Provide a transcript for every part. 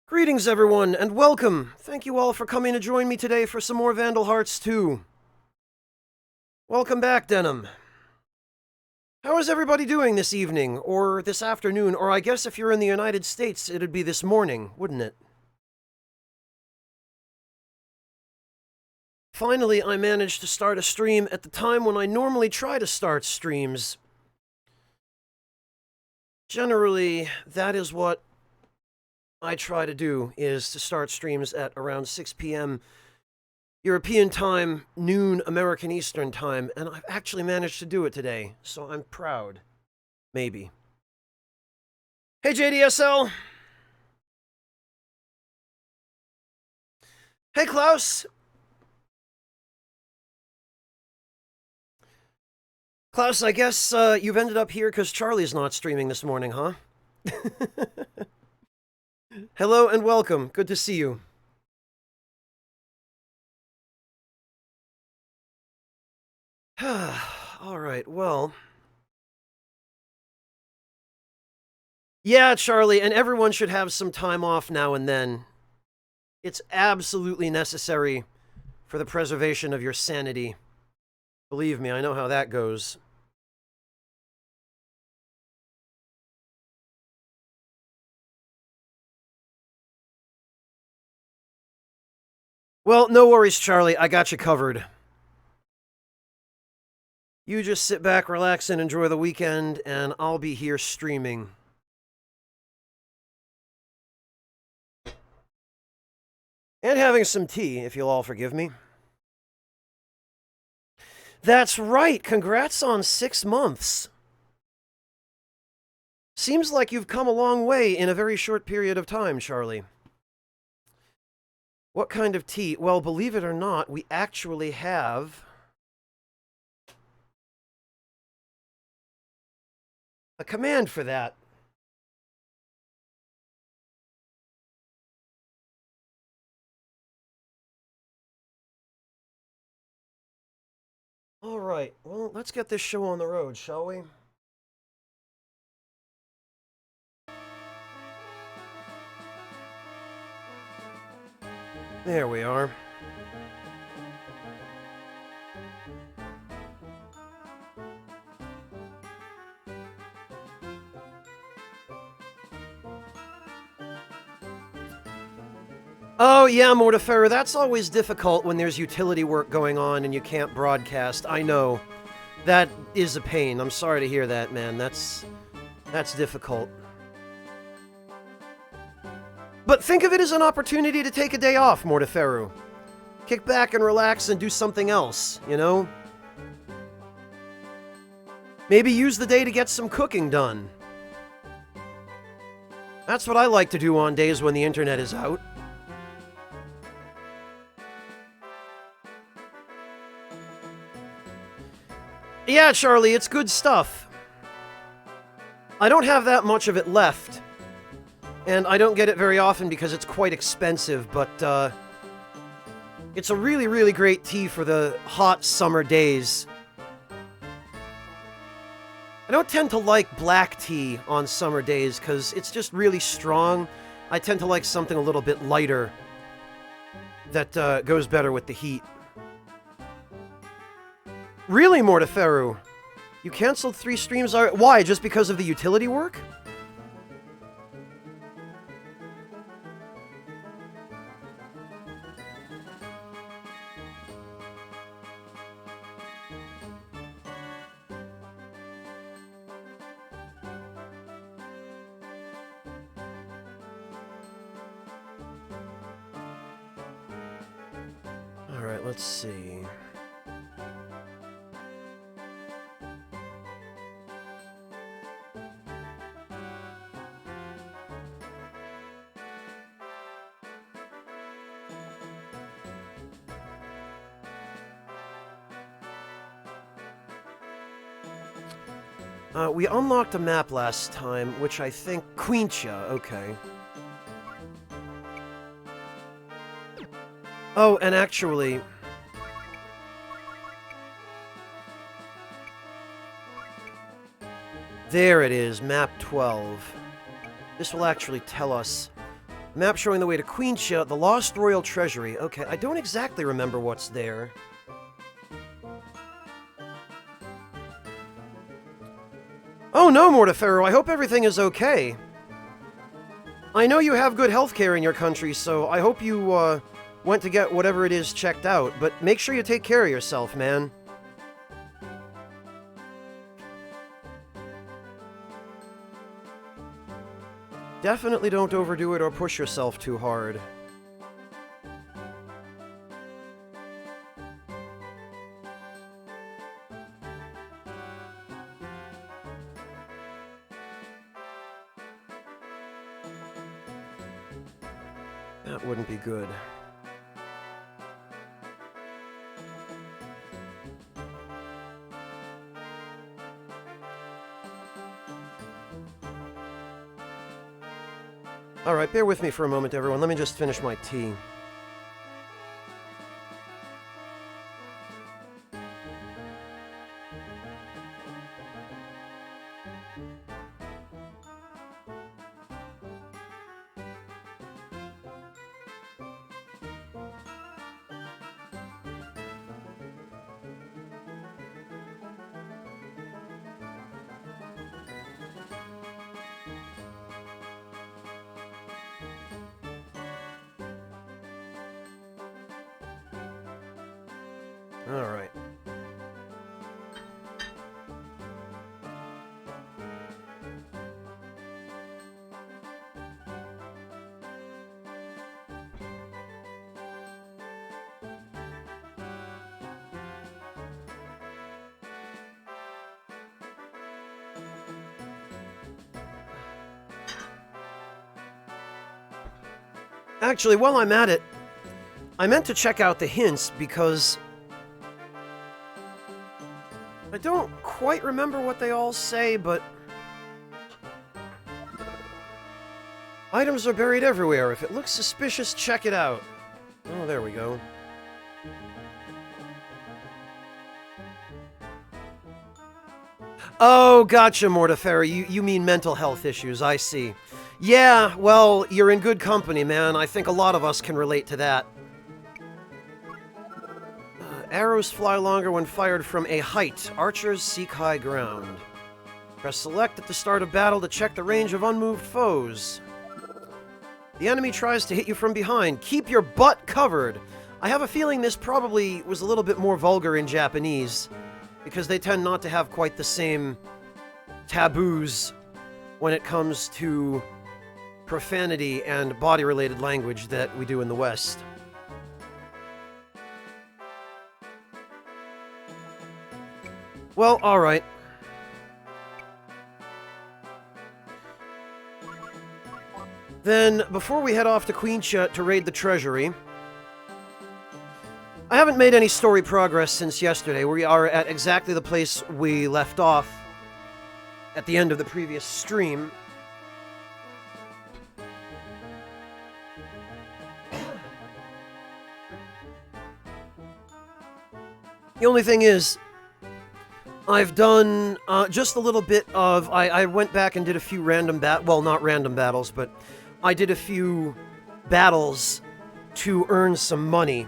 Greetings, everyone, and welcome! Thank you all for coming to join me today for some more Vandal Hearts 2. Welcome back, Denim. How is everybody doing this evening, or this afternoon, or I guess if you're in the United States, it'd be this morning, wouldn't it? Finally, I managed to start a stream at the time when I normally try to start streams. Generally, that is what I try to do, is to start streams at around 6 p.m. European time, noon American Eastern time, and I've actually managed to do it today, so I'm proud. Maybe. Hey, JDSL! Hey, Klaus! Klaus, I guess you've ended up here because Charlie's not streaming this morning, huh? Hello and welcome. Good to see you. Alright, well. Yeah, Charlie, and everyone should have some time off now and then. It's absolutely necessary for the preservation of your sanity. Believe me, I know how that goes. Well, no worries, Charlie. I got you covered. You just sit back, relax, and enjoy the weekend, and I'll be here streaming. And having some tea, if you'll all forgive me. That's right! Congrats on 6 months! Seems like you've come a long way in a very short period of time, Charlie. What kind of tea? Well, believe it or not, we actually have a command for that. Alright, well, let's get this show on the road, shall we? There we are. Oh, yeah, Mortiferra, that's always difficult when there's utility work going on and you can't broadcast. I know. That is a pain. I'm sorry to hear that, man. That's difficult. But think of it as an opportunity to take a day off, Mortiferu. Kick back and relax and do something else, you know? Maybe use the day to get some cooking done. That's what I like to do on days when the internet is out. Yeah, Charlie, it's good stuff. I don't have that much of it left. And I don't get it very often because it's quite expensive, but it's a really, really great tea for the hot summer days. I don't tend to like black tea on summer days because it's just really strong. I tend to like something a little bit lighter that goes better with the heat. Really, Mortiferu? You canceled 3 streams already? Why? Just because of the utility work? Alright, let's see. We unlocked a map last time, which I think... Quincha, okay. Oh, and actually... There it is, map 12. This will actually tell us Map showing the way to Queencha, the Lost Royal Treasury. Okay, I don't exactly remember what's there. Oh no, Mortiferro, I hope everything is okay. I know you have good healthcare in your country, so I hope you, went to get whatever it is checked out, but make sure you take care of yourself, man. Definitely don't overdo it or push yourself too hard. That wouldn't be good. Alright, bear with me for a moment, everyone. Let me just finish my tea. Alright. Actually, while I'm at it, I meant to check out the hints because I don't quite remember what they all say, but items are buried everywhere. If it looks suspicious, check it out. Oh, there we go. Oh, gotcha, Mortiferro. You mean mental health issues, I see. Yeah, well, you're in good company, man. I think a lot of us can relate to that. Arrows fly longer when fired from a height. Archers seek high ground. Press select at the start of battle to check the range of unmoved foes. The enemy tries to hit you from behind. Keep your butt covered. I have a feeling this probably was a little bit more vulgar in Japanese, because they tend not to have quite the same taboos when it comes to profanity and body-related language that we do in the West. Well, alright. Then, before we head off to Queencha to raid the treasury, I haven't made any story progress since yesterday. We are at exactly the place we left off at the end of the previous stream. The only thing is, I've done just a little bit of... I went back and did a few random well, not random battles, but I did a few battles to earn some money.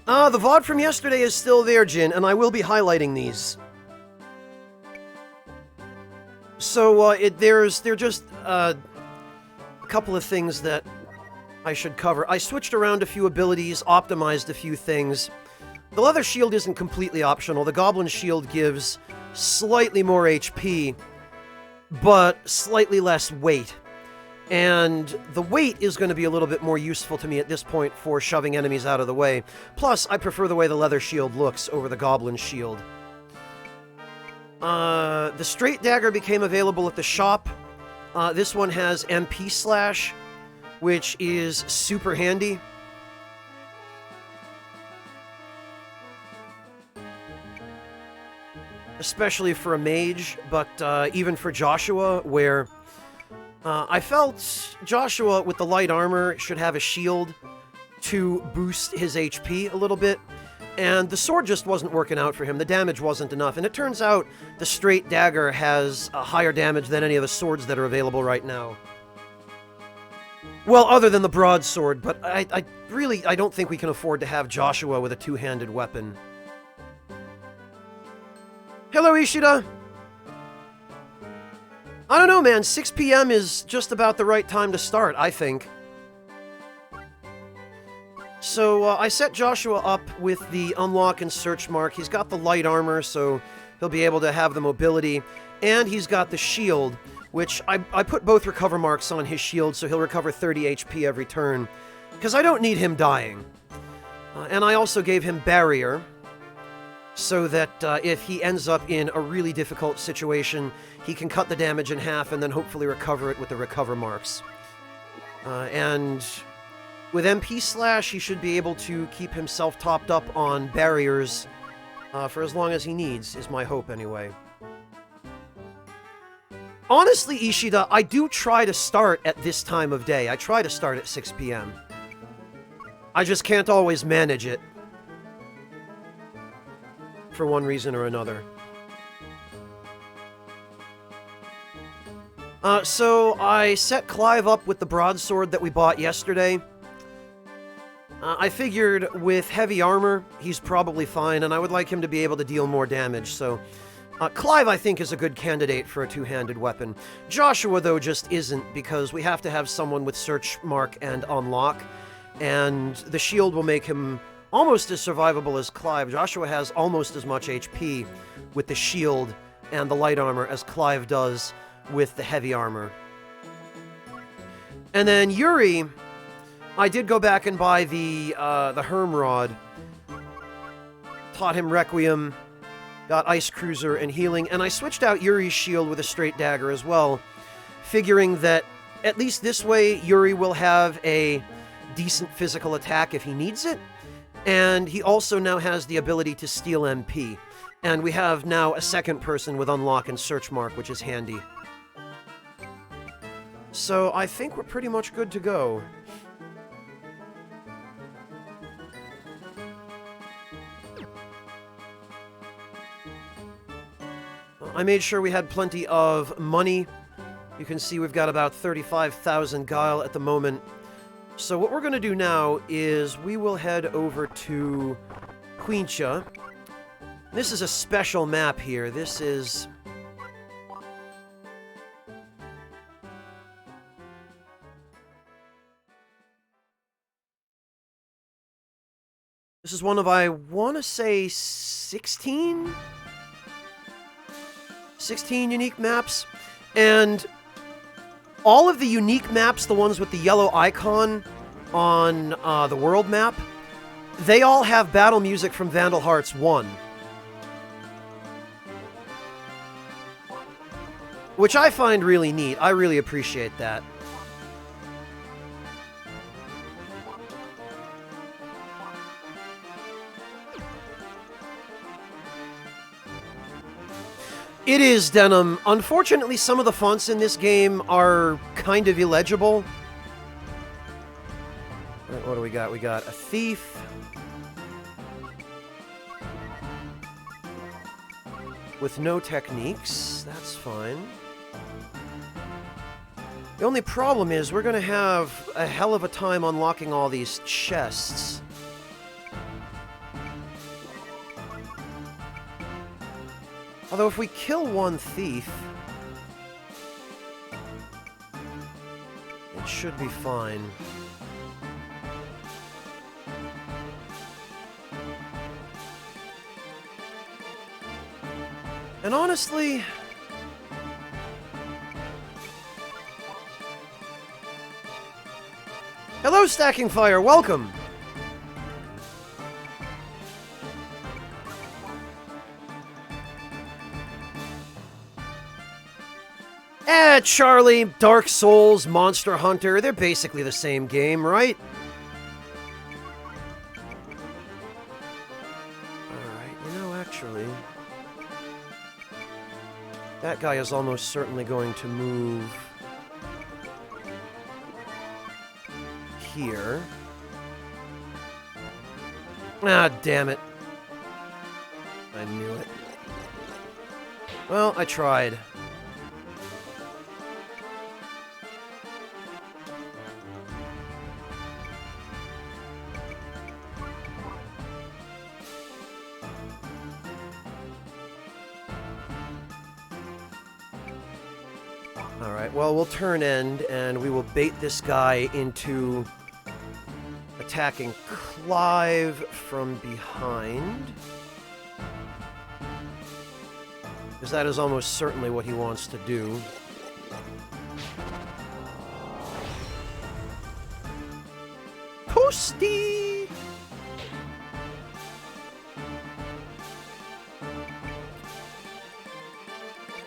The VOD from yesterday is still there, Jin, and I will be highlighting these. So, there are just a couple of things that I should cover. I switched around a few abilities, optimized a few things. The leather shield isn't completely optional. The goblin shield gives slightly more HP, but slightly less weight. And the weight is going to be a little bit more useful to me at this point for shoving enemies out of the way. Plus, I prefer the way the leather shield looks over the goblin shield. The straight dagger became available at the shop. This one has MP slash, which is super handy. Especially for a mage, but even for Joshua, where I felt Joshua with the light armor should have a shield to boost his HP a little bit. And the sword just wasn't working out for him. The damage wasn't enough. And it turns out the straight dagger has a higher damage than any of the swords that are available right now. Well, other than the broadsword, but I don't think we can afford to have Joshua with a two-handed weapon. Hello, Ishida! I don't know, man. 6 p.m. is just about the right time to start, I think. So, I set Joshua up with the unlock and search mark. He's got the light armor, so he'll be able to have the mobility. And he's got the shield, which I put both recover marks on his shield, so he'll recover 30 HP every turn. Because I don't need him dying. And I also gave him barrier, so that if he ends up in a really difficult situation, he can cut the damage in half and then hopefully recover it with the recover marks. And with MP Slash, he should be able to keep himself topped up on barriers for as long as he needs, is my hope anyway. Honestly, Ishida, I do try to start at this time of day. I try to start at 6 p.m. I just can't always manage it. For one reason or another. So I set Clive up with the broadsword that we bought yesterday. I figured with heavy armor, he's probably fine, and I would like him to be able to deal more damage, so... Clive, I think, is a good candidate for a two-handed weapon. Joshua, though, just isn't, because we have to have someone with search mark and unlock, and the shield will make him almost as survivable as Clive. Joshua has almost as much HP with the shield and the light armor as Clive does with the heavy armor. And then Yuri, I did go back and buy the Hermrod. Taught him Requiem, got Ice Cruiser and Healing, and I switched out Yuri's shield with a straight dagger as well, figuring that at least this way Yuri will have a decent physical attack if he needs it, and he also now has the ability to steal MP. And we have now a second person with unlock and search mark, which is handy. So I think we're pretty much good to go. I made sure we had plenty of money. You can see we've got about 35,000 guile at the moment. So what we're going to do now is we will head over to Quincha. This is a special map here. This is... This is one of, I want to say, 16 unique maps. And all of the unique maps, the ones with the yellow icon on the world map, they all have battle music from Vandal Hearts 1. Which I find really neat. I really appreciate that. It is, Denim. Unfortunately, some of the fonts in this game are kind of illegible. What do we got? We got a thief. With no techniques. That's fine. The only problem is we're going to have a hell of a time unlocking all these chests. Although if we kill one thief, it should be fine. And honestly... Hello, Stacking Fire, welcome! Charlie, Dark Souls, Monster Hunter, they're basically the same game, right? Alright, you know, actually... That guy is almost certainly going to move... here. Ah, damn it. I knew it. Well, I tried. Alright, well, we'll turn end, and we will bait this guy into attacking Clive from behind. Because that is almost certainly what he wants to do. Toasty!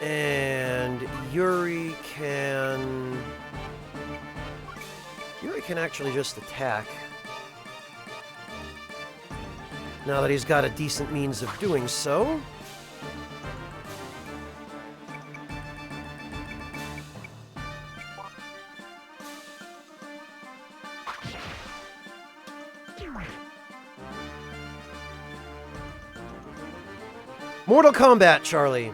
And Yuri can actually just attack. Now that he's got a decent means of doing so. Mortal Kombat, Charlie.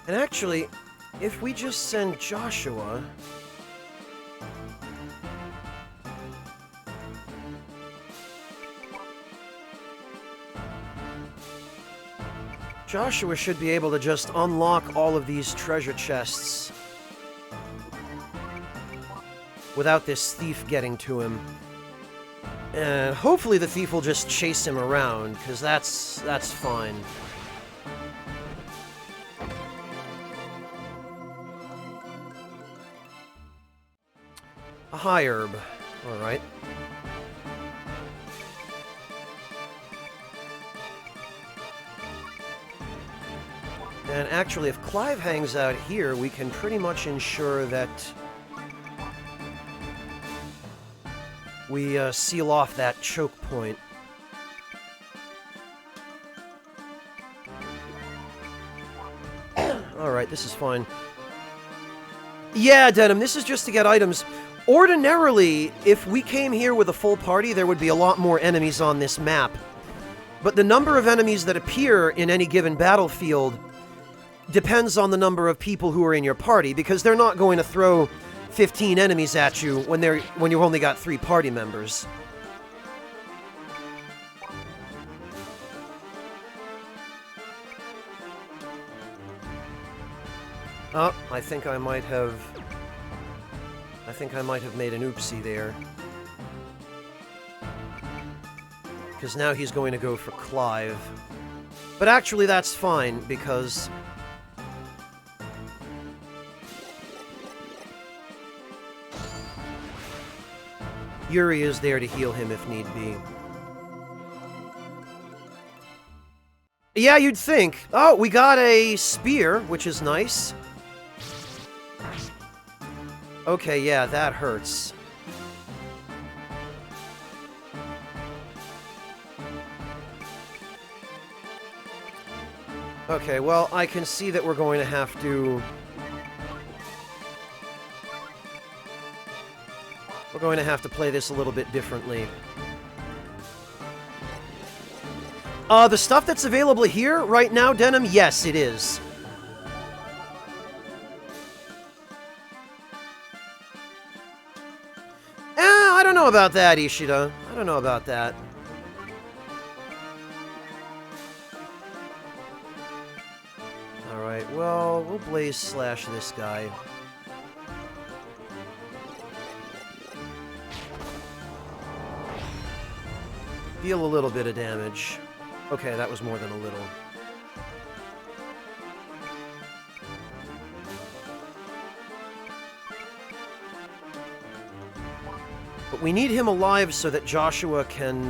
And actually, if we just send Joshua... Joshua should be able to just unlock all of these treasure chests without this thief getting to him. And hopefully the thief will just chase him around, because that's fine. A high herb. Alright. And actually, if Clive hangs out here, we can pretty much ensure that we seal off that choke point. Alright, this is fine. Yeah, Denim, this is just to get items. Ordinarily, if we came here with a full party, there would be a lot more enemies on this map. But the number of enemies that appear in any given battlefield depends on the number of people who are in your party, because they're not going to throw 15 enemies at you when you've only got 3 party members. Oh, I think I might have made an oopsie there. Because now he's going to go for Clive. But actually that's fine, because Yuri is there to heal him if need be. Yeah, you'd think. Oh, we got a spear, which is nice. Okay, yeah, that hurts. Okay, well, I can see that we're going to have to... We're going to have to play this a little bit differently. The stuff that's available here right now, Denim, yes, it is. I don't know about that, Ishida. I don't know about that. Alright, well, we'll Blaze Slash this guy. Deal a little bit of damage. Okay, that was more than a little. But we need him alive so that Joshua can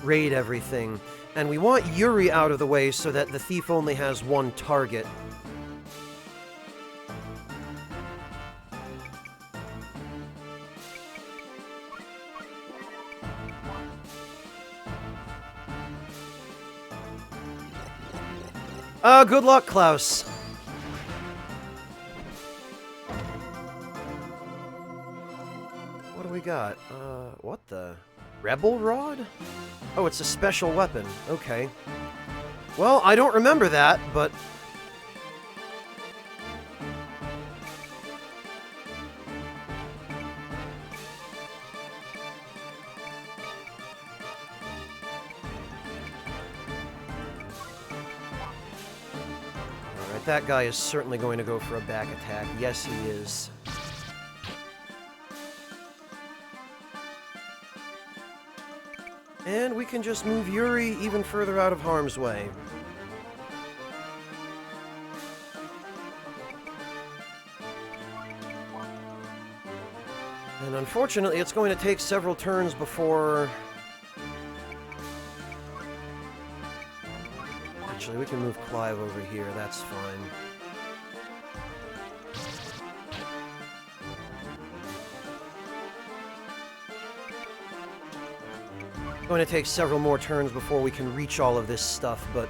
raid everything. And we want Yuri out of the way so that the thief only has one target. Good luck, Klaus. What do we got? What the? Rebel Rod? Oh, it's a special weapon. Okay. Well, I don't remember that, but... Alright, that guy is certainly going to go for a back attack. Yes, he is. And we can just move Yuri even further out of harm's way. And unfortunately, it's going to take several turns before... Actually, we can move Clive over here, that's fine. It's going to take several more turns before we can reach all of this stuff, but...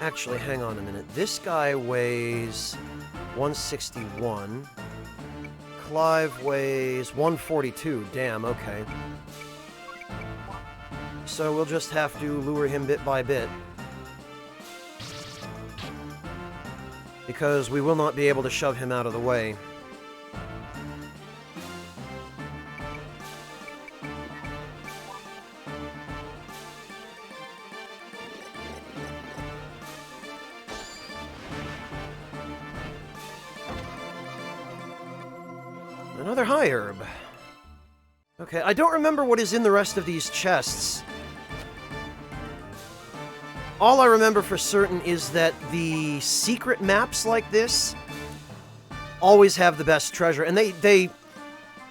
Actually, hang on a minute. This guy weighs 161. Clive weighs 142. Damn, okay. So we'll just have to lure him bit by bit. Because we will not be able to shove him out of the way. Another high herb. Okay, I don't remember what is in the rest of these chests. All I remember for certain is that the secret maps like this always have the best treasure, and they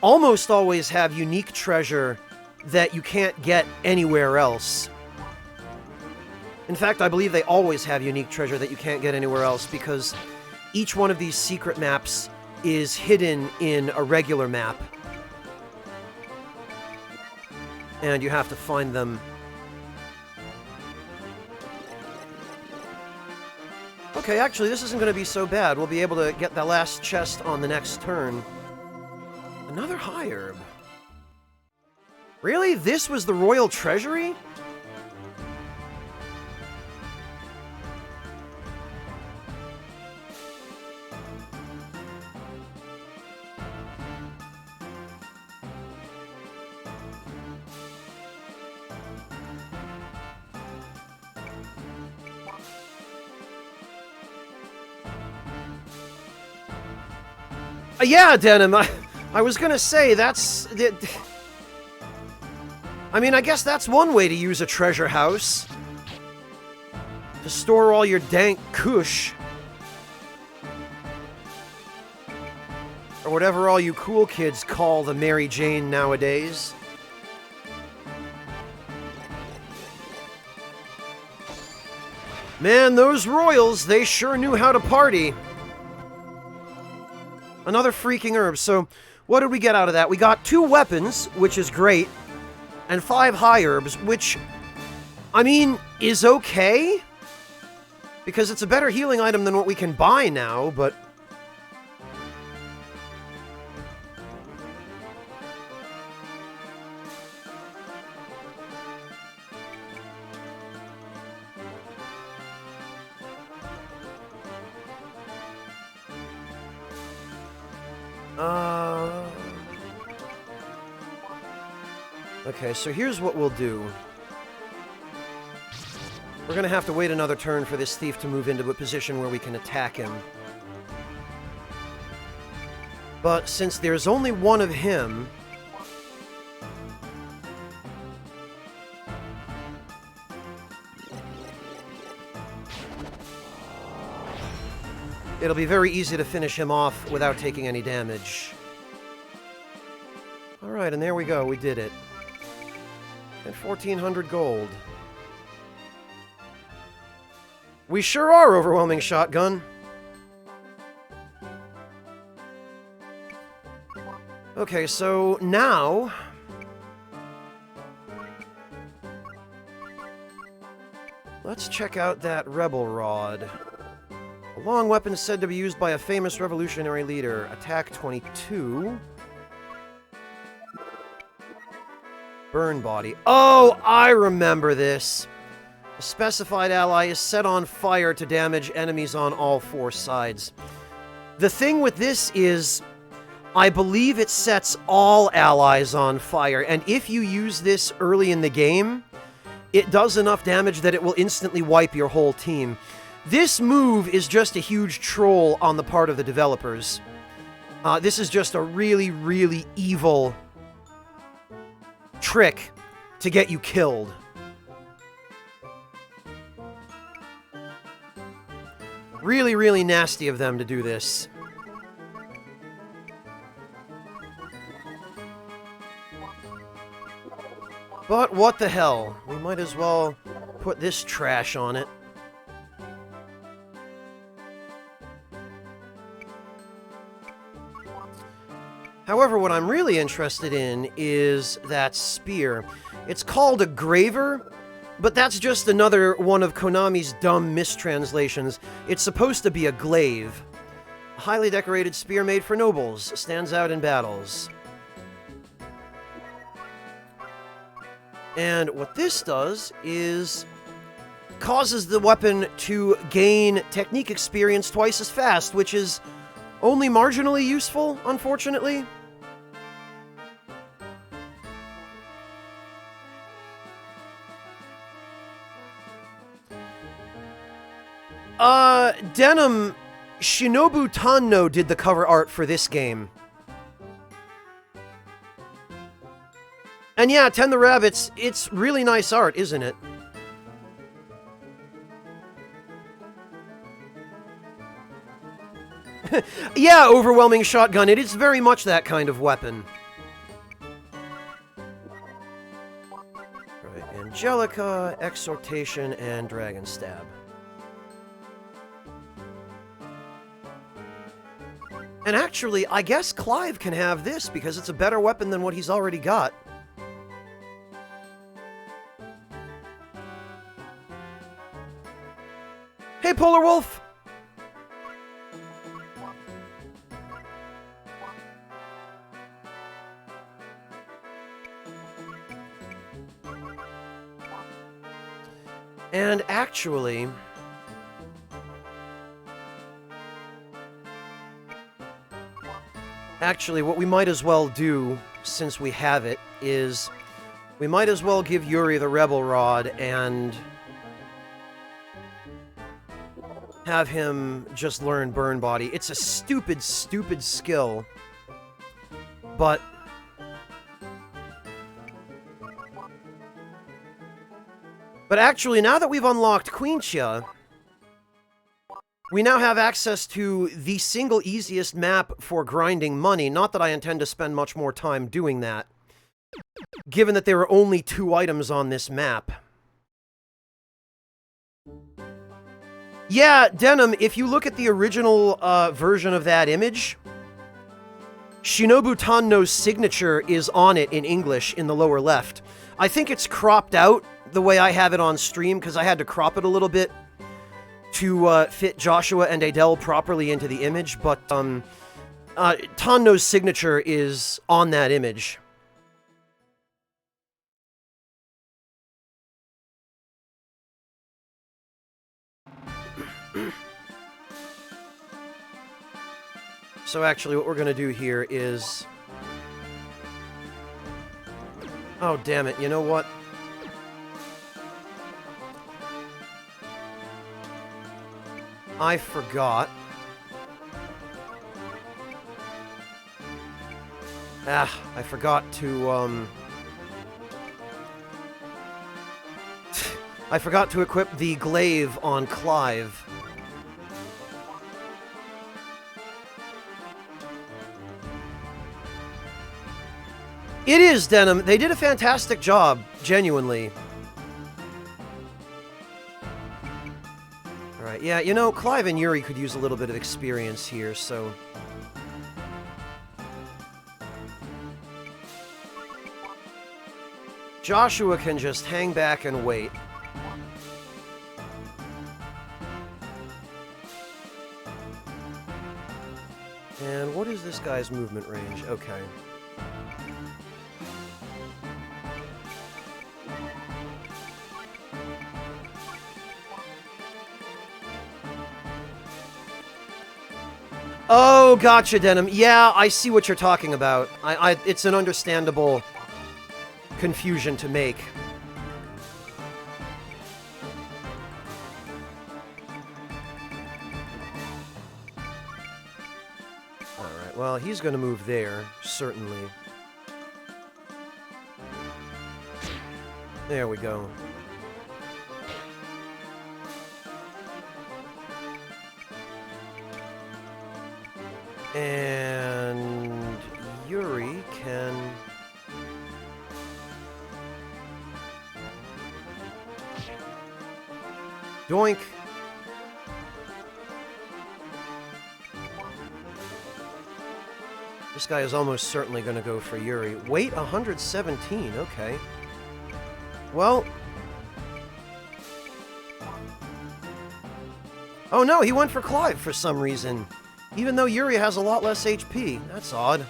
almost always have unique treasure that you can't get anywhere else. In fact, I believe they always have unique treasure that you can't get anywhere else, because each one of these secret maps is hidden in a regular map. And you have to find them. Okay, actually, this isn't going to be so bad. We'll be able to get the last chest on the next turn. Another high herb. Really? This was the Royal Treasury? Yeah, Denim, I was gonna say, that's... I mean, I guess that's one way to use a treasure house. To store all your dank kush. Or whatever all you cool kids call the Mary Jane nowadays. Man, those royals, they sure knew how to party. Another freaking herb. So, what did we get out of that? We got 2 weapons, which is great, and 5 high herbs, which, I mean, is okay. Because it's a better healing item than what we can buy now, but... Okay, so here's what we'll do. We're gonna have to wait another turn for this thief to move into a position where we can attack him. But since there's only one of him... It'll be very easy to finish him off without taking any damage. Alright, and there we go. We did it. And 1,400 gold. We sure are overwhelming shotgun. Okay, so now... let's check out that Rebel Rod. A long weapon said to be used by a famous revolutionary leader. Attack 22. Burn body. Oh, I remember this. A specified ally is set on fire to damage enemies on all 4 sides. The thing with this is, I believe it sets all allies on fire, and if you use this early in the game, it does enough damage that it will instantly wipe your whole team. This move is just a huge troll on the part of the developers. This is just a really, really evil trick to get you killed. Really, really nasty of them to do this. But what the hell? We might as well put this trash on it. However, what I'm really interested in is that spear. It's called a graver, but that's just another one of Konami's dumb mistranslations. It's supposed to be a glaive. A highly decorated spear made for nobles. Stands out in battles. And what this does is causes the weapon to gain technique experience twice as fast, which is only marginally useful, unfortunately. Denim, Shinobu Tanno did the cover art for this game. And yeah, Ten the Rabbits, it's really nice art, isn't it? Yeah, overwhelming shotgun, it is very much that kind of weapon. Right, Angelica, Exhortation, and Dragon Stab. And actually, I guess Clive can have this because it's a better weapon than what he's already got. Hey, Polar Wolf! And actually... what we might as well do, since we have it, is we might as well give Yuri the Rebel Rod and have him just learn Burn Body. It's a stupid, stupid skill, but... But actually, now that we've unlocked Quintia, we now have access to the single easiest map for grinding money. Not that I intend to spend much more time doing that, given that there are only 2 items on this map. Yeah, Denim, if you look at the original version of that image, Shinobu Tanno's signature is on it in English in the lower left. I think it's cropped out the way I have it on stream, because I had to crop it a little bit to fit Joshua and Adele properly into the image, but Tanno's signature is on that image. So actually what we're going to do here is... Oh, damn it, you know what? I forgot. I forgot to, I forgot to equip the glaive on Clive. It is, Denim. They did a fantastic job, genuinely. Alright, yeah, you know, Clive and Yuri could use a little bit of experience here, so... Joshua can just hang back and wait. And what is this guy's movement range? Okay. Oh, gotcha, Denim. Yeah, I see what you're talking about. It's an understandable confusion to make. Alright, well, he's gonna move there, certainly. There we go. And Yuri can... Doink! This guy is almost certainly going to go for Yuri. Weight 117, okay. Well... Oh no, he went for Clive for some reason. Even though Yuri has a lot less HP. That's odd.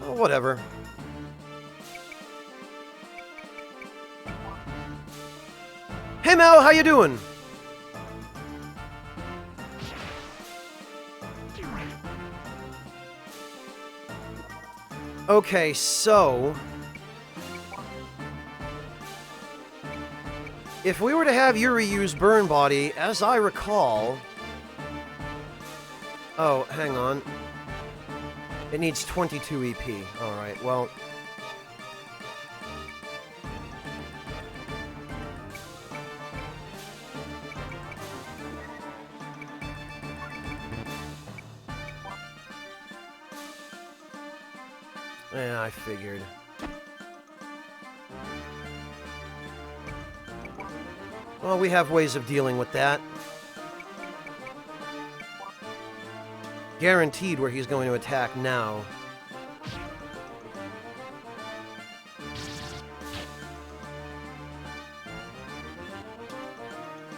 Oh, whatever. Hey Mel, how you doing? Okay, so... if we were to have Yuri use Burn Body, as I recall... Oh, hang on. It needs 22 EP. Alright, well... yeah, I figured. Well, we have ways of dealing with that. Guaranteed where he's going to attack now.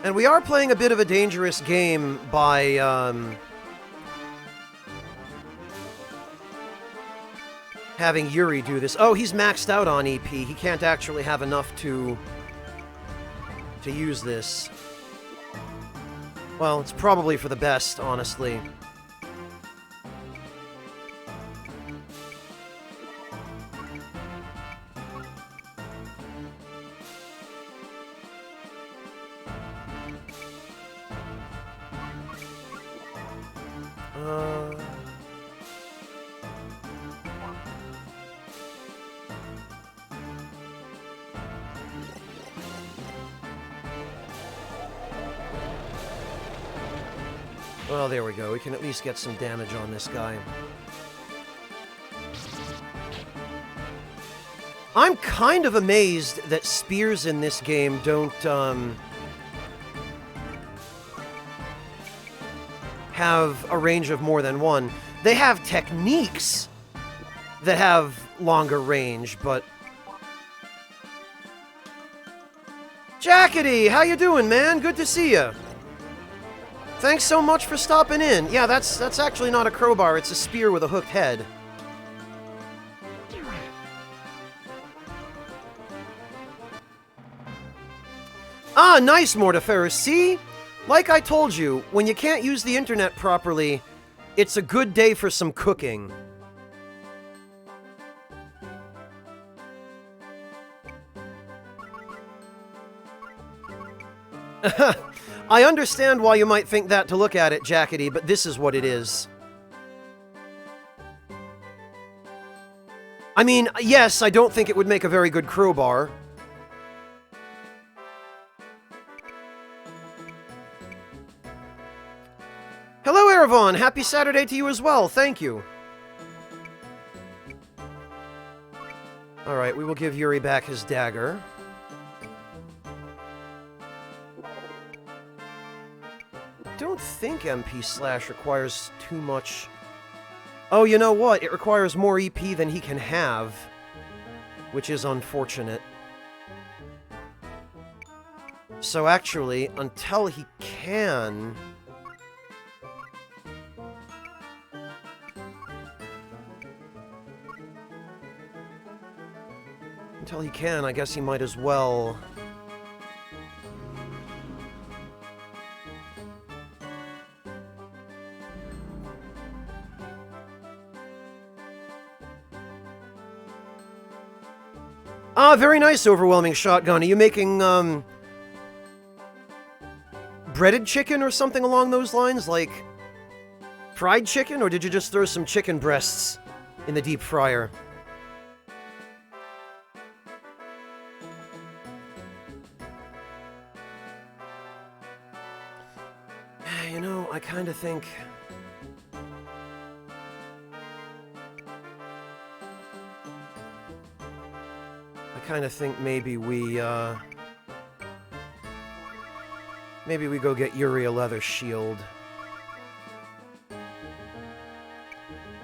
And we are playing a bit of a dangerous game by, having Yuri do this. Oh, he's maxed out on EP. He can't actually have enough to use this. Well, it's probably for the best, honestly. Well, there we go. We can at least get some damage on this guy. I'm kind of amazed that spears in this game don't, have a range of more than one. They have techniques that have longer range, but... Jackety, how you doing, man? Good to see you. Thanks so much for stopping in. Yeah, that's actually not a crowbar, it's a spear with a hooked head. Ah, nice, Mortiferous. See? Like I told you, when you can't use the internet properly, it's a good day for some cooking. I understand why you might think that to look at it, Jackety, but this is what it is. I mean, yes, I don't think it would make a very good crowbar. Hello, Eravon! Happy Saturday to you as well, thank you. Alright, we will give Yuri back his dagger. Don't think MP Slash requires too much... Oh, you know what? It requires more EP than he can have, which is unfortunate. So actually, until he can... Until he can, I guess he might as well... Ah, very nice, Overwhelming Shotgun. Are you making, breaded chicken or something along those lines? Like, fried chicken? Or did you just throw some chicken breasts in the deep fryer? You know, I kind of think... maybe we go get Yuri a leather shield.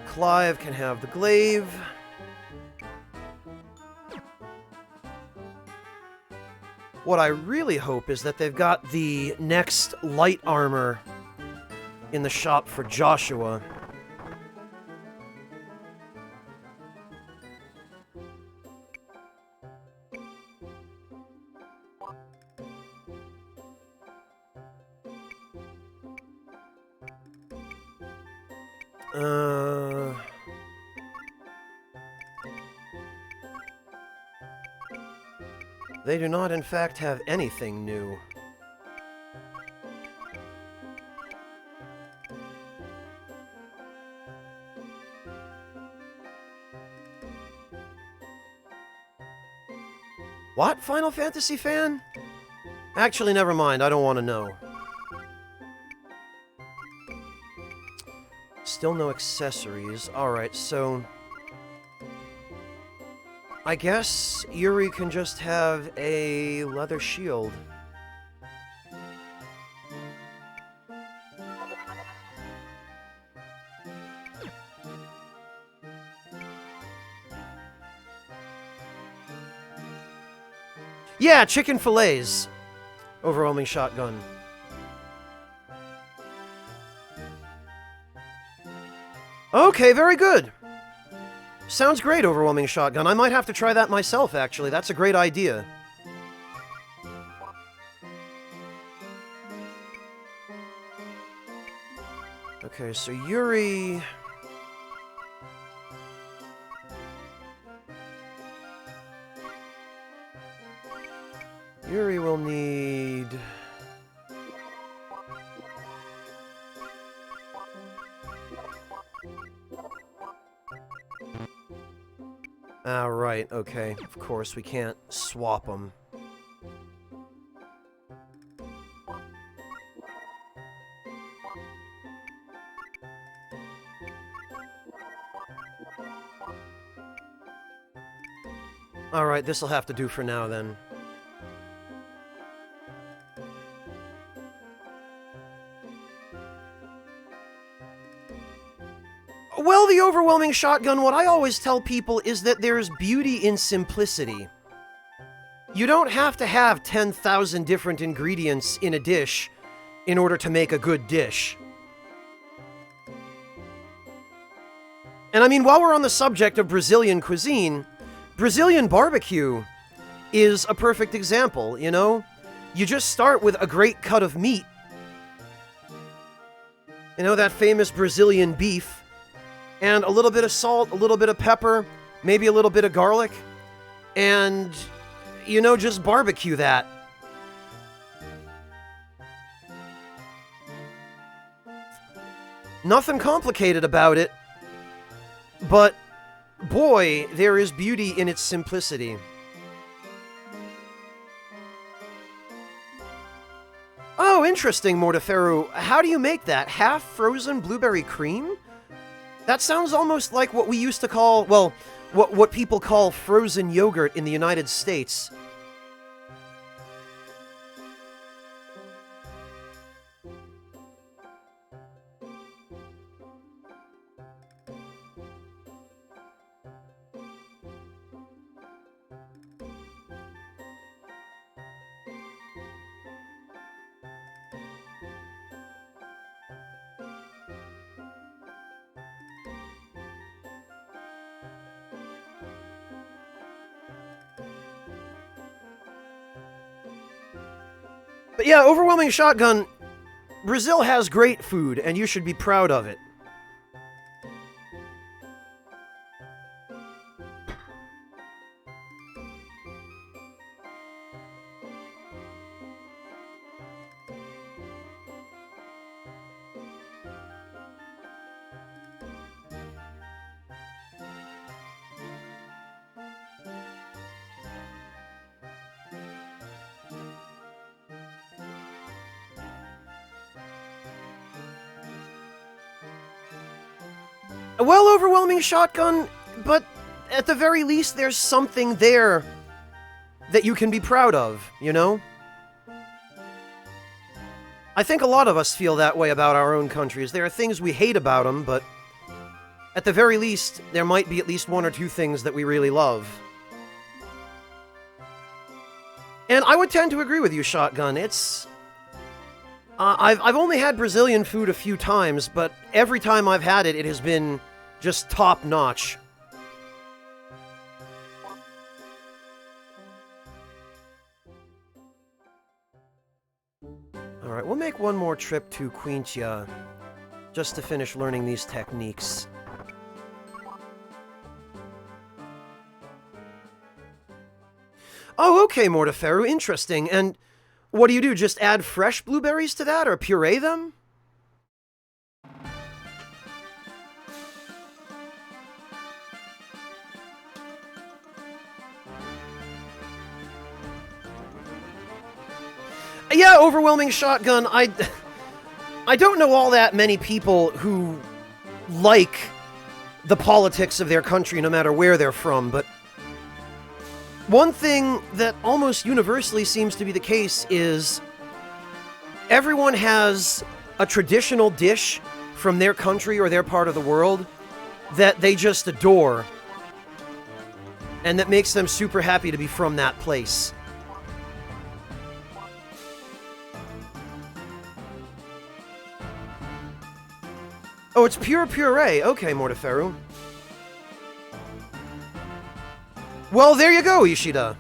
Clive can have the glaive. What I really hope is that they've got the next light armor in the shop for Joshua. They do not, in fact, have anything new. What, Final Fantasy fan? Actually, never mind. I don't want to know. Still no accessories. Alright, so... I guess Yuri can just have a leather shield. Yeah, chicken fillets. Overwhelming Shotgun. Okay, very good. Sounds great, Overwhelming Shotgun. I might have to try that myself, actually. That's a great idea. Okay, so Yuri... Yuri will need... Ah, right, okay. Of course, we can't swap them. Alright, this'll have to do for now, then. Well, the Overwhelming Shotgun, what I always tell people is that there's beauty in simplicity. You don't have to have 10,000 different ingredients in a dish in order to make a good dish. And I mean, while we're on the subject of Brazilian cuisine, Brazilian barbecue is a perfect example, you know? You just start with a great cut of meat. You know, that famous Brazilian beef. And a little bit of salt, a little bit of pepper, maybe a little bit of garlic. And, you know, just barbecue that. Nothing complicated about it. But, boy, there is beauty in its simplicity. Oh, interesting, Mortiferu. How do you make that? Half-frozen blueberry cream? That sounds almost like what we used to call, well, what people call frozen yogurt in the United States. But yeah, overwhelming shotgun. Brazil has great food, and you should be proud of it. Well, overwhelming shotgun, but at the very least, there's something there that you can be proud of, you know? I think a lot of us feel that way about our own countries. There are things we hate about them, but at the very least, there might be at least one or two things that we really love. And I would tend to agree with you, Shotgun. It's... I've only had Brazilian food a few times, but every time I've had it, it has been just top-notch. Alright, we'll make one more trip to Quintia, just to finish learning these techniques. Oh, okay, Mortiferu, interesting. And what do? Just add fresh blueberries to that, or puree them? Yeah, overwhelming shotgun. I don't know all that many people who like the politics of their country, no matter where they're from, but one thing that almost universally seems to be the case is everyone has a traditional dish from their country or their part of the world that they just adore, and that makes them super happy to be from that place. Oh, it's pure puree. Okay, Mortiferu. Well, there you go, Ishida.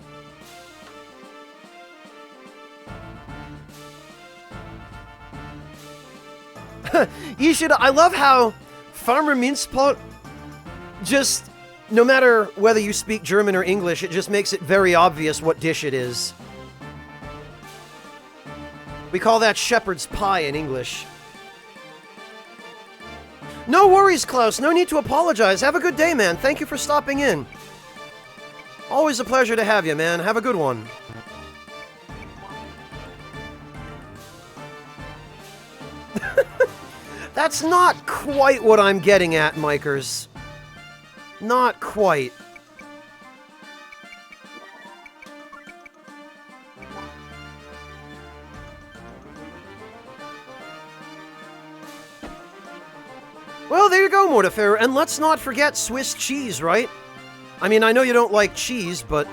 Ishida, I love how Farmer Mincepot just, no matter whether you speak German or English, it just makes it very obvious what dish it is. We call that shepherd's pie in English. No worries, Klaus. No need to apologize. Have a good day, man. Thank you for stopping in. Always a pleasure to have you, man. Have a good one. That's not quite what I'm getting at, Mikers. Not quite. Well, there you go, Mortifer. And let's not forget Swiss cheese, right? I mean, I know you don't like cheese, but...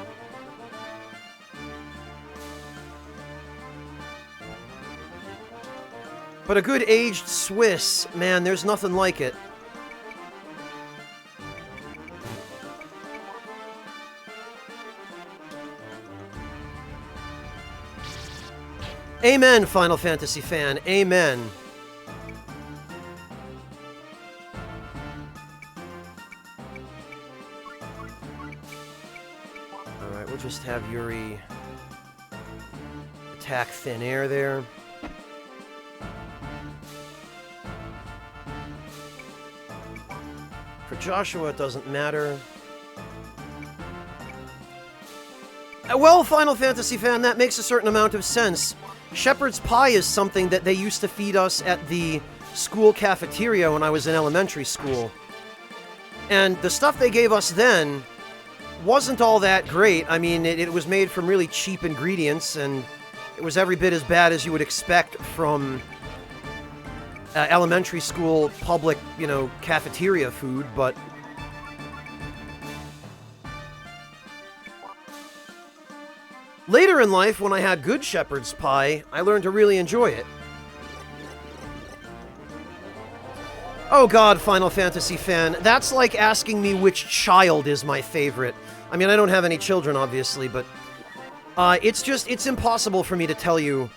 But a good aged Swiss, man, there's nothing like it. Amen, Final Fantasy fan. Amen. Alright, we'll just have Yuri attack thin air there. For Joshua, it doesn't matter. Well, Final Fantasy fan, that makes a certain amount of sense. Shepherd's pie is something that they used to feed us at the school cafeteria when I was in elementary school. And the stuff they gave us then wasn't all that great. I mean, it was made from really cheap ingredients, and it was every bit as bad as you would expect from elementary school public, cafeteria food, but later in life, when I had good shepherd's pie, I learned to really enjoy it. Oh god, Final Fantasy fan, that's like asking me which child is my favorite. I mean, I don't have any children, obviously, but it's impossible for me to tell you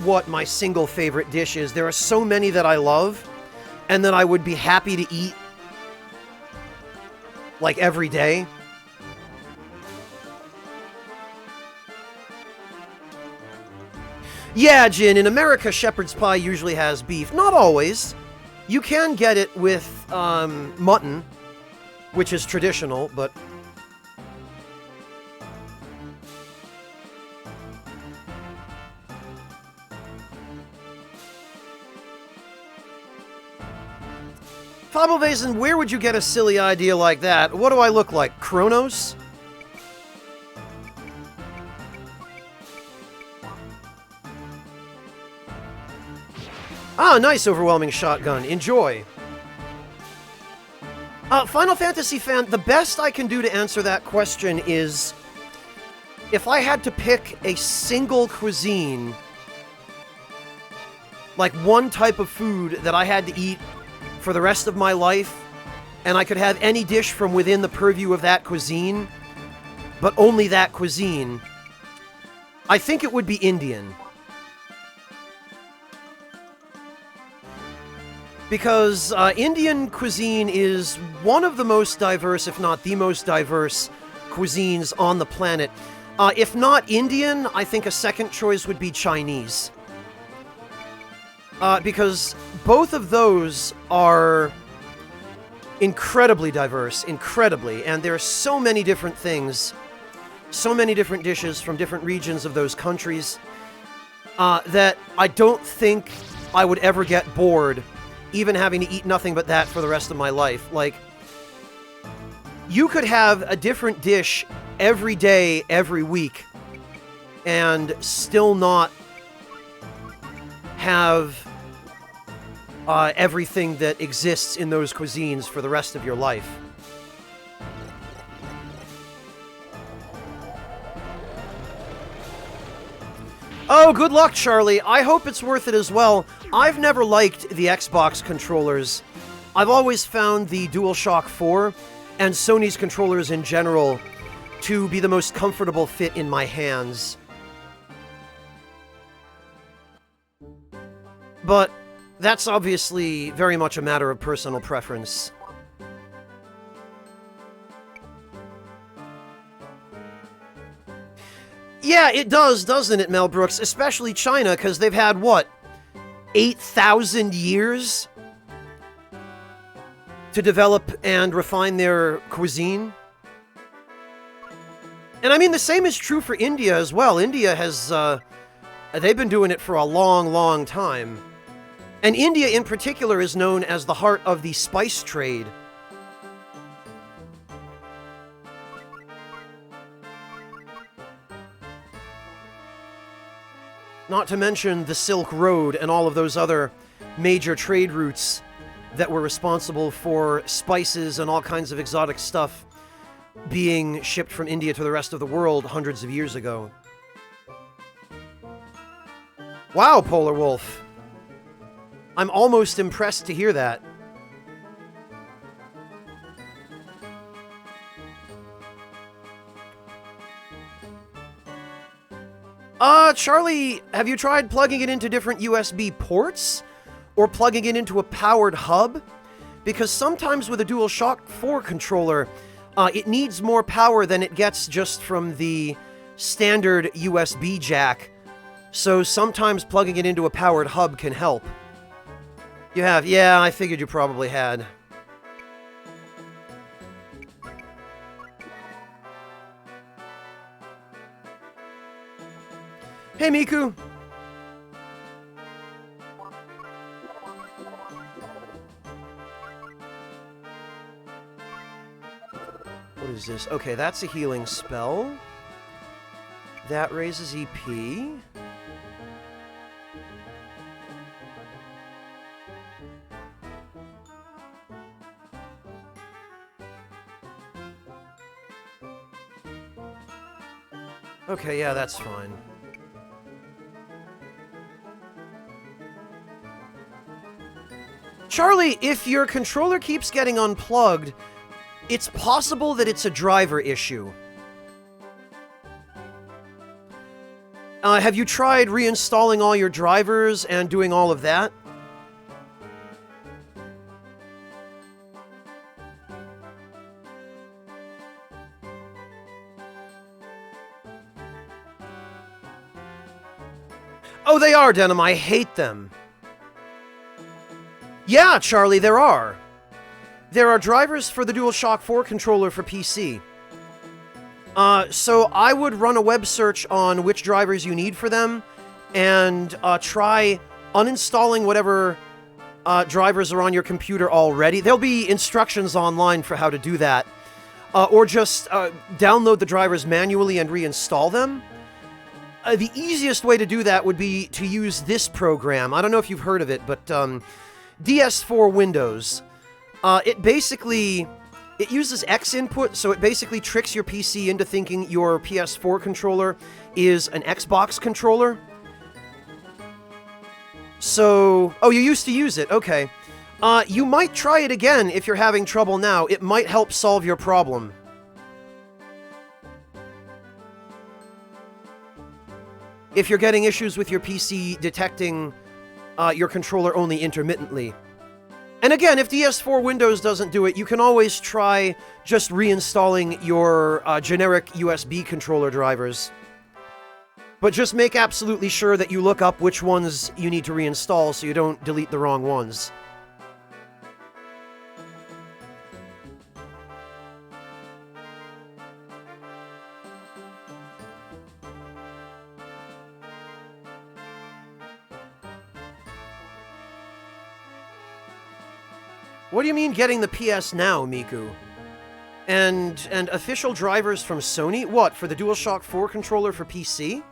what my single favorite dish is. There are so many that I love, and that I would be happy to eat, like, every day. Yeah, Jin, in America, shepherd's pie usually has beef. Not always. You can get it with mutton, which is traditional, but Fabelwesen, where would you get a silly idea like that? What do I look like? Kronos? Ah, nice overwhelming shotgun. Enjoy. Final Fantasy fan, the best I can do to answer that question is, if I had to pick a single cuisine, like one type of food that I had to eat for the rest of my life, and I could have any dish from within the purview of that cuisine, but only that cuisine, I think it would be Indian. Because Indian cuisine is one of the most diverse, if not the most diverse, cuisines on the planet. If not Indian, I think a second choice would be Chinese. Because both of those are incredibly diverse, and there are so many different things, so many different dishes from different regions of those countries, that I don't think I would ever get bored even having to eat nothing but that for the rest of my life. Like, you could have a different dish every day, every week, and still not have everything that exists in those cuisines for the rest of your life. Oh, good luck, Charlie. I hope it's worth it as well. I've never liked the Xbox controllers. I've always found the DualShock 4 and Sony's controllers in general to be the most comfortable fit in my hands. But that's obviously very much a matter of personal preference. Yeah, it does, doesn't it, Mel Brooks? Especially China, because they've had, what, 8,000 years to develop and refine their cuisine? And I mean, the same is true for India as well. India has, they've been doing it for a long, long time. And India in particular is known as the heart of the spice trade. Not to mention the Silk Road and all of those other major trade routes that were responsible for spices and all kinds of exotic stuff being shipped from India to the rest of the world hundreds of years ago. Wow, Polar Wolf. I'm almost impressed to hear that. Charlie, have you tried plugging it into different USB ports? Or plugging it into a powered hub? Because sometimes with a DualShock 4 controller, it needs more power than it gets just from the standard USB jack. So sometimes plugging it into a powered hub can help. You have? Yeah, I figured you probably had. Hey, Miku! What is this? Okay, that's a healing spell. That raises EP. Okay, yeah, that's fine. Charlie, if your controller keeps getting unplugged, it's possible that it's a driver issue. Have you tried reinstalling all your drivers and doing all of that? Oh, they are, Denim. I hate them. Yeah, Charlie, there are. There are drivers for the DualShock 4 controller for PC. So I would run a web search on which drivers you need for them, and try uninstalling whatever drivers are on your computer already. There'll be instructions online for how to do that. Or just download the drivers manually and reinstall them. The easiest way to do that would be to use this program. I don't know if you've heard of it, but DS4 Windows. It uses X input, so it basically tricks your PC into thinking your PS4 controller is an Xbox controller. So, oh, you used to use it, okay. You might try it again if you're having trouble now. It might help solve your problem. If you're getting issues with your PC detecting your controller only intermittently. And again, if DS4 Windows doesn't do it, you can always try just reinstalling your generic USB controller drivers. But just make absolutely sure that you look up which ones you need to reinstall so you don't delete the wrong ones. What do you mean getting the PS Now, Miku? And official drivers from Sony? What, for the DualShock 4 controller for PC?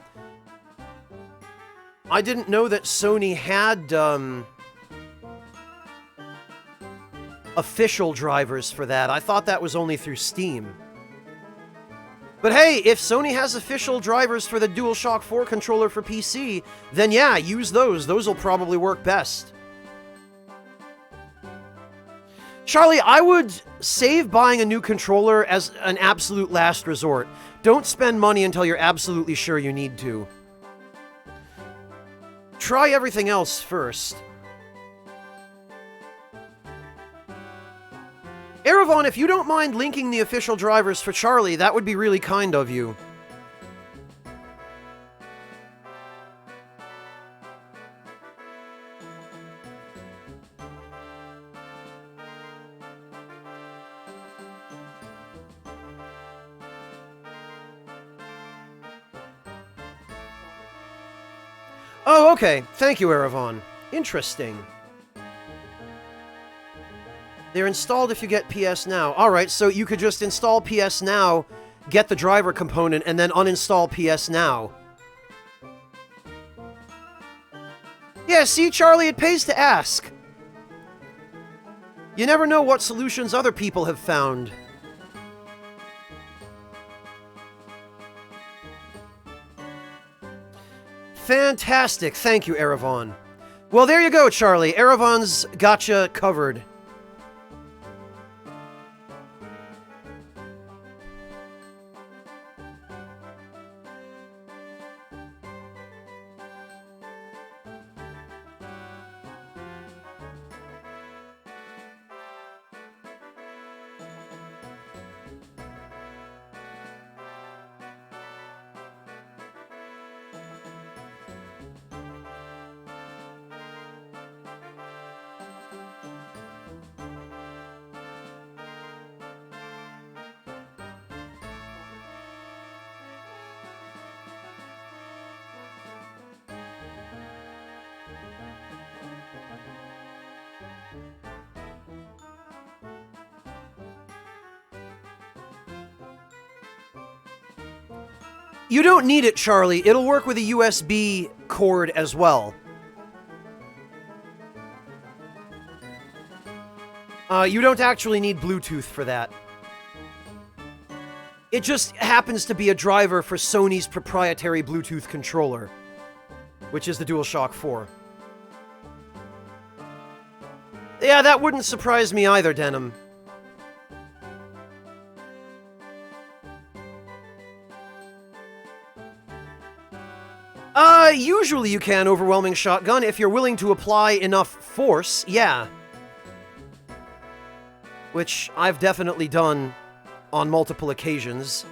I didn't know that Sony had, official drivers for that. I thought that was only through Steam. But hey, if Sony has official drivers for the DualShock 4 controller for PC, then yeah, use those. Those will probably work best. Charlie, I would save buying a new controller as an absolute last resort. Don't spend money until you're absolutely sure you need to. Try everything else first. Eravon, if you don't mind linking the official drivers for Charlie, that would be really kind of you. Oh, okay. Thank you, Eravon. Interesting. They're installed if you get PS Now. Alright, so you could just install PS Now, get the driver component, and then uninstall PS Now. Yeah, see, Charlie, it pays to ask. You never know what solutions other people have found. Fantastic. Thank you, Eravon. Well, there you go, Charlie. Eravon's gotcha covered. You don't need it, Charlie. It'll work with a USB cord as well. You don't actually need Bluetooth for that. It just happens to be a driver for Sony's proprietary Bluetooth controller, which is the DualShock 4. Yeah, that wouldn't surprise me either, Denim. Usually you can, Overwhelming Shotgun, if you're willing to apply enough force, yeah. Which I've definitely done on multiple occasions.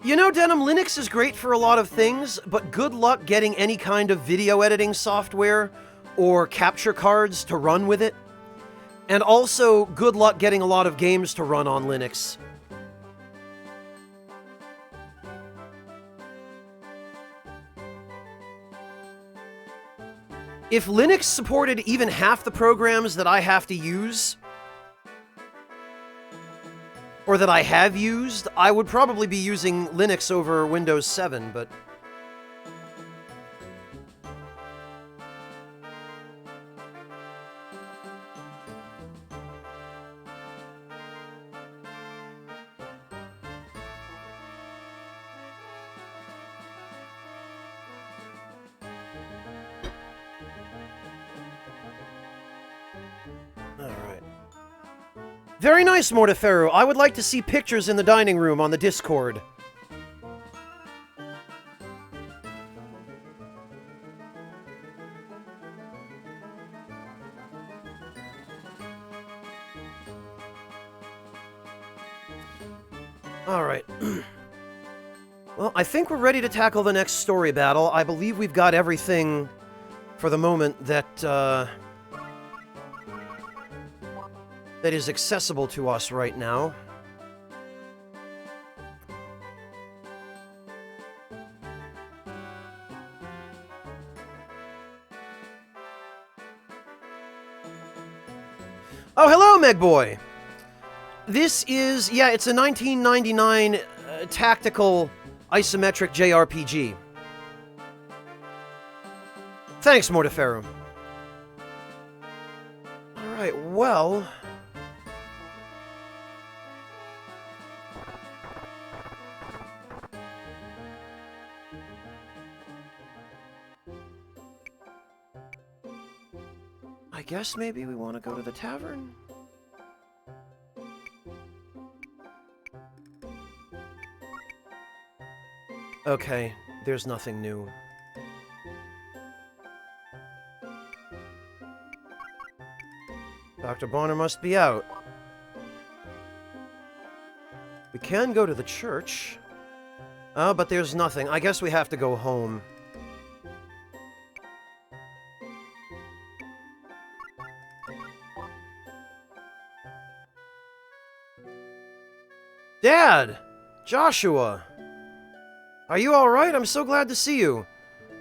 You know, Denim, Linux is great for a lot of things, but good luck getting any kind of video editing software or capture cards to run with it. And also, good luck getting a lot of games to run on Linux. If Linux supported even half the programs that I have to use, or that I have used, I would probably be using Linux over Windows 7, but... Very nice, Mortiferu. I would like to see pictures in the dining room on the Discord. Alright. Well, I think we're ready to tackle the next story battle. I believe we've got everything for the moment that is accessible to us right now. Oh, hello, Megboy! This is, yeah, it's a 1999 tactical isometric JRPG. Thanks, Mortiferu. Alright, well... I guess maybe we want to go to the tavern? Okay, there's nothing new. Dr. Bonner must be out. We can go to the church. Oh, but there's nothing. I guess we have to go home. Dad! Joshua! Are you alright? I'm so glad to see you.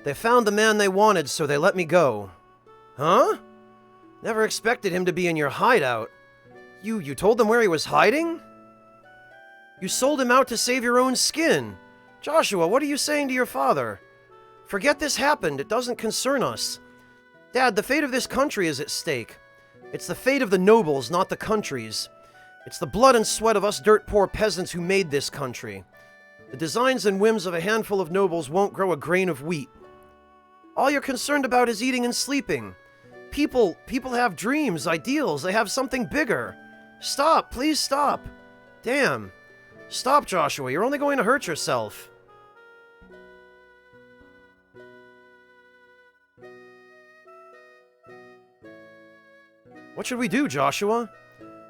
They found the man they wanted, so they let me go. Huh? Never expected him to be in your hideout. You told them where he was hiding? You sold him out to save your own skin. Joshua, what are you saying to your father? Forget this happened. It doesn't concern us. Dad, the fate of this country is at stake. It's the fate of the nobles, not the country's. It's the blood and sweat of us dirt-poor peasants who made this country. The designs and whims of a handful of nobles won't grow a grain of wheat. All you're concerned about is eating and sleeping. People have dreams, ideals, they have something bigger. Stop, please stop. Damn. Stop, Joshua, you're only going to hurt yourself. What should we do, Joshua?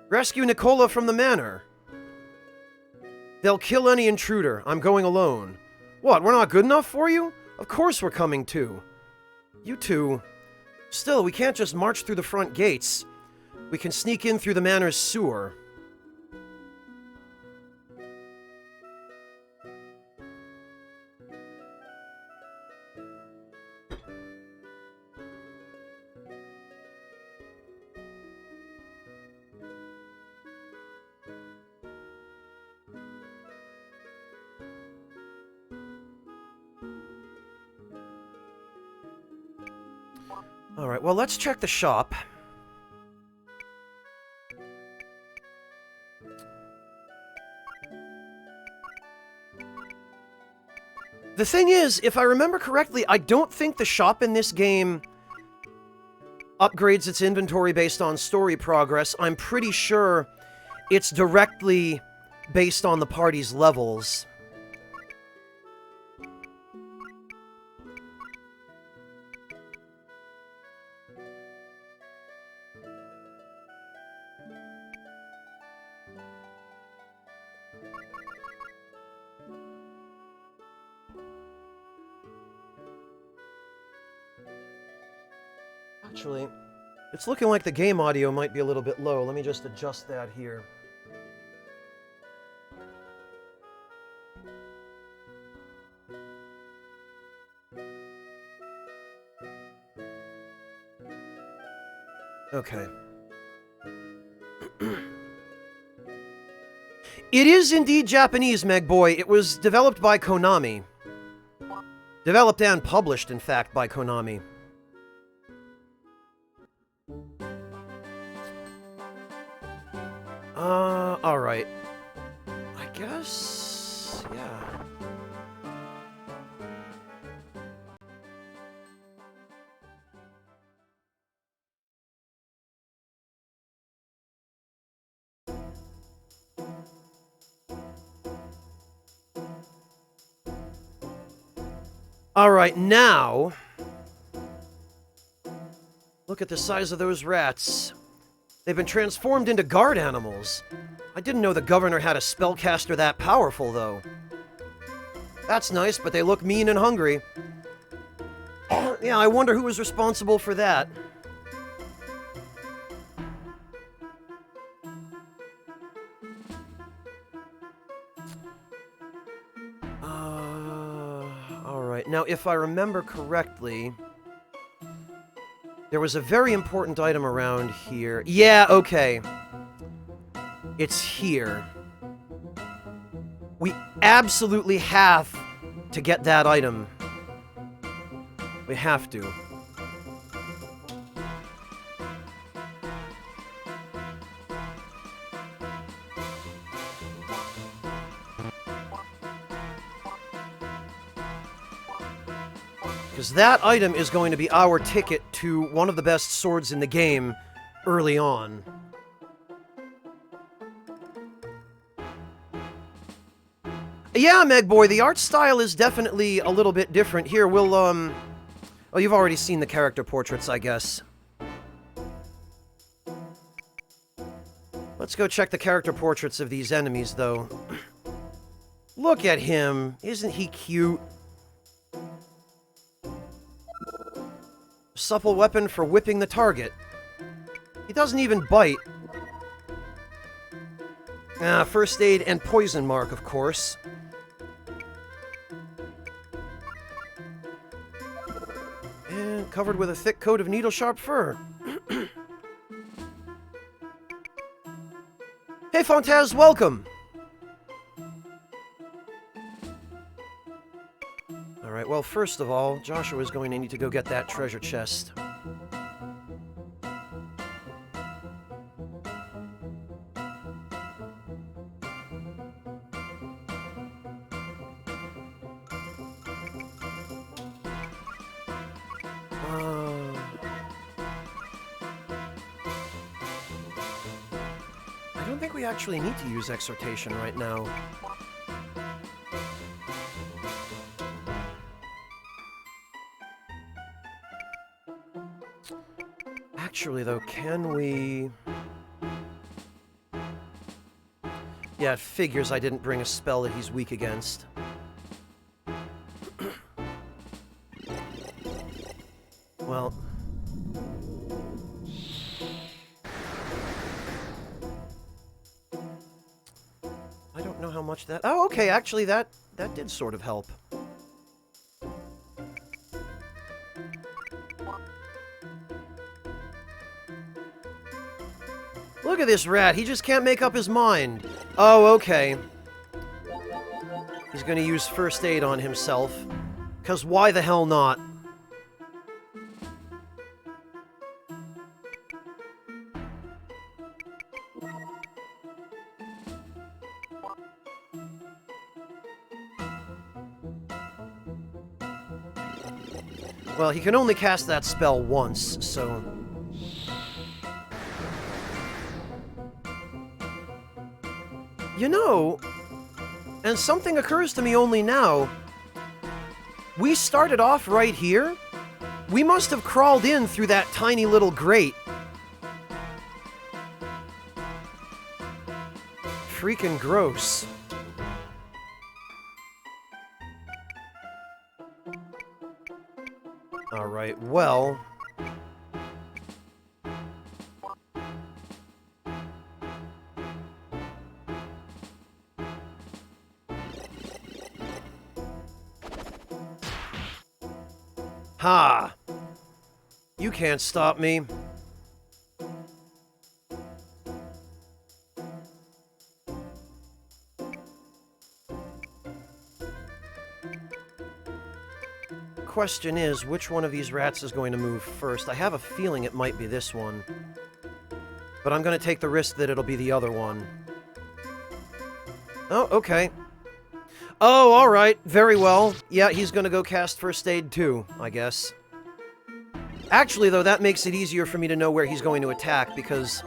Rescue Nicola from the manor. They'll kill any intruder. I'm going alone. What, we're not good enough for you? Of course we're coming too. You two. Still, we can't just march through the front gates. We can sneak in through the manor's sewer. Alright, well, let's check the shop. The thing is, if I remember correctly, I don't think the shop in this game upgrades its inventory based on story progress. I'm pretty sure it's directly based on the party's levels. Actually, it's looking like the game audio might be a little bit low. Let me just adjust that here. Okay. It is indeed Japanese, Meg Boy. It was developed by Konami. Developed and published, in fact, by Konami. Alright. I guess... yeah. Alright, now... look at the size of those rats. They've been transformed into guard animals. I didn't know the governor had a spellcaster that powerful, though. That's nice, but they look mean and hungry. Yeah, I wonder who was responsible for that. Alright, now if I remember correctly... there was a very important item around here. Yeah, okay. It's here. We absolutely have to get that item. We have to. Because that item is going to be our ticket to one of the best swords in the game early on. Yeah, Meg Boy, the art style is definitely a little bit different. Here, we'll, oh, you've already seen the character portraits, I guess. Let's go check the character portraits of these enemies, though. Look at him. Isn't he cute? Supple weapon for whipping the target. He doesn't even bite. First aid and poison mark, of course. And covered with a thick coat of needle-sharp fur. Hey, Fontaz, welcome! Alright, well, first of all, Joshua's going to need to go get that treasure chest. I don't think we actually need to use exhortation right now. Actually, though, can we... Yeah, it figures I didn't bring a spell that he's weak against. Well... I don't know how much that... Oh, okay, actually, that did sort of help. Look at this rat, he just can't make up his mind. Oh, okay. He's gonna use first aid on himself. 'Cause why the hell not? Well, he can only cast that spell once, so... You know, and something occurs to me only now. We started off right here. We must have crawled in through that tiny little grate. Freaking gross. Alright, well... Ha! You can't stop me. Question is, which one of these rats is going to move first? I have a feeling it might be this one. But I'm going to take the risk that it'll be the other one. Oh, okay. Oh, alright. Very well. Yeah, he's gonna go cast First Aid too, I guess. Actually, though, that makes it easier for me to know where he's going to attack, because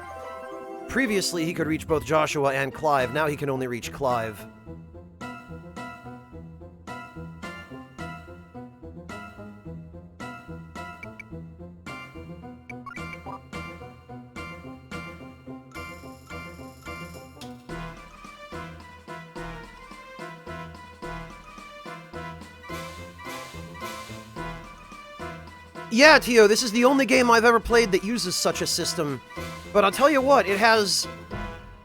previously he could reach both Joshua and Clive. Now he can only reach Clive. Yeah, Tio, this is the only game I've ever played that uses such a system. But I'll tell you what, it has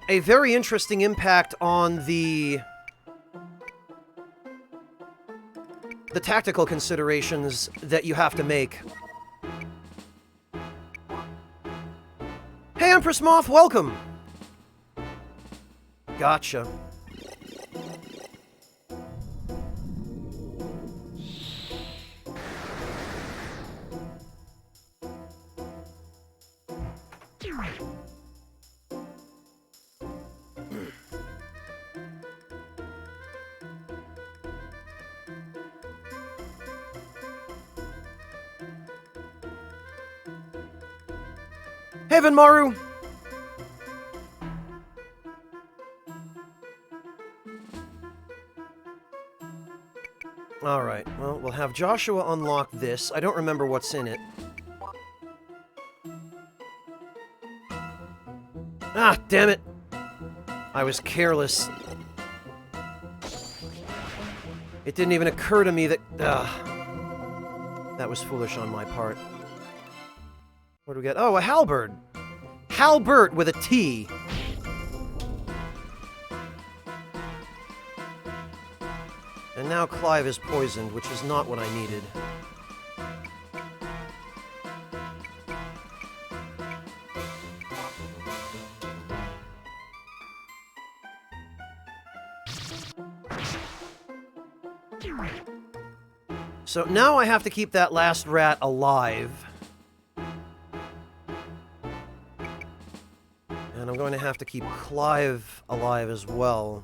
a very interesting impact on the tactical considerations that you have to make. Hey, Empress Moth, welcome! Gotcha. Hey, Venmaru! Alright, well, we'll have Joshua unlock this. I don't remember what's in it. Ah, damn it! I was careless. It didn't even occur to me that... that was foolish on my part. What do we get? Oh, a halberd! Halbert with a T! And now Clive is poisoned, which is not what I needed. So now I have to keep that last rat alive. And I'm going to have to keep Clive alive as well.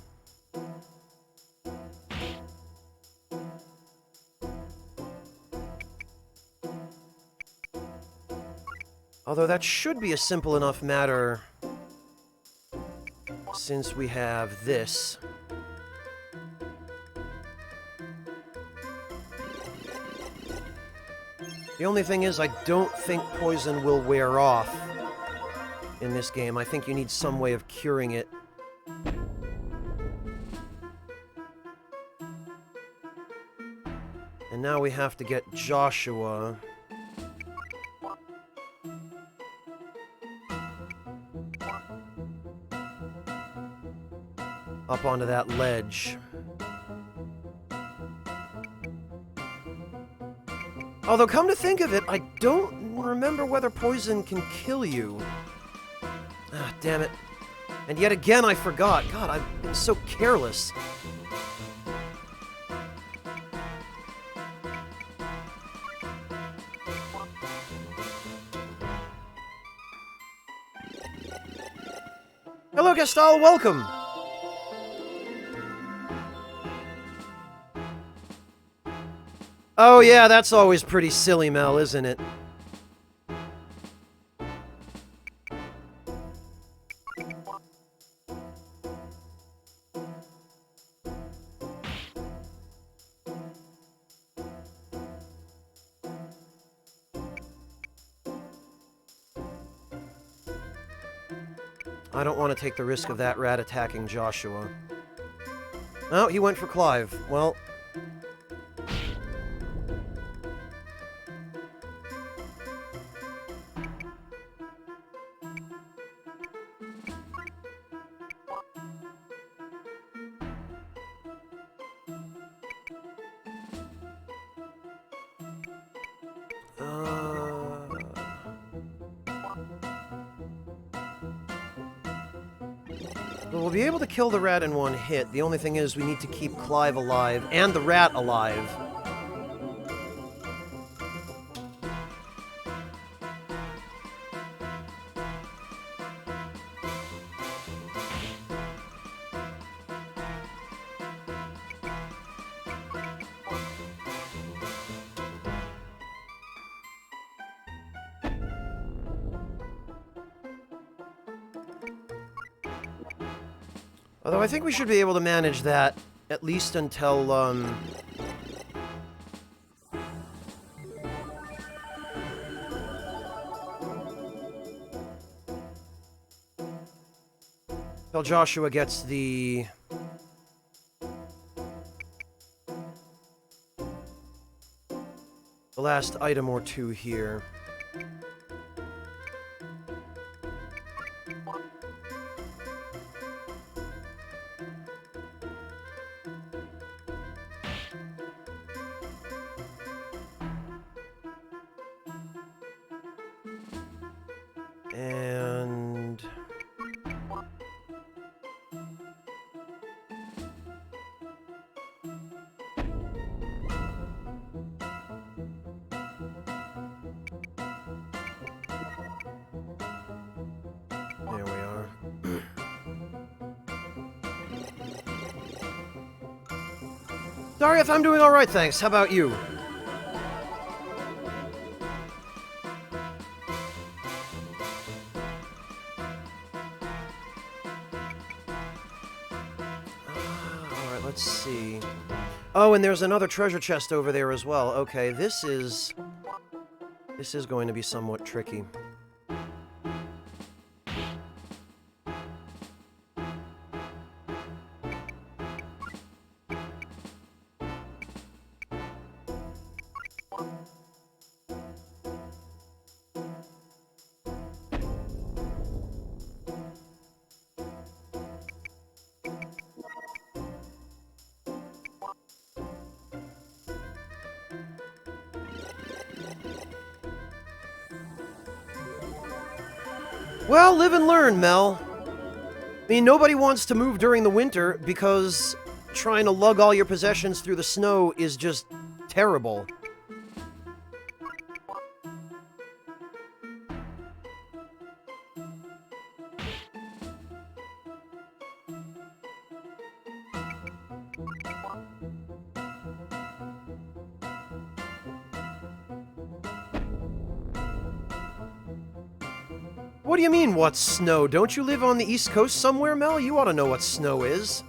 Although that should be a simple enough matter since we have this. The only thing is, I don't think poison will wear off in this game. I think you need some way of curing it. And now we have to get Joshua. Up onto that ledge. Although, come to think of it, I don't remember whether poison can kill you. Ah, damn it. And yet again, I forgot. God, I've been so careless. Hello, Gastal, welcome! Oh yeah, that's always pretty silly, Mel, isn't it? I don't want to take the risk of that rat attacking Joshua. Oh, he went for Clive. Well... We'll be able to kill the rat in one hit. The only thing is we need to keep Clive alive and the rat alive. Although I think we should be able to manage that, at least until, until Joshua gets the last item or two here. And... there we are. Darius, I'm doing alright, thanks. How about you? Let's see. Oh, and there's another treasure chest over there as well. Okay, this is going to be somewhat tricky. Well, live and learn, Mel. I mean, nobody wants to move during the winter because trying to lug all your possessions through the snow is just terrible. What do you mean, what's snow? Don't you live on the East Coast somewhere, Mel? You ought to know what snow is.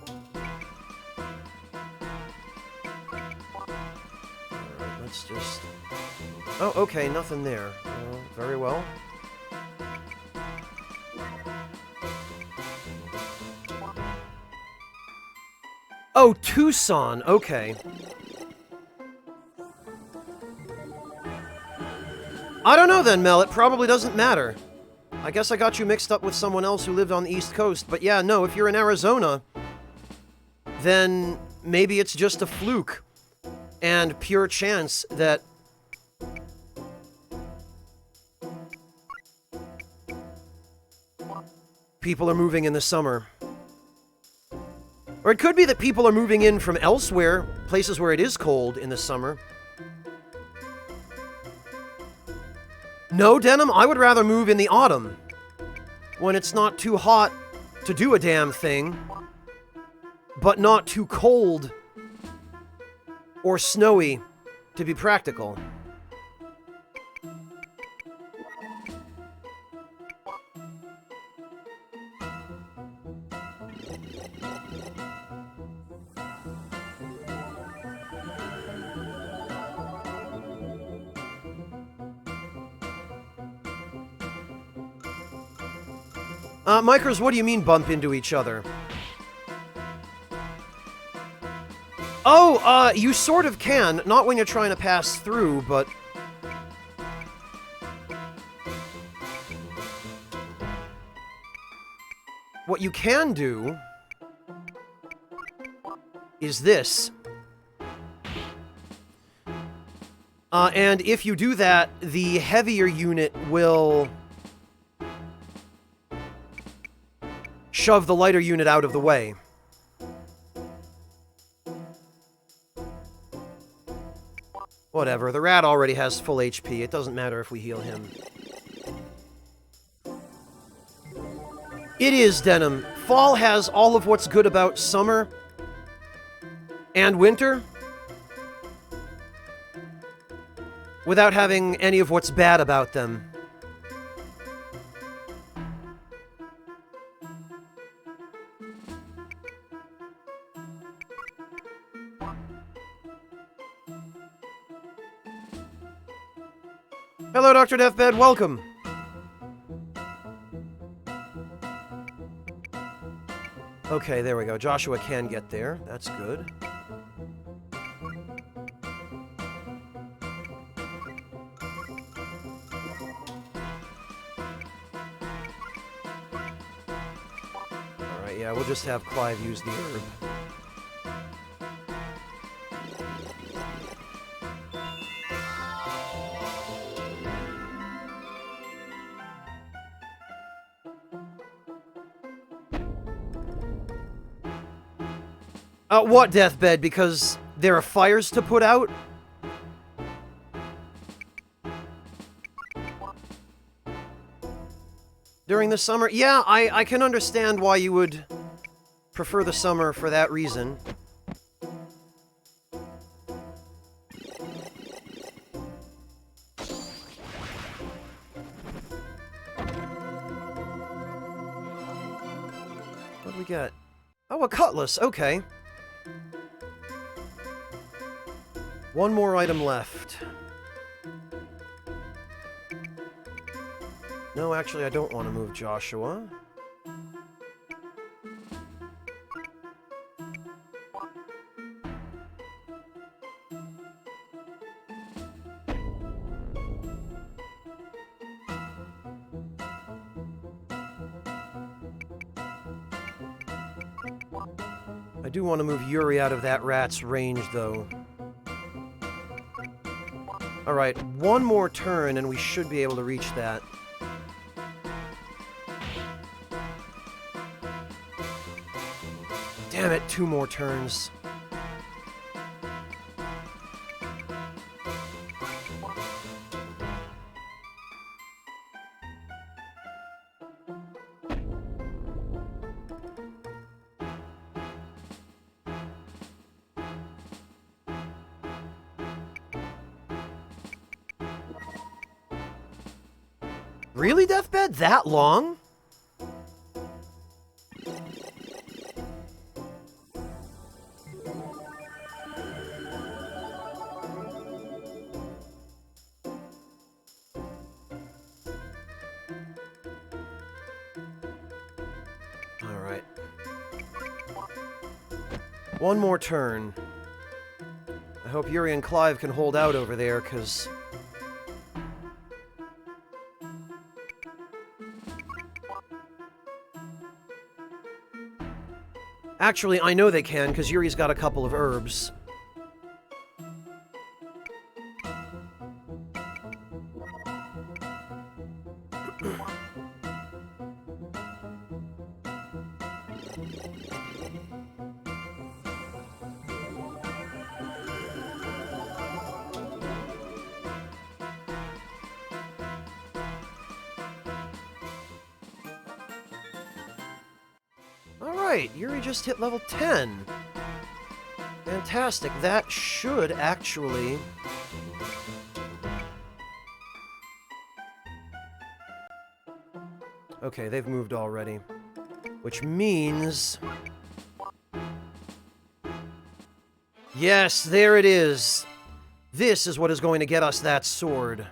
Alright, let's just first. Oh, okay, nothing there. Very well. Oh, Tucson, okay. I don't know then, Mel, it probably doesn't matter. I guess I got you mixed up with someone else who lived on the East Coast, but yeah, no, if you're in Arizona, then maybe it's just a fluke and pure chance that people are moving in the summer. Or it could be that people are moving in from elsewhere, places where it is cold in the summer. No, Denim, I would rather move in the autumn, when it's not too hot to do a damn thing, but not too cold or snowy to be practical. Micros, what do you mean bump into each other? Oh, you sort of can. Not when you're trying to pass through, but... what you can do is this. And if you do that, the heavier unit will shove the lighter unit out of the way. Whatever, the rat already has full HP. It doesn't matter if we heal him. It is, Denim. Fall has all of what's good about summer and winter without having any of what's bad about them. Hello, Dr. Deathbed, welcome! Okay, there we go. Joshua can get there. That's good. Alright, yeah, we'll just have Clive use the herb. What, Deathbed? Because there are fires to put out? During the summer? Yeah, I can understand why you would prefer the summer for that reason. What do we got? Oh, a cutlass, okay. One more item left. No, actually, I don't want to move Joshua. I do want to move Yuri out of that rat's range, though. Alright, one more turn and we should be able to reach that. Damn it, 2 more turns. Really, Deathbed? That long? One more turn. I hope Yuri and Clive can hold out over there, because... Actually, I know they can, because Yuri's got a couple of herbs. Alright, Yuri just hit level 10. Fantastic. That should actually... Okay, they've moved already. Which means... Yes, there it is. This is what is going to get us that sword.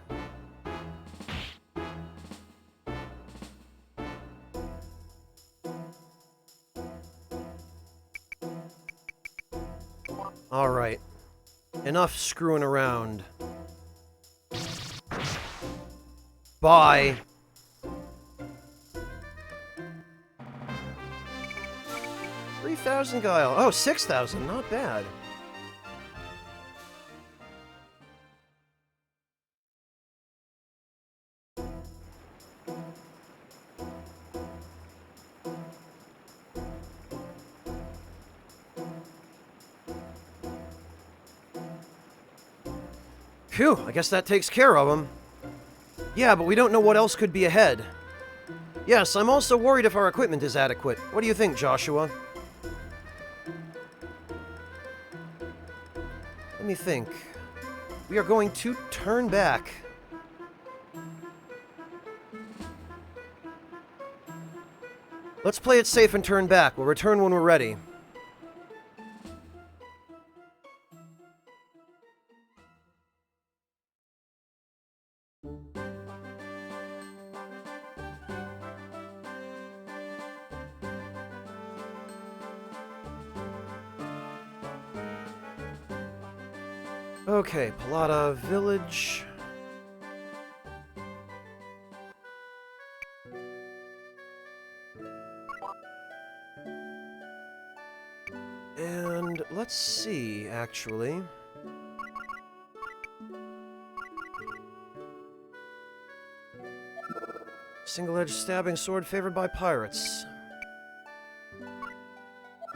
Alright. Enough screwing around. Bye. $3,000 guile. Oh, 6,000. Not bad. Phew, I guess that takes care of them. Yeah, but we don't know what else could be ahead. Yes, I'm also worried if our equipment is adequate. What do you think, Joshua? Let me think. We are going to turn back. Let's play it safe and turn back. We'll return when we're ready. Okay, Palada Village. And let's see, actually. Single-edged stabbing sword favored by pirates.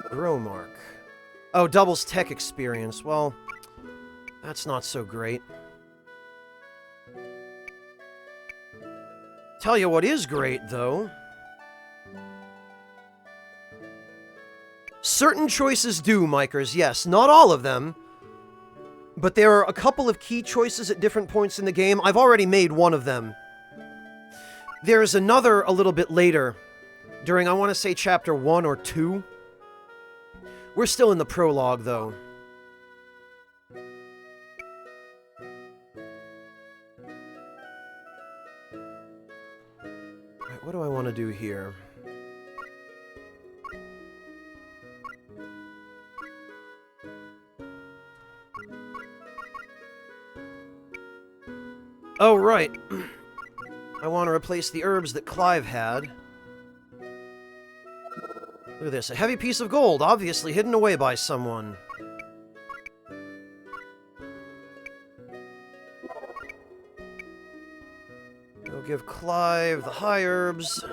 Growmark. Oh, doubles tech experience. Well... that's not so great. Tell you what is great, though. Certain choices do, Micers, yes. Not all of them. But there are a couple of key choices at different points in the game. I've already made one of them. There's another a little bit later. During, I want to say, Chapter 1 or 2. We're still in the prologue, though. What do I want to do here? Oh, right. I want to replace the herbs that Clive had. Look at this. A heavy piece of gold, obviously hidden away by someone. We'll give Clive the high herbs.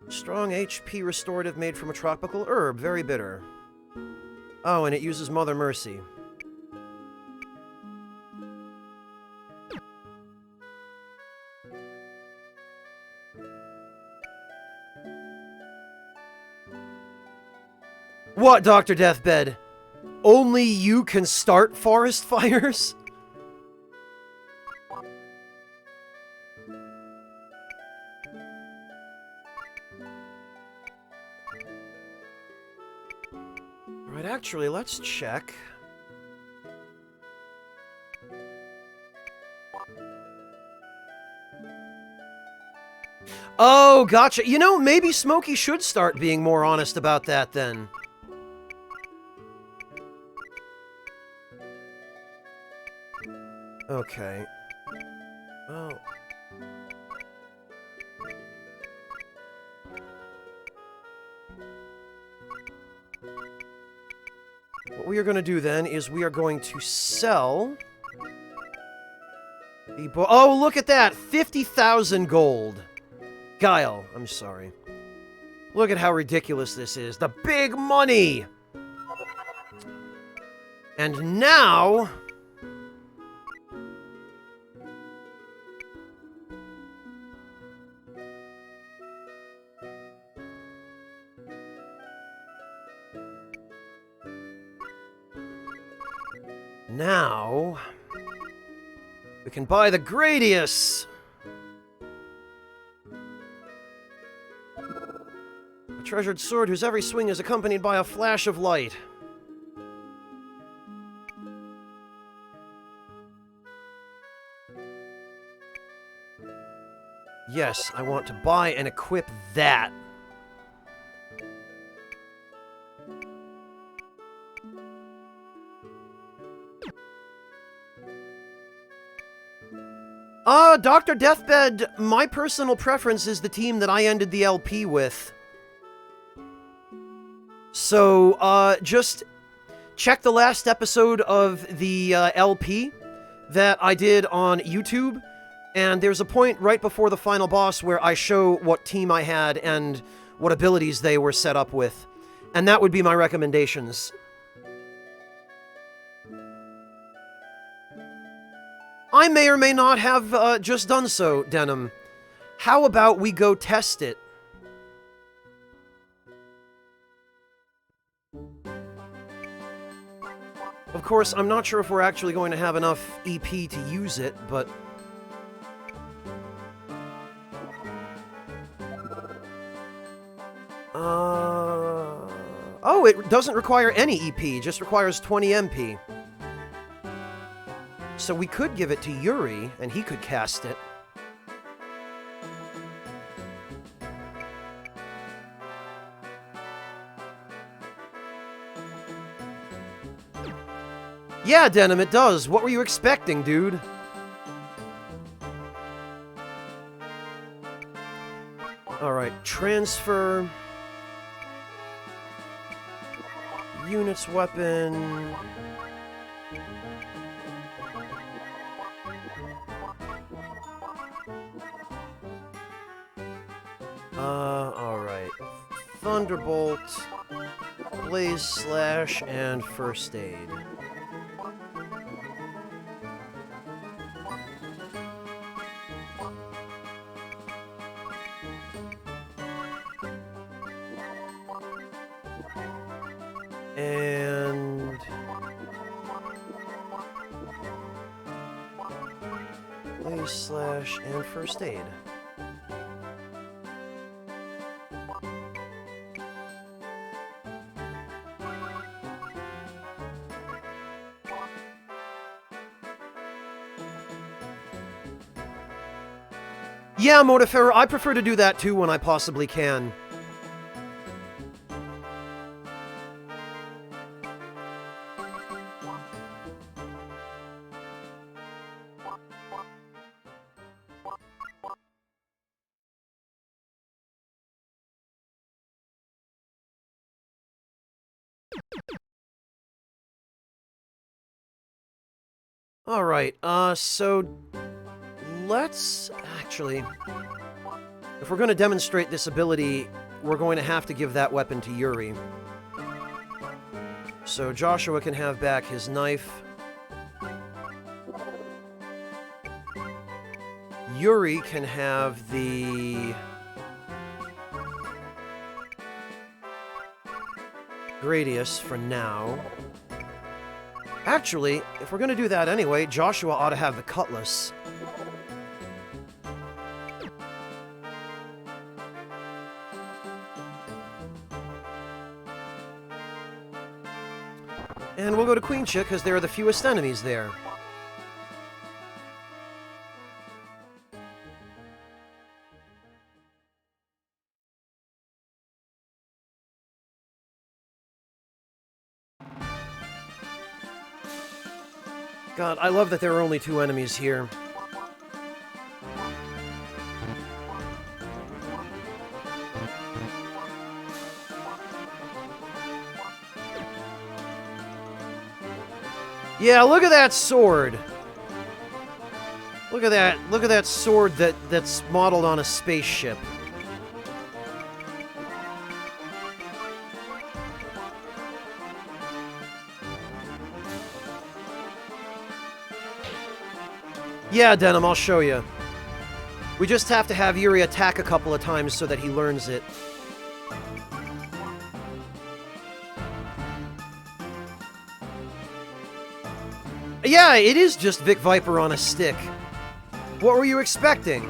Strong HP restorative made from a tropical herb. Very bitter. Oh, and it uses Mother Mercy. What, Dr. Deathbed? Only you can start forest fires? Right, actually, let's check. Oh, gotcha. You know, maybe Smokey should start being more honest about that then. Okay. Oh. What we are going to do then is we are going to sell the oh, look at that! 50,000 gold. Guile, I'm sorry. Look at how ridiculous this is. The big money! And now... Now... we can buy the Gradius! A treasured sword whose every swing is accompanied by a flash of light. Yes, I want to buy and equip that. Dr. Deathbed, my personal preference is the team that I ended the LP with. So, just check the last episode of the LP that I did on YouTube, and there's a point right before the final boss where I show what team I had and what abilities they were set up with. And that would be my recommendations. I may or may not have just done so, Denim. How about we go test it? Of course, I'm not sure if we're actually going to have enough EP to use it, but... Oh, it doesn't require any EP, it just requires 20 MP. So we could give it to Yuri, and he could cast it. Yeah, Denim, it does. What were you expecting, dude? Alright, transfer... units weapon... alright. Thunderbolt, Blaze Slash, and First Aid. And... Blaze Slash, and First Aid. Yeah, Motiferro, I prefer to do that too when I possibly can. Alright, so... let's... actually... if we're going to demonstrate this ability, we're going to have to give that weapon to Yuri. So Joshua can have back his knife. Yuri can have the... Gradius for now. Actually, if we're going to do that anyway, Joshua ought to have the Cutlass. And we'll go to Queen Chick, because there are the fewest enemies there. God, I love that there are only 2 enemies here. Yeah, look at that sword. Look at that. Look at that sword that's modeled on a spaceship. Yeah, Denim, I'll show you. We just have to have Yuri attack a couple of times so that he learns it. Yeah, it is just Vic Viper on a stick. What were you expecting?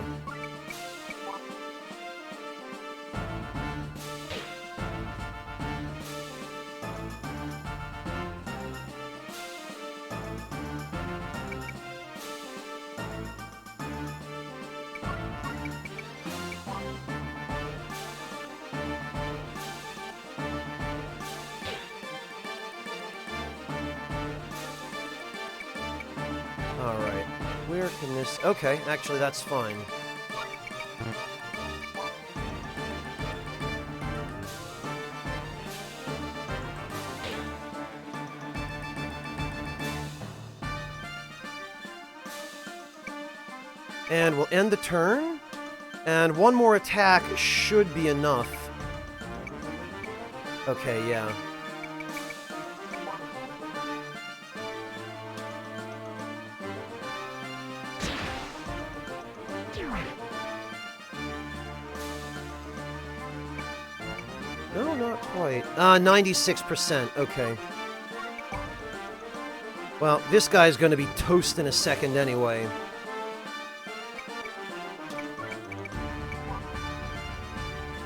Alright, where can this... Okay, actually that's fine. And we'll end the turn, and one more attack should be enough. Okay, yeah. No, not quite. 96%, okay. Well, this guy's gonna be toast in a second anyway.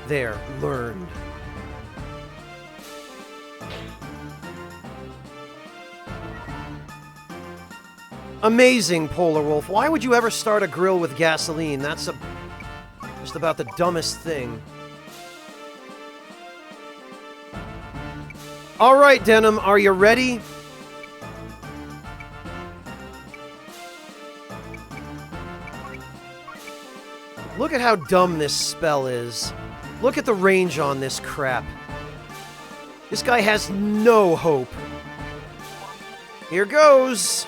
There, learned. Amazing, Polar Wolf. Why would you ever start a grill with gasoline? That's just about the dumbest thing. Alright, Denim, are you ready? Look at how dumb this spell is. Look at the range on this crap. This guy has no hope. Here goes!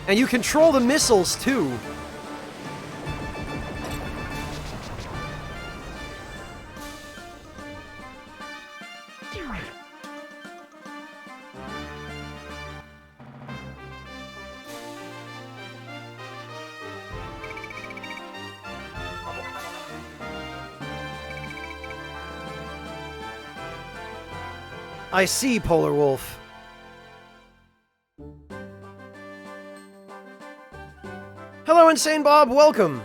And you control the missiles, too. I see, Polar Wolf. Hello, Insane Bob, welcome!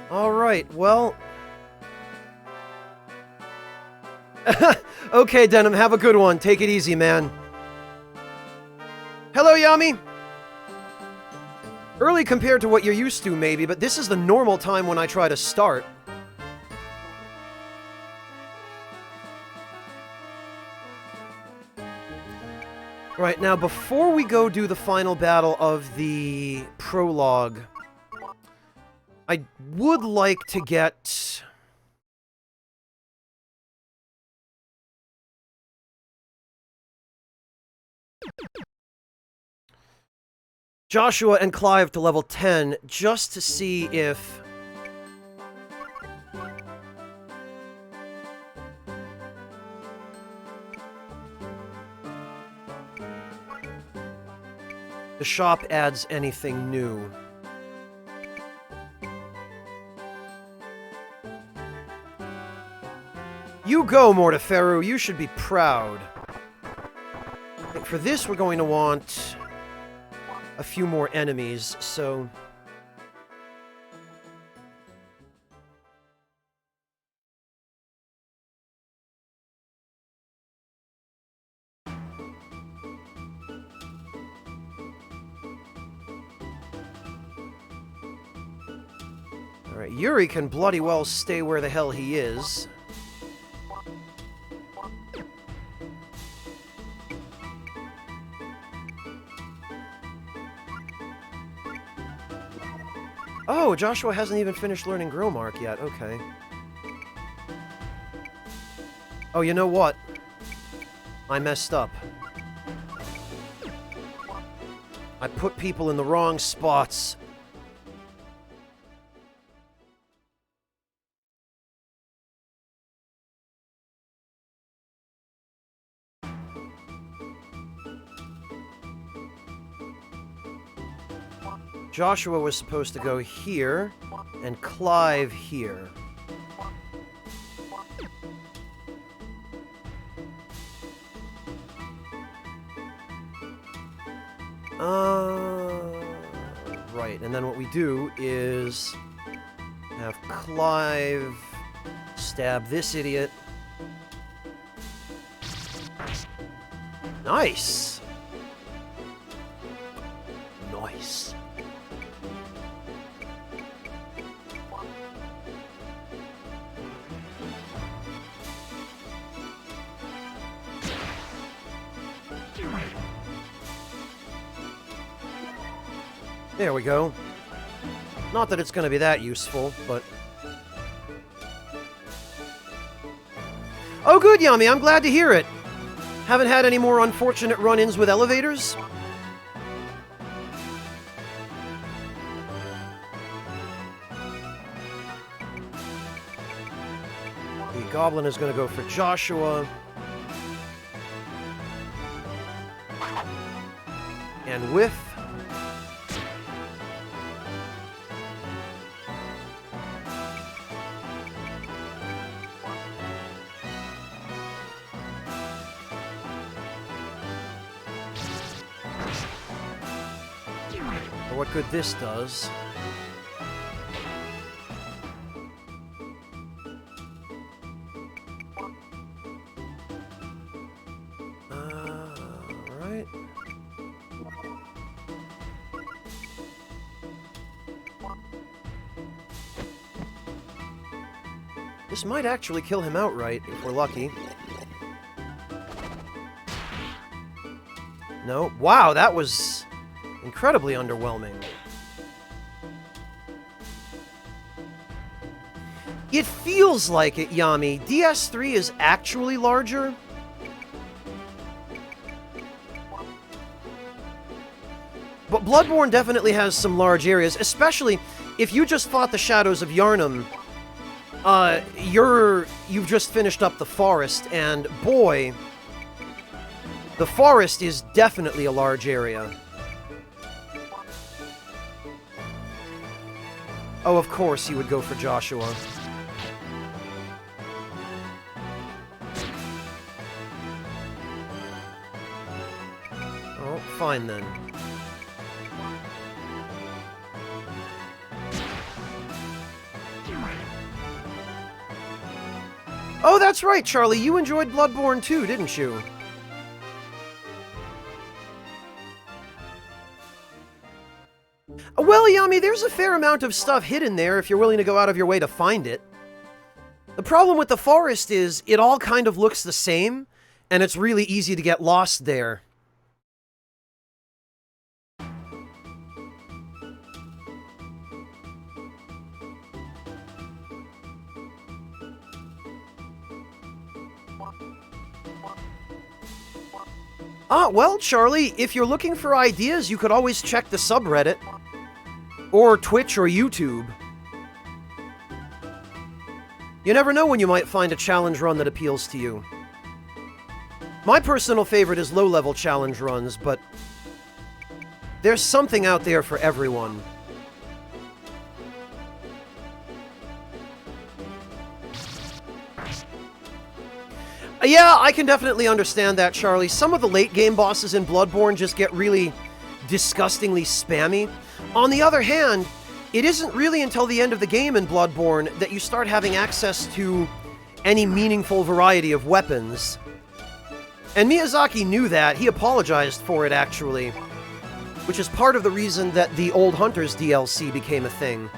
Alright, well... Okay, Denim, have a good one. Take it easy, man. Hello, Yami! Early compared to what you're used to, maybe, but this is the normal time when I try to start. Right, now, before we go do the final battle of the prologue, I would like to get... Joshua and Clive to level 10, just to see if... the shop adds anything new. You go, Mortiferu, you should be proud. For this, we're going to want... a few more enemies, so... Alright, Yuri can bloody well stay where the hell he is. Oh, Joshua hasn't even finished learning Grillmark yet. Okay. Oh, you know what? I messed up. I put people in the wrong spots. Joshua was supposed to go here, and Clive here. Right, and then what we do is have Clive stab this idiot. Nice! Nice. There we go. Not that it's going to be that useful, but... Oh good, Yami, I'm glad to hear it. Haven't had any more unfortunate run-ins with elevators? The goblin is going to go for Joshua. And whiff. For what good this does. Right. This might actually kill him outright, if we're lucky. No. Wow, that was incredibly underwhelming. It feels like it, Yami. DS3 is actually larger. But Bloodborne definitely has some large areas, especially if you just fought the Shadows of Yharnam. You've just finished up the forest, and boy, the forest is definitely a large area. Oh, of course you would go for Joshua. Oh, fine then. Oh, that's right, Charlie. You enjoyed Bloodborne too, didn't you? Well, Yami, there's a fair amount of stuff hidden there if you're willing to go out of your way to find it. The problem with the forest is it all kind of looks the same, and it's really easy to get lost there. Well, Charlie, if you're looking for ideas, you could always check the subreddit. Or Twitch or YouTube. You never know when you might find a challenge run that appeals to you. My personal favorite is low-level challenge runs, but there's something out there for everyone. Yeah, I can definitely understand that, Charlie. Some of the late-game bosses in Bloodborne just get really disgustingly spammy. On the other hand, it isn't really until the end of the game in Bloodborne that you start having access to any meaningful variety of weapons. And Miyazaki knew that. He apologized for it, actually. Which is part of the reason that the Old Hunters DLC became a thing.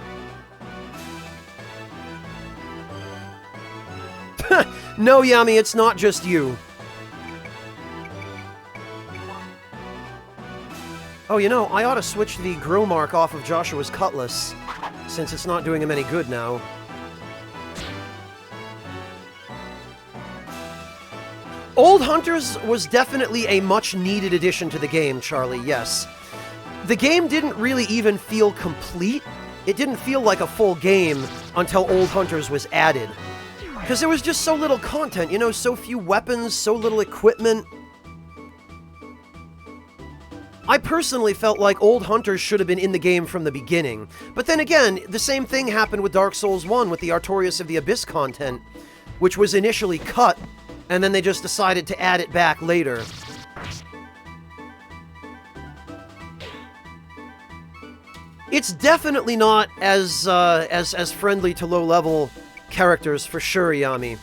No, Yami, it's not just you. Oh, you know, I ought to switch the grow mark off of Joshua's cutlass, since it's not doing him any good now. Old Hunters was definitely a much-needed addition to the game, Charlie, yes. The game didn't really even feel complete. It didn't feel like a full game until Old Hunters was added. Because there was just so little content, you know, so few weapons, so little equipment. I personally felt like Old Hunters should have been in the game from the beginning. But then again, the same thing happened with Dark Souls 1 with the Artorias of the Abyss content, which was initially cut, and then they just decided to add it back later. It's definitely not as friendly to low-level characters, for sure, Yami.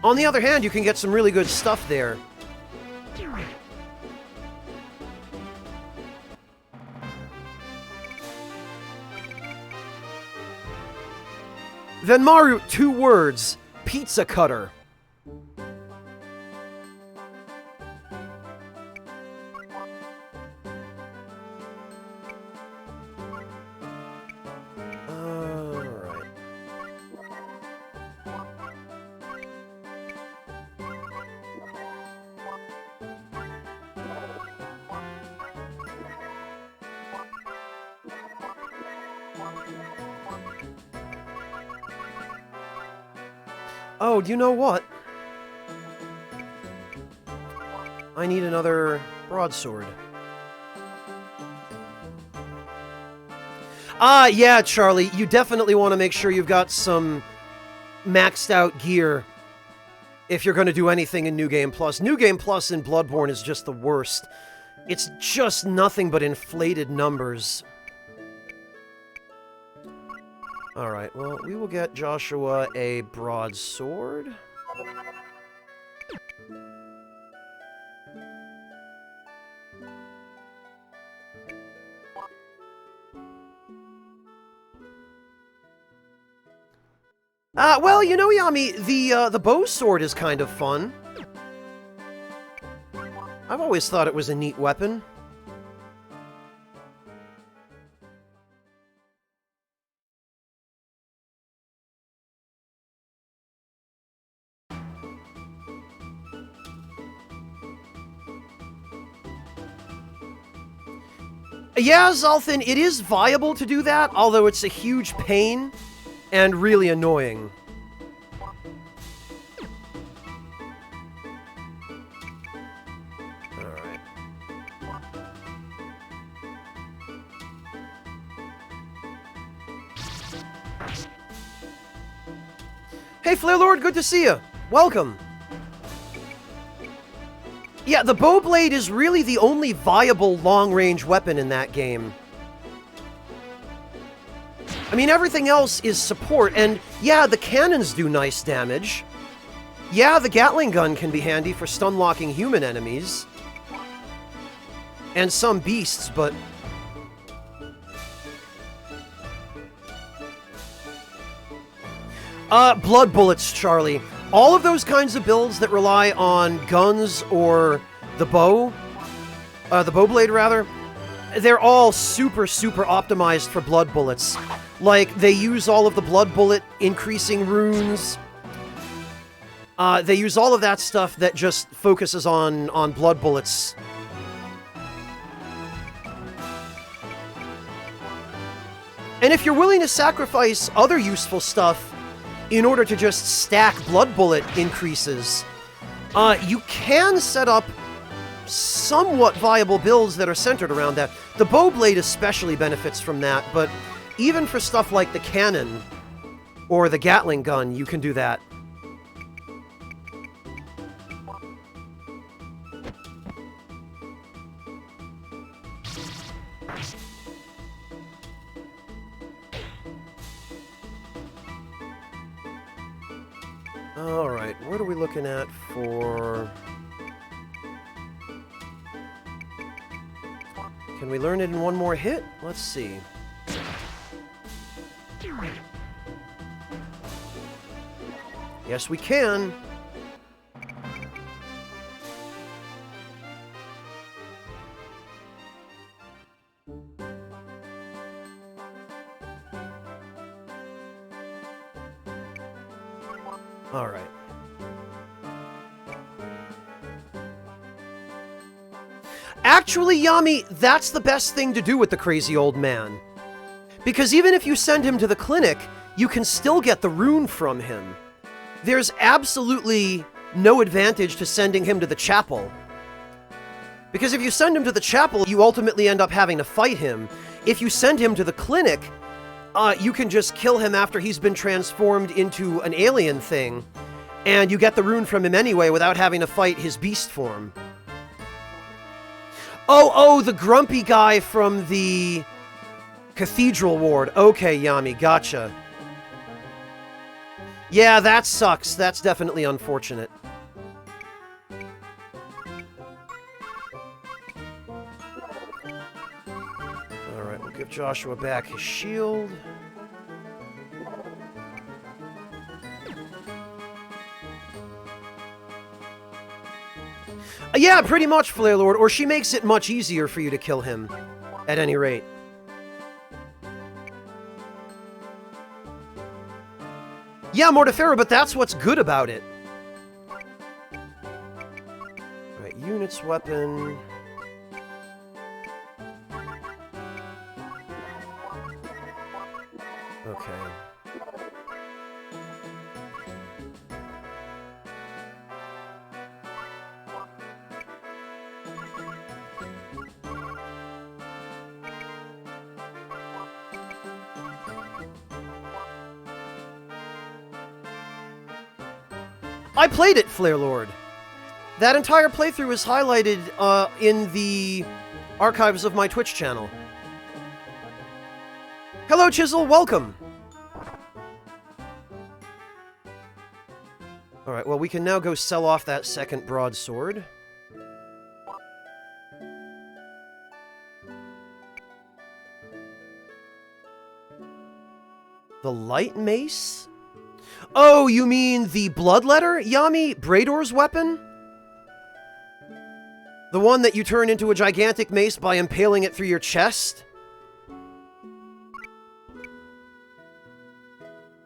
On the other hand, you can get some really good stuff there. Venmaru, 2 words. Pizza cutter. Alright. Oh, do you know what? I need another broadsword. Ah, yeah, Charlie, you definitely want to make sure you've got some maxed out gear if you're going to do anything in New Game Plus. New Game Plus in Bloodborne is just the worst. It's just nothing but inflated numbers. Alright, well, we will get Joshua a broadsword. Well, you know, Yami, the bow sword is kind of fun. I've always thought it was a neat weapon. Yeah, Zalthin, it is viable to do that, although it's a huge pain and really annoying. Alright. Hey, Flare Lord, good to see you. Welcome. Yeah, the bowblade is really the only viable long-range weapon in that game. I mean, everything else is support, and yeah, the cannons do nice damage. Yeah, the Gatling gun can be handy for stun-locking human enemies. And some beasts, but... blood bullets, Charlie. All of those kinds of builds that rely on guns or the bow, the bowblade rather, they're all super, super optimized for blood bullets. Like, they use all of the blood bullet increasing runes. They use all of that stuff that just focuses on blood bullets. And if you're willing to sacrifice other useful stuff in order to just stack blood bullet increases, you can set up somewhat viable builds that are centered around that. The bowblade especially benefits from that, but even for stuff like the cannon or the Gatling gun, you can do that. Alright, what are we looking at for... Can we learn it in one more hit? Let's see. Yes, we can. All right. Actually, Yami, that's the best thing to do with the crazy old man. Because even if you send him to the clinic, you can still get the rune from him. There's absolutely no advantage to sending him to the chapel. Because if you send him to the chapel, you ultimately end up having to fight him. If you send him to the clinic, you can just kill him after he's been transformed into an alien thing, and you get the rune from him anyway without having to fight his beast form. Oh, the grumpy guy from the Cathedral Ward. Okay, Yami, gotcha. Yeah, that sucks. That's definitely unfortunate. Alright, we'll give Joshua back his shield. Yeah, pretty much, Flare Lord, or she makes it much easier for you to kill him, at any rate. Yeah, Mortifera, but that's what's good about it. Alright, units, weapon... Okay. I played it, Flare Lord. That entire playthrough is highlighted in the archives of my Twitch channel. Hello, Chisel, welcome! Alright, well, we can now go sell off that second broadsword. The light mace? Oh, you mean the bloodletter, Yami? Brador's weapon? The one that you turn into a gigantic mace by impaling it through your chest?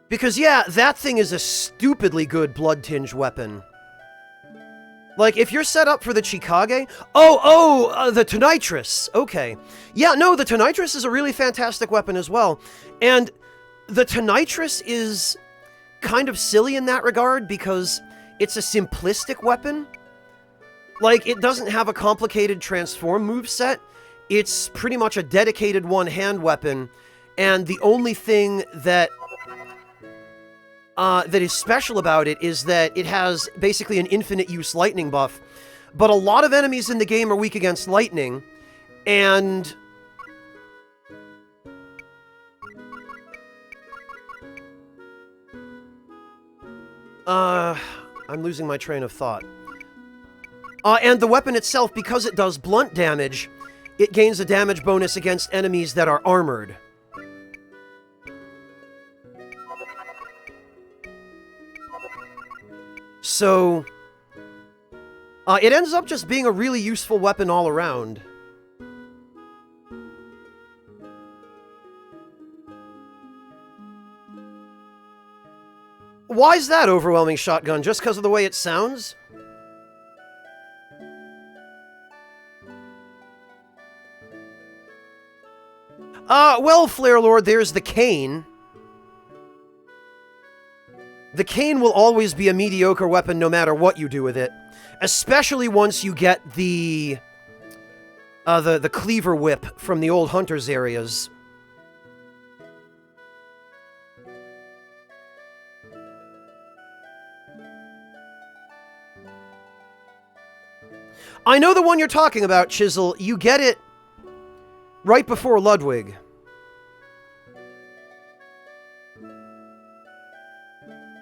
Because, yeah, that thing is a stupidly good blood-tinged weapon. Like, if you're set up for the Chikage... the Tonitrus! Okay. Yeah, no, the Tonitrus is a really fantastic weapon as well. And the Tonitrus is kind of silly in that regard because it's a simplistic weapon. Like, it doesn't have a complicated transform moveset. It's pretty much a dedicated one-hand weapon. And the only thing that is special about it is that it has basically an infinite use lightning buff. But a lot of enemies in the game are weak against lightning, and I'm losing my train of thought. And the weapon itself, because it does blunt damage, it gains a damage bonus against enemies that are armored. So, it ends up just being a really useful weapon all around. Why's that, Overwhelming Shotgun? Just because of the way it sounds? Well, Flare Lord, there's the cane. The cane will always be a mediocre weapon no matter what you do with it. Especially once you get the cleaver whip from the old hunters areas. I know the one you're talking about, Chisel. You get it Right before Ludwig.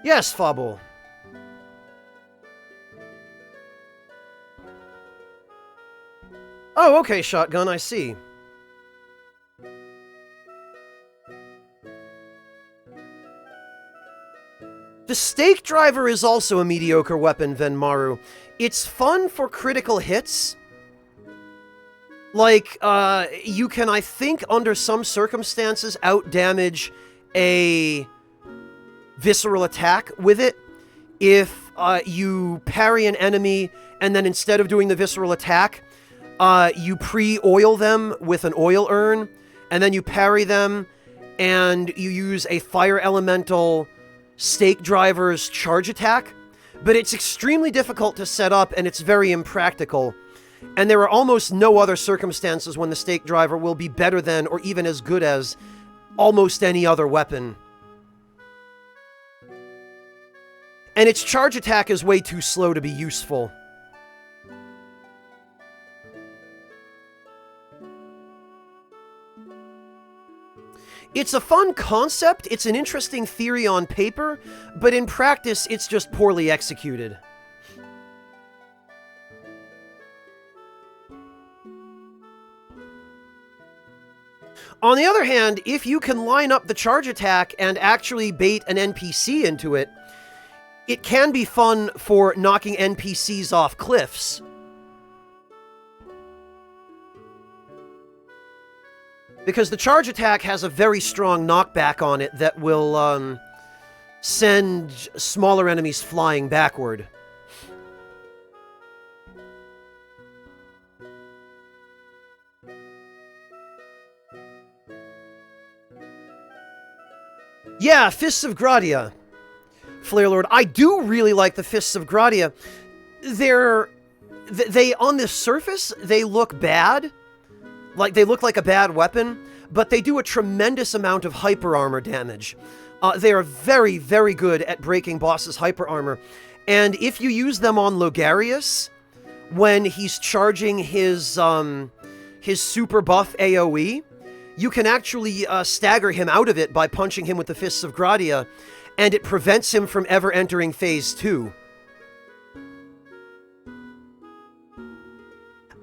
Yes, Fable. Oh, okay, Shotgun, I see. The stake driver is also a mediocre weapon, Venmaru. It's fun for critical hits. Like, you can, I think, under some circumstances, outdamage a visceral attack with it. If you parry an enemy, and then instead of doing the visceral attack, you pre-oil them with an oil urn, and then you parry them, and you use a fire elemental stake driver's charge attack. But it's extremely difficult to set up, and it's very impractical. And there are almost no other circumstances when the stake driver will be better than, or even as good as, almost any other weapon. And its charge attack is way too slow to be useful. It's a fun concept, it's an interesting theory on paper, but in practice, it's just poorly executed. On the other hand, if you can line up the charge attack and actually bait an NPC into it, it can be fun for knocking NPCs off cliffs. Because the charge attack has a very strong knockback on it that will send smaller enemies flying backward. Yeah, Fists of Gradia. Flare Lord. I do really like the Fists of Gradia. They on the surface, they look bad. Like, they look like a bad weapon, but they do a tremendous amount of hyper armor damage. They are very, very good at breaking bosses' hyper armor. And if you use them on Logarius, when he's charging his super buff AoE, you can actually stagger him out of it by punching him with the Fists of Gradia, and it prevents him from ever entering Phase 2.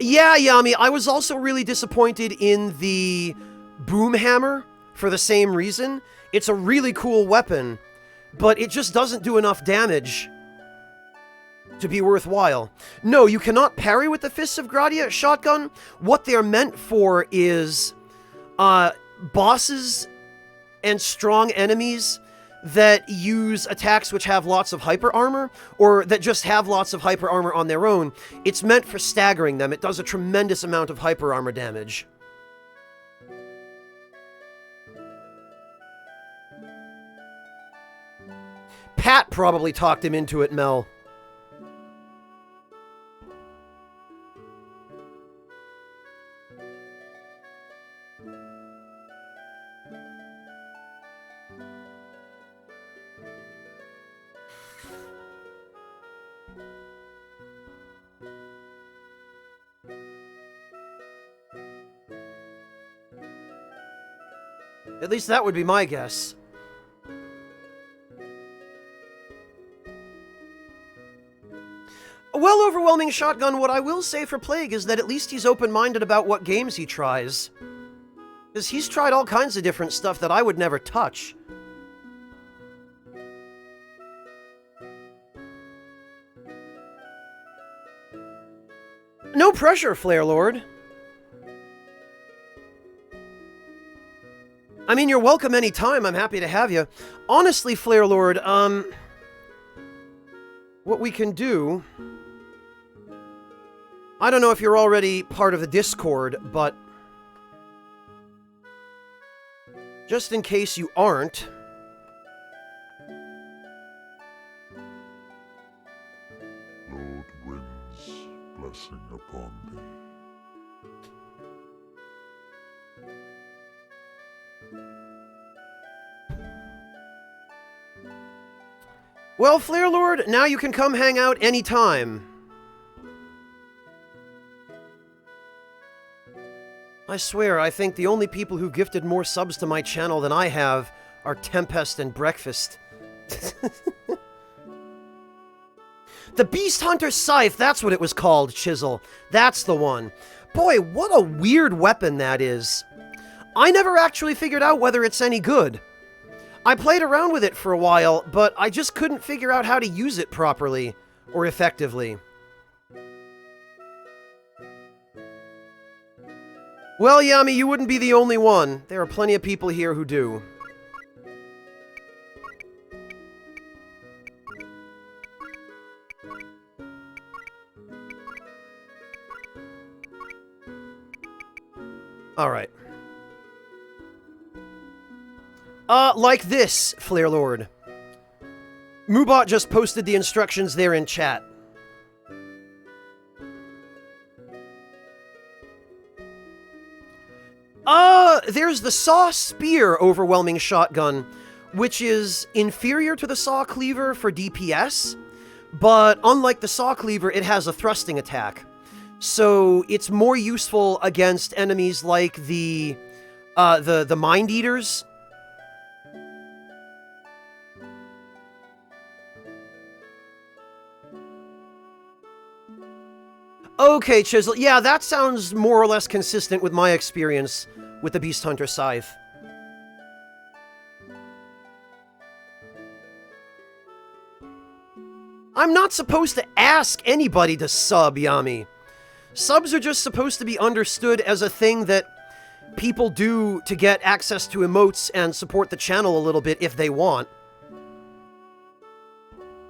Yeah, Yami, I was also really disappointed in the Boom Hammer for the same reason. It's a really cool weapon, but it just doesn't do enough damage to be worthwhile. No, you cannot parry with the Fists of Gradia shotgun. What they're meant for is bosses and strong enemies that use attacks which have lots of hyper armor, or that just have lots of hyper armor on their own. It's meant for staggering them. It does a tremendous amount of hyper armor damage. Pat probably talked him into it, Mel. At least that would be my guess. A well-overwhelming shotgun. What I will say for Plague is that at least he's open-minded about what games he tries. Because he's tried all kinds of different stuff that I would never touch. No pressure, Flare Lord. I mean, you're welcome anytime. I'm happy to have you. Honestly, Flare Lord, what we can do... I don't know if you're already part of the Discord, but... just in case you aren't... Lord winds blessing upon thee. Well, Flare Lord, now you can come hang out anytime. I swear, I think the only people who gifted more subs to my channel than I have are Tempest and Breakfast. The Beast Hunter Scythe, that's what it was called, Chisel. That's the one. Boy, what a weird weapon that is. I never actually figured out whether it's any good. I played around with it for a while, but I just couldn't figure out how to use it properly or effectively. Well, Yami, you wouldn't be the only one. There are plenty of people here who do. Alright. Like this, Flare Lord. Moobot just posted the instructions there in chat. There's the Saw Spear Overwhelming Shotgun, which is inferior to the Saw Cleaver for DPS, but unlike the Saw Cleaver, it has a thrusting attack. So it's more useful against enemies like the Mind Eaters. Okay, Chisel. Yeah, that sounds more or less consistent with my experience with the Beast Hunter Scythe. I'm not supposed to ask anybody to sub, Yami. Subs are just supposed to be understood as a thing that people do to get access to emotes and support the channel a little bit if they want.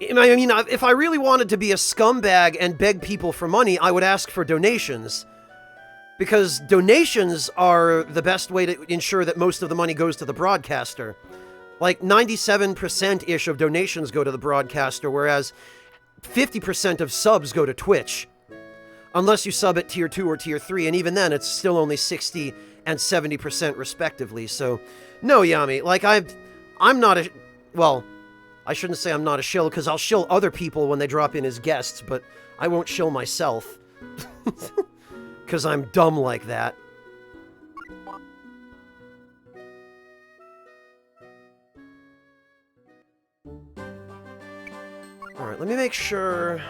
I mean, if I really wanted to be a scumbag and beg people for money, I would ask for donations. Because donations are the best way to ensure that most of the money goes to the broadcaster. Like, 97%-ish of donations go to the broadcaster, whereas 50% of subs go to Twitch. Unless you sub at Tier 2 or Tier 3, and even then, it's still only 60 and 70% respectively. So, no, Yami, like, I'm not a... Well, I shouldn't say I'm not a shill, because I'll shill other people when they drop in as guests, but I won't shill myself. Because I'm dumb like that. Alright, let me make sure...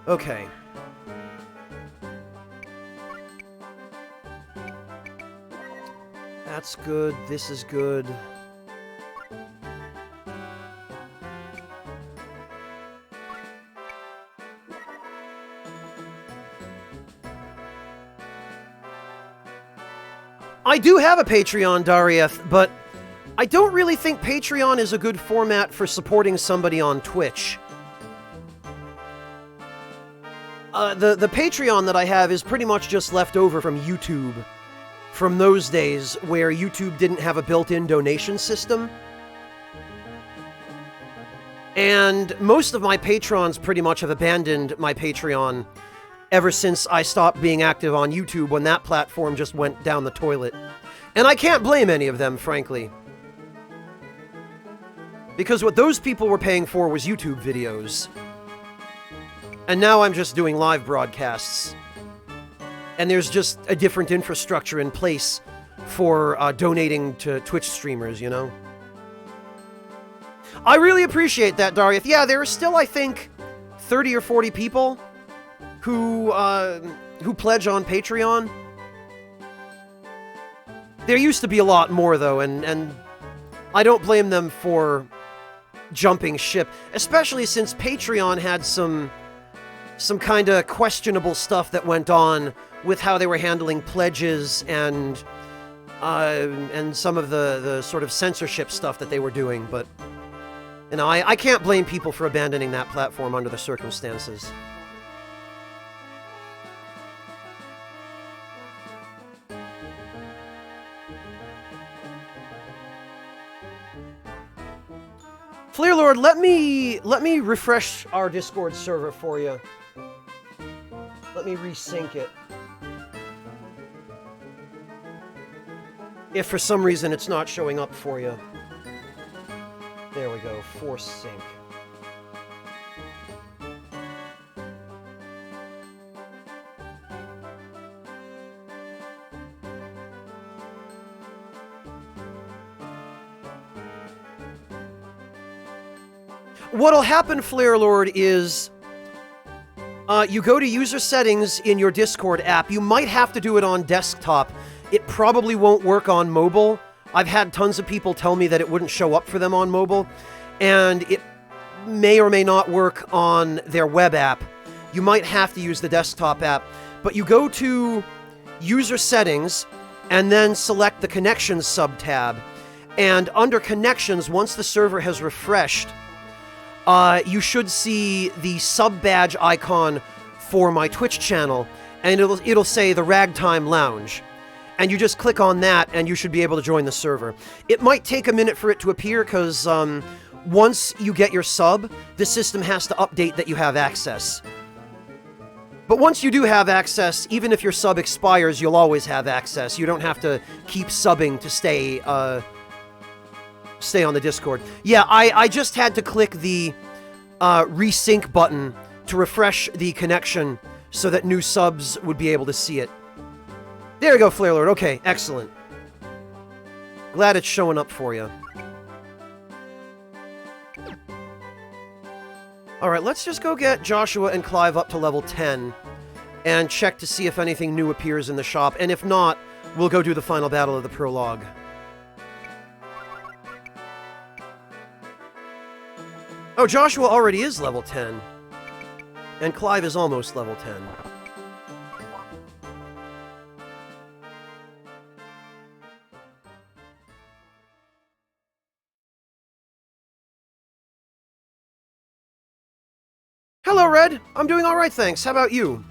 Okay. That's good, this is good. I do have a Patreon, Darieth, but I don't really think Patreon is a good format for supporting somebody on Twitch. The Patreon that I have is pretty much just left over from YouTube. From those days where YouTube didn't have a built-in donation system. And most of my patrons pretty much have abandoned my Patreon ever since I stopped being active on YouTube when that platform just went down the toilet. And I can't blame any of them, frankly. Because what those people were paying for was YouTube videos. And now I'm just doing live broadcasts. And there's just a different infrastructure in place for donating to Twitch streamers, you know? I really appreciate that, Darieth. Yeah, there are still, I think, 30 or 40 people who pledge on Patreon. There used to be a lot more, though, and I don't blame them for jumping ship, especially since Patreon had some kind of questionable stuff that went on with how they were handling pledges and some of the sort of censorship stuff that they were doing, but, you know, I can't blame people for abandoning that platform under the circumstances. Flare Lord, let me refresh our Discord server for you. Let me resync it. If for some reason it's not showing up for you. There we go, force sync. What'll happen, Flare Lord, is you go to user settings in your Discord app. You might have to do it on desktop. It probably won't work on mobile. I've had tons of people tell me that it wouldn't show up for them on mobile, and it may or may not work on their web app. You might have to use the desktop app, but you go to user settings and then select the connections sub-tab, and under connections, once the server has refreshed, you should see the sub-badge icon for my Twitch channel, and it'll say the Ragtime Lounge. And you just click on that, and you should be able to join the server. It might take a minute for it to appear, because once you get your sub, the system has to update that you have access. But once you do have access, even if your sub expires, you'll always have access. You don't have to keep subbing to stay on the Discord. Yeah, I just had to click the resync button to refresh the connection so that new subs would be able to see it. There you go, Flare Lord. Okay, excellent. Glad it's showing up for you. Alright, let's just go get Joshua and Clive up to level 10 and check to see if anything new appears in the shop, and if not, we'll go do the final battle of the prologue. Oh, Joshua already is level 10. And Clive is almost level 10. Hello, Red! I'm doing alright, thanks. How about you?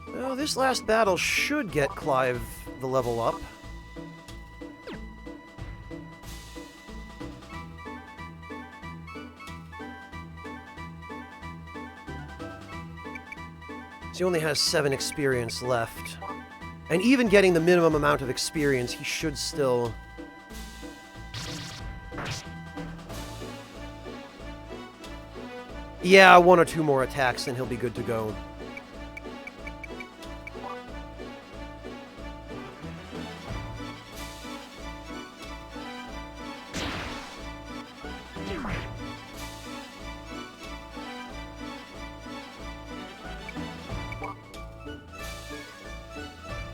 Well, this last battle should get Clive the level up. So he only has 7 experience left. And even getting the minimum amount of experience, he should still... Yeah, 1 or 2 more attacks and he'll be good to go.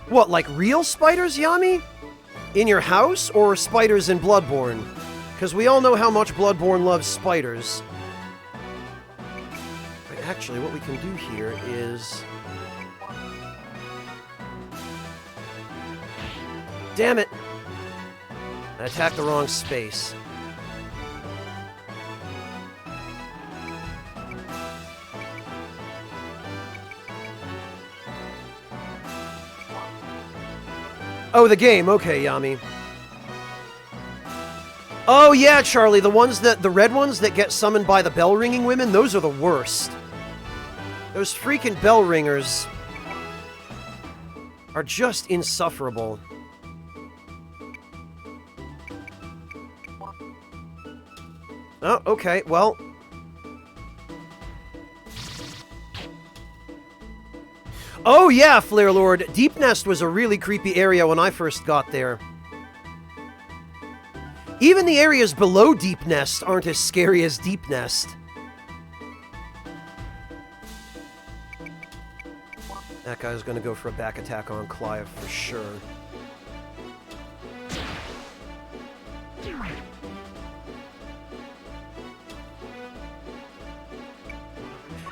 What, like real spiders, Yami? In your house, or spiders in Bloodborne? Because we all know how much Bloodborne loves spiders. Actually, what we can do here is... Damn it! I attacked the wrong space. Oh, the game. Okay, Yami. Oh, yeah, Charlie. The red ones that get summoned by the bell-ringing women, those are the worst. Those freaking bell ringers are just insufferable. Oh, okay, well. Oh yeah, Flare Lord. Deep Nest was a really creepy area when I first got there. Even the areas below Deep Nest aren't as scary as Deep Nest. That guy's gonna go for a back attack on Clive for sure.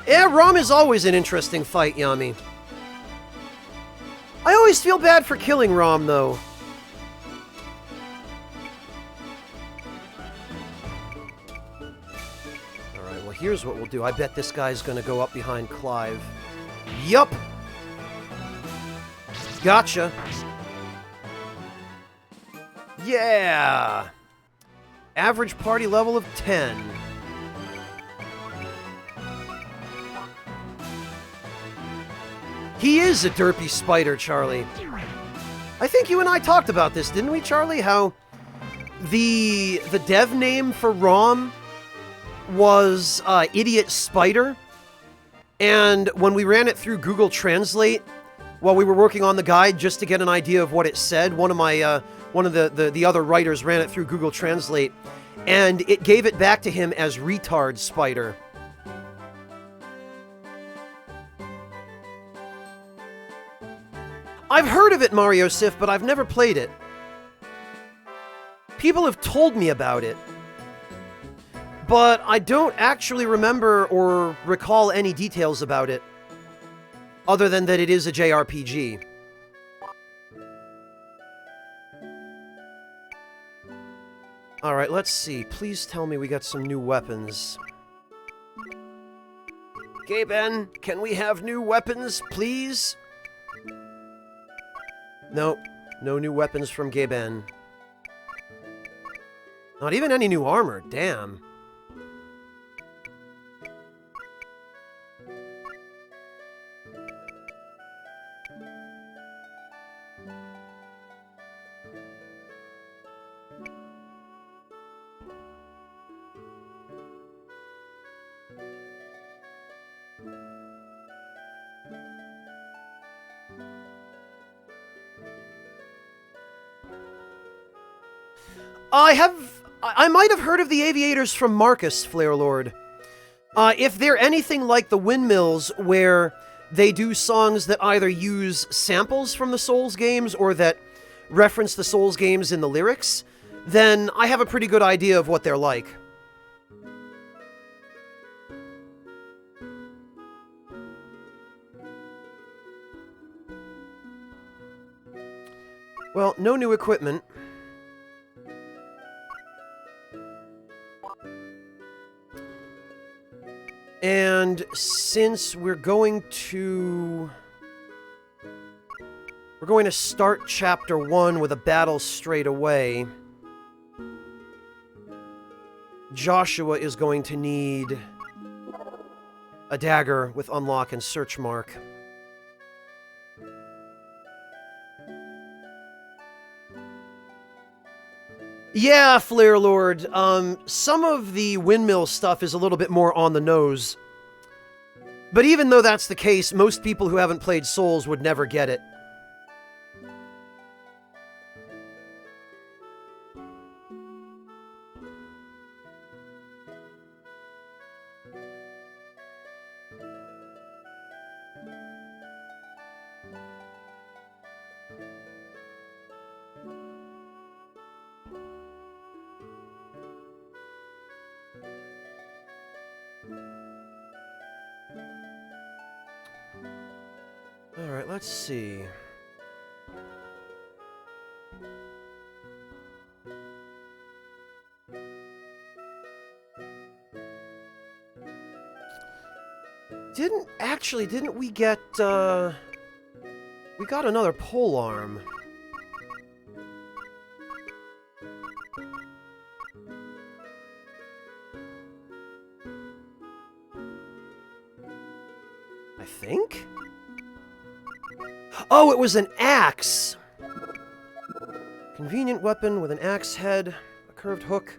Yeah, Rom is always an interesting fight, Yami. I always feel bad for killing Rom, though. Alright, well here's what we'll do. I bet this guy's gonna go up behind Clive. Yup! Gotcha. Yeah! Average party level of 10. He is a derpy spider, Charlie. I think you and I talked about this, didn't we, Charlie? How the dev name for ROM was Idiot Spider. And when we ran it through Google Translate, while we were working on the guide just to get an idea of what it said, one of one of the other writers ran it through Google Translate, and it gave it back to him as retard spider. I've heard of it, Mario Sif, but I've never played it. People have told me about it, but I don't actually remember or recall any details about it, other than that it is a JRPG. Alright, let's see. Please tell me we got some new weapons. Gaben, can we have new weapons, please? Nope. No new weapons from Gaben. Not even any new armor, damn. I might have heard of the aviators from Marcus, Flare Lord. If they're anything like the windmills, where they do songs that either use samples from the Souls games or that reference the Souls games in the lyrics, then I have a pretty good idea of what they're like. Well, no new equipment. And since we're going to start Chapter 1 with a battle straight away, Joshua is going to need a dagger with unlock and search mark. Yeah, Flare Lord. Some of the windmill stuff is a little bit more on the nose. But even though that's the case, most people who haven't played Souls would never get it. Alright, let's see. Didn't we get, we got another pole arm. I think? Oh, it was an axe! Convenient weapon with an axe head, a curved hook,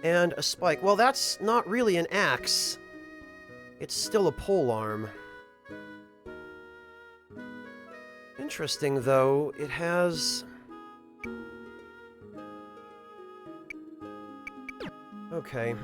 and a spike. Well, that's not really an axe. It's still a pole arm. Interesting, though. It has... Okay,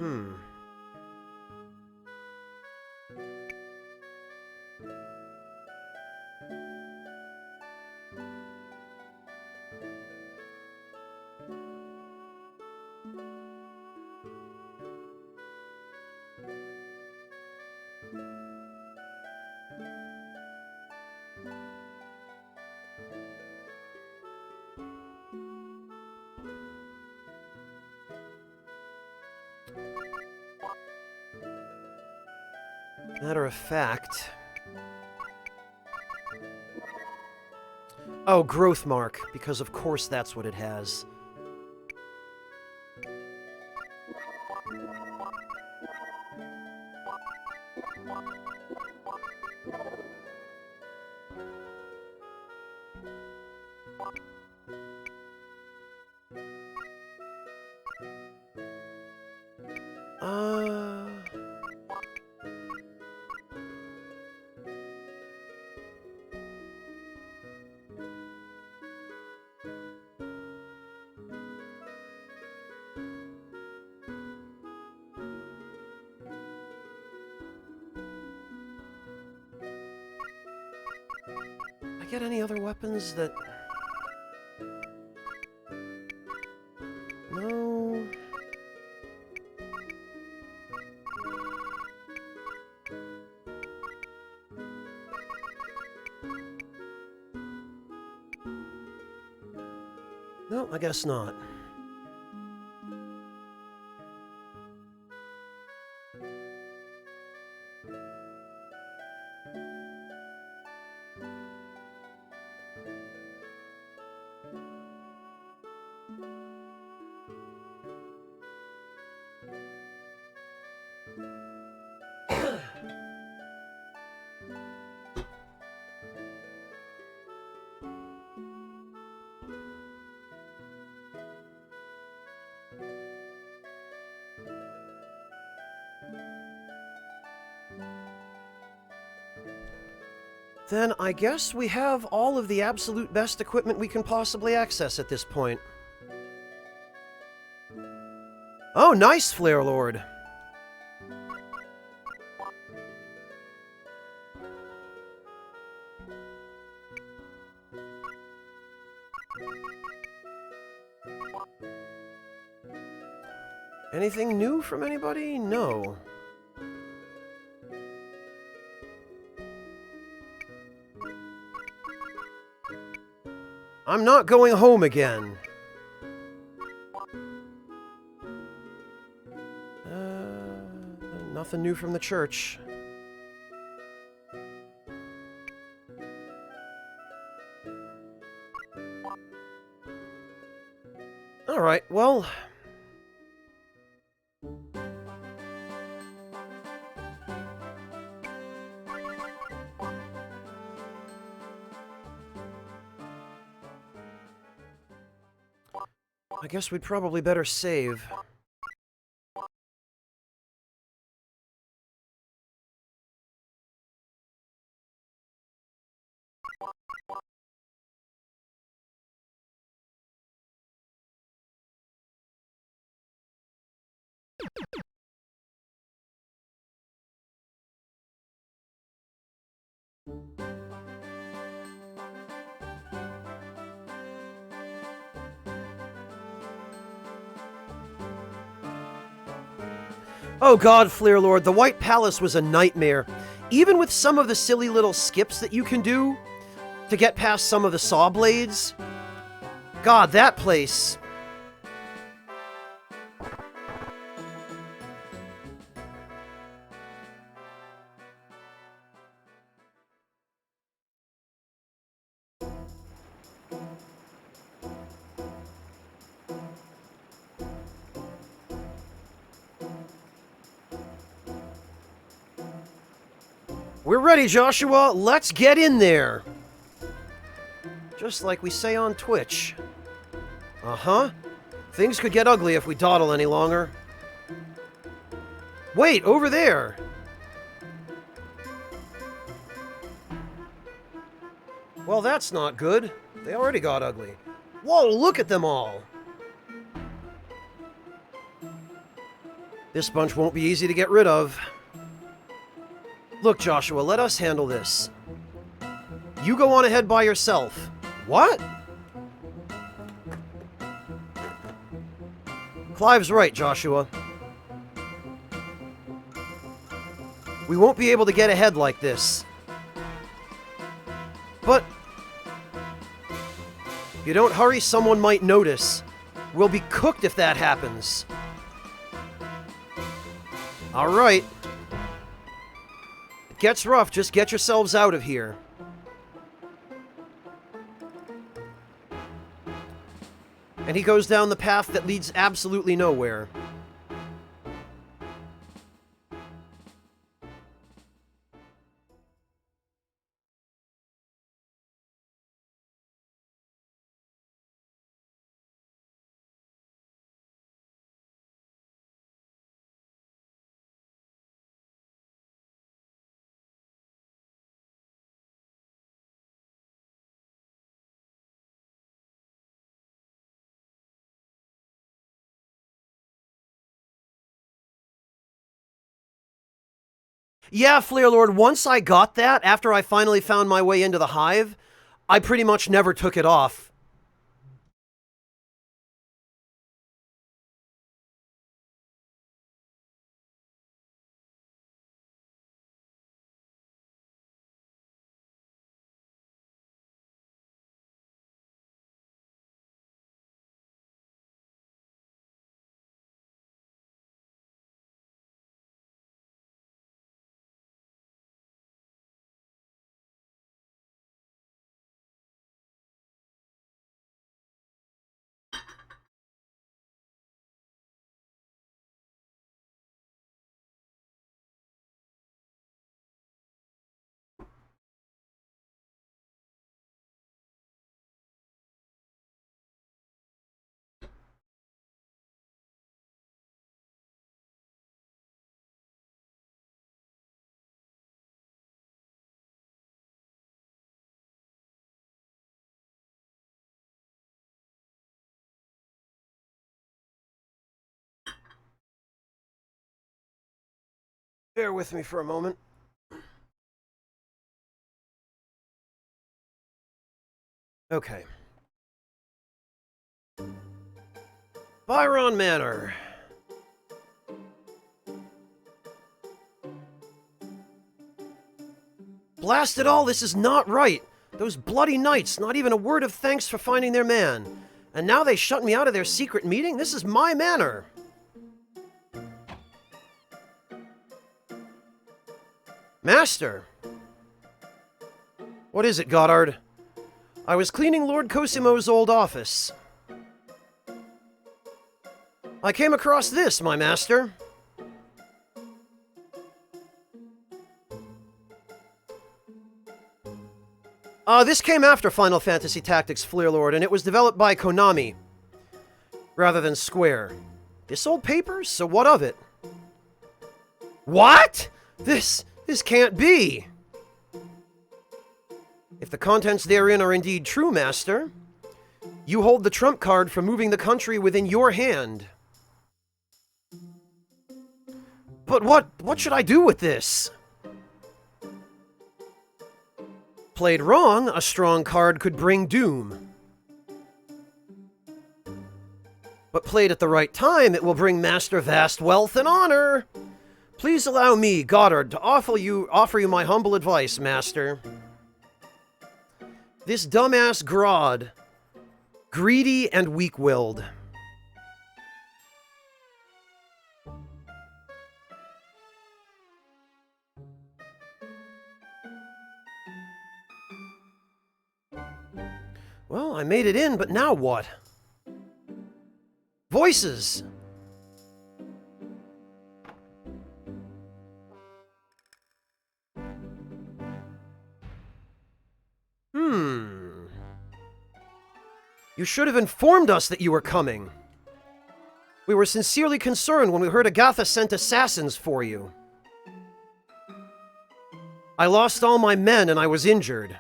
Matter of fact... Oh, growth mark, because of course that's what it has. get any other weapons that... No... No, I guess not. Then I guess we have all of the absolute best equipment we can possibly access at this point. Oh, nice, Flare Lord! Anything new from anybody? No. I'm not going home again. Nothing new from the church. Alright, well... I guess we'd probably better save. Oh god, Flare Lord, the White Palace was a nightmare. Even with some of the silly little skips that you can do to get past some of the saw blades. God, that place... We're ready, Joshua! Let's get in there! Just like we say on Twitch. Uh-huh. Things could get ugly if we dawdle any longer. Wait, over there! Well, that's not good. They already got ugly. Whoa, look at them all! This bunch won't be easy to get rid of. Look, Joshua, let us handle this. You go on ahead by yourself. What? Clive's right, Joshua. We won't be able to get ahead like this. But... if you don't hurry, someone might notice. We'll be cooked if that happens. Alright. It gets rough, just get yourselves out of here. And he goes down the path that leads absolutely nowhere. Yeah, Flare Lord, once I got that, after I finally found my way into the hive, I pretty much never took it off. Bear with me for a moment. Okay. Byron Manor. Blast it all, this is not right. Those bloody knights, not even a word of thanks for finding their man. And now they shut me out of their secret meeting? This is my manor. Master! What is it, Goddard? I was cleaning Lord Cosimo's old office. I came across this, my master. This came after Final Fantasy Tactics Fleer Lord, and it was developed by Konami, rather than Square. This old paper? So what of it? What? This can't be! If the contents therein are indeed true, Master, you hold the trump card for moving the country within your hand. But what should I do with this? Played wrong, a strong card could bring doom. But played at the right time, it will bring Master vast wealth and honor. Please allow me, Goddard, to offer you my humble advice, Master. This dumbass Grodd, greedy and weak-willed. Well, I made it in, but now what? Voices! You should have informed us that you were coming. We were sincerely concerned when we heard Agatha sent assassins for you. I lost all my men and I was injured.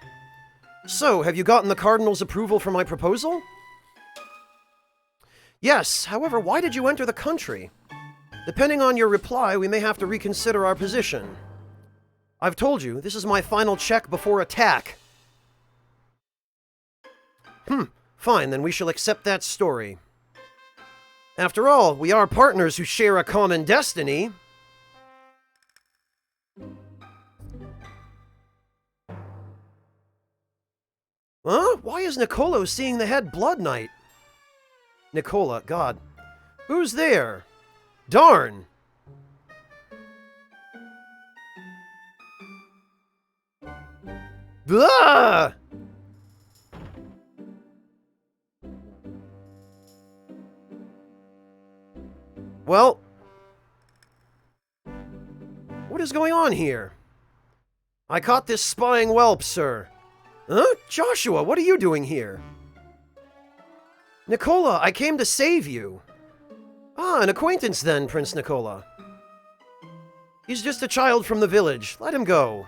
So, have you gotten the Cardinal's approval for my proposal? Yes, however, why did you enter the country? Depending on your reply, we may have to reconsider our position. I've told you, this is my final check before attack. Fine, then we shall accept that story. After all, we are partners who share a common destiny. Huh? Why is Nicolo seeing the head Blood Knight? Nicola, God. Who's there? Darn! Blah! Well, what is going on here? I caught this spying whelp, sir. Huh? Joshua, what are you doing here? Nicola, I came to save you. Ah, an acquaintance then, Prince Nicola. He's just a child from the village. Let him go.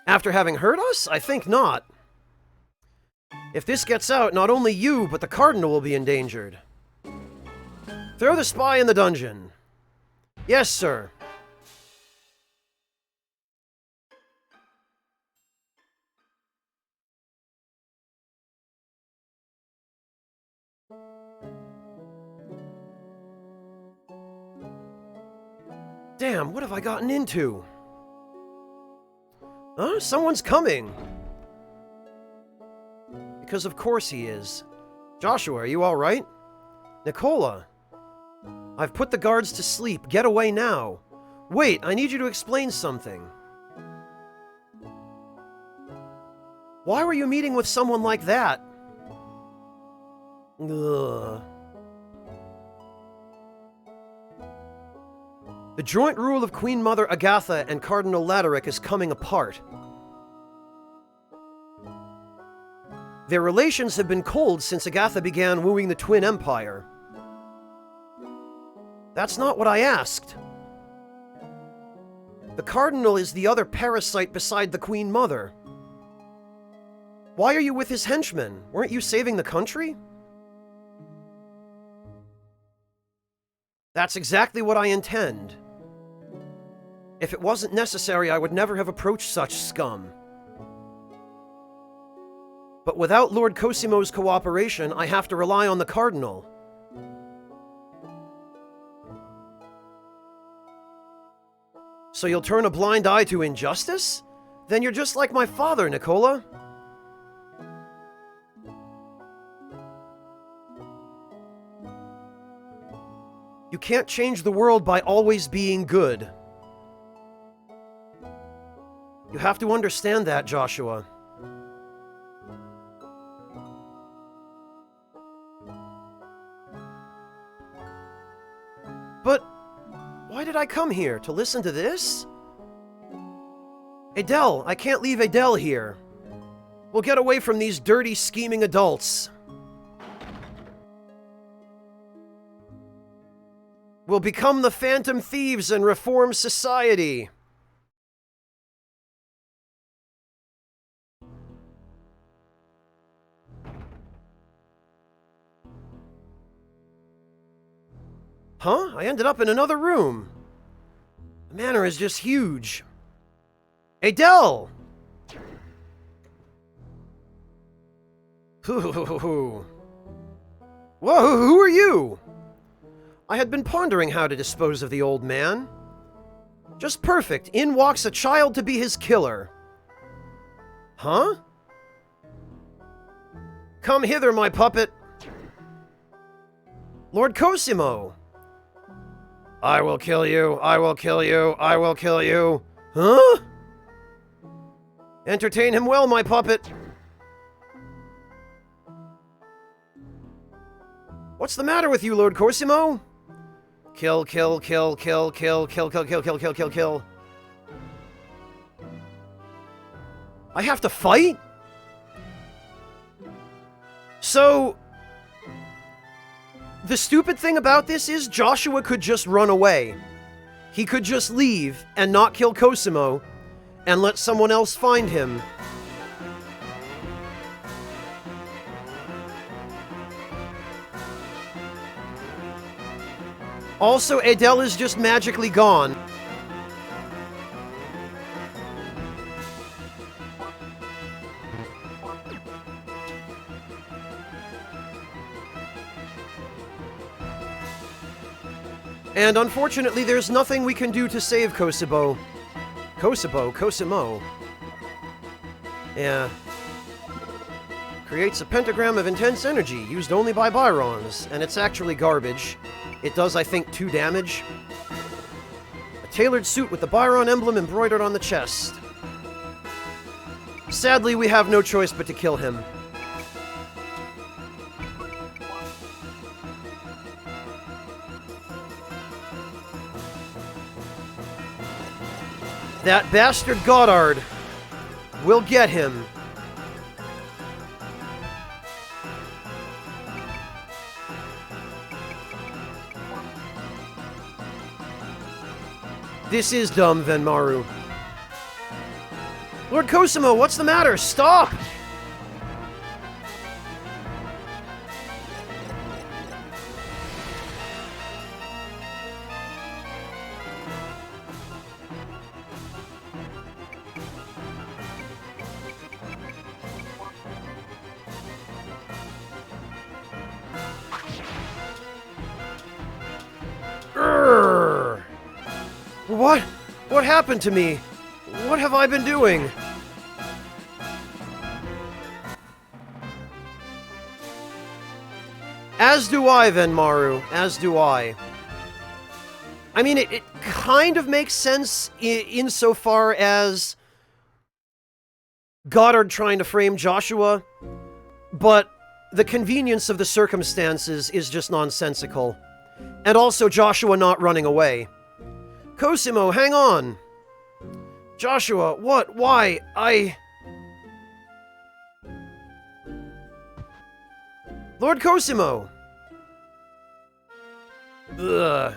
After having hurt us? I think not. If this gets out, not only you, but the Cardinal will be endangered. Throw the spy in the dungeon. Yes, sir. Damn, what have I gotten into? Huh? Someone's coming! Because of course he is. Joshua, are you alright? Nicola! I've put the guards to sleep. Get away now. Wait, I need you to explain something. Why were you meeting with someone like that? Ugh. The joint rule of Queen Mother Agatha and Cardinal Laderick is coming apart. Their relations have been cold since Agatha began wooing the Twin Empire. That's not what I asked. The Cardinal is the other parasite beside the Queen Mother. Why are you with his henchmen? Weren't you saving the country? That's exactly what I intend. If it wasn't necessary, I would never have approached such scum. But without Lord Cosimo's cooperation, I have to rely on the Cardinal. So you'll turn a blind eye to injustice? Then you're just like my father, Nicola. You can't change the world by always being good. You have to understand that, Joshua. But why did I come here? To listen to this? Adele, I can't leave Adele here. We'll get away from these dirty, scheming adults. We'll become the Phantom Thieves and reform society. Huh? I ended up in another room. The manor is just huge. Adele! Whoa, who are you? I had been pondering how to dispose of the old man. Just perfect. In walks a child to be his killer. Huh? Come hither, my puppet. Lord Cosimo. I will kill you, I will kill you, I will kill you. Huh? Entertain him well, my puppet. What's the matter with you, Lord Cosimo? Kill, kill, kill, kill, kill, kill, kill, kill, kill, kill, kill, kill. I have to fight? So... the stupid thing about this is Joshua could just run away. He could just leave and not kill Cosimo and let someone else find him. Also, Adele is just magically gone. And unfortunately, there's nothing we can do to save Cosimo. Cosimo. Yeah. Creates a pentagram of intense energy, used only by Byrons, and it's actually garbage. It does, I think, 2 damage. A tailored suit with the Byron emblem embroidered on the chest. Sadly, we have no choice but to kill him. That bastard Goddard will get him. This is dumb, Venmaru. Lord Cosimo, what's the matter? Stop! What? What happened to me? What have I been doing? As do I, Venmaru. As do I. I mean, it kind of makes sense insofar as Goddard trying to frame Joshua, but the convenience of the circumstances is just nonsensical. And also Joshua not running away. Cosimo, hang on! Joshua, what? Why? Lord Cosimo! Ugh.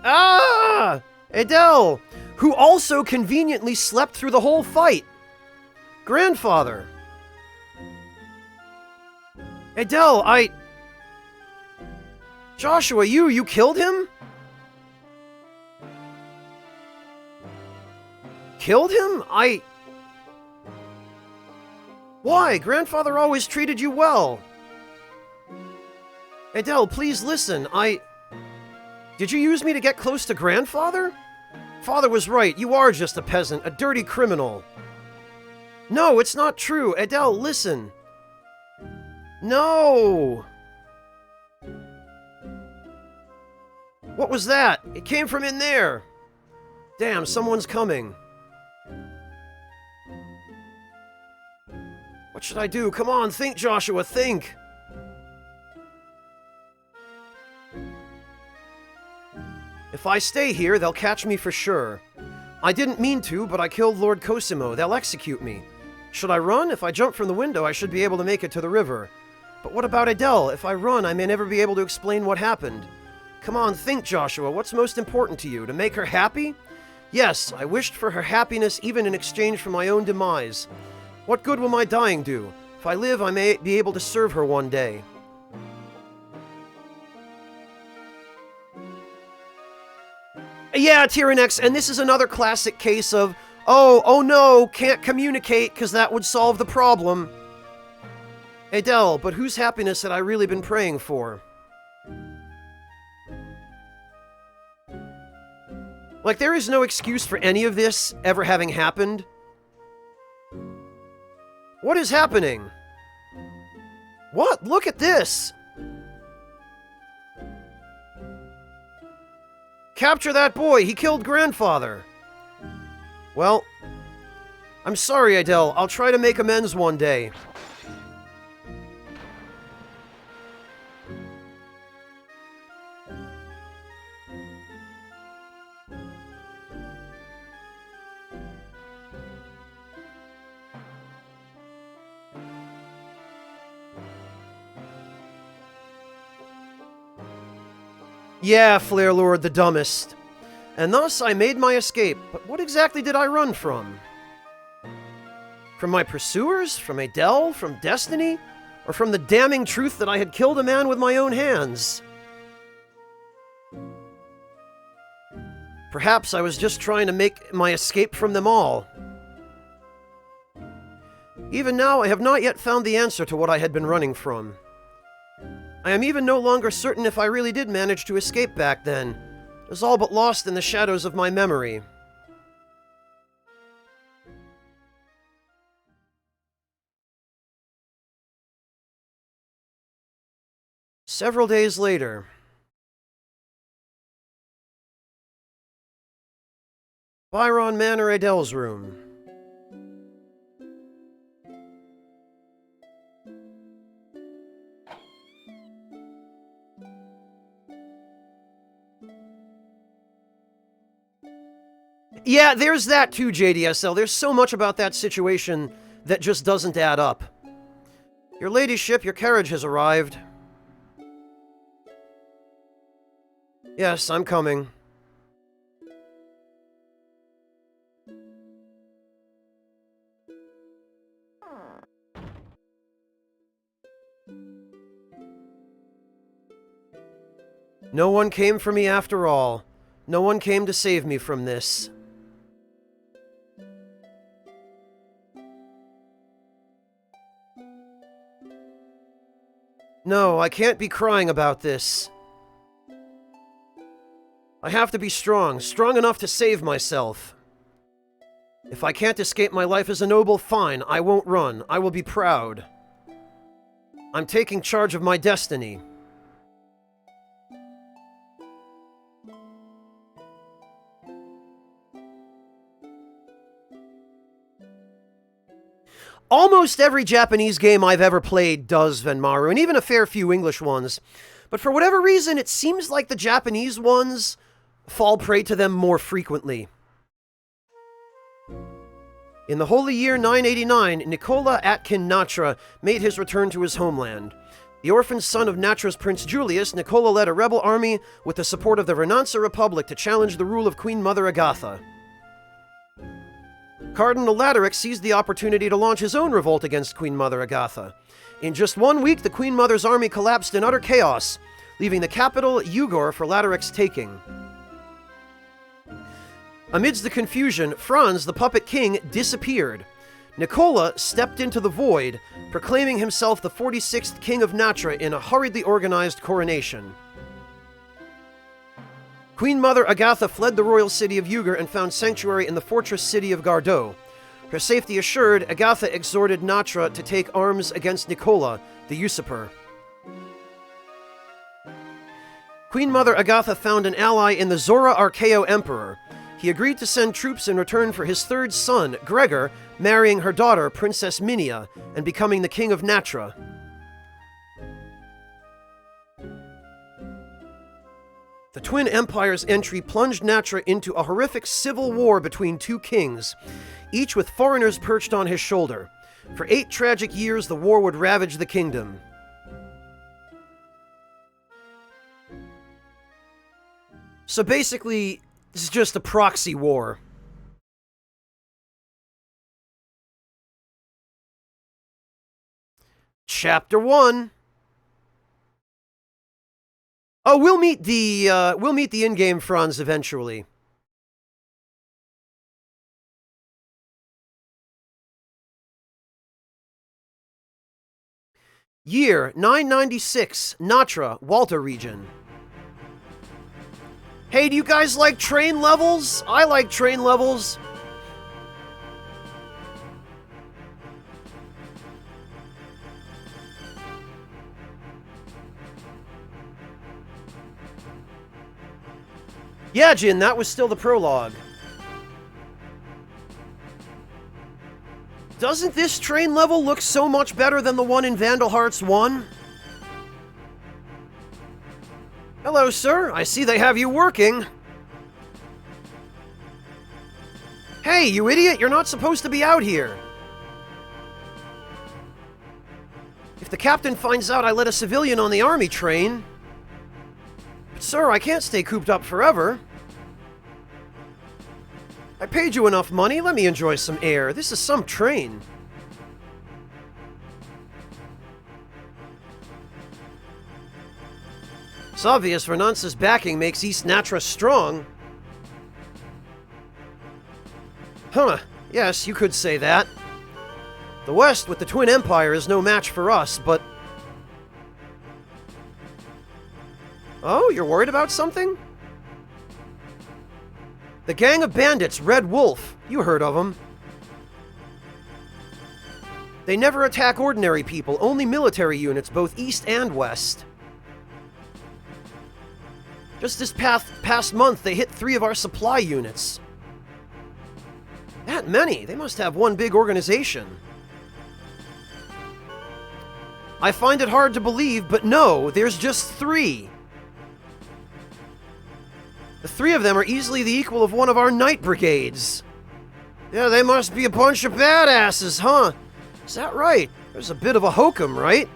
Ah! Adele, who also conveniently slept through the whole fight. Grandfather. Adele, Joshua, you killed him? Killed him? Why? Grandfather always treated you well. Adele, please listen. Did you use me to get close to Grandfather? Father was right. You are just a peasant, a dirty criminal. No, it's not true. Adele, listen. No! What was that? It came from in there. Damn, someone's coming. What should I do? Come on, think, Joshua, think! If I stay here, they'll catch me for sure. I didn't mean to, but I killed Lord Cosimo. They'll execute me. Should I run? If I jump from the window, I should be able to make it to the river. But what about Adele? If I run, I may never be able to explain what happened. Come on, think, Joshua. What's most important to you? To make her happy? Yes, I wished for her happiness even in exchange for my own demise. What good will my dying do? If I live, I may be able to serve her one day. Yeah, Tyrannex, and this is another classic case of, oh no, can't communicate because that would solve the problem. Adele, but whose happiness had I really been praying for? Like, there is no excuse for any of this ever having happened. What is happening? What? Look at this! Capture that boy! He killed Grandfather! Well, I'm sorry, Adele. I'll try to make amends one day. Yeah, Flare Lord the dumbest. And thus I made my escape. But what exactly did I run from? From my pursuers? From Adele? From Destiny? Or from the damning truth that I had killed a man with my own hands? Perhaps I was just trying to make my escape from them all. Even now, I have not yet found the answer to what I had been running from. I am even no longer certain if I really did manage to escape back then. It was all but lost in the shadows of my memory. Several days later. Byron Manor, Adele's room. Yeah, there's that too, JDSL. There's so much about that situation that just doesn't add up. Your ladyship, your carriage has arrived. Yes, I'm coming. No one came for me after all. No one came to save me from this. No, I can't be crying about this. I have to be strong, strong enough to save myself. If I can't escape my life as a noble, fine, I won't run. I will be proud. I'm taking charge of my destiny. Almost every Japanese game I've ever played does Venmaru, and even a fair few English ones. But for whatever reason, it seems like the Japanese ones fall prey to them more frequently. In the holy year 989, Nicola Atkin Natra made his return to his homeland. The orphan son of Natra's Prince Julius, Nicola led a rebel army with the support of the Renanza Republic to challenge the rule of Queen Mother Agatha. Cardinal Laderick seized the opportunity to launch his own revolt against Queen Mother Agatha. In just 1 week, the Queen Mother's army collapsed in utter chaos, leaving the capital, Ugor, for Laderick's taking. Amidst the confusion, Franz, the puppet king, disappeared. Nicola stepped into the void, proclaiming himself the 46th King of Natra in a hurriedly organized coronation. Queen Mother Agatha fled the royal city of Ugor and found sanctuary in the fortress city of Gardeau. Her safety assured, Agatha exhorted Natra to take arms against Nicola, the usurper. Queen Mother Agatha found an ally in the Zora Archaeo Emperor. He agreed to send troops in return for his third son, Gregor, marrying her daughter, Princess Minia, and becoming the King of Natra. The Twin Empires' entry plunged Natra into a horrific civil war between two kings, each with foreigners perched on his shoulder. For 8 tragic years, the war would ravage the kingdom. So basically, this is just a proxy war. Chapter 1. Oh, we'll meet the in-game Franz eventually. Year 996, Natra, Walta region. Hey, do you guys like train levels? I like train levels. Yeah, Jin, that was still the prologue. Doesn't this train level look so much better than the one in Vandal Hearts 1? Hello, sir. I see they have you working. Hey, you idiot! You're not supposed to be out here! If the captain finds out I let a civilian on the army train... But, sir, I can't stay cooped up forever. I paid you enough money. Let me enjoy some air. This is some train. It's obvious Renance's backing makes East Natra strong. Huh, yes, you could say that. The West with the Twin Empire is no match for us, but... Oh, you're worried about something? The gang of bandits, Red Wolf. You heard of them. They never attack ordinary people, only military units, both east and west. Just this past month, they hit 3 of our supply units. That many? They must have one big organization. I find it hard to believe, but no, there's just 3. The 3 of them are easily the equal of one of our night brigades. Yeah, they must be a bunch of badasses, huh? Is that right? There's a bit of a hokum, right?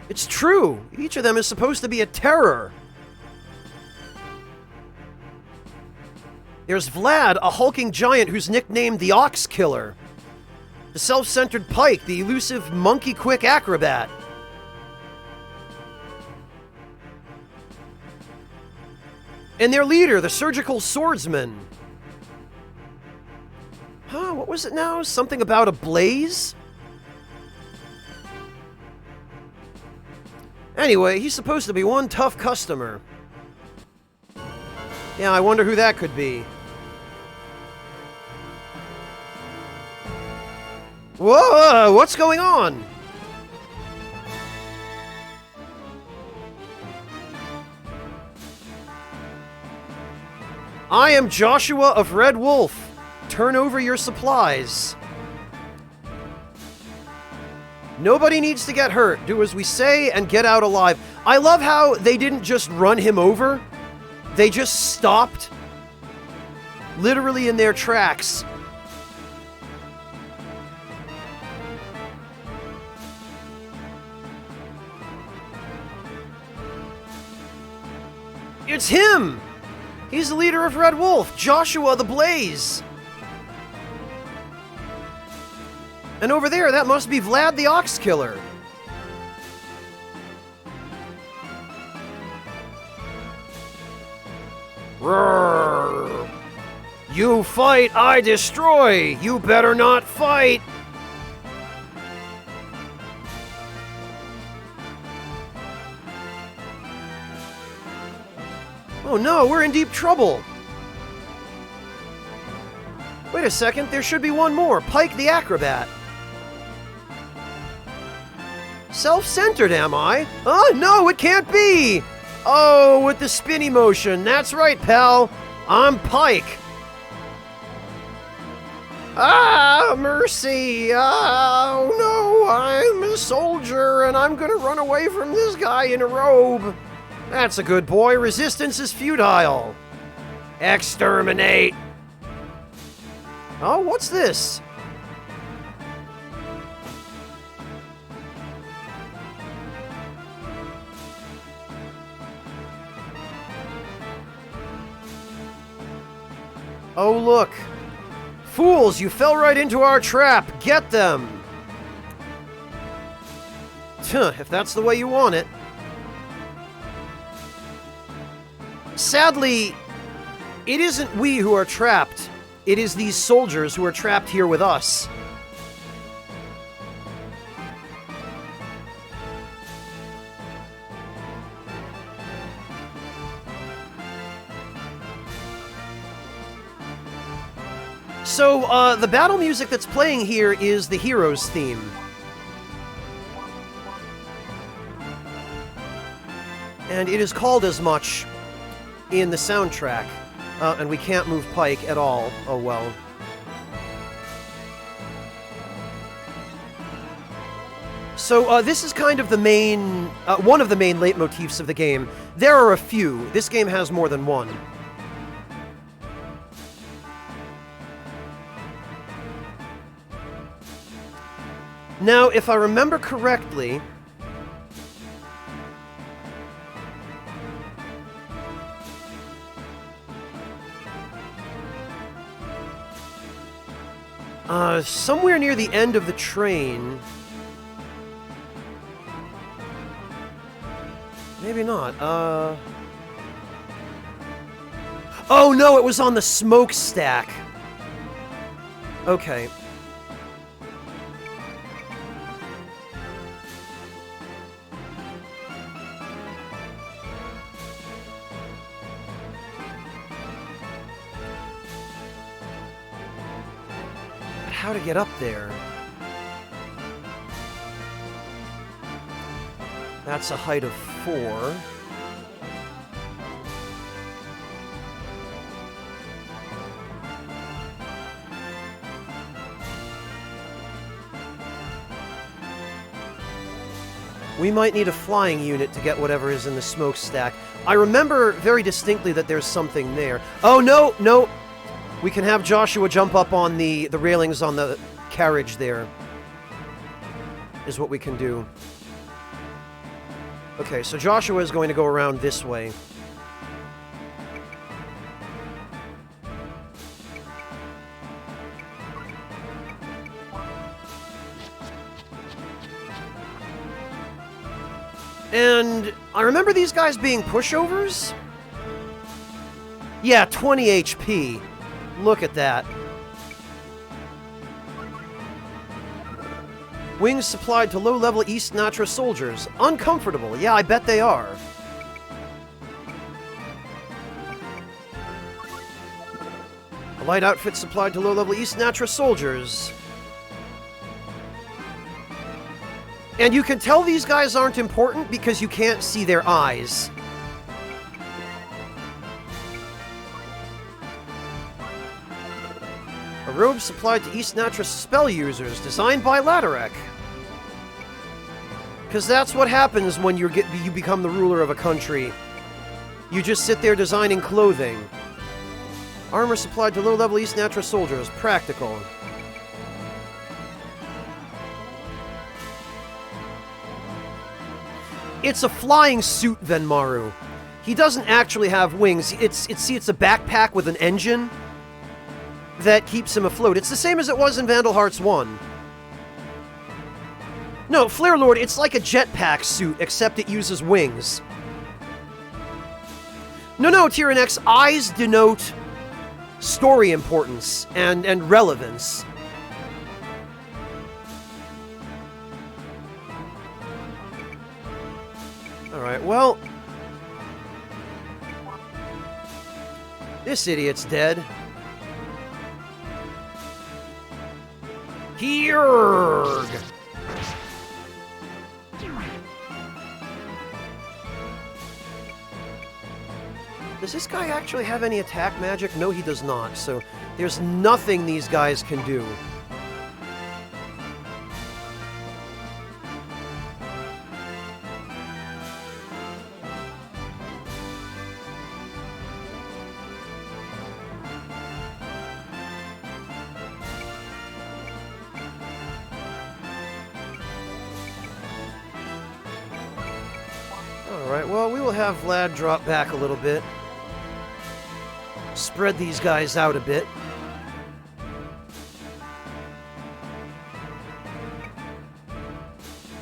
It's true. Each of them is supposed to be a terror. There's Vlad, a hulking giant who's nicknamed the Ox Killer. The self-centered Pike, the elusive monkey-quick acrobat. And their leader, the surgical swordsman. Huh, what was it now? Something about a blaze? Anyway, he's supposed to be one tough customer. Yeah, I wonder who that could be. Whoa, what's going on? I am Joshua of Red Wolf. Turn over your supplies. Nobody needs to get hurt. Do as we say and get out alive. I love how they didn't just run him over. They just stopped. Literally in their tracks. It's him! He's the leader of Red Wolf, Joshua the Blaze! And over there, that must be Vlad the Ox Killer. Roar! You fight, I destroy! You better not fight! Oh no, we're in deep trouble! Wait a second, there should be one more. Pike the Acrobat. Self-centered, am I? Oh, no, it can't be! Oh, with the spinny motion. That's right, pal. I'm Pike. Ah, mercy. Oh, no, I'm a soldier, and I'm gonna run away from this guy in a robe. That's a good boy. Resistance is futile. Exterminate. Oh, what's this? Oh, look. Fools, you fell right into our trap. Get them. If that's the way you want it. Sadly, it isn't we who are trapped. It is these soldiers who are trapped here with us. So, the battle music that's playing here is the Heroes theme. And it is called as much in the soundtrack. And we can't move Pike at all. Oh well. So, this is kind of the main... one of the main leitmotifs of the game. There are a few. This game has more than one. Now, if I remember correctly... somewhere near the end of the train... Maybe not, Oh no, it was on the smokestack! Okay. How to get up there? That's a height of 4. We might need a flying unit to get whatever is in the smokestack. I remember very distinctly that there's something there. Oh, no, no! We can have Joshua jump up on the railings on the carriage there. Is what we can do. Okay, so Joshua is going to go around this way. And I remember these guys being pushovers? Yeah, 20 HP. Look at that. Wings supplied to low-level East Natra soldiers. Uncomfortable. Yeah, I bet they are. A light outfit supplied to low-level East Natra soldiers. And you can tell these guys aren't important because you can't see their eyes. A robe supplied to East Natra spell users, designed by Laterek. Because that's what happens when you become the ruler of a country. You just sit there designing clothing. Armor supplied to low-level East Natra soldiers. Practical. It's a flying suit, Venmaru. He doesn't actually have wings. It's a backpack with an engine that keeps him afloat. It's the same as it was in Vandal Hearts 1. No, Flare Lord, it's like a jetpack suit, except it uses wings. No, Tyrannex, eyes denote story importance and relevance. Alright, well... this idiot's dead. Heerg! Does this guy actually have any attack magic? No, he does not, so there's nothing these guys can do. Alright, well, we will have Vlad drop back a little bit. Spread these guys out a bit.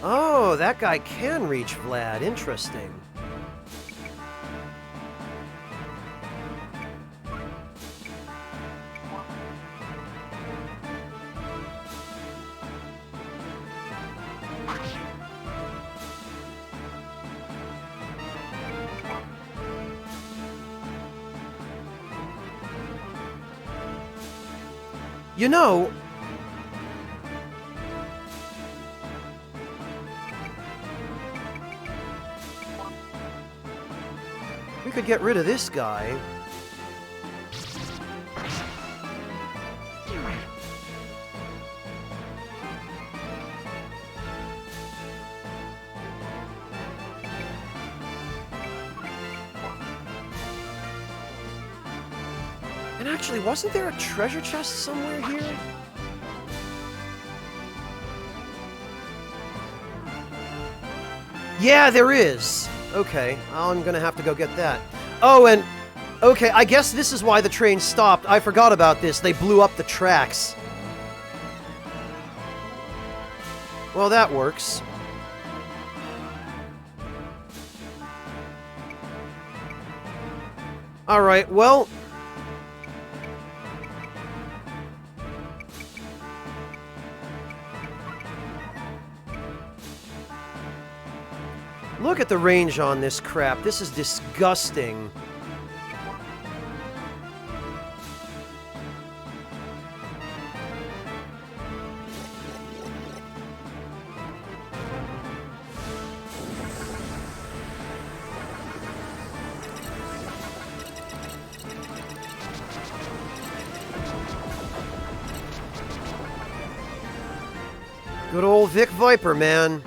Oh, that guy can reach Vlad. Interesting. You know, we could get rid of this guy. And actually, wasn't there a treasure chest somewhere here? Yeah, there is. Okay, I'm gonna have to go get that. Oh, and... okay, I guess this is why the train stopped. I forgot about this. They blew up the tracks. Well, that works. Alright, well... look at the range on this crap. This is disgusting. Good old Vic Viper, man.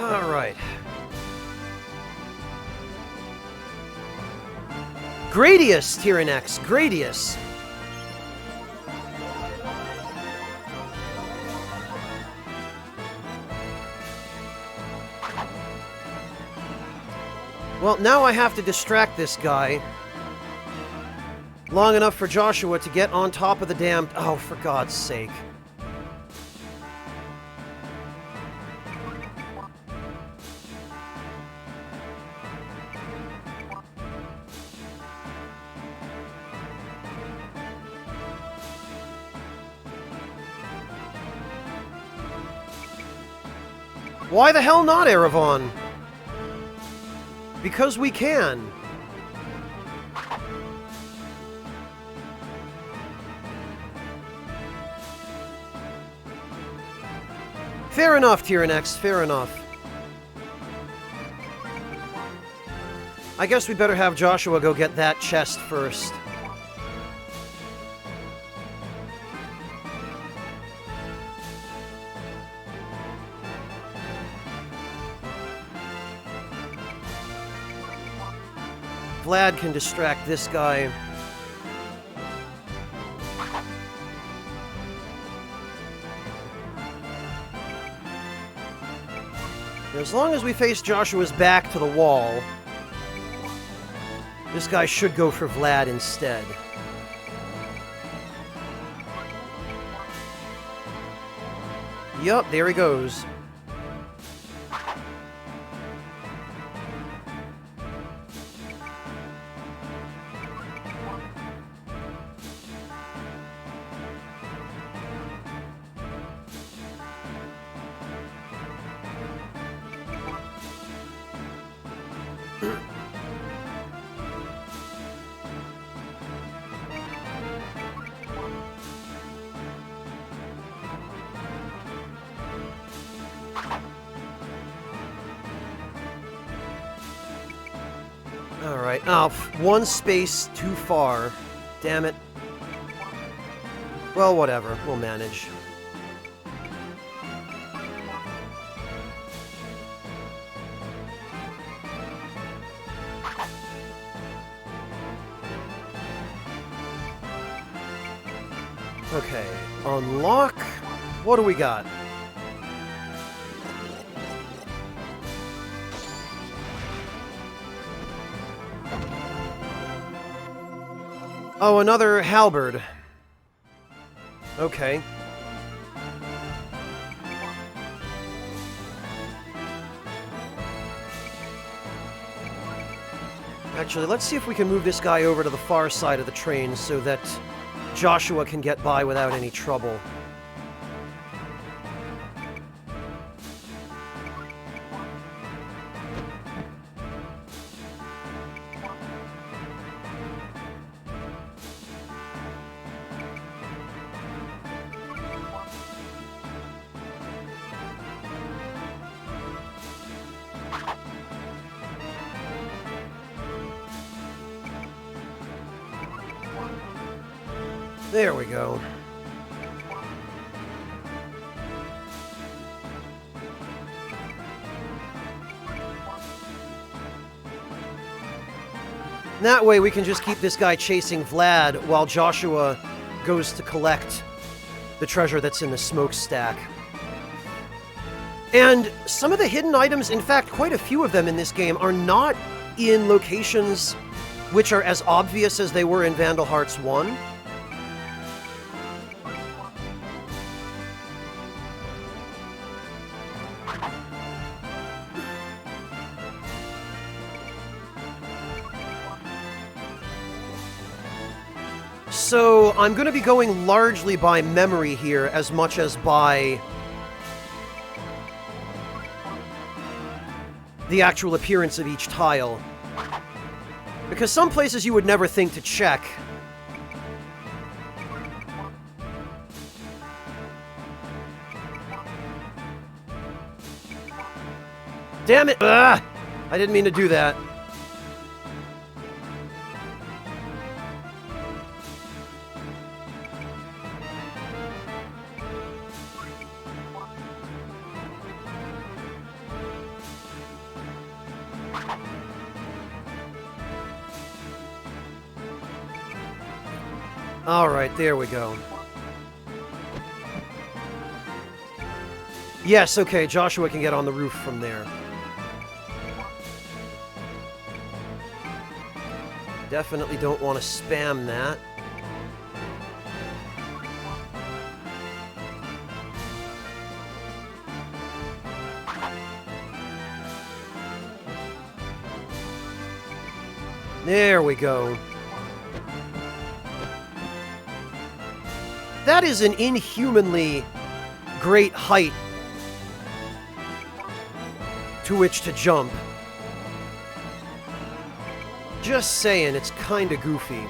Alright. Gradius, Tyrannex, Gradius. Well, now I have to distract this guy long enough for Joshua to get on top of the damn... oh, for God's sake. Why the hell not, Erevan? Because we can. Fair enough, Tyrannex, fair enough. I guess we better have Joshua go get that chest first. Vlad can distract this guy. As long as we face Joshua's back to the wall, this guy should go for Vlad instead. Yup, there he goes. Alright. Oh, one space too far. Damn it. Well, whatever. We'll manage. Okay. Unlock. What do we got? Oh, another halberd. Okay. Actually, let's see if we can move this guy over to the far side of the train so that Joshua can get by without any trouble. There we go. That way we can just keep this guy chasing Vlad while Joshua goes to collect the treasure that's in the smokestack. And some of the hidden items, in fact, quite a few of them in this game, are not in locations which are as obvious as they were in Vandal Hearts 1. So, I'm going to be going largely by memory here as much as by the actual appearance of each tile. Because some places you would never think to check. Damn it! Ugh! I didn't mean to do that. Alright, there we go. Yes, okay, Joshua can get on the roof from there. Definitely don't want to spam that. There we go. That is an inhumanly great height to which to jump. Just saying, it's kinda goofy.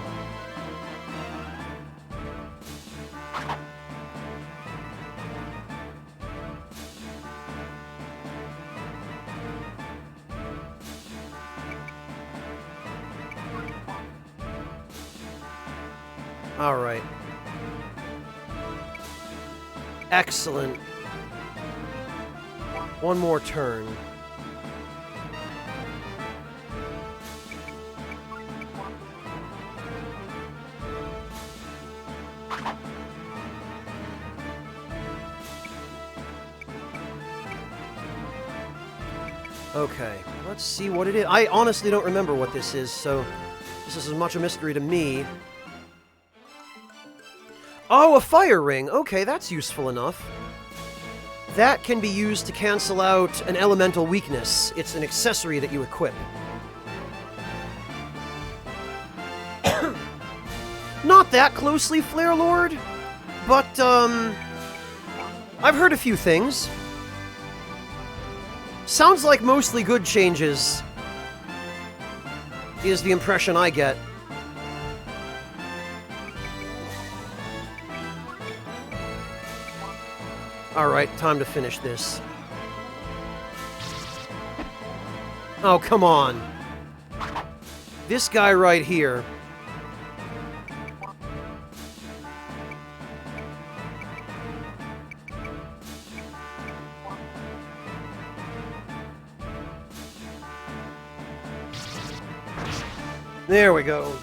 Alright. Excellent. One more turn. Okay, let's see what it is. I honestly don't remember what this is, so this is as much a mystery to me. Oh, a fire ring! Okay, that's useful enough. That can be used to cancel out an elemental weakness. It's an accessory that you equip. Not that closely, Flare Lord, but, I've heard a few things. Sounds like mostly good changes, is the impression I get. Alright, time to finish this. Oh, come on. This guy right here. There we go.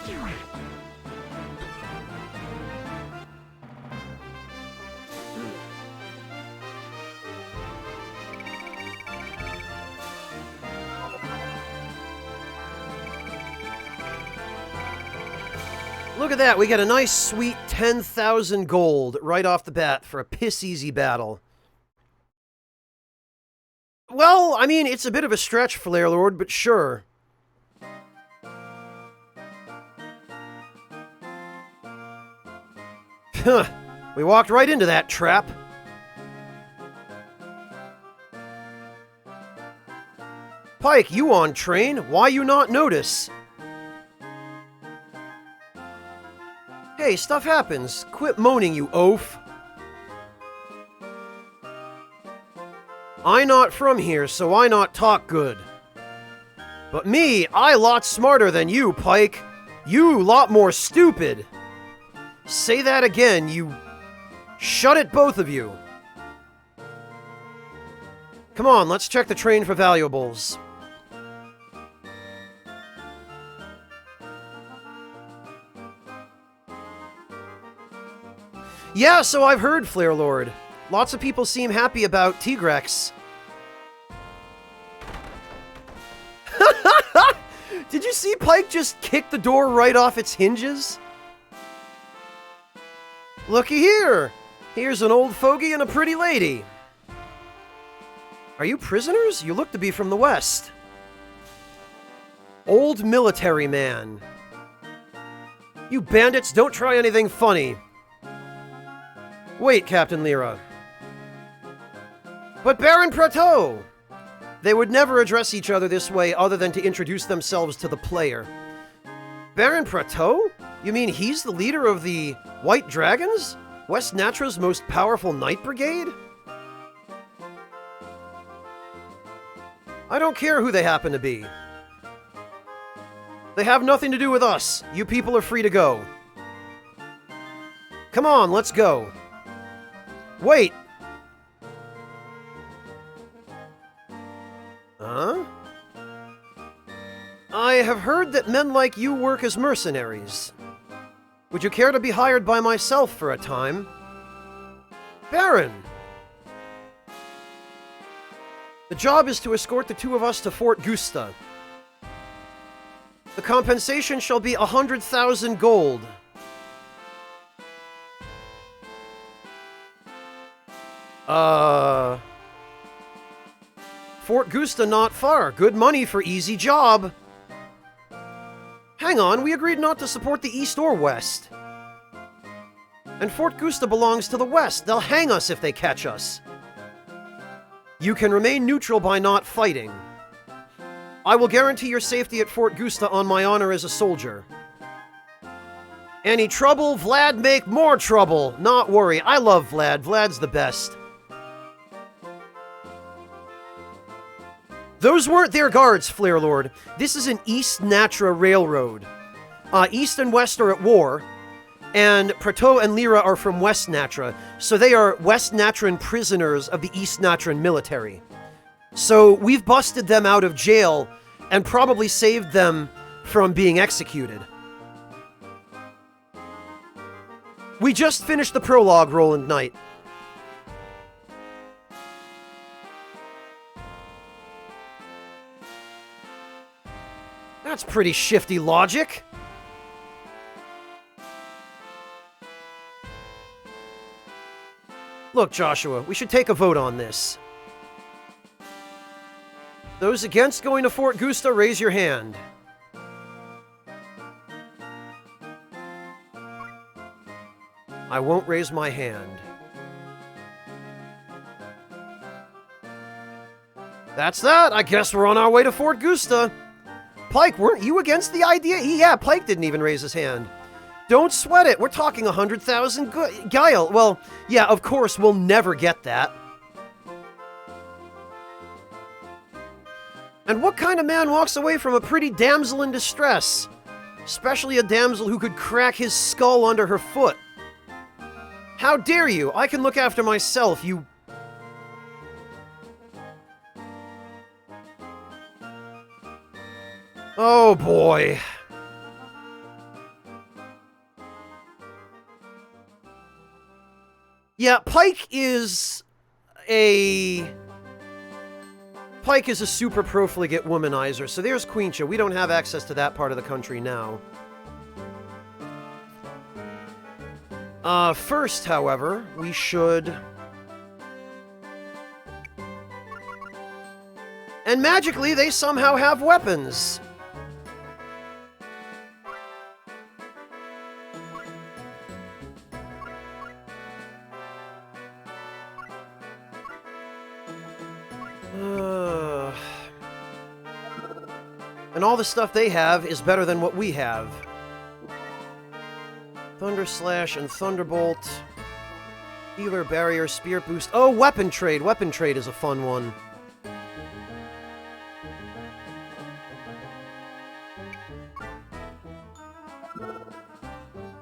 Look at that, we get a nice sweet 10,000 gold right off the bat for a piss-easy battle. Well, I mean, it's a bit of a stretch, Flare Lord, but sure. Huh, we walked right into that trap. Pike, you on train? Why you not notice? Hey, stuff happens. Quit moaning, you oaf. I not from here, so I not talk good. But me, I lot smarter than you, Pike. You lot more stupid. Say that again, you... Shut it, both of you. Come on, let's check the train for valuables. Yeah, so I've heard, Flare Lord. Lots of people seem happy about Tigrex. Did you see Pike just kick the door right off its hinges? Looky here! Here's an old fogey and a pretty lady. Are you prisoners? You look to be from the West. Old military man. You bandits, don't try anything funny. Wait, Captain Lyra. But Baron Prateau! They would never address each other this way other than to introduce themselves to the player. Baron Prateau? You mean he's the leader of the White Dragons? West Natra's most powerful knight brigade? I don't care who they happen to be. They have nothing to do with us. You people are free to go. Come on, let's go. Wait! Huh? I have heard that men like you work as mercenaries. Would you care to be hired by myself for a time? Baron! The job is to escort the two of us to Fort Gusta. The compensation shall be 100,000 gold. Fort Gusta not far. Good money for easy job. Hang on, we agreed not to support the East or West. And Fort Gusta belongs to the West. They'll hang us if they catch us. You can remain neutral by not fighting. I will guarantee your safety at Fort Gusta on my honor as a soldier. Any trouble, Vlad make more trouble. Not worry, I love Vlad. Vlad's the best. Those weren't their guards, Flare Lord. This is an East Natra railroad. East and West are at war, and Prato and Lyra are from West Natra, so they are West Natran prisoners of the East Natran military. So we've busted them out of jail and probably saved them from being executed. We just finished the prologue, Roland Knight. That's pretty shifty logic. Look, Joshua, we should take a vote on this. Those against going to Fort Gusta, raise your hand. I won't raise my hand. That's that. I guess we're on our way to Fort Gusta. Pike, weren't you against the idea? Yeah, Pike didn't even raise his hand. Don't sweat it. We're talking 100,000 Guile. Well, yeah, of course, we'll never get that. And what kind of man walks away from a pretty damsel in distress? Especially a damsel who could crack his skull under her foot. How dare you? I can look after myself, you... Oh boy. Yeah, Pike is a super profligate womanizer, so there's Queencha. We don't have access to that part of the country now. First, however, we should... And magically, they somehow have weapons. And all the stuff they have is better than what we have. Thunder Slash and Thunderbolt. Healer, Barrier, Spear Boost. Oh, Weapon Trade. Weapon Trade is a fun one.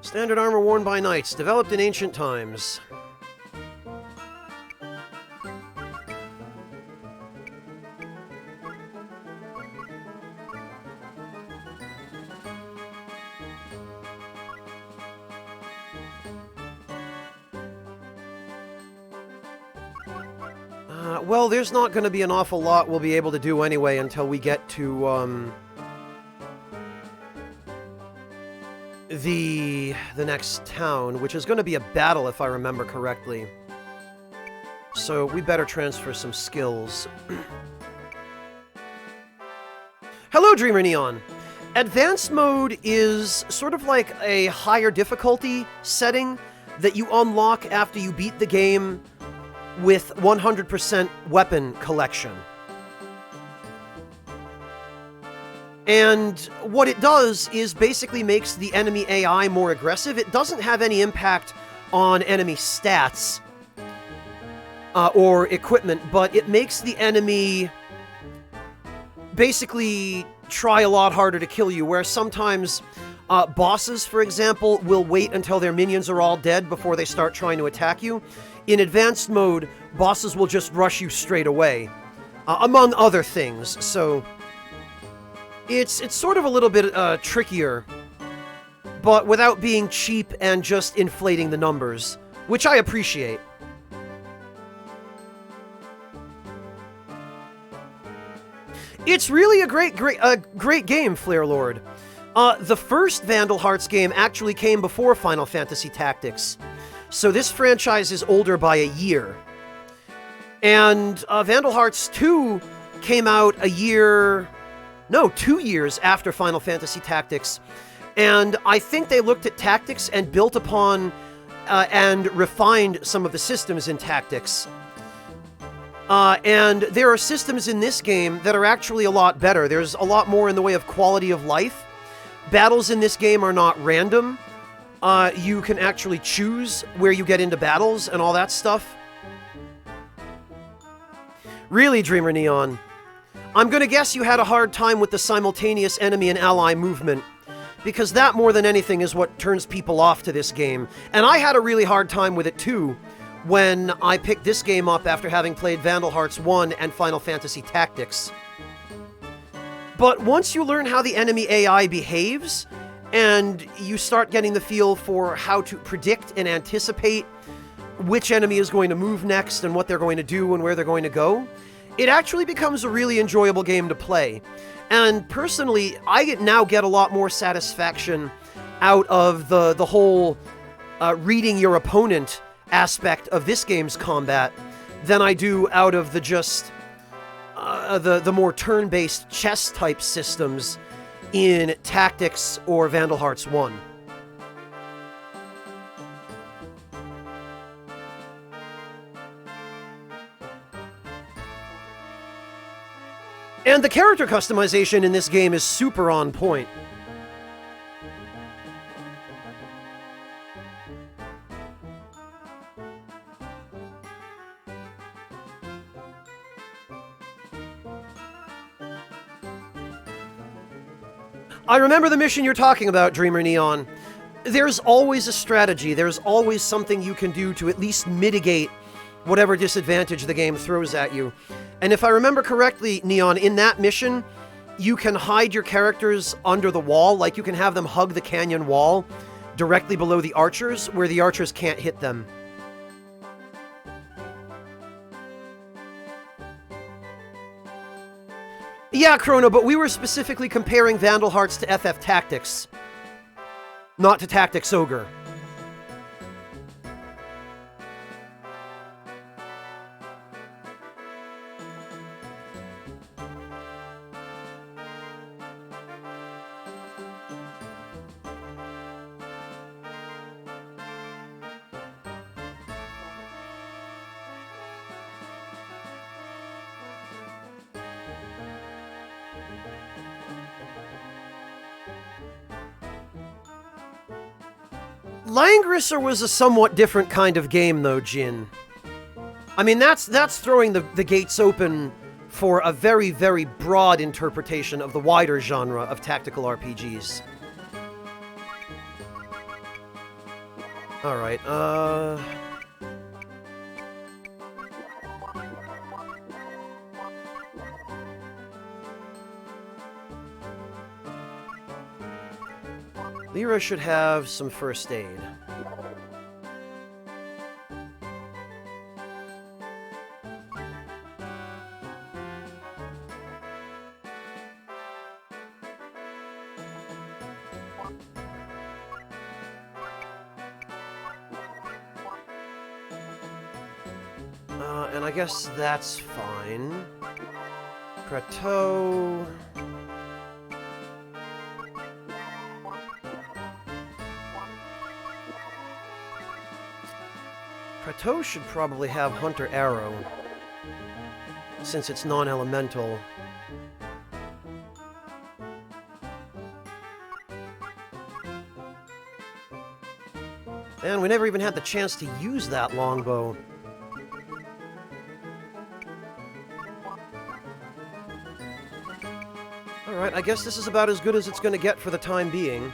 Standard armor worn by knights, developed in ancient times. Well, there's not going to be an awful lot we'll be able to do anyway until we get to, the next town, which is going to be a battle, if I remember correctly. So we better transfer some skills. Hello, Dreamer Neon! Advanced mode is sort of like a higher difficulty setting that you unlock after you beat the game with 100% weapon collection. And what it does is basically makes the enemy AI more aggressive. It doesn't have any impact on enemy stats or equipment, but it makes the enemy basically try a lot harder to kill you, where sometimes bosses, for example, will wait until their minions are all dead before they start trying to attack you. In advanced mode, bosses will just rush you straight away, among other things, so it's sort of a little bit trickier, but without being cheap and just inflating the numbers, which I appreciate. It's really a great game, Flare Lord. The first Vandal Hearts game actually came before Final Fantasy Tactics. So this franchise is older by a year. And Vandal Hearts 2 came out 2 years after Final Fantasy Tactics. And I think they looked at Tactics and built upon and refined some of the systems in Tactics. And there are systems in this game that are actually a lot better. There's a lot more in the way of quality of life. Battles in this game are not random. You can actually choose where you get into battles and all that stuff. Really, Dreamer Neon, I'm gonna guess you had a hard time with the simultaneous enemy and ally movement, because that more than anything is what turns people off to this game. And I had a really hard time with it too, when I picked this game up after having played Vandal Hearts 1 and Final Fantasy Tactics. But once you learn how the enemy AI behaves, and you start getting the feel for how to predict and anticipate which enemy is going to move next and what they're going to do and where they're going to go, it actually becomes a really enjoyable game to play. And personally, I now get a lot more satisfaction out of the whole reading your opponent aspect of this game's combat than I do out of the just the more turn-based chess-type systems in Tactics or Vandal Hearts 1. And the character customization in this game is super on point. I remember the mission you're talking about, Dreamer Neon. There's always a strategy, there's always something you can do to at least mitigate whatever disadvantage the game throws at you. And if I remember correctly, Neon, in that mission, you can hide your characters under the wall, like you can have them hug the canyon wall directly below the archers, where the archers can't hit them. Yeah, Chrono, but we were specifically comparing Vandal Hearts to FF Tactics, not to Tactics Ogre. Langrisser was a somewhat different kind of game, though, Jin. I mean, that's throwing the gates open for a very, very broad interpretation of the wider genre of tactical RPGs. Alright, Lyra should have some first aid. And I guess that's fine. Prateau... Prateau should probably have Hunter Arrow, since it's non-elemental. And we never even had the chance to use that longbow. Alright, I guess this is about as good as it's gonna get for the time being.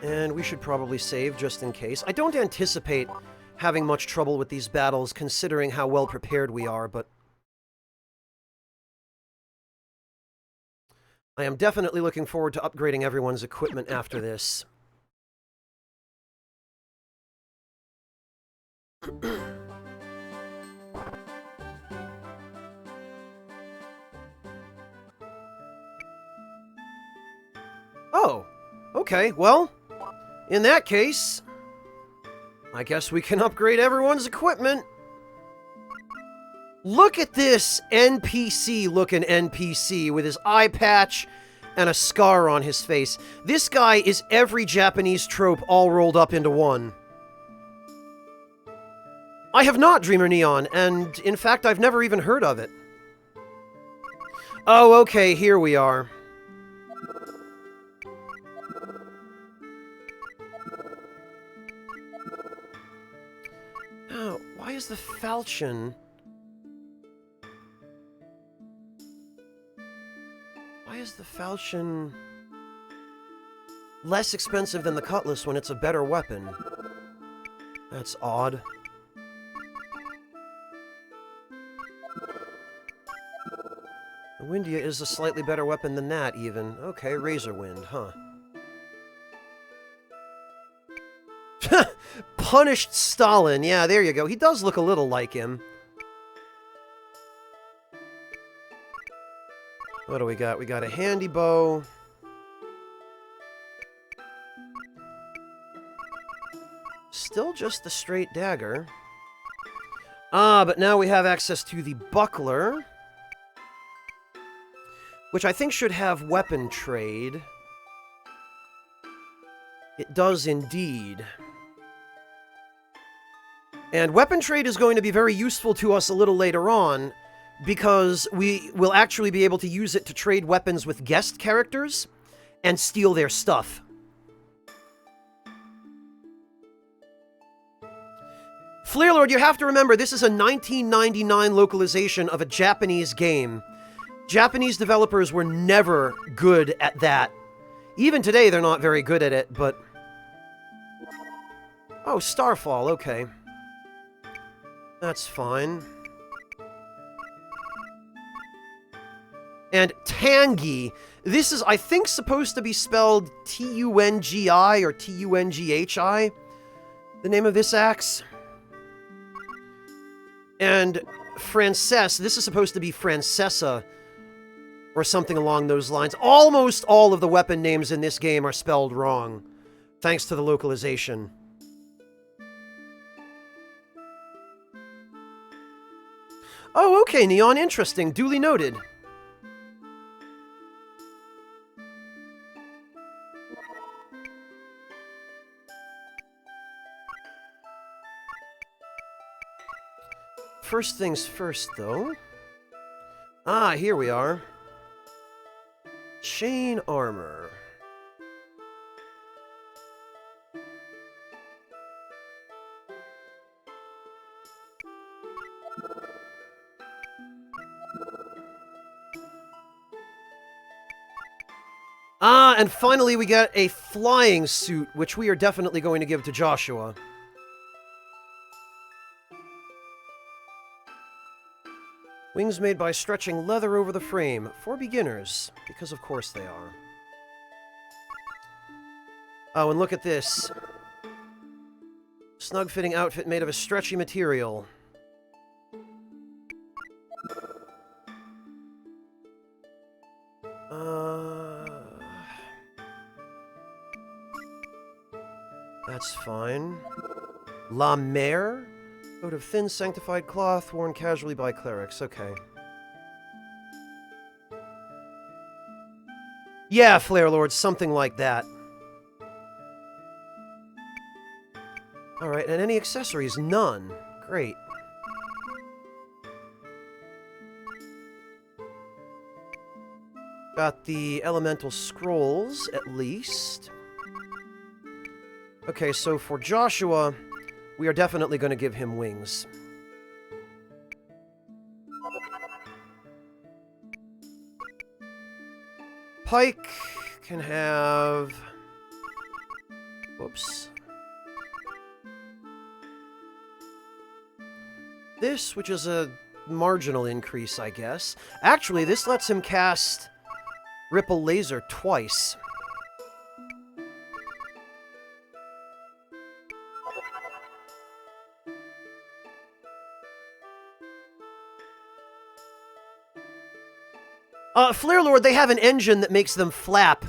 And we should probably save just in case. I don't anticipate having much trouble with these battles, considering how well prepared we are, but I am definitely looking forward to upgrading everyone's equipment after this. Oh, okay, well, in that case, I guess we can upgrade everyone's equipment. Look at this NPC-looking NPC with his eye patch and a scar on his face. This guy is every Japanese trope all rolled up into one. I have not, Dreamer Neon, and in fact, I've never even heard of it. Oh, okay, here we are. Oh, why is the falchion... Why is the falchion less expensive than the cutlass when it's a better weapon? That's odd. The Windia is a slightly better weapon than that, even. Okay, Razor Wind, huh. Punished Stalin. Yeah, there you go. He does look a little like him. What do we got? We got a handy bow. Still just the straight dagger. Ah, but now we have access to the buckler, which I think should have weapon trade. It does indeed. And weapon trade is going to be very useful to us a little later on, because we will actually be able to use it to trade weapons with guest characters and steal their stuff. Flarelord, you have to remember, this is a 1999 localization of a Japanese game. Japanese developers were never good at that. Even today, they're not very good at it, but... Oh, Starfall, okay. That's fine. And Tangi. This is, I think, supposed to be spelled T-U-N-G-I or T-U-N-G-H-I. The name of this axe. And Francesse. This is supposed to be Francesa or something along those lines. Almost all of the weapon names in this game are spelled wrong, thanks to the localization. Oh, okay, Neon, interesting. Duly noted. First things first, though. Ah, here we are. Chain armor. Ah, and finally we got a flying suit, which we are definitely going to give to Joshua. Wings made by stretching leather over the frame, for beginners, because of course they are. Oh, and look at this. Snug-fitting outfit made of a stretchy material. That's fine. La Mer? Coat of thin, sanctified cloth, worn casually by clerics. Okay. Yeah, Flare Lord, something like that. Alright, and any accessories? None. Great. Got the elemental scrolls, at least. Okay, so for Joshua, we are definitely going to give him wings. Pike can have... Whoops. This, which is a marginal increase, I guess. Actually, this lets him cast Ripple Laser twice. Flare Lord, they have an engine that makes them flap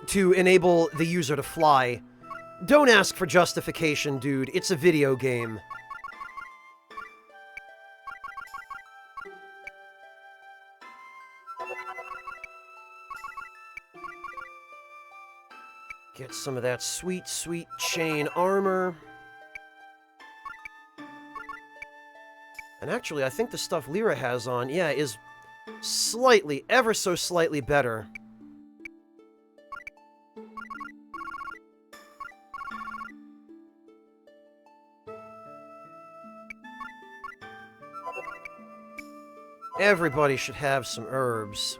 to enable the user to fly. Don't ask for justification, dude. It's a video game. Get some of that sweet, sweet chain armor. And actually, I think the stuff Lyra has on, yeah, is slightly, ever so slightly better. Everybody should have some herbs.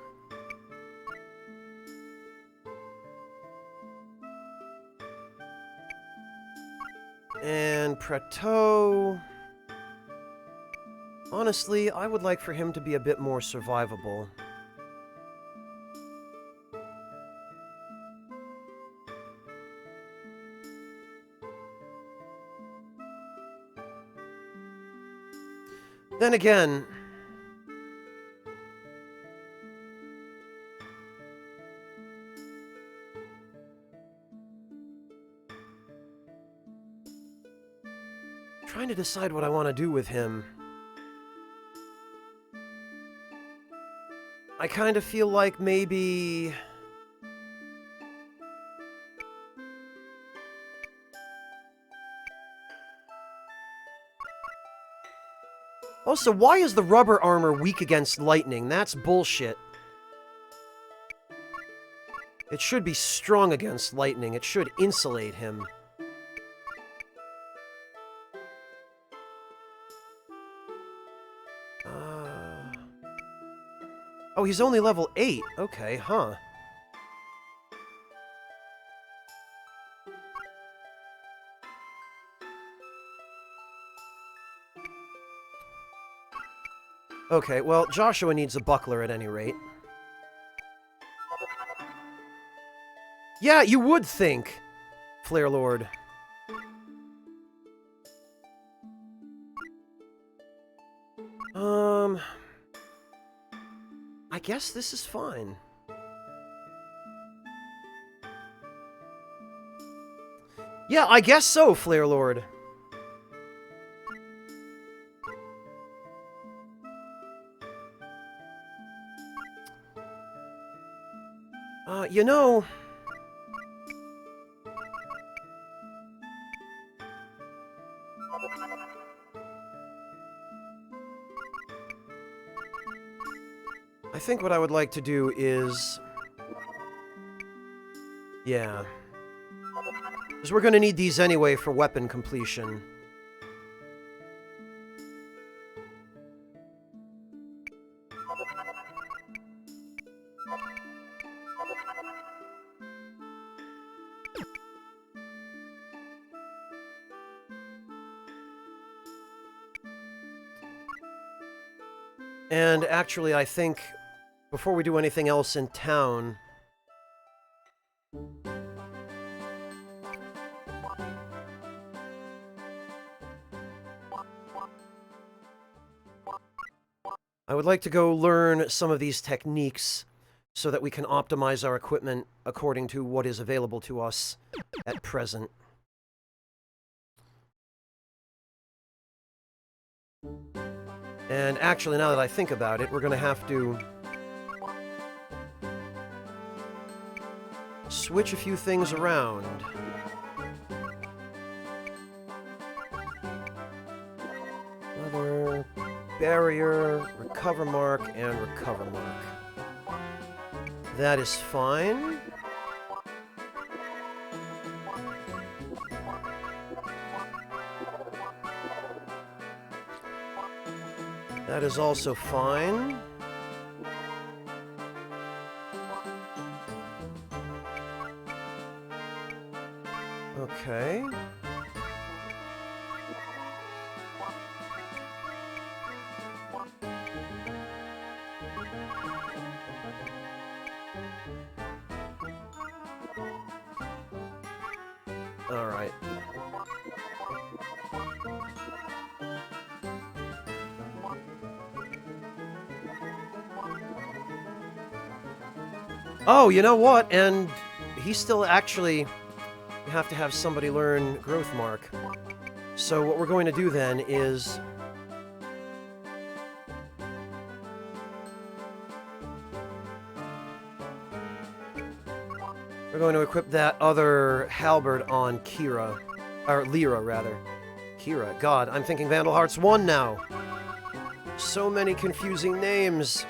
And Preto... Honestly, I would like for him to be a bit more survivable. Then again... trying to decide what I want to do with him. I kind of feel like maybe... Also, why is the rubber armor weak against lightning? That's bullshit. It should be strong against lightning. It should insulate him. Oh, he's only level 8. Okay, huh. Okay, well, Joshua needs a buckler at any rate. Yeah, you would think, Flare Lord. I guess this is fine. Yeah, I guess so, Flare Lord. You know... I think what I would like to do is... yeah. Because we're going to need these anyway for weapon completion. And actually, I think, before we do anything else in town... I would like to go learn some of these techniques so that we can optimize our equipment according to what is available to us at present. And actually, now that I think about it, we're going to have to switch a few things around. Leather, barrier, recover mark, and recover mark. That is fine. That is also fine. Okay. All right. Oh, you know what? And he still actually... you have to have somebody learn growth mark. So what we're going to do then is... we're We're going to equip that other halberd on Kira. Or Lyra, rather. Kira. God, I'm thinking Vandal Hearts 1 now. So many confusing names.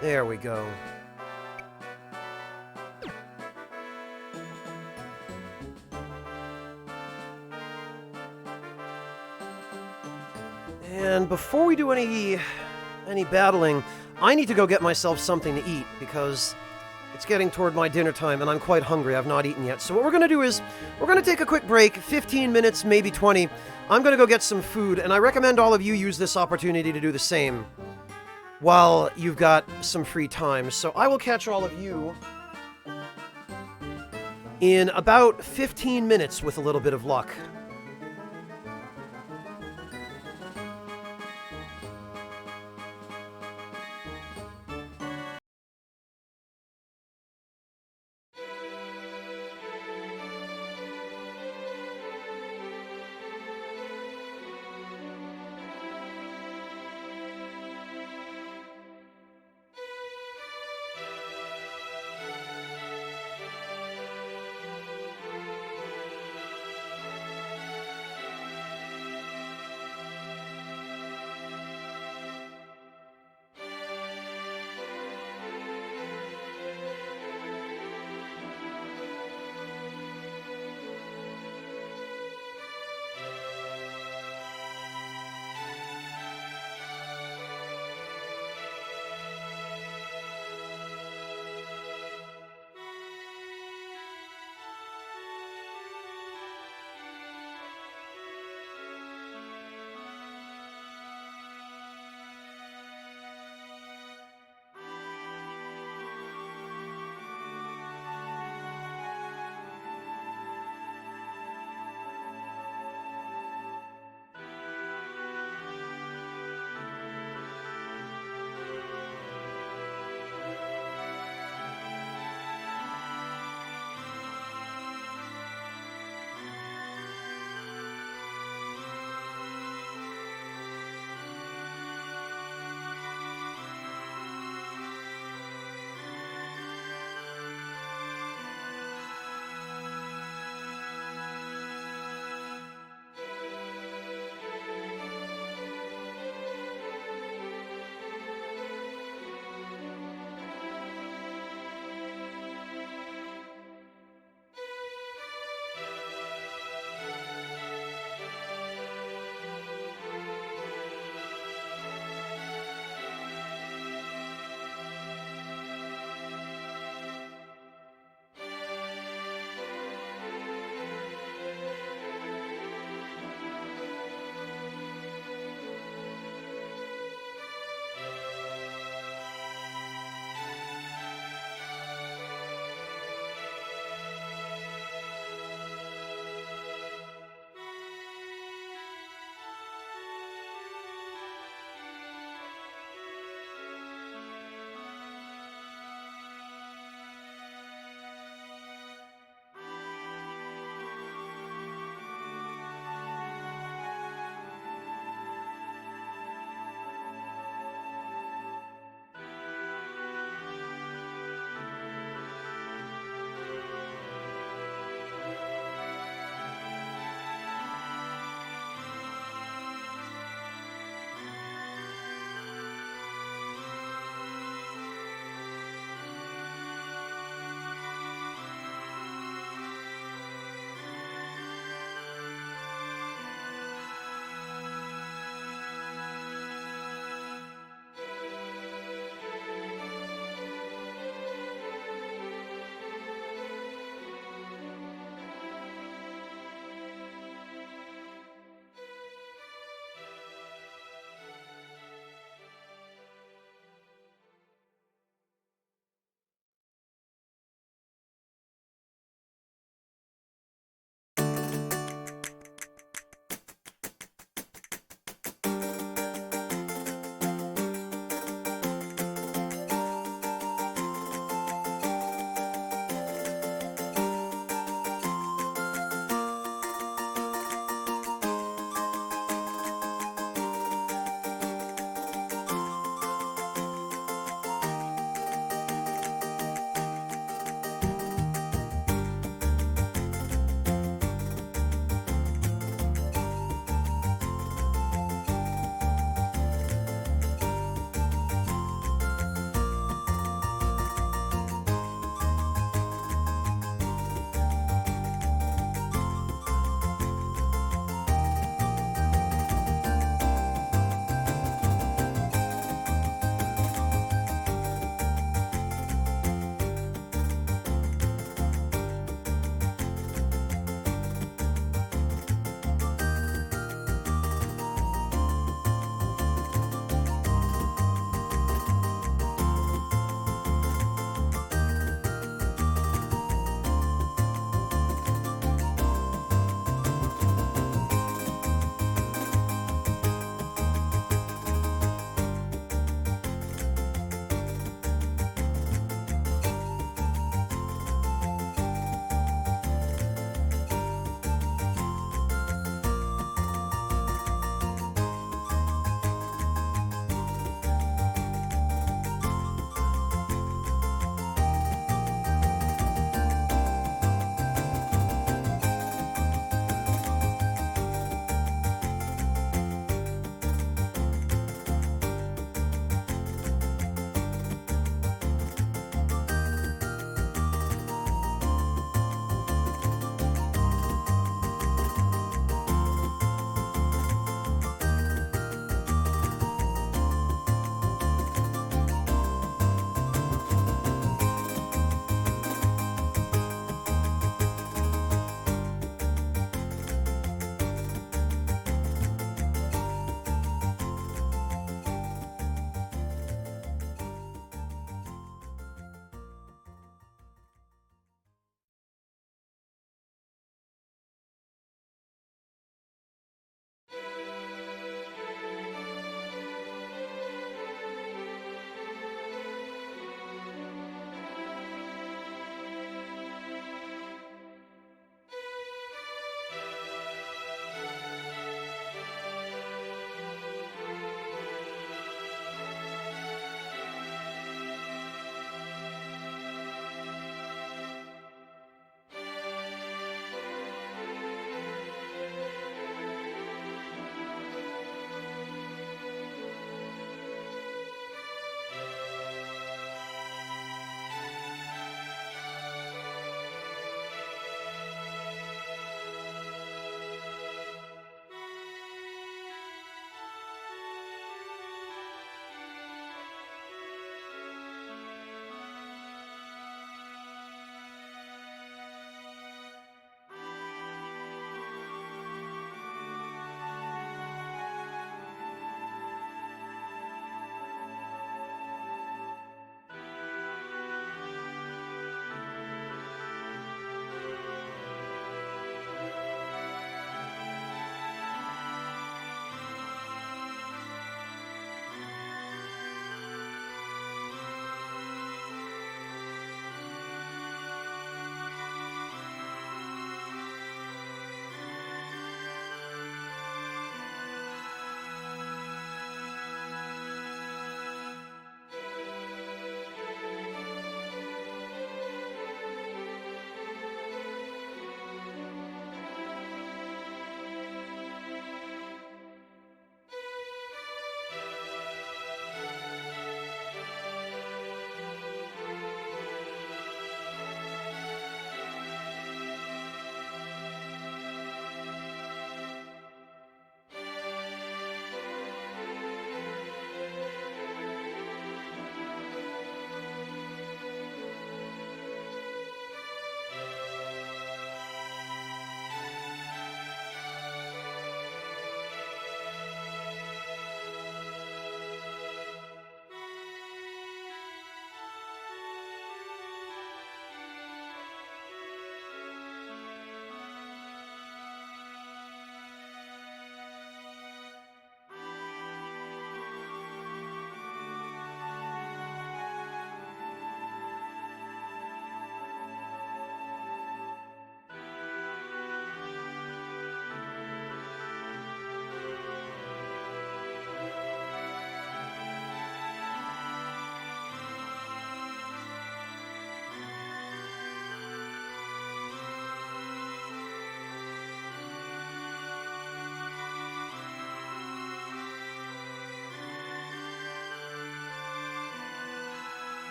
There we go. And before we do any battling, I need to go get myself something to eat, because it's getting toward my dinner time, and I'm quite hungry. I've not eaten yet. So what we're going to do is, we're going to take a quick break, 15 minutes, maybe 20. I'm going to go get some food, and I recommend all of you use this opportunity to do the same while you've got some free time. So I will catch all of you in about 15 minutes with a little bit of luck.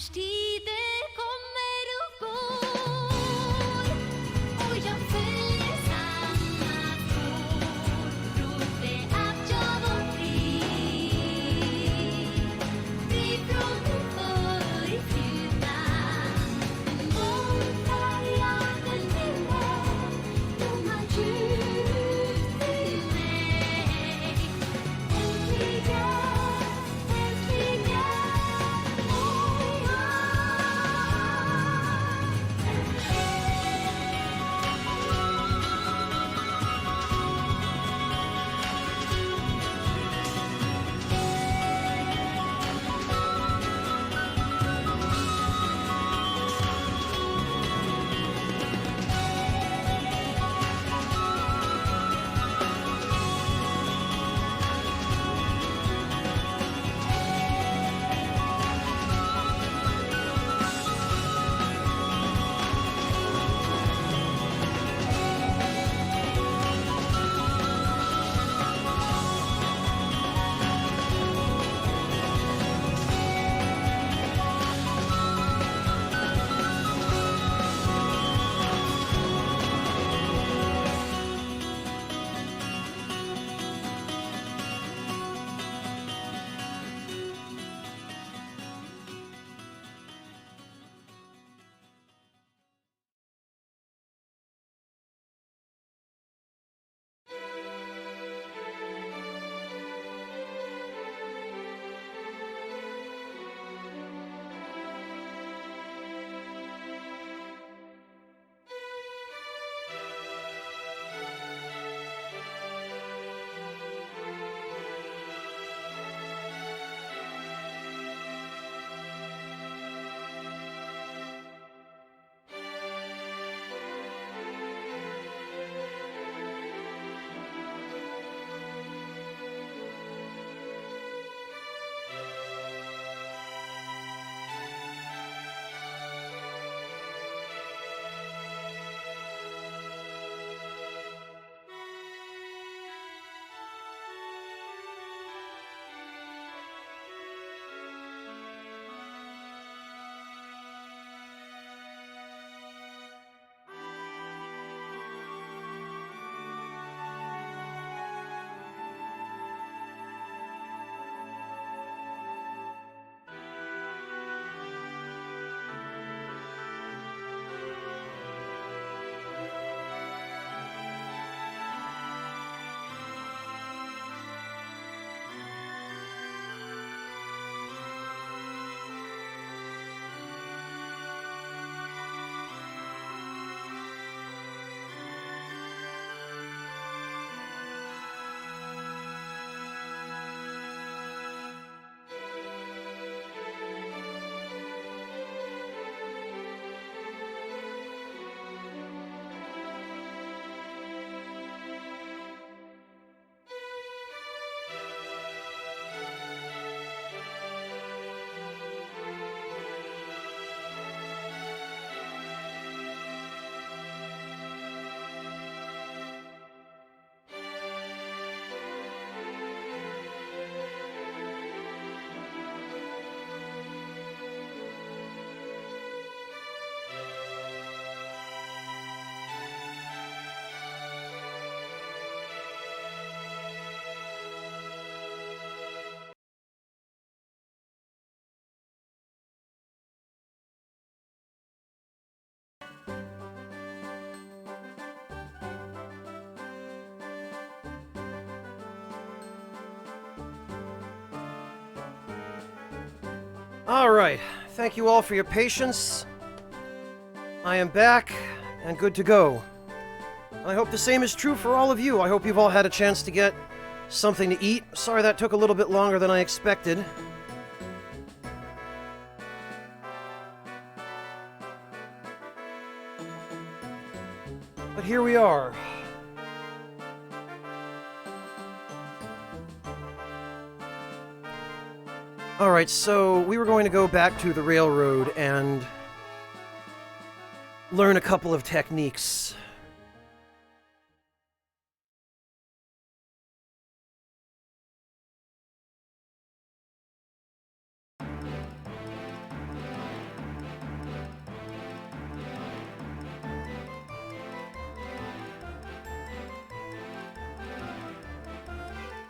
Årstider kommer och går och jag följer samma spår. Trodde att jag var fri från min förflutna. En gång tar jag den minne då man skjuter mig. Äntligen. All right. Thank you all for your patience. I am back and good to go. I hope the same is true for all of you. I hope you've all had a chance to get something to eat. Sorry that took a little bit longer than I expected. But here we are. Alright, so we were going to go back to the railroad and learn a couple of techniques.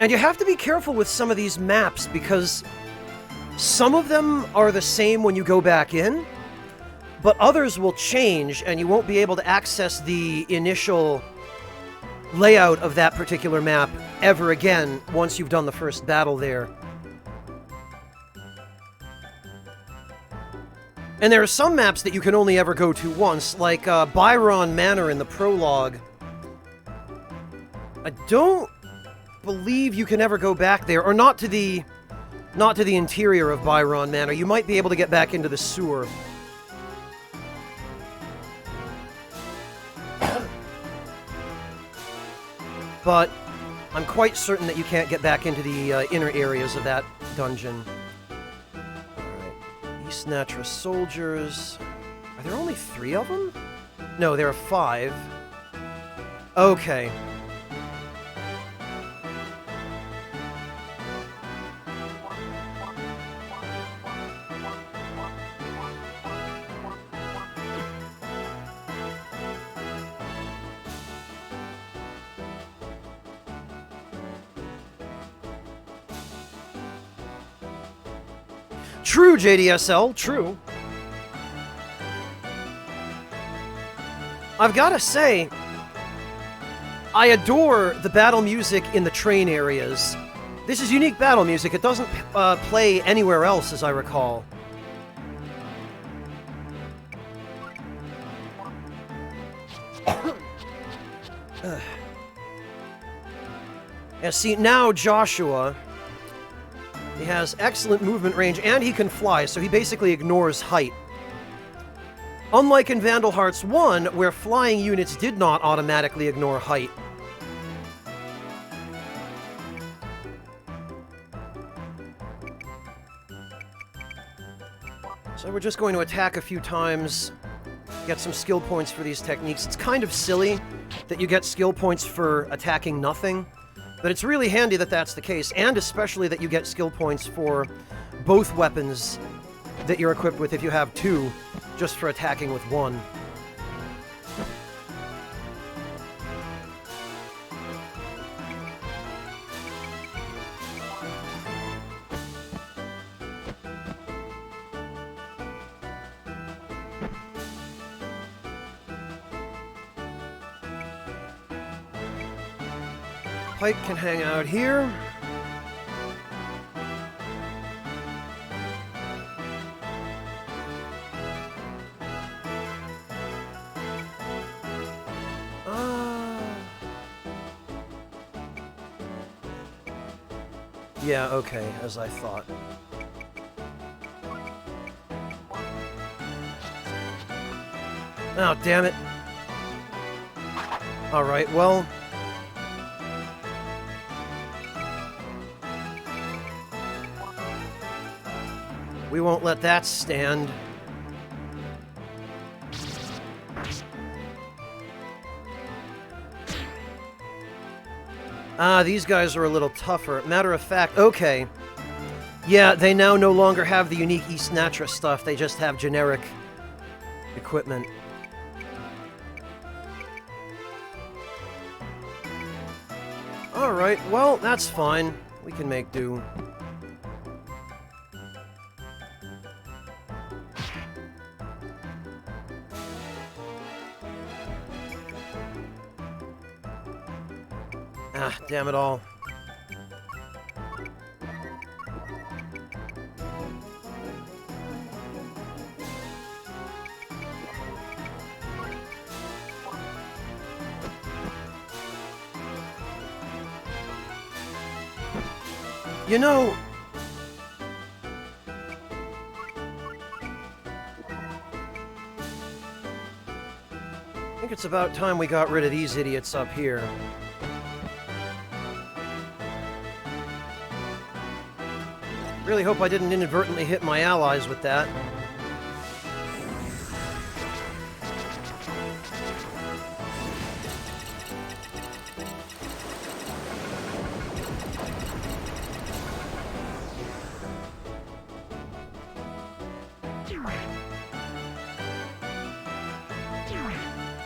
And you have to be careful with some of these maps because some of them are the same when you go back in, but others will change and you won't be able to access the initial layout of that particular map ever again once you've done the first battle there. And there are some maps that you can only ever go to once, like Byron Manor in the prologue. I don't believe you can ever go back there, or not to the interior of Byron Manor. You might be able to get back into the sewer. But I'm quite certain that you can't get back into the inner areas of that dungeon. Alright. East Natra soldiers. Are there only 3 of them? No, there are 5. Okay. True, JDSL, true. I've gotta say, I adore the battle music in the train areas. This is unique battle music. It doesn't play anywhere else, as I recall. Yeah, see, now Joshua... he has excellent movement range, and he can fly, so he basically ignores height. Unlike in Vandal Hearts 1, where flying units did not automatically ignore height. So we're just going to attack a few times, get some skill points for these techniques. It's kind of silly that you get skill points for attacking nothing, but it's really handy that that's the case, and especially that you get skill points for both weapons that you're equipped with if you have 2, just for attacking with 1. Pike can hang out here. Yeah, okay, as I thought. Oh, damn it. Alright, well... we won't let that stand. Ah, these guys are a little tougher. Matter of fact, okay. Yeah, they now no longer have the unique East Natra stuff. They just have generic equipment. Alright, well, that's fine. We can make do. Ah, damn it all. You know... I think it's about time we got rid of these idiots up here. Really hope I didn't inadvertently hit my allies with that.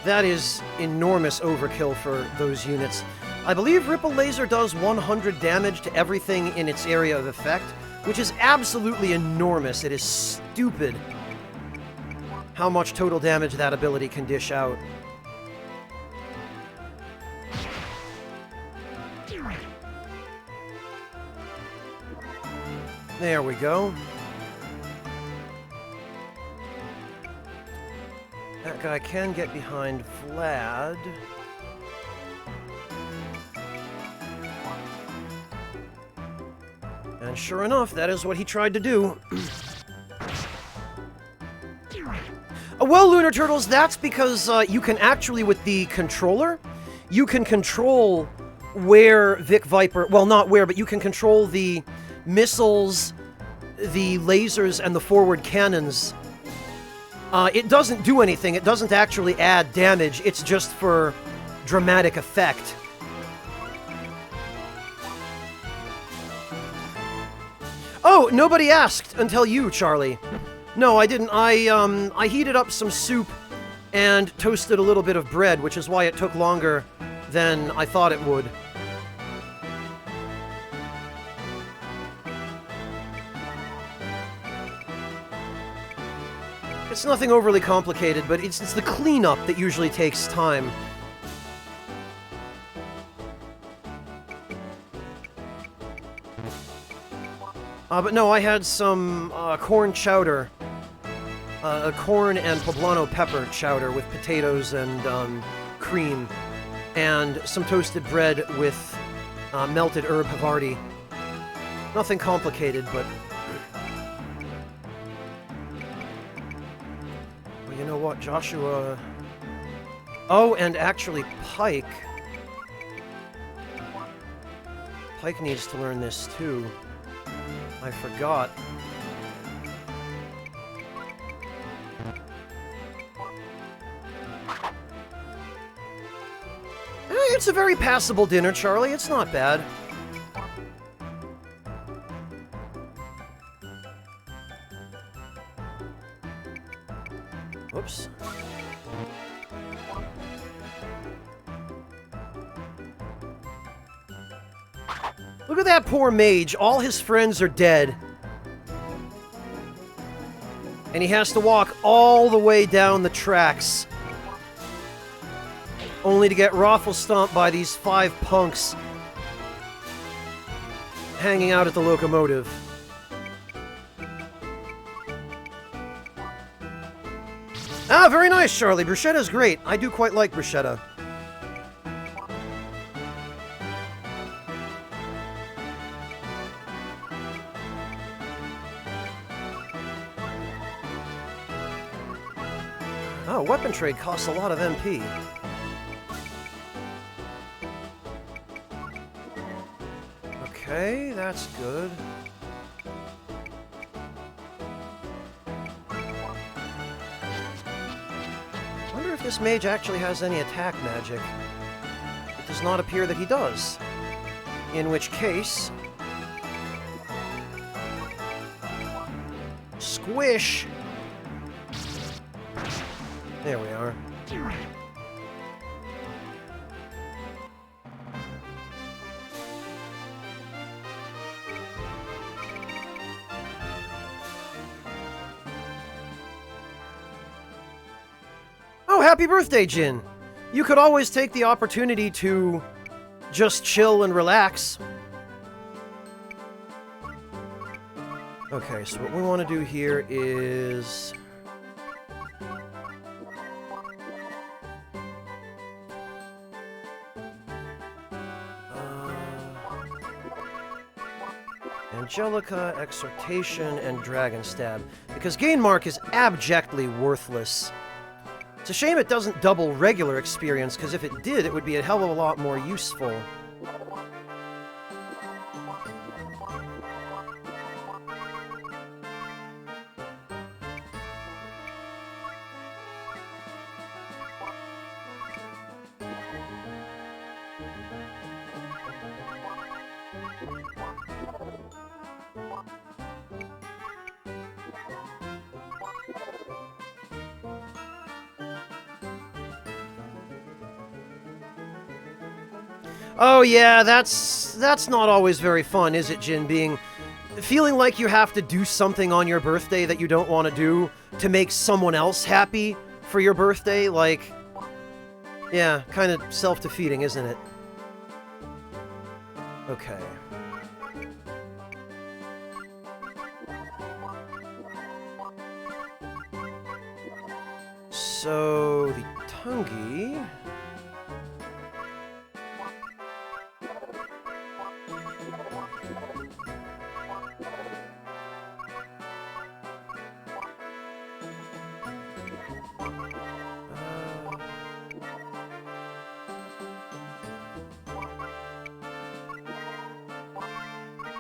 That is enormous overkill for those units. I believe Ripple Laser does 100 damage to everything in its area of effect, which is absolutely enormous. It is stupid how much total damage that ability can dish out. There we go. That guy can get behind Vlad. And sure enough, that is what he tried to do. Well, Lunar Turtles, that's because you can actually, with the controller, you can control where Vic Viper... Well, not where, but you can control the missiles, the lasers, and the forward cannons. It doesn't do anything. It doesn't actually add damage. It's just for dramatic effect. Oh, nobody asked until you, Charlie. No, I didn't. I heated up some soup and toasted a little bit of bread, which is why it took longer than I thought it would. It's nothing overly complicated, but it's the cleanup that usually takes time. But no, I had some corn chowder. Corn and poblano pepper chowder with potatoes and cream. And some toasted bread with melted herb Havarti. Nothing complicated, but... Well, you know what, Joshua... Oh, and actually, Pike. Pike needs to learn this, too. I forgot. It's a very passable dinner, Charlie. It's not bad. Whoops. Look at that poor mage. All his friends are dead. And he has to walk all the way down the tracks. Only to get raffle-stomped by these 5 punks hanging out at the locomotive. Ah, very nice, Charlie. Bruschetta's great. I do quite like bruschetta. Oh, weapon trade costs a lot of MP. Okay, that's good. Wonder if this mage actually has any attack magic. It does not appear that he does. In which case... Squish! There we are. Oh, happy birthday, Jin! You could always take the opportunity to just chill and relax. Okay, so what we want to do here is... Angelica, Exhortation, and Dragon Stab. Because Gain Mark is abjectly worthless. It's a shame it doesn't double regular experience, because if it did, it would be a hell of a lot more useful. Oh yeah, that's not always very fun, is it, Jin? Feeling like you have to do something on your birthday that you don't want to do to make someone else happy for your birthday, like, yeah, kind of self-defeating, isn't it? Okay. So, the Tungi...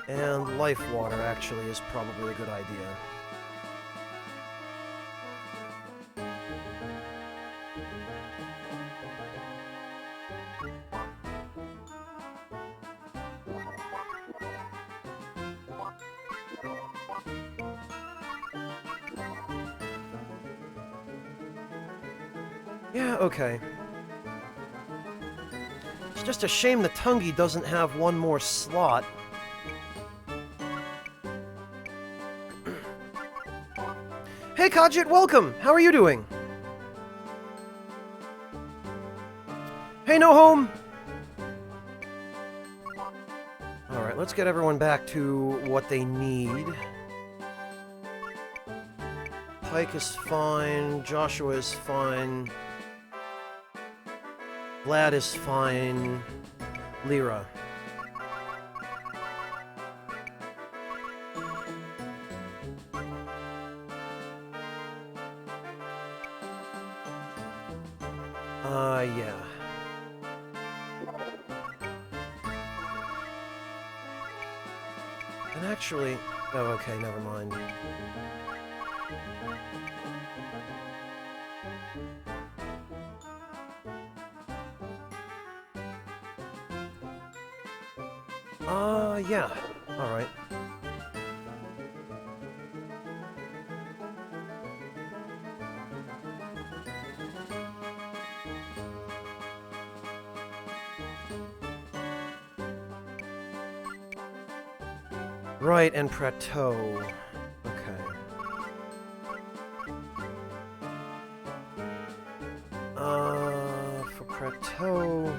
And life water, actually, is probably a good idea. Yeah, okay. It's just a shame the Tungi doesn't have one more slot. Hey, Kajit, welcome! How are you doing? Hey, No Home! Alright, let's get everyone back to what they need. Pike is fine, Joshua is fine, Vlad is fine, Lyra. Yeah. And actually... Oh, okay, never mind. Yeah. Alright. Right, and Prateau. Okay. For Prateau...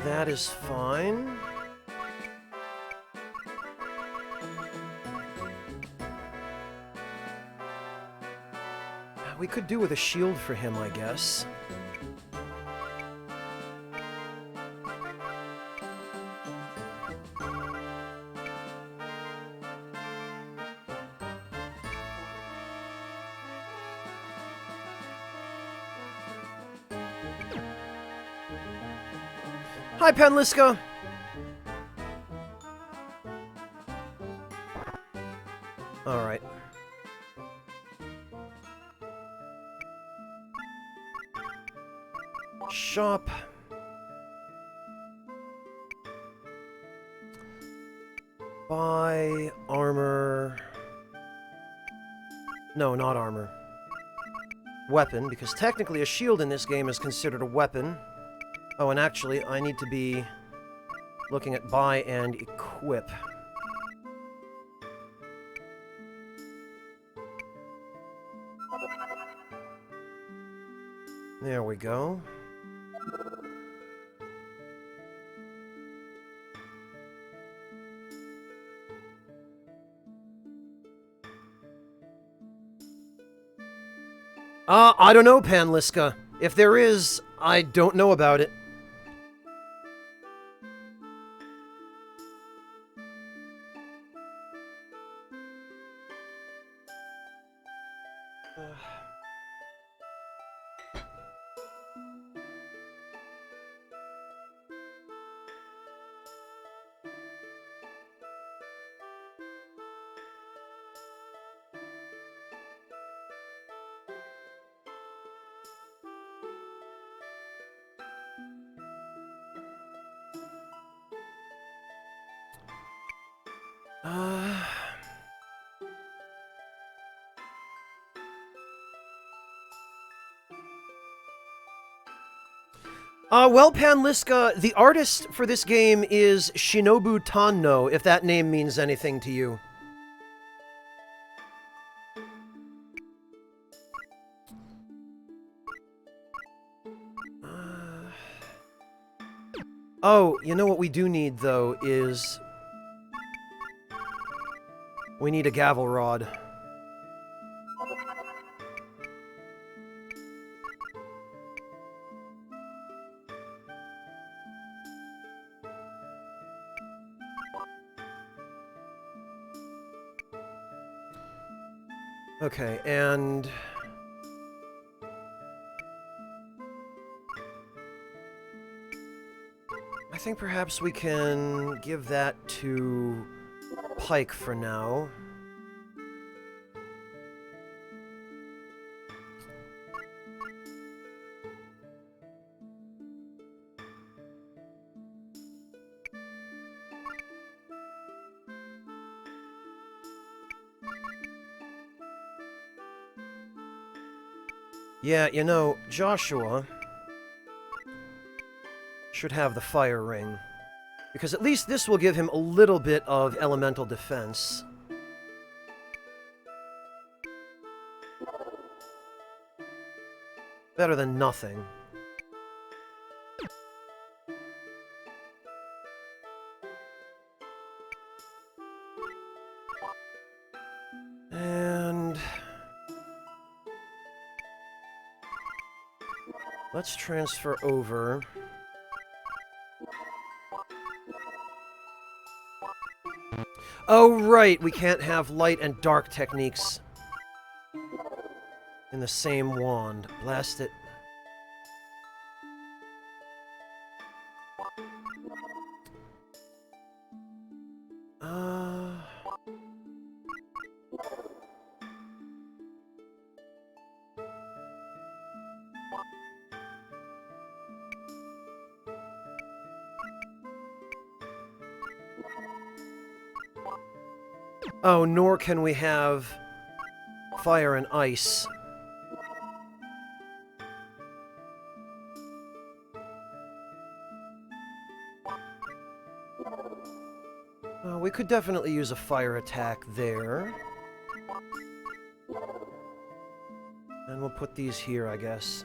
That is fine. We could do with a shield for him, I guess. Hi, Penliska! Alright. Shop. Buy armor. No, not armor. Weapon, because technically a shield in this game is considered a weapon. Oh, and actually, I need to be looking at buy and equip. There we go. I don't know, Panliska. If there is, I don't know about it. Well, Panliska, the artist for this game is Shinobu Tanno, if that name means anything to you. Oh, you know what we do need, though, is... we need a gavel rod. Okay, and... I think perhaps we can give that to Pike for now. Yeah, you know, Joshua should have the fire ring, because at least this will give him a little bit of elemental defense. Better than nothing. And... let's transfer over. Oh, right, we can't have light and dark techniques in the same wand. Blast it. Oh, nor can we have fire and ice. We could definitely use a fire attack there. And we'll put these here, I guess.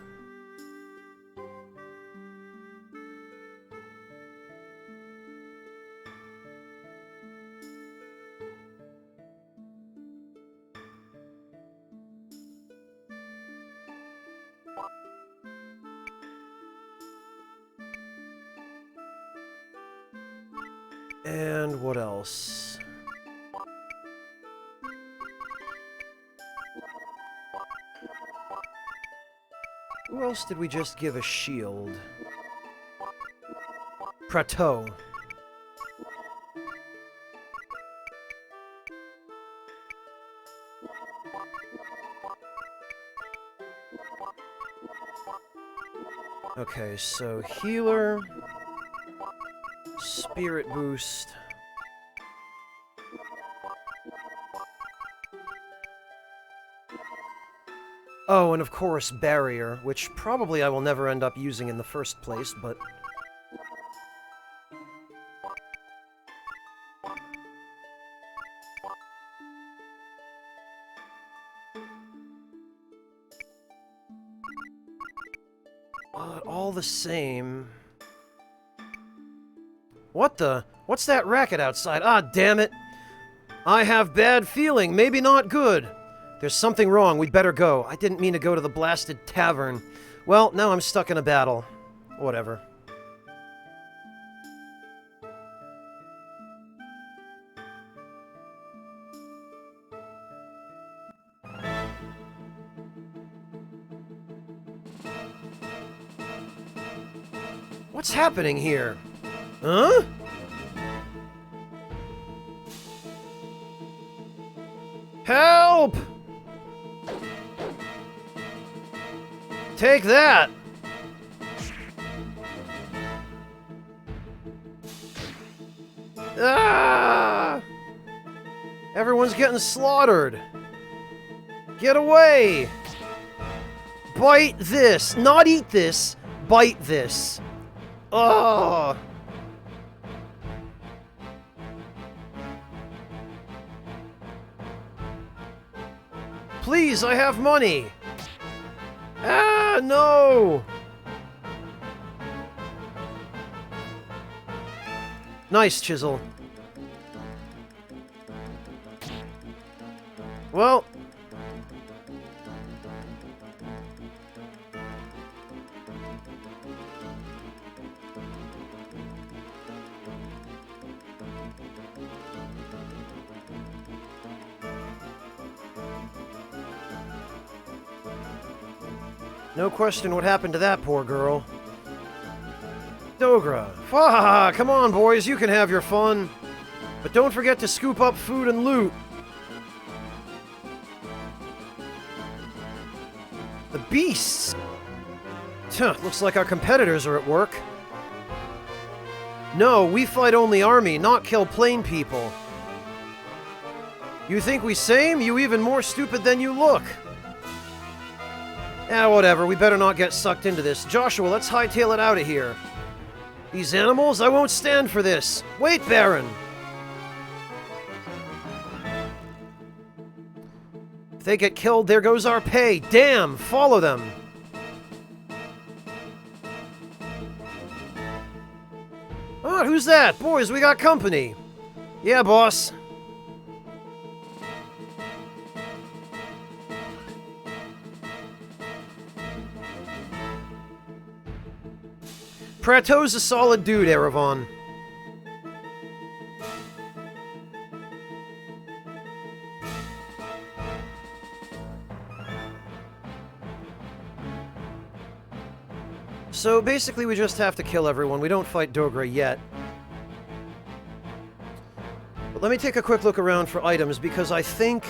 And what else? Who else did we just give a shield? Prateau. Okay, so healer... Spirit boost. Oh, and of course, barrier, which probably I will never end up using in the first place, but... all the same... What the? What's that racket outside? Ah, damn it! I have bad feeling, maybe not good. There's something wrong, we'd better go. I didn't mean to go to the blasted tavern. Well, now I'm stuck in a battle. Whatever. What's happening here? Huh? Help! Take that! Ah! Everyone's getting slaughtered. Get away! Bite this! Not eat this! Bite this! Oh! Please, I have money! Ah, no! Nice, Chisel. Well... no question what happened to that poor girl. Dogra. Fahaha, come on, boys, you can have your fun. But don't forget to scoop up food and loot. The beasts! Looks like our competitors are at work. No, we fight only army, not kill plain people. You think we same? You even more stupid than you look. Whatever, we better not get sucked into this. Joshua, let's hightail it out of here. These animals? I won't stand for this. Wait, Baron! If they get killed, there goes our pay. Damn, follow them. Oh, who's that? Boys, we got company. Yeah, boss. Prateau's a solid dude, Erevan. So basically we just have to kill everyone. We don't fight Dogra yet. But let me take a quick look around for items, because I think...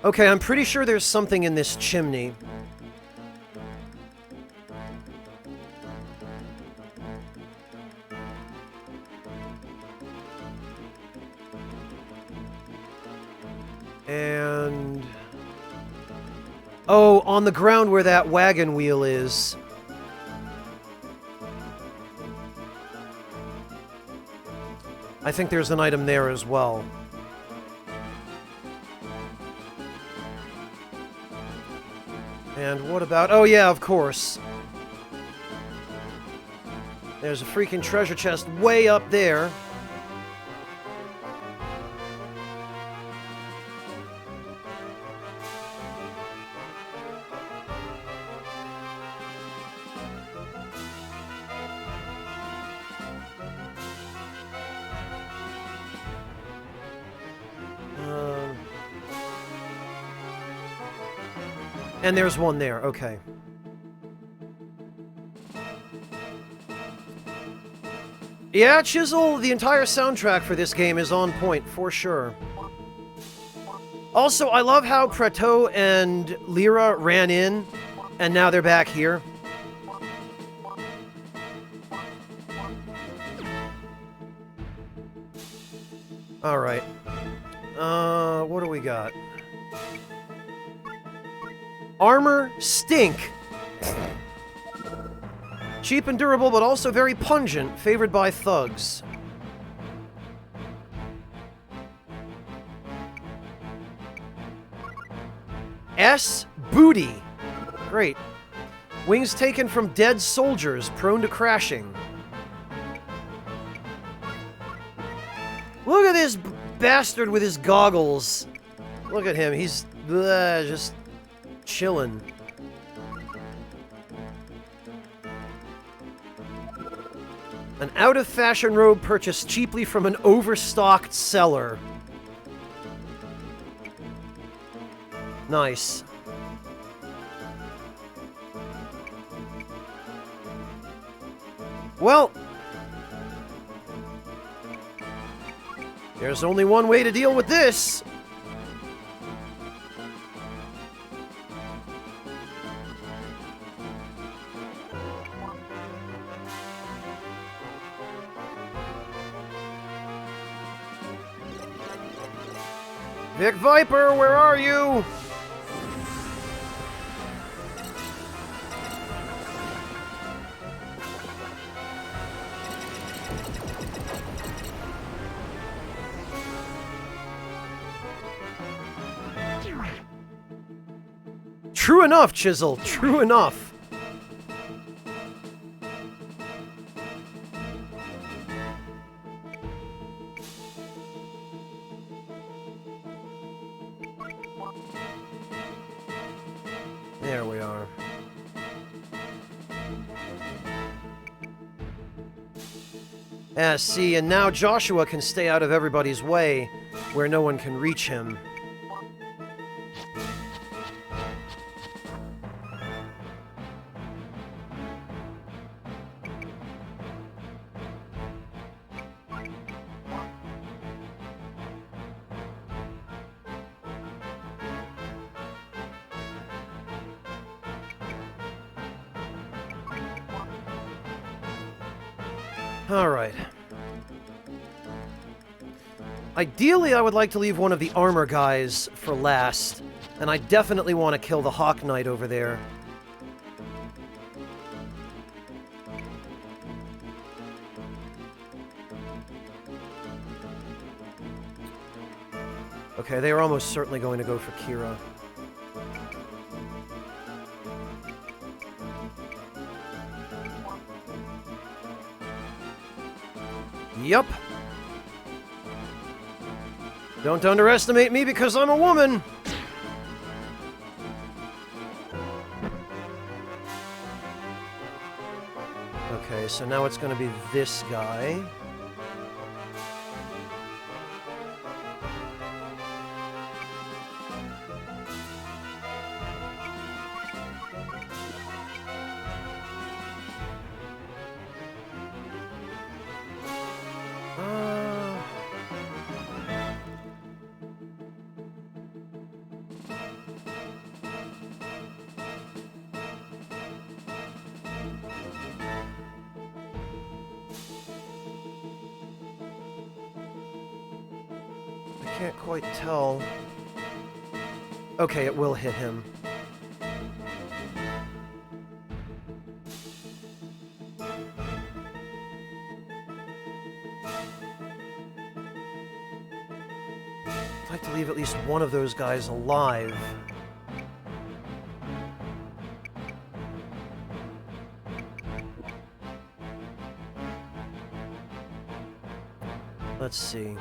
okay, I'm pretty sure there's something in this chimney. And... oh, on the ground where that wagon wheel is. I think there's an item there as well. And what about... oh yeah, of course. There's a freaking treasure chest way up there. And there's one there, okay. Yeah, Chisel, the entire soundtrack for this game is on point, for sure. Also, I love how Prateau and Lyra ran in, and now they're back here. Alright. What do we got? Armor Stink. Cheap and durable, but also very pungent, favored by thugs. S. Booty. Great. Wings taken from dead soldiers, prone to crashing. Look at this bastard with his goggles. Look at him, he's just chillin'. An out-of-fashion robe purchased cheaply from an overstocked seller. Nice. Well, there's only one way to deal with this. Vic Viper, where are you? True enough, Chisel. True enough. There we are. See, and now Joshua can stay out of everybody's way, where no one can reach him. Alright. Ideally, I would like to leave one of the armor guys for last, and I definitely want to kill the Hawk Knight over there. Okay, they are almost certainly going to go for Kira. Yup. Don't underestimate me because I'm a woman! Okay, so now it's gonna be this guy. Can't quite tell. Okay, it will hit him. I'd like to leave at least one of those guys alive. Let's see.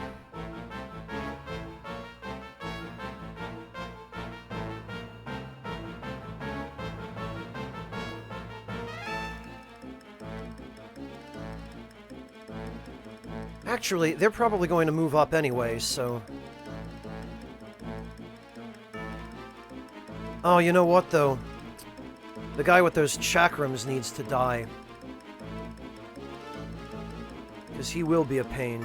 Actually, they're probably going to move up anyway, so... Oh, you know what, though? The guy with those chakrams needs to die. Because he will be a pain.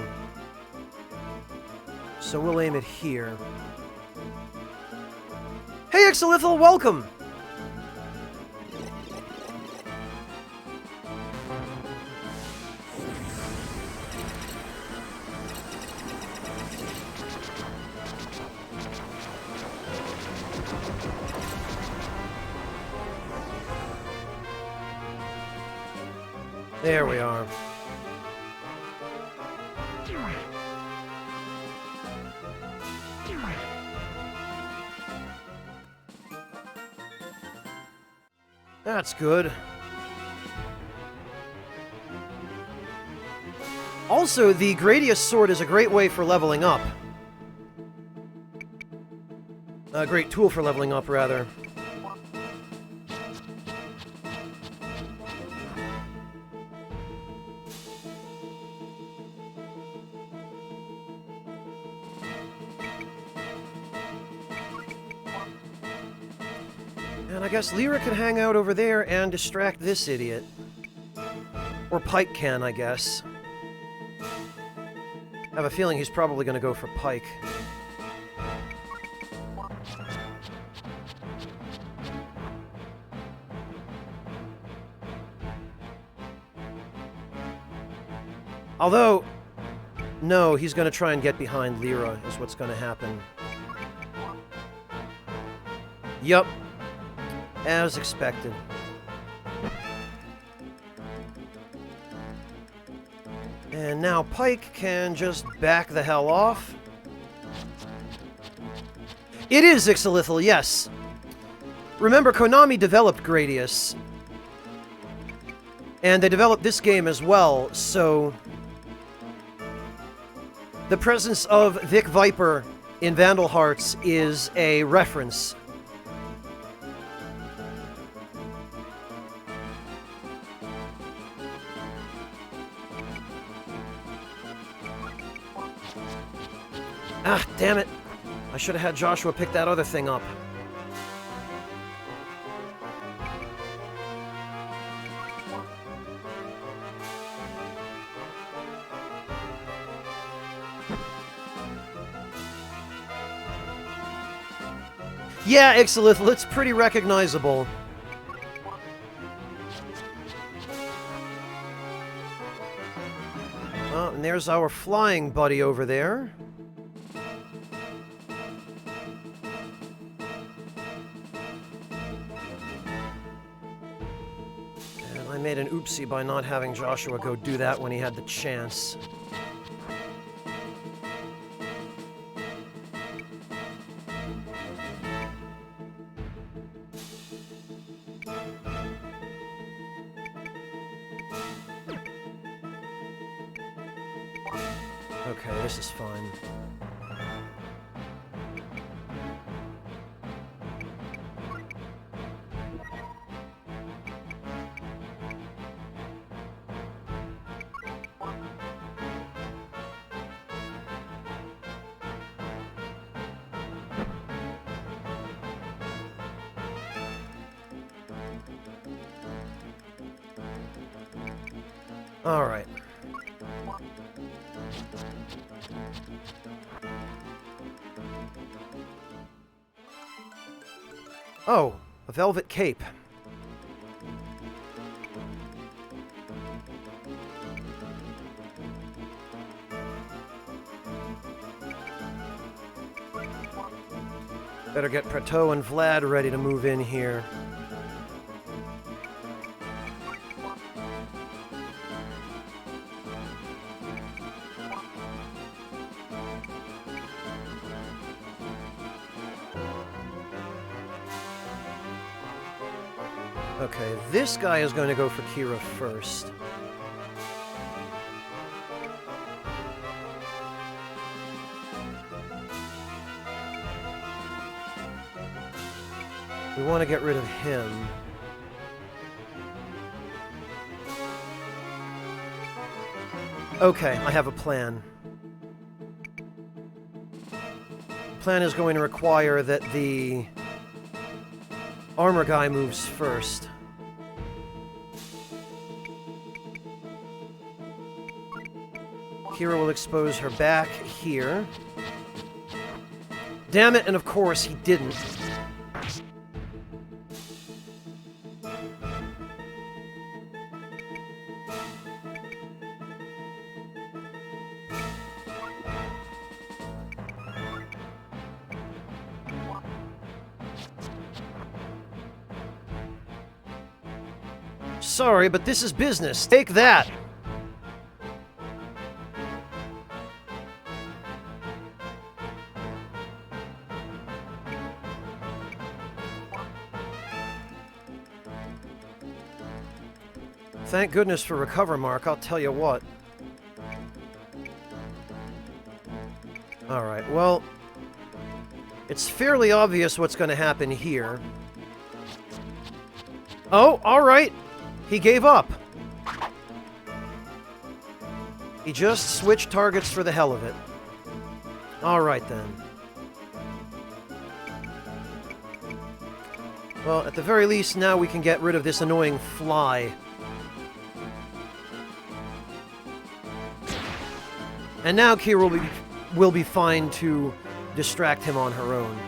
So we'll aim it here. Hey, Ixolithal, welcome! There we are. That's good. Also, the Gradius Sword is a great way for leveling up. A great tool for leveling up, rather. And I guess Lyra can hang out over there and distract this idiot. Or Pike can, I guess. I have a feeling he's probably going to go for Pike. Although, no, he's going to try and get behind Lyra, is what's going to happen. Yup. As expected. And now Pike can just back the hell off. It is Ixolithal, yes. Remember, Konami developed Gradius. And they developed this game as well, so... the presence of Vic Viper in Vandal Hearts is a reference. Ah, damn it. I should have had Joshua pick that other thing up. Yeah, Ixolithal, it's pretty recognizable. Oh, and there's our flying buddy over there. And I made an oopsie by not having Joshua go do that when he had the chance. Okay, this is fine. All right. Oh, a velvet cape. Better get Prato and Vlad ready to move in here. Okay, this guy is going to go for Kira first. We want to get rid of him. Okay, I have a plan. The plan is going to require that the armor guy moves first. Kira will expose her back here. Damn it, and of course he didn't. Sorry, but this is business. Take that! Thank goodness for Recover Mark, I'll tell you what. Alright, well... it's fairly obvious what's going to happen here. Oh, alright! He gave up. He just switched targets for the hell of it. Alright then. Well, at the very least, now we can get rid of this annoying fly. And now Kira will be fine to distract him on her own.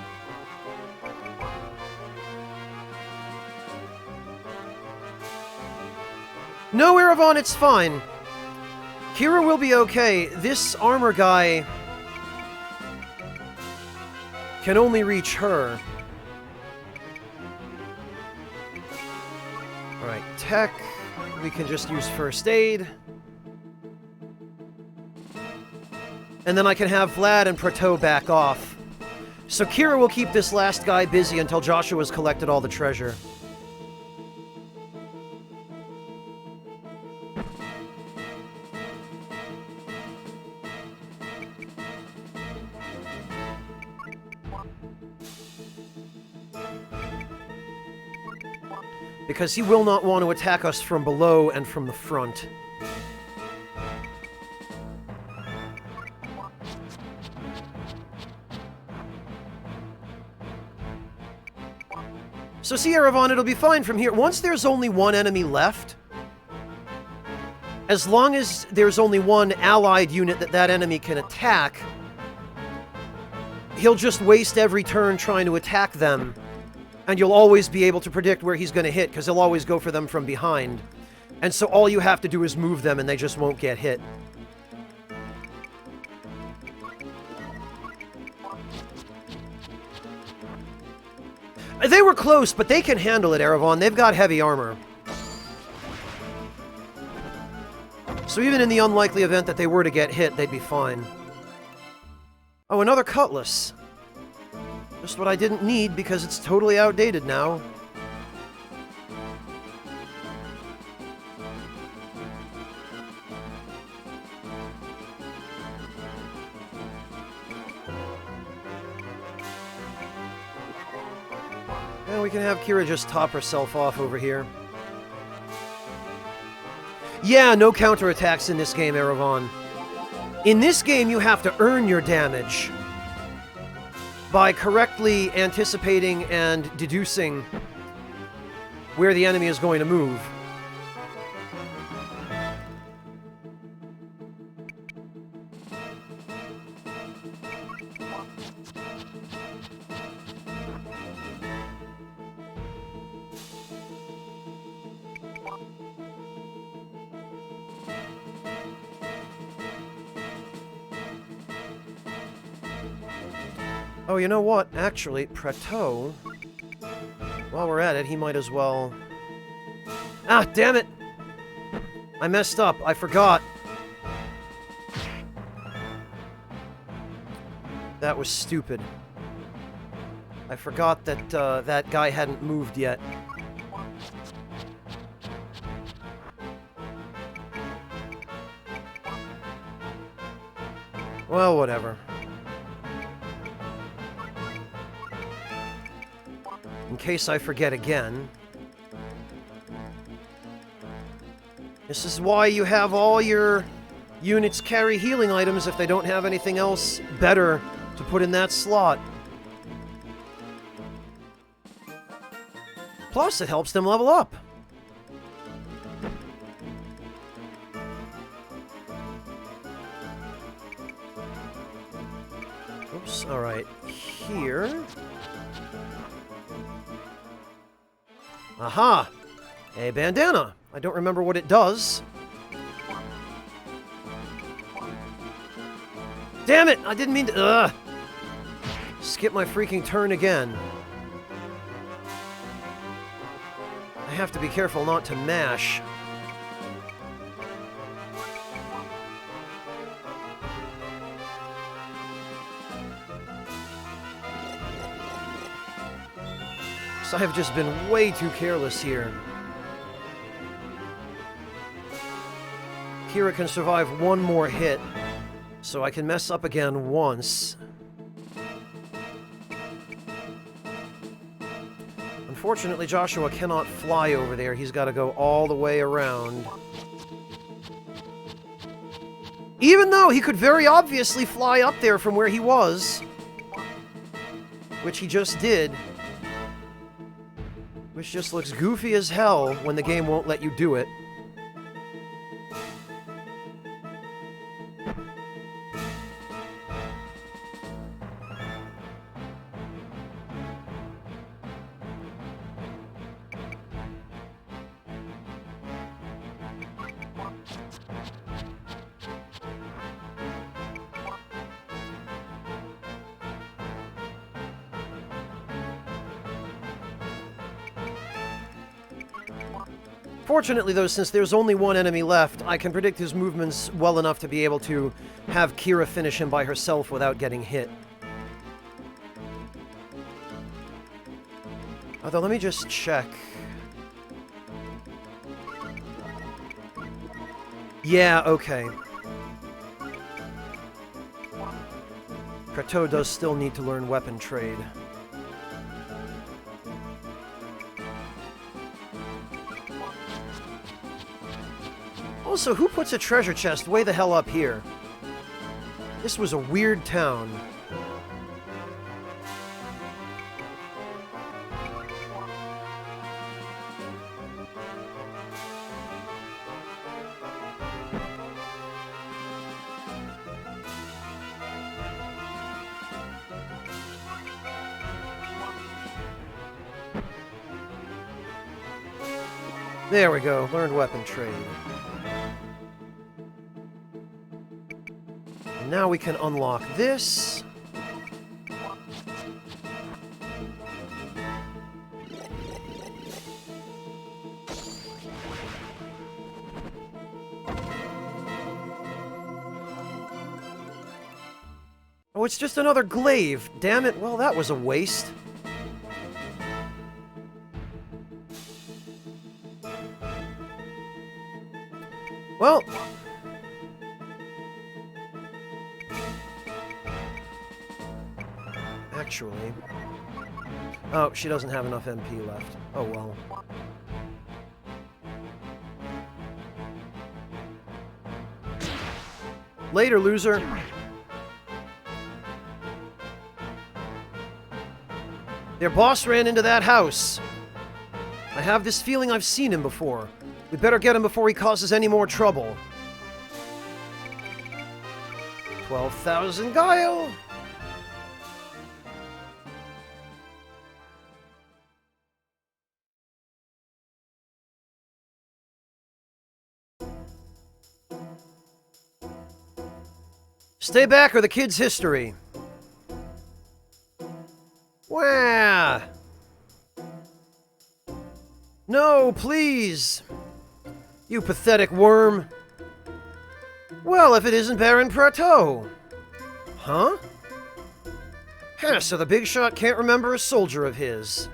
No, Eravon, it's fine. Kira will be okay. This armor guy can only reach her. tech. We can just use first aid. And then I can have Vlad and Prato back off. So Kira will keep this last guy busy until Joshua's collected all the treasure. Because he will not want to attack us from below and from the front. So see, Erevan, it'll be fine from here. Once there's only one enemy left, as long as there's only one allied unit that that enemy can attack, he'll just waste every turn trying to attack them. And you'll always be able to predict where he's going to hit, because he'll always go for them from behind. And so all you have to do is move them, and they just won't get hit. They were close, but they can handle it, Erevan. They've got heavy armor. So even in the unlikely event that they were to get hit, they'd be fine. Oh, another cutlass. Just what I didn't need because it's totally outdated now. And we can have Kira just top herself off over here. Yeah, no counterattacks in this game, Erevan. In this game, you have to earn your damage by correctly anticipating and deducing where the enemy is going to move. Oh, you know what? Actually, Prato, while we're at it, he might as well... Ah, damn it! I messed up. I forgot. That was stupid. I forgot that that guy hadn't moved yet. Well, whatever. In case I forget again. This is why you have all your units carry healing items if they don't have anything else better to put in that slot. Plus, it helps them level up. Oops, alright. Here... Aha! A bandana. I don't remember what it does. Damn it! I didn't mean to... Skip my freaking turn again. I have to be careful not to mash. I have just been way too careless here. Kira can survive one more hit, so I can mess up again once. Unfortunately, Joshua cannot fly over there. He's got to go all the way around. Even though he could very obviously fly up there from where he was, which he just did. Which just looks goofy as hell when the game won't let you do it. Fortunately, though, since there's only one enemy left, I can predict his movements well enough to be able to have Kira finish him by herself without getting hit. Although, let me just check. Yeah, okay. Kratos does still need to learn weapon trade. Also, who puts a treasure chest way the hell up here? This was a weird town. There we go, learned weapon trade. And now we can unlock this. Oh, it's just another glaive. Damn it, well, that was a waste. Well, actually, oh, she doesn't have enough MP left. Oh well. Later, loser. Their boss ran into that house. I have this feeling I've seen him before. We better get him before he causes any more trouble. 12,000 guile! Stay back or the kid's history. Wah! No, please! You pathetic worm. Well, if it isn't Baron Prateau. Huh? Huh, so the big shot can't remember a soldier of his.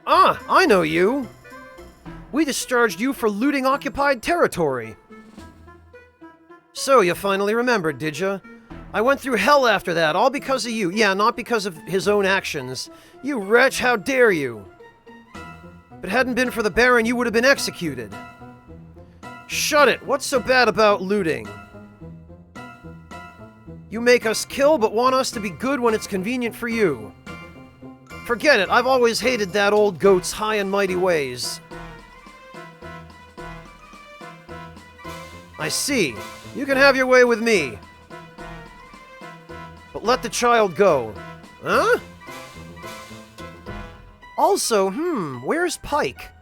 Ah, I know you. We discharged you for looting occupied territory. So, you finally remembered, did ya? I went through hell after that, all because of you. Yeah, not because of his own actions. You wretch, how dare you? If it hadn't been for the Baron, you would have been executed. Shut it! What's so bad about looting? You make us kill, but want us to be good when it's convenient for you. Forget it, I've always hated that old goat's high and mighty ways. I see. You can have your way with me. But let the child go. Huh? Also, where's Pike?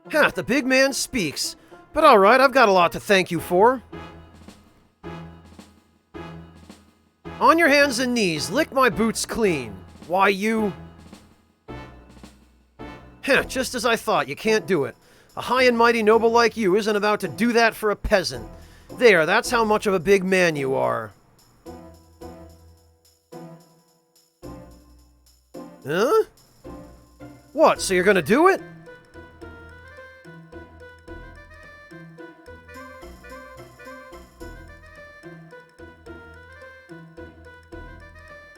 Huh, the big man speaks. But alright, I've got a lot to thank you for. On your hands and knees, lick my boots clean. Why, you... Heh, just as I thought, you can't do it. A high and mighty noble like you isn't about to do that for a peasant. There, that's how much of a big man you are. Huh? What, so you're gonna do it?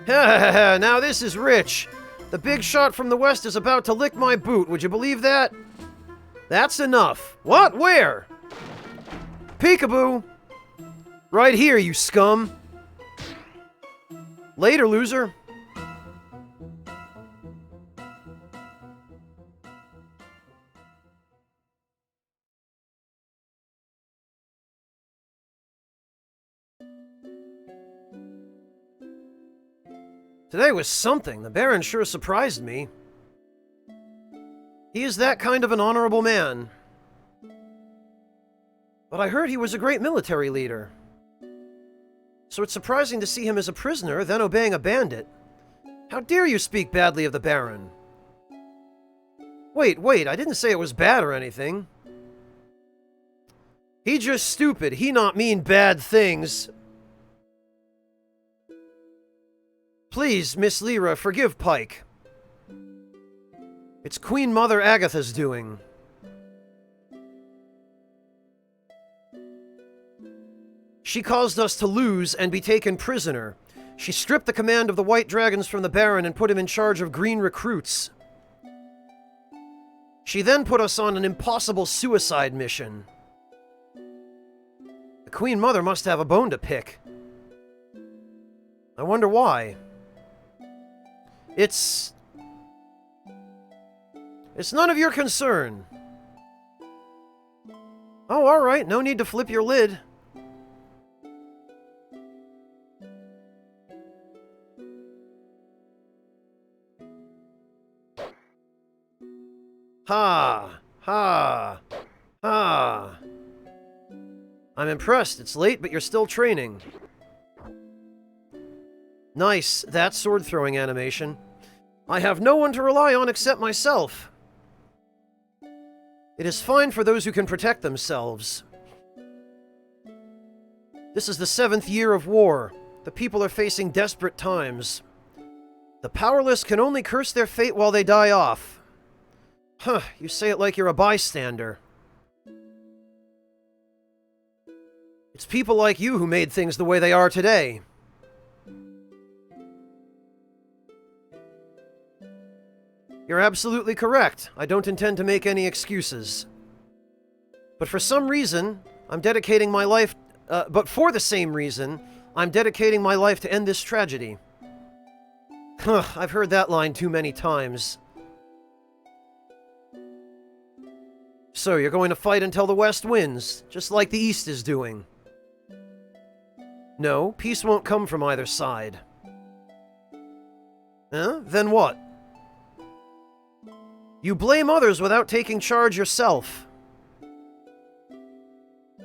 Ha ha ha, now this is rich. The big shot from the west is about to lick my boot, would you believe that? That's enough. What? Where? Peekaboo! Right here, you scum. Later, loser. Today was something. The Baron sure surprised me. He is that kind of an honorable man. But I heard he was a great military leader. So it's surprising to see him as a prisoner, then obeying a bandit. How dare you speak badly of the Baron? Wait, I didn't say it was bad or anything. He just stupid. He not mean bad things. Please, Miss Lyra, forgive Pike. It's Queen Mother Agatha's doing. She caused us to lose and be taken prisoner. She stripped the command of the White Dragons from the Baron and put him in charge of green recruits. She then put us on an impossible suicide mission. The Queen Mother must have a bone to pick. I wonder why. It's none of your concern. Oh, alright, no need to flip your lid. Ha! Ha! Ha! I'm impressed. It's late, but you're still training. Nice, that sword-throwing animation. I have no one to rely on except myself. It is fine for those who can protect themselves. This is the 7th year of war. The people are facing desperate times. The powerless can only curse their fate while they die off. Huh, you say it like you're a bystander. It's people like you who made things the way they are today. You're absolutely correct. I don't intend to make any excuses. But for some reason, I'm dedicating my life... but for the same reason, I'm dedicating my life to end this tragedy. Huh, I've heard that line too many times. So, you're going to fight until the West wins, just like the East is doing. No, peace won't come from either side. Huh? Then what? You blame others without taking charge yourself.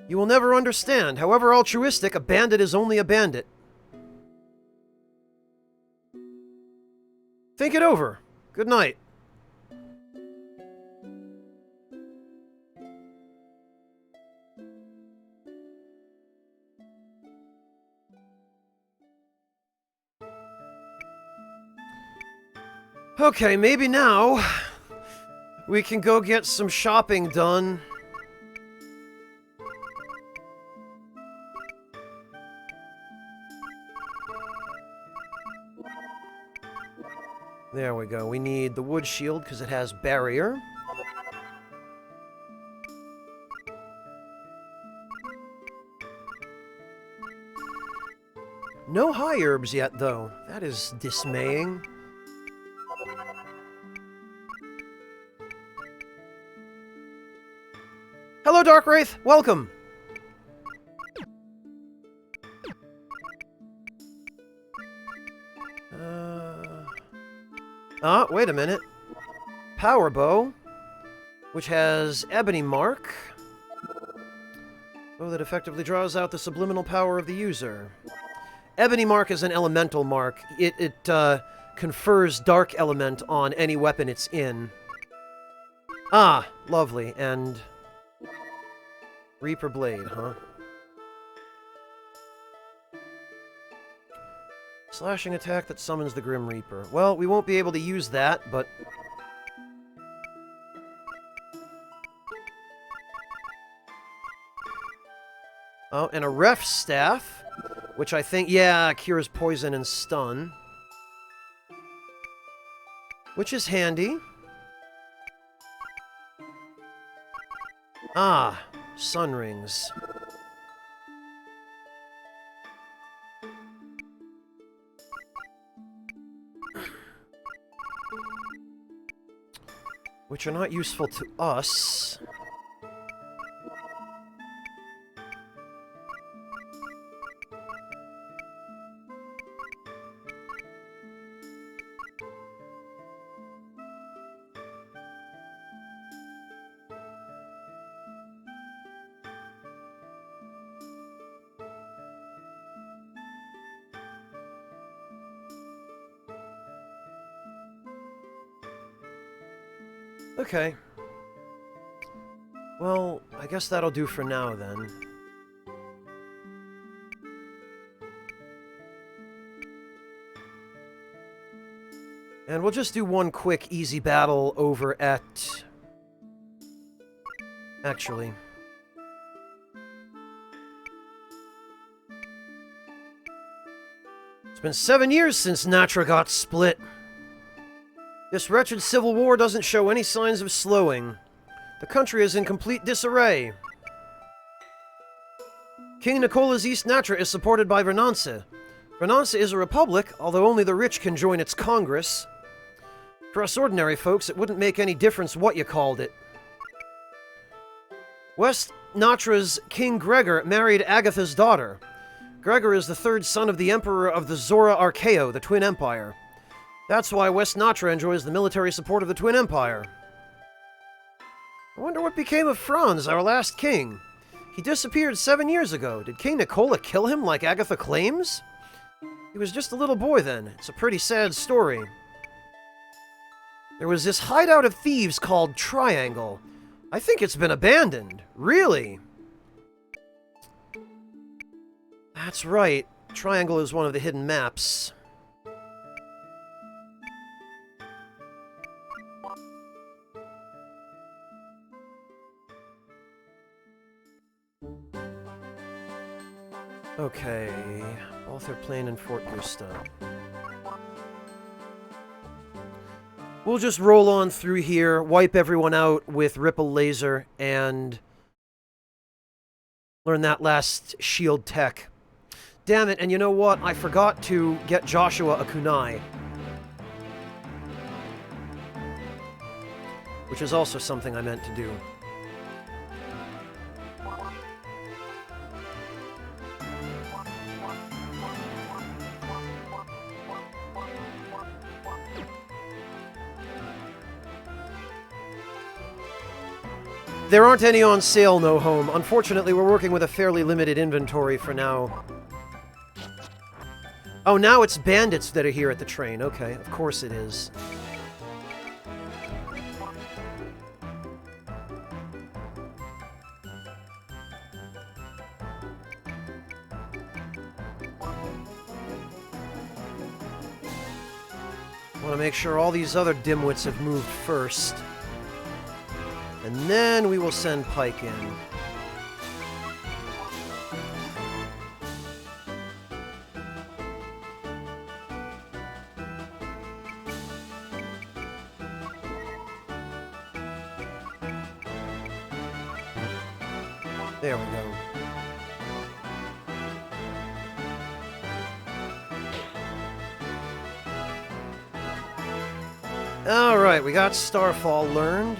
You will never understand. However altruistic, a bandit is only a bandit. Think it over. Good night. Okay, maybe now we can go get some shopping done. There we go. We need the wood shield because it has barrier. No high herbs yet, though. That is dismaying. Hello, Darkwraith! Welcome! Wait a minute. Power Bow, which has Ebony Mark. Bow that effectively draws out the subliminal power of the user. Ebony Mark is an elemental mark. It confers Dark Element on any weapon it's in. Ah, lovely. And Reaper Blade, huh? Slashing attack that summons the Grim Reaper. Well, we won't be able to use that, but... Oh, and a Ref Staff, which I think, yeah, cures poison and stun. Which is handy. Ah, Sun Rings. Which are not useful to us. Okay. Well, I guess that'll do for now, then. And we'll just do one quick, easy battle over at... Actually... It's been 7 years since Natra got split. This wretched civil war doesn't show any signs of slowing. The country is in complete disarray. King Nicola's East Natra is supported by Vernance. Vernance is a republic, although only the rich can join its congress. For us ordinary folks, it wouldn't make any difference what you called it. West Natra's King Gregor married Agatha's daughter. Gregor is the third son of the Emperor of the Zora Archaeo, the Twin Empire. That's why West Natra enjoys the military support of the Twin Empire. I wonder what became of Franz, our last king. He disappeared 7 years ago. Did King Nicola kill him like Agatha claims? He was just a little boy then. It's a pretty sad story. There was this hideout of thieves called Triangle. I think it's been abandoned. Really? That's right. Triangle is one of the hidden maps. Okay. Balther Plain and Fort Gusta. We'll just roll on through here, wipe everyone out with Ripple Laser, and learn that last shield tech. Damn it, and you know what? I forgot to get Joshua a kunai. Which is also something I meant to do. There aren't any on sale, no home. Unfortunately, we're working with a fairly limited inventory for now. Oh, now it's bandits that are here at the train. Okay, of course it is. Want to make sure all these other dimwits have moved first. And then we will send Pike in. There we go. Alright, we got Starfall learned.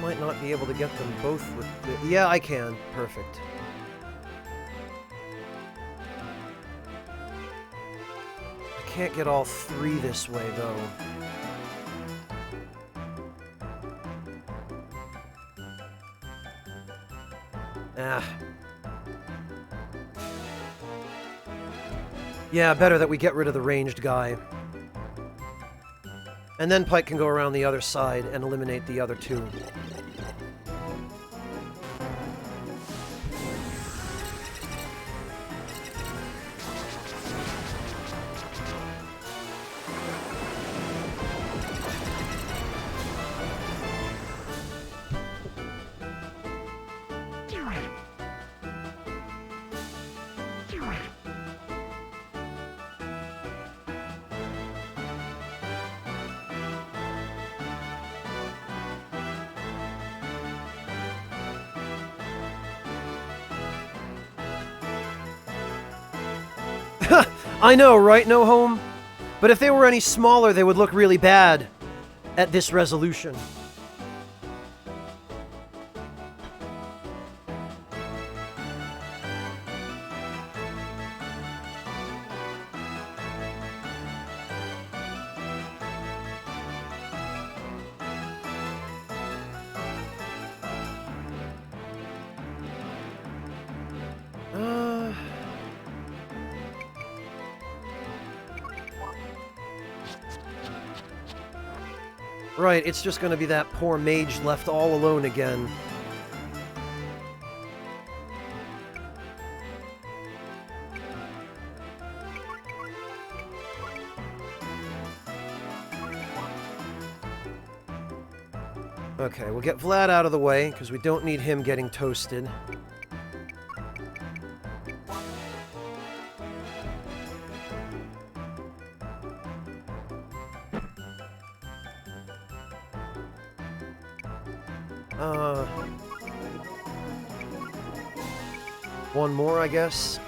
Might not be able to get them both with the... Yeah, I can. Perfect. I can't get all three this way, though. Ah. Yeah, better that we get rid of the ranged guy. And then Pike can go around the other side and eliminate the other two. I know, right, No Home? But if they were any smaller, they would look really bad at this resolution. Right, it's just gonna be that poor mage left all alone again. Okay, we'll get Vlad out of the way, because we don't need him getting toasted. One more, I guess.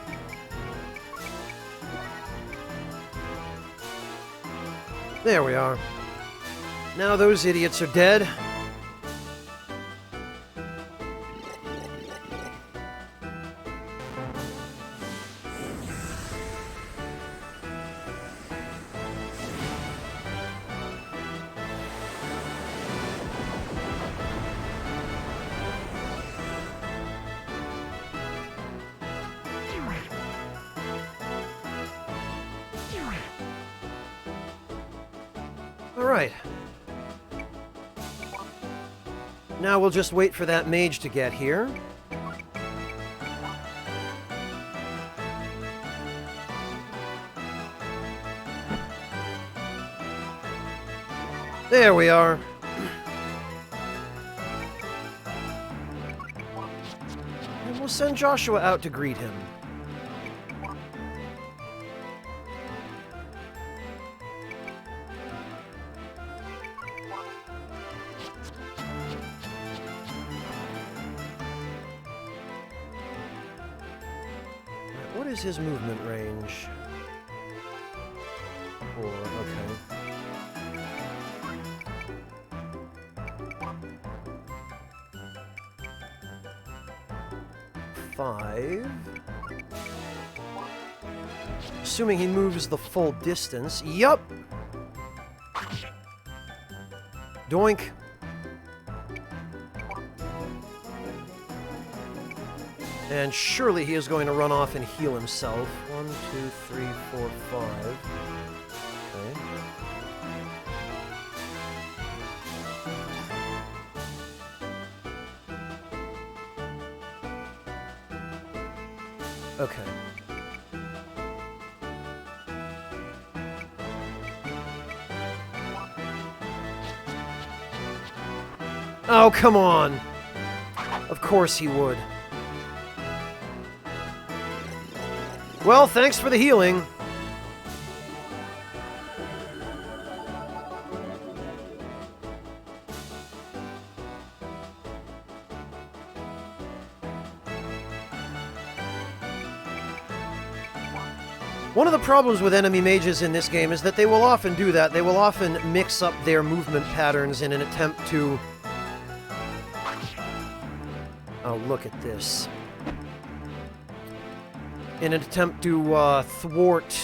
There we are. Now those idiots are dead. Alright. Now we'll just wait for that mage to get here. There we are. And we'll send Joshua out to greet him. What is his movement range? 4, okay. 5. Assuming he moves the full distance. Yup! Doink. And surely he is going to run off and heal himself. 1, 2, 3, 4, 5. Okay. Okay. Oh, come on! Of course he would. Well, thanks for the healing. One of the problems with enemy mages in this game is that they will often do that. They will often mix up their movement patterns in an attempt to... Oh, look at this. In an attempt to thwart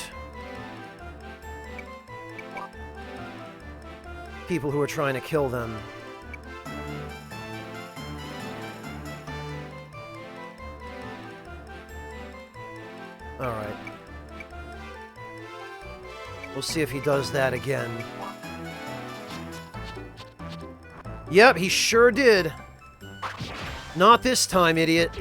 people who are trying to kill them. Alright. We'll see if he does that again. Yep, he sure did. Not this time, idiot.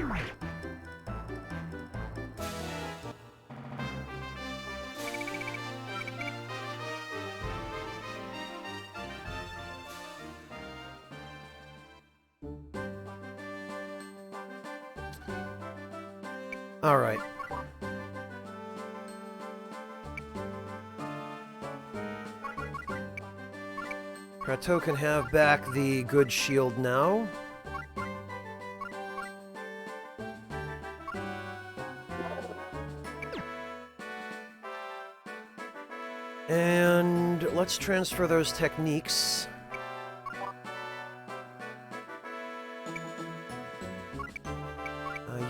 All right. Prato can have back the good shield now. let's transfer those techniques.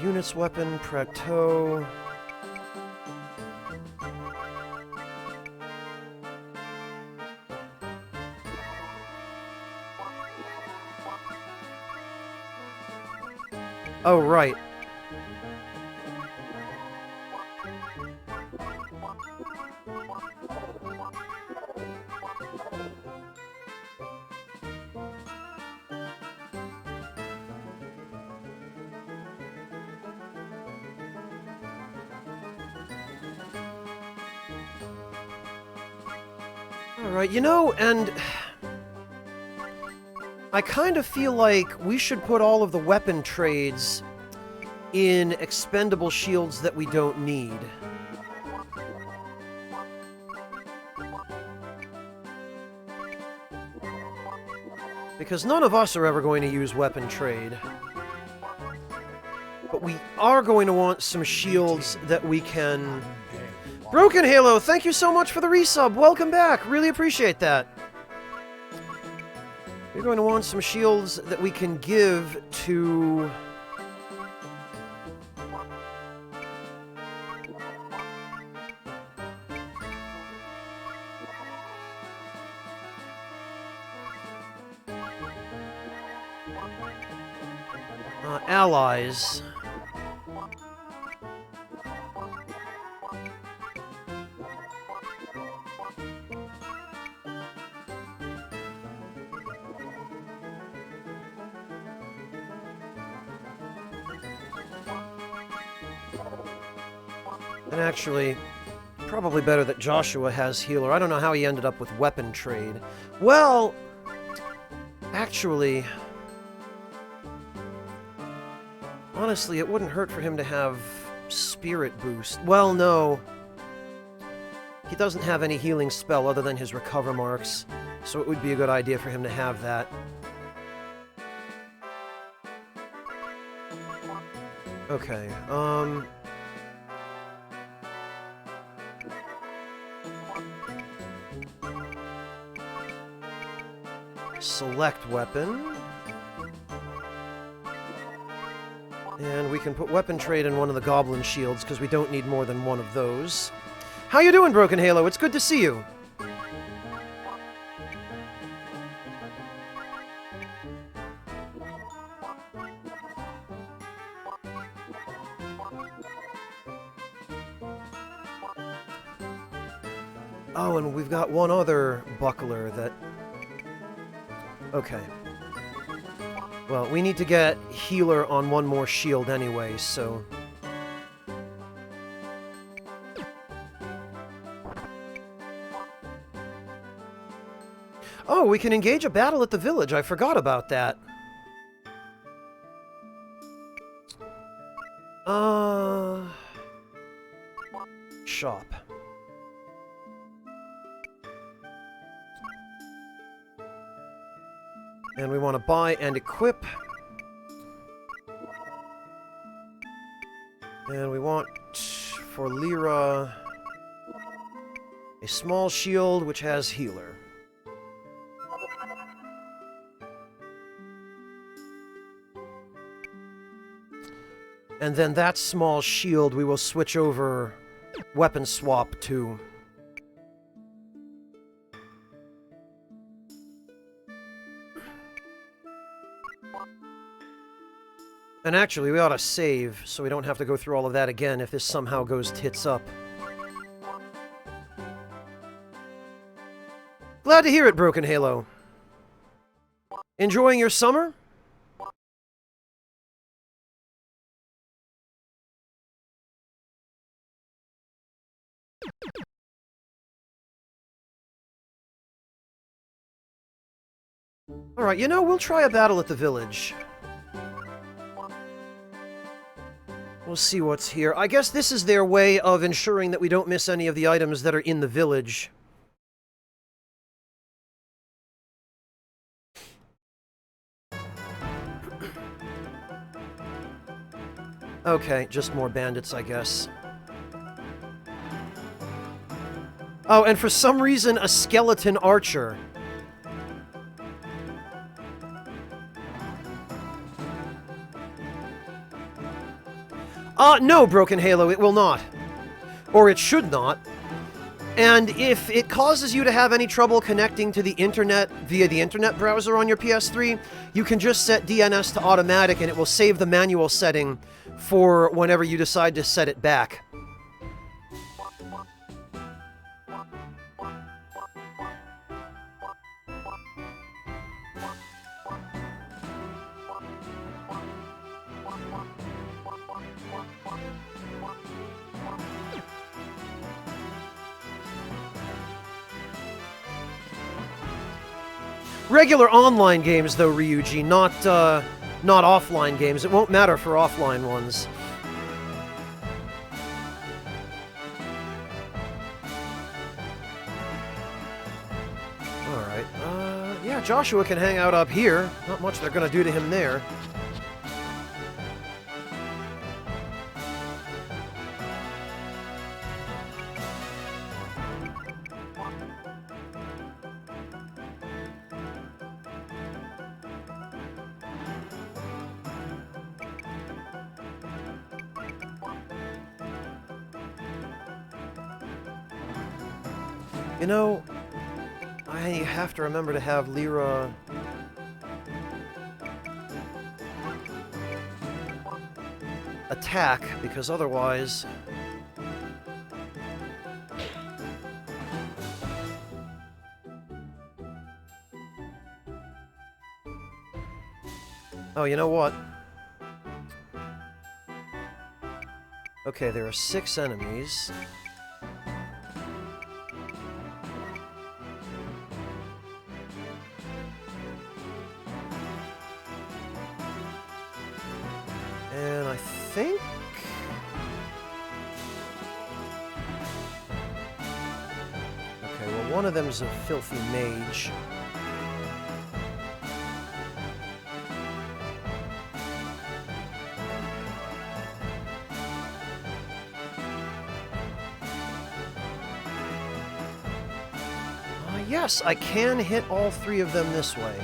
Units, weapon, plateau. Oh, right. Alright, you know, and I kind of feel like we should put all of the weapon trades in expendable shields that we don't need. Because none of us are ever going to use weapon trade. But we are going to want some shields that we can... Broken Halo, thank you so much for the resub. Welcome back. Really appreciate that. We're going to want some shields that we can give to... allies. And actually, probably better that Joshua has healer. I don't know how he ended up with weapon trade. Well, actually... Honestly, it wouldn't hurt for him to have spirit boost. Well, no. He doesn't have any healing spell other than his recover marks, so it would be a good idea for him to have that. Okay, select weapon. And we can put weapon trade in one of the goblin shields, because we don't need more than one of those. How you doing, Broken Halo? It's good to see you. Oh, and we've got one other buckler that... Okay. Well, we need to get healer on one more shield anyway, so... Oh, we can engage a battle at the village. I forgot about that. Shop. And we want to buy and equip. And we want, for Lyra, a small shield which has healer. And then that small shield we will switch over weapon swap to. And actually, we ought to save, so we don't have to go through all of that again if this somehow goes tits up. Glad to hear it, Broken Halo. Enjoying your summer? Alright, you know, we'll try a battle at the village. We'll see what's here. I guess this is their way of ensuring that we don't miss any of the items that are in the village. Okay, just more bandits, I guess. Oh, and for some reason, a skeleton archer. No, Broken Halo, it will not. Or it should not. And if it causes you to have any trouble connecting to the internet via the internet browser on your PS3, you can just set DNS to automatic and it will save the manual setting for whenever you decide to set it back. Regular online games, though, Ryuji, not offline games. It won't matter for offline ones. Alright, yeah, Joshua can hang out up here. Not much they're gonna do to him there. You know, I have to remember to have Lyra... attack, because otherwise... Oh, you know what? Okay, there are 6 enemies. And I think... Okay, well, one of them is a filthy mage. Yes, I can hit all 3 of them this way.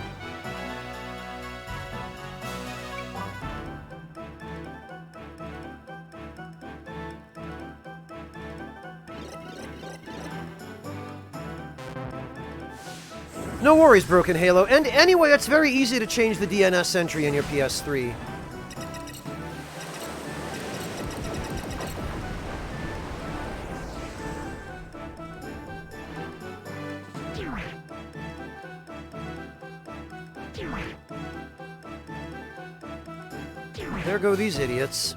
No worries, Broken Halo. And anyway, it's very easy to change the DNS entry in your PS3. There go these idiots.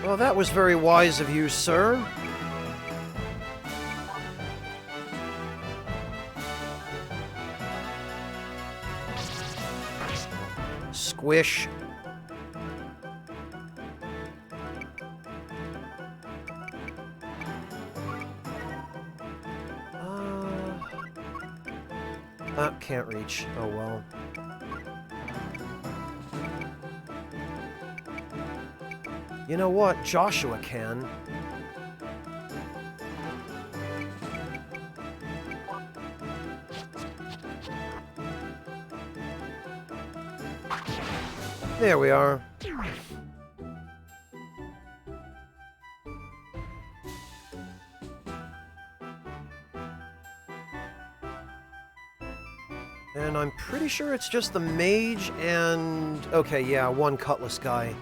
Well, that was very wise of you, sir. Squish. Can't reach. Oh well. You know what? Joshua can. There we are. And I'm pretty sure it's just the mage and... Okay, yeah, one cutlass guy.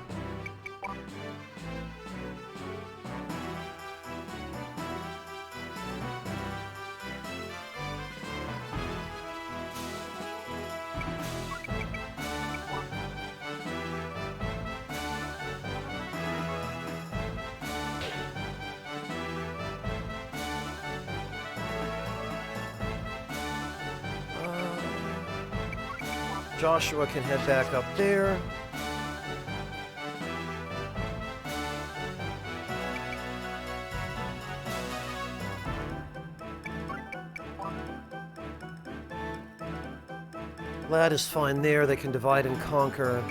Joshua can head back up there. Vlad is fine there. They can divide and conquer.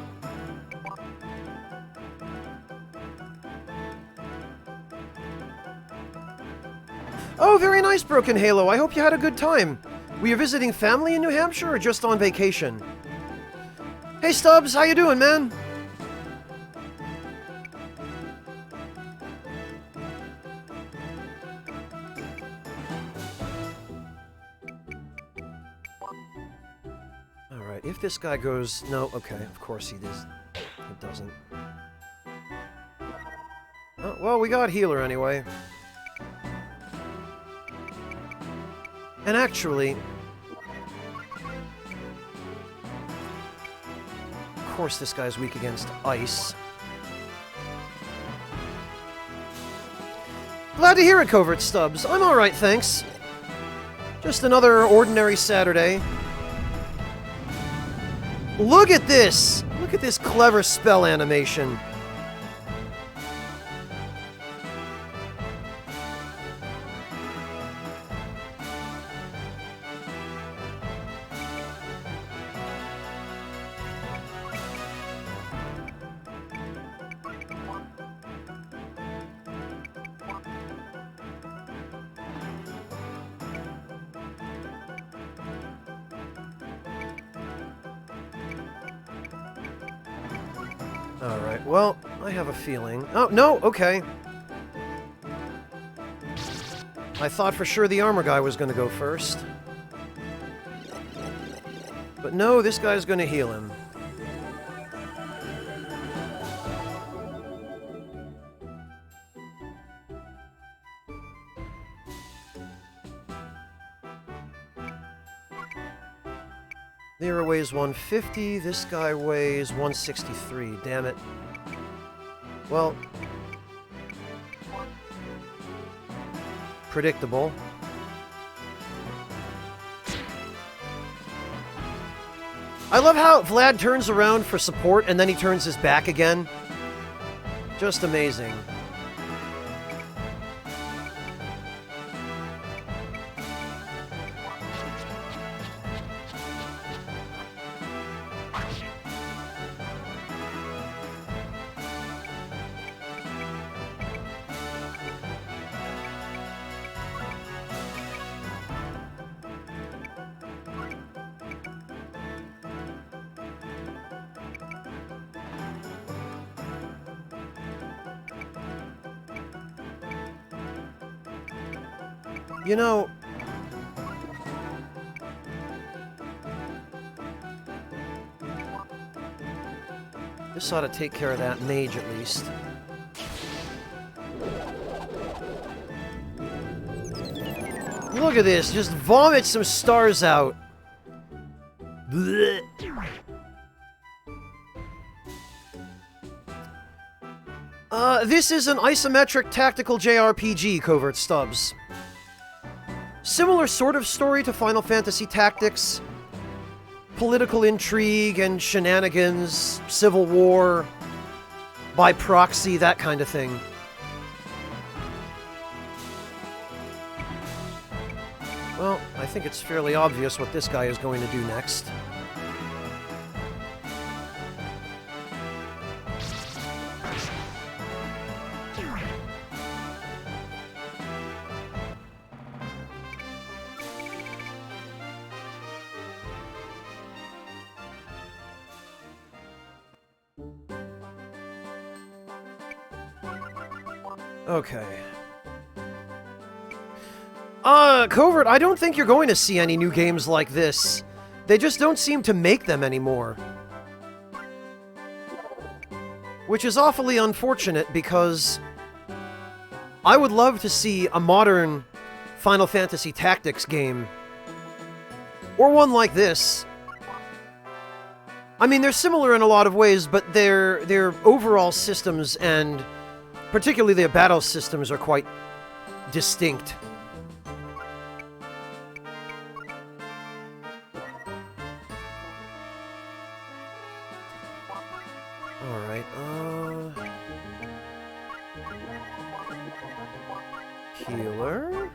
Oh, very nice, Broken Halo. I hope you had a good time. Were you visiting family in New Hampshire or just on vacation? Hey, Stubbs, how you doing, man? Alright, if this guy goes... No, okay, of course he does. It doesn't. Oh, well, we got healer anyway. And actually... Of course this guy's weak against ice. Glad to hear it, Covert Stubbs. I'm alright, thanks. Just another ordinary Saturday. Look at this! Look at this clever spell animation. Alright, well, I have a feeling... Oh, no, okay. I thought for sure the armor guy was going to go first. But no, this guy's going to heal him. Lyra weighs 150, this guy weighs 163, damn it. Well... predictable. I love how Vlad turns around for support and then he turns his back again. Just amazing. You know... this ought to take care of that mage, at least. Look at this! Just vomit some stars out! Blech. This is an isometric tactical JRPG, Covert Stubbs. Similar sort of story to Final Fantasy Tactics. Political intrigue and shenanigans, civil war, by proxy, that kind of thing. Well, I think it's fairly obvious what this guy is going to do next. Okay. Covert, I don't think you're going to see any new games like this. They just don't seem to make them anymore. Which is awfully unfortunate, because I would love to see a modern Final Fantasy Tactics game. Or one like this. I mean, they're similar in a lot of ways, but their overall systems and particularly their battle systems are quite distinct. Alright, healer?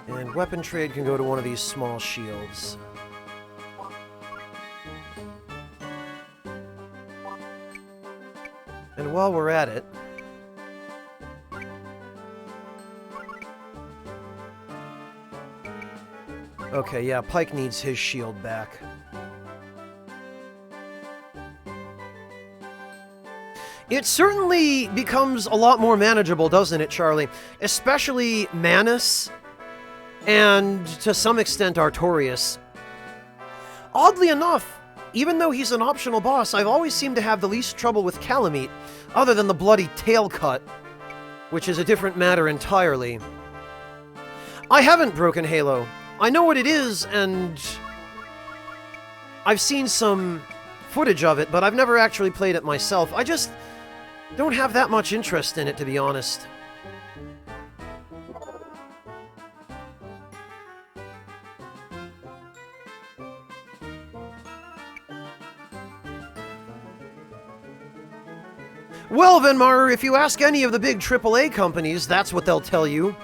And weapon trade can go to one of these small shields. And while we're at it... Okay, yeah, Pike needs his shield back. It certainly becomes a lot more manageable, doesn't it, Charlie? Especially Manus, and to some extent Artorias. Oddly enough, even though he's an optional boss, I've always seemed to have the least trouble with Calamite, other than the bloody tail cut, which is a different matter entirely. I haven't broken Halo. I know what it is, and I've seen some footage of it, but I've never actually played it myself. I just don't have that much interest in it, to be honest. Well, Venmar, if you ask any of the big AAA companies, that's what they'll tell you.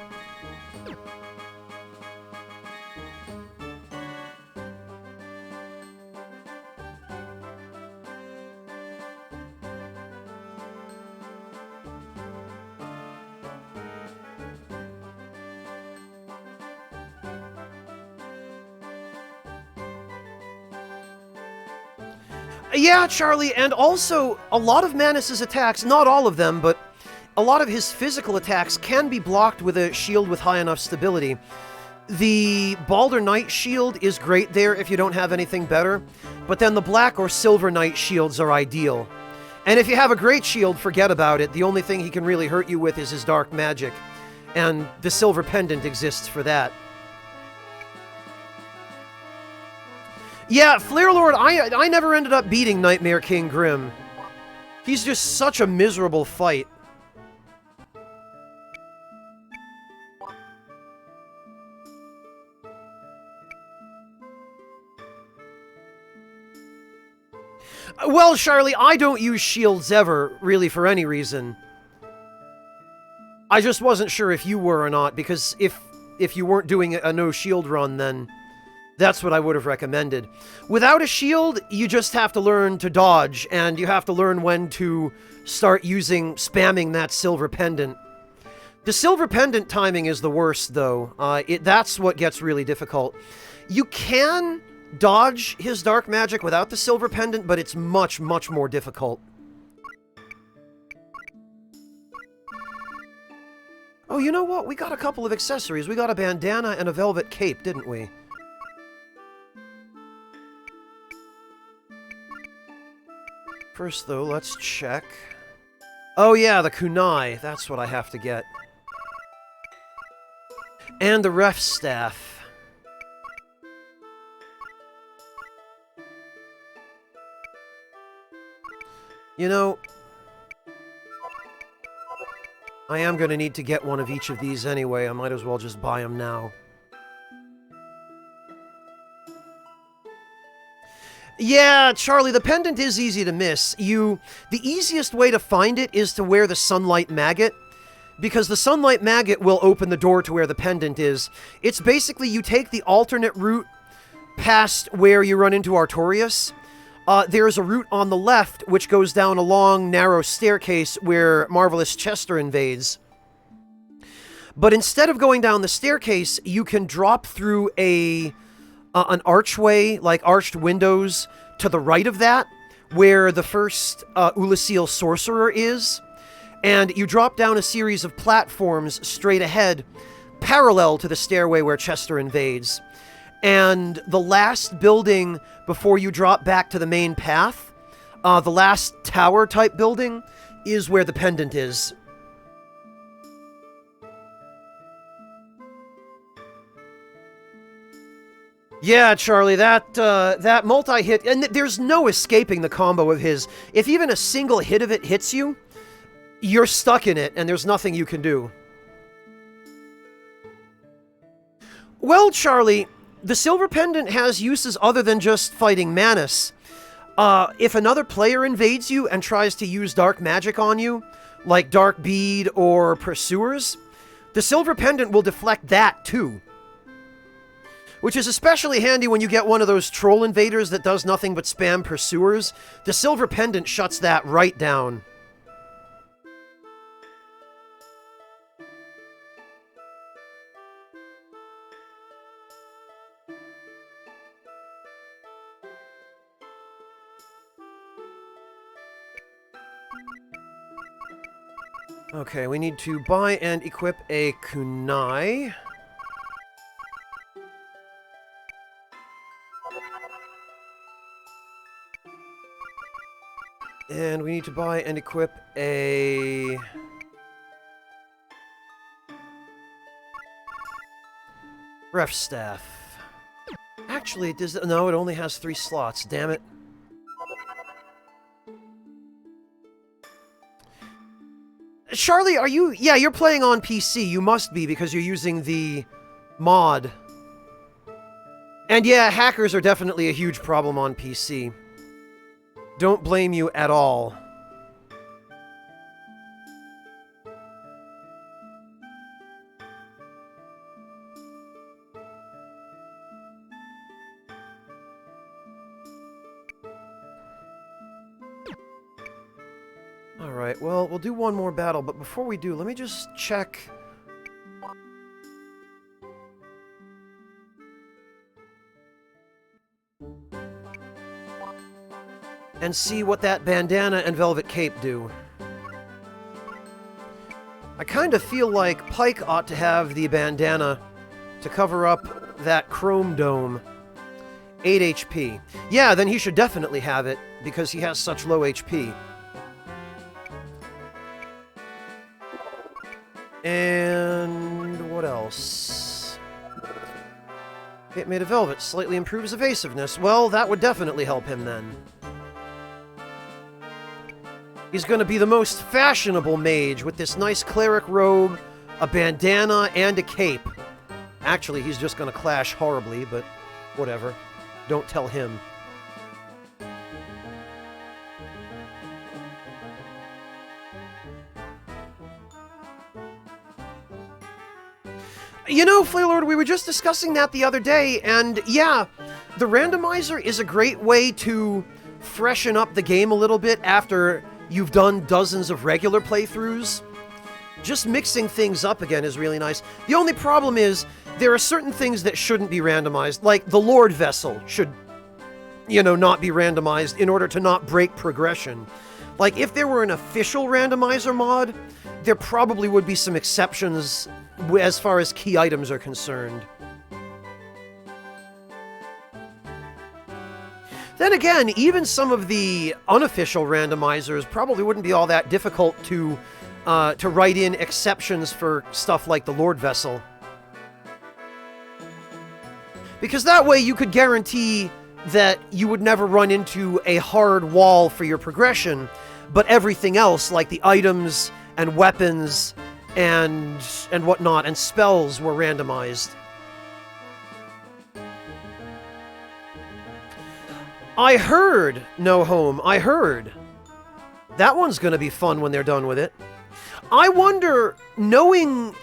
Yeah, Charlie, and also, a lot of Manus's attacks, not all of them, but a lot of his physical attacks can be blocked with a shield with high enough stability. The Balder Knight shield is great there if you don't have anything better, but then the Black or Silver Knight shields are ideal. And if you have a great shield, forget about it. The only thing he can really hurt you with is his dark magic, and the Silver Pendant exists for that. Yeah, Flare Lord, I never ended up beating Nightmare King Grim. He's just such a miserable fight. Well, Charlie, I don't use shields ever, really, for any reason. I just wasn't sure if you were or not, because if you weren't doing a no-shield run, then that's what I would have recommended. Without a shield, you just have to learn to dodge, and you have to learn when to start spamming that Silver Pendant. The Silver Pendant timing is the worst, though. That's what gets really difficult. You can dodge his dark magic without the Silver Pendant, but it's much, much more difficult. Oh, you know what? We got a couple of accessories. We got a bandana and a velvet cape, didn't we? First, though, let's check. Oh yeah, the kunai. That's what I have to get. And the ref staff. You know, I am going to need to get one of each of these anyway. I might as well just buy them now. Yeah, Charlie, the pendant is easy to miss. The easiest way to find it is to wear the Sunlight Maggot, because the Sunlight Maggot will open the door to where the pendant is. It's basically you take the alternate route past where you run into Artorias. There's a route on the left which goes down a long, narrow staircase where Marvelous Chester invades. But instead of going down the staircase, you can drop through an archway, like arched windows, to the right of that, where the first Ulasil Sorcerer is, and you drop down a series of platforms straight ahead, parallel to the stairway where Chester invades. And the last building before you drop back to the main path, the last tower-type building, is where the pendant is. Yeah, Charlie, that multi-hit, and there's no escaping the combo of his. If even a single hit of it hits you, you're stuck in it, and there's nothing you can do. Well, Charlie, the Silver Pendant has uses other than just fighting Manus. If another player invades you and tries to use dark magic on you, like Dark Bead or Pursuers, the Silver Pendant will deflect that too. Which is especially handy when you get one of those troll invaders that does nothing but spam Pursuers. The Silver Pendant shuts that right down. Okay, we need to buy and equip a kunai. And we need to buy and equip a... Ref Staff. Actually, it does... No, it only has 3 slots. Damn it. Charlie, are you... Yeah, you're playing on PC. You must be, because you're using the mod. And yeah, hackers are definitely a huge problem on PC. Don't blame you at all. Alright, well, we'll do one more battle, but before we do, let me just check... and see what that bandana and velvet cape do. I kind of feel like Pike ought to have the bandana to cover up that chrome dome. 8 HP. Yeah, then he should definitely have it, because he has such low HP. And what else? It made of velvet, slightly improves evasiveness. Well, that would definitely help him then. He's going to be the most fashionable mage with this nice cleric robe, a bandana, and a cape. Actually, he's just going to clash horribly, but whatever. Don't tell him. You know, Flaylord, we were just discussing that the other day, and yeah, the randomizer is a great way to freshen up the game a little bit after you've done dozens of regular playthroughs. Just mixing things up again is really nice. The only problem is, there are certain things that shouldn't be randomized, like the Lord Vessel should, you know, not be randomized in order to not break progression. Like, if there were an official randomizer mod, there probably would be some exceptions as far as key items are concerned. Then again, even some of the unofficial randomizers probably wouldn't be all that difficult to write in exceptions for stuff like the Lord Vessel. Because that way you could guarantee that you would never run into a hard wall for your progression, but everything else, like the items and weapons and whatnot, and spells were randomized. I heard, No Home, I heard. That one's gonna be fun when they're done with it. I wonder, knowing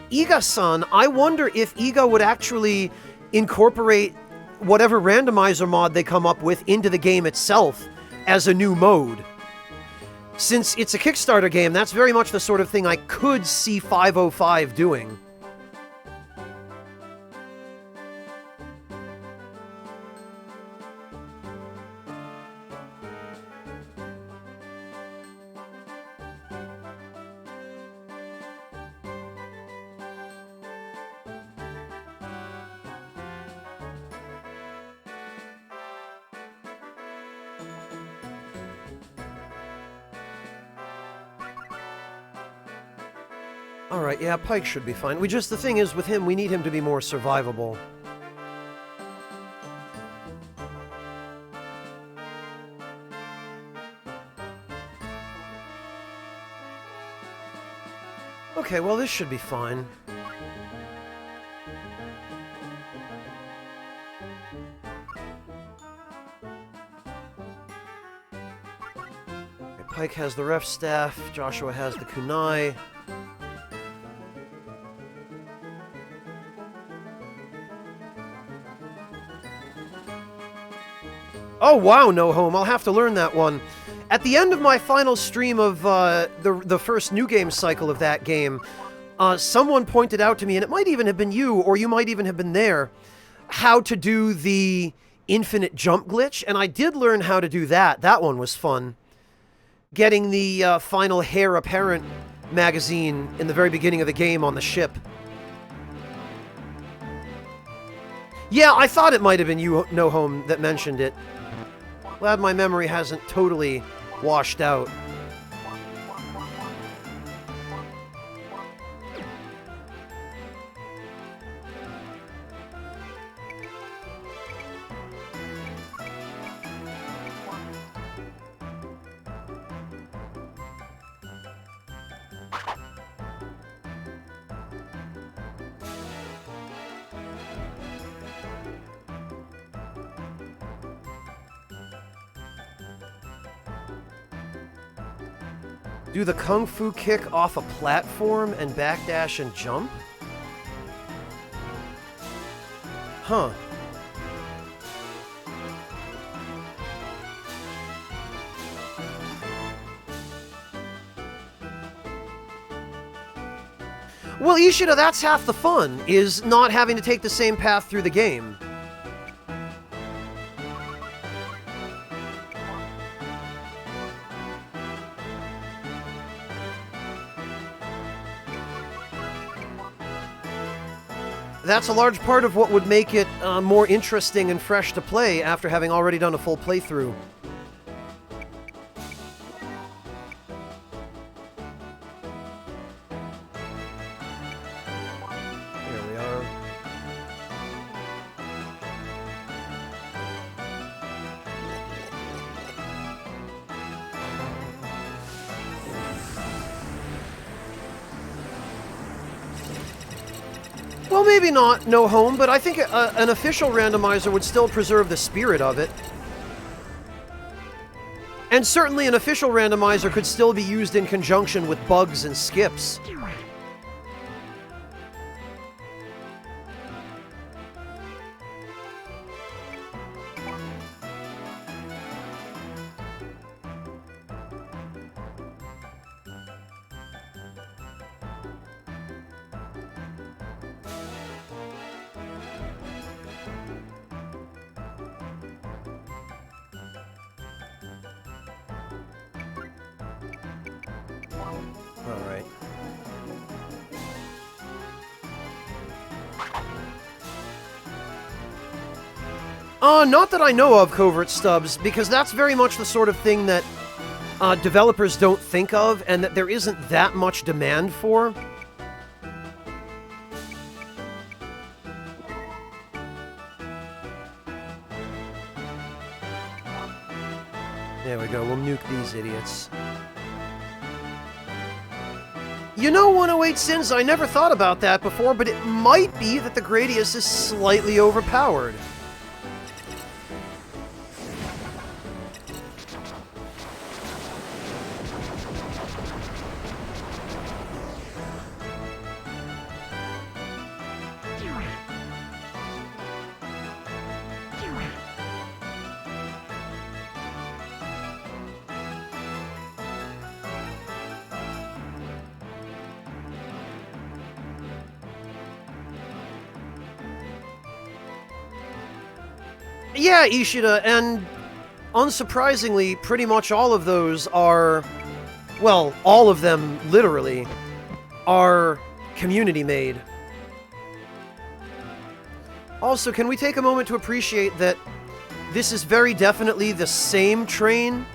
Iga-san, I wonder if Iga would actually incorporate whatever randomizer mod they come up with into the game itself as a new mode. Since it's a Kickstarter game, that's very much the sort of thing I could see 505 doing. Alright, yeah, Pike should be fine. The thing is, with him, we need him to be more survivable. Okay, well, this should be fine. Okay, Pike has the ref staff, Joshua has the kunai. Oh, wow, No Home. I'll have to learn that one. At the end of my final stream of the first New Game cycle of that game, someone pointed out to me, and it might even have been you, or you might even have been there, how to do the infinite jump glitch, and I did learn how to do that. That one was fun. Getting the final Heir Apparent magazine in the very beginning of the game on the ship. Yeah, I thought it might have been you, No Home, that mentioned it. Glad my memory hasn't totally washed out. Do the Kung Fu kick off a platform and backdash and jump? Huh. Well, Ishida, that's half the fun, is not having to take the same path through the game. That's a large part of what would make it more interesting and fresh to play after having already done a full playthrough. Here we are. Well, maybe not No Home, but I think an official randomizer would still preserve the spirit of it. And certainly an official randomizer could still be used in conjunction with bugs and skips. Alright. Not that I know of, Covert Stubs, because that's very much the sort of thing that developers don't think of, and that there isn't that much demand for. There we go, we'll nuke these idiots. You know, 108 Sins, I never thought about that before, but it might be that the Gradius is slightly overpowered. Yeah, Ishida, and unsurprisingly, pretty much all of those are, well, all of them, literally, are community-made. Also, can we take a moment to appreciate that this is very definitely the same train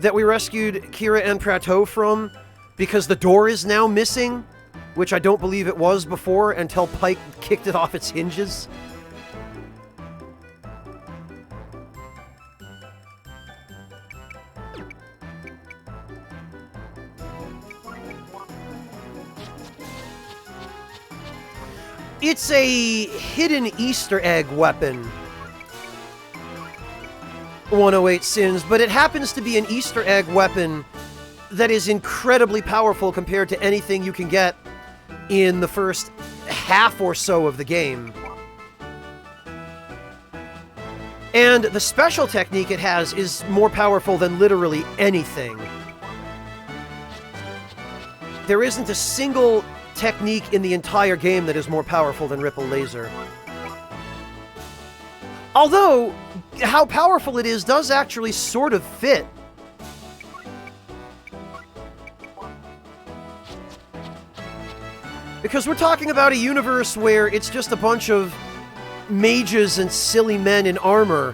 that we rescued Kira and Prateau from, because the door is now missing, which I don't believe it was before until Pike kicked it off its hinges. It's a hidden Easter egg weapon. 108 Sins, but it happens to be an Easter egg weapon that is incredibly powerful compared to anything you can get in the first half or so of the game. And the special technique it has is more powerful than literally anything. There isn't a single technique in the entire game that is more powerful than Ripple Laser. Although, how powerful it is does actually sort of fit. Because we're talking about a universe where it's just a bunch of mages and silly men in armor.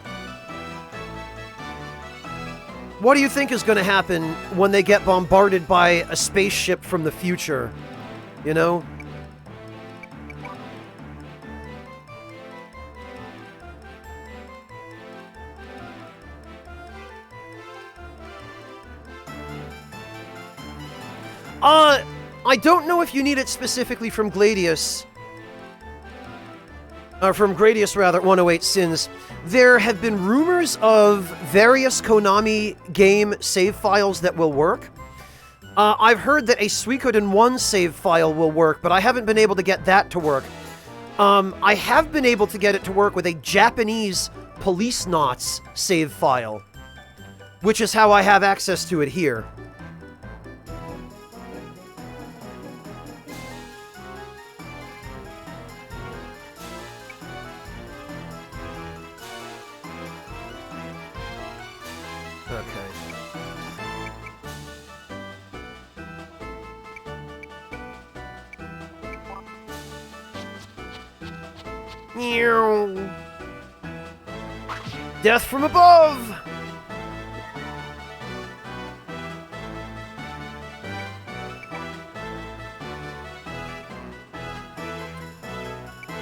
What do you think is going to happen when they get bombarded by a spaceship from the future? You know? I don't know if you need it specifically from Gladius. From Gradius, rather, 108 Sins. There have been rumors of various Konami game save files that will work. I've heard that a Suikoden 1 save file will work, but I haven't been able to get that to work. I have been able to get it to work with a Japanese Police Knots save file, which is how I have access to it here. Death from above!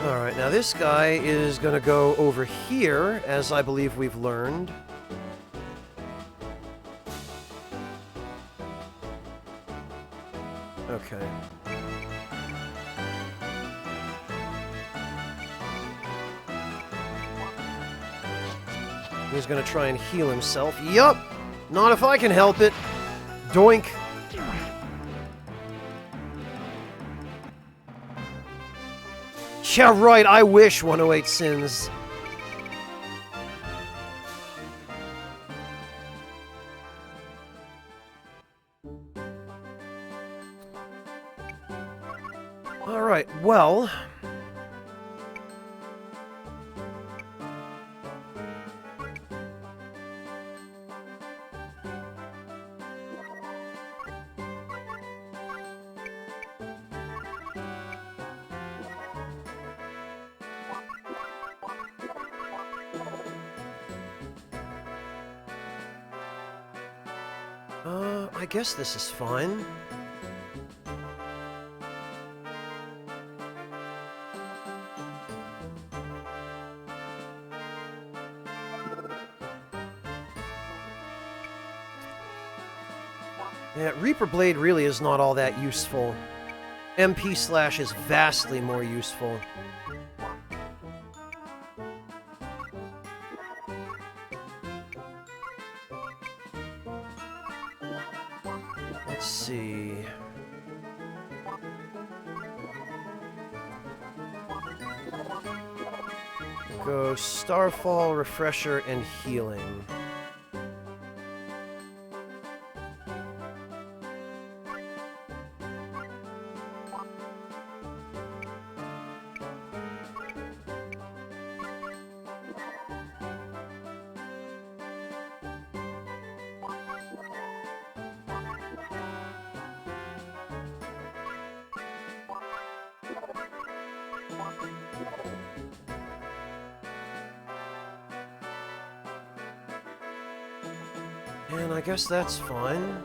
Alright, now this guy is gonna go over here, as I believe we've learned. Okay. He's gonna try and heal himself. Yup! Not if I can help it. Doink. Yeah, right, I wish, 108 Sins. Alright, well... I guess this is fine. Yeah, Reaper Blade really is not all that useful. MP Slash is vastly more useful. Let's see... Go Starfall, Refresher, and Healing. And I guess that's fine.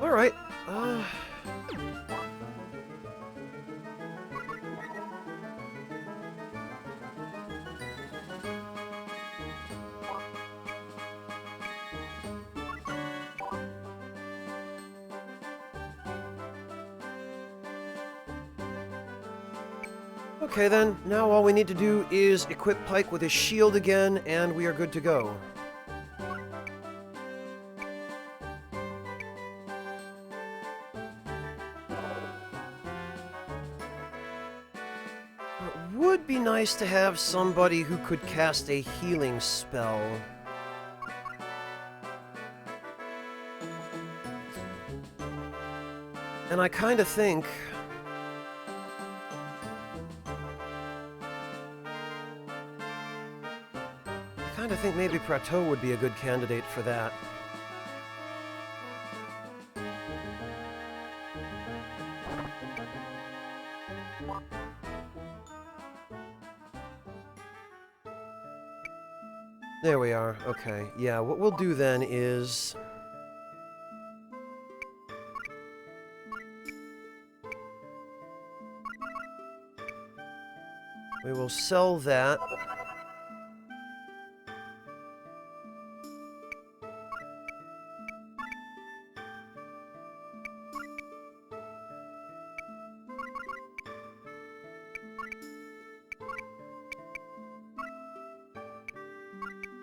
Alright. Okay then, now all we need to do is equip Pike with his shield again, and we are good to go. It would be nice to have somebody who could cast a healing spell. And I kind of think... I think maybe Prateau would be a good candidate for that. There we are. Okay. Yeah, what we'll do then is... we will sell that.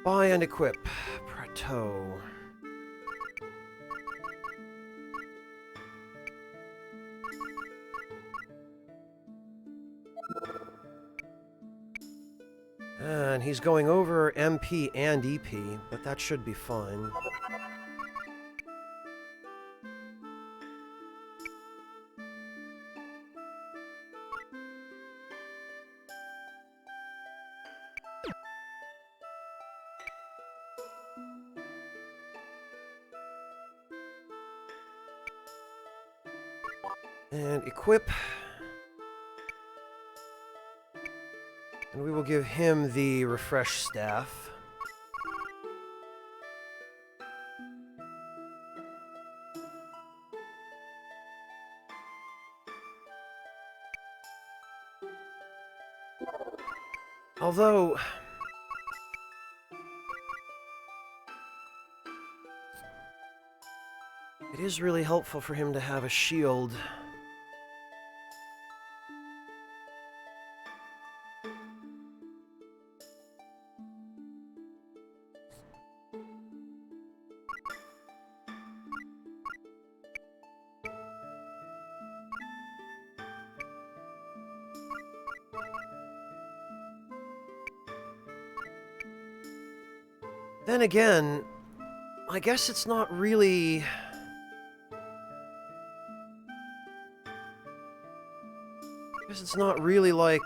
Buy and equip. Prateau. And he's going over MP and EP, but that should be fine. And equip. And we will give him the refresh staff. Although... it is really helpful for him to have a shield. Then again, I guess it's not really... I guess it's not really like,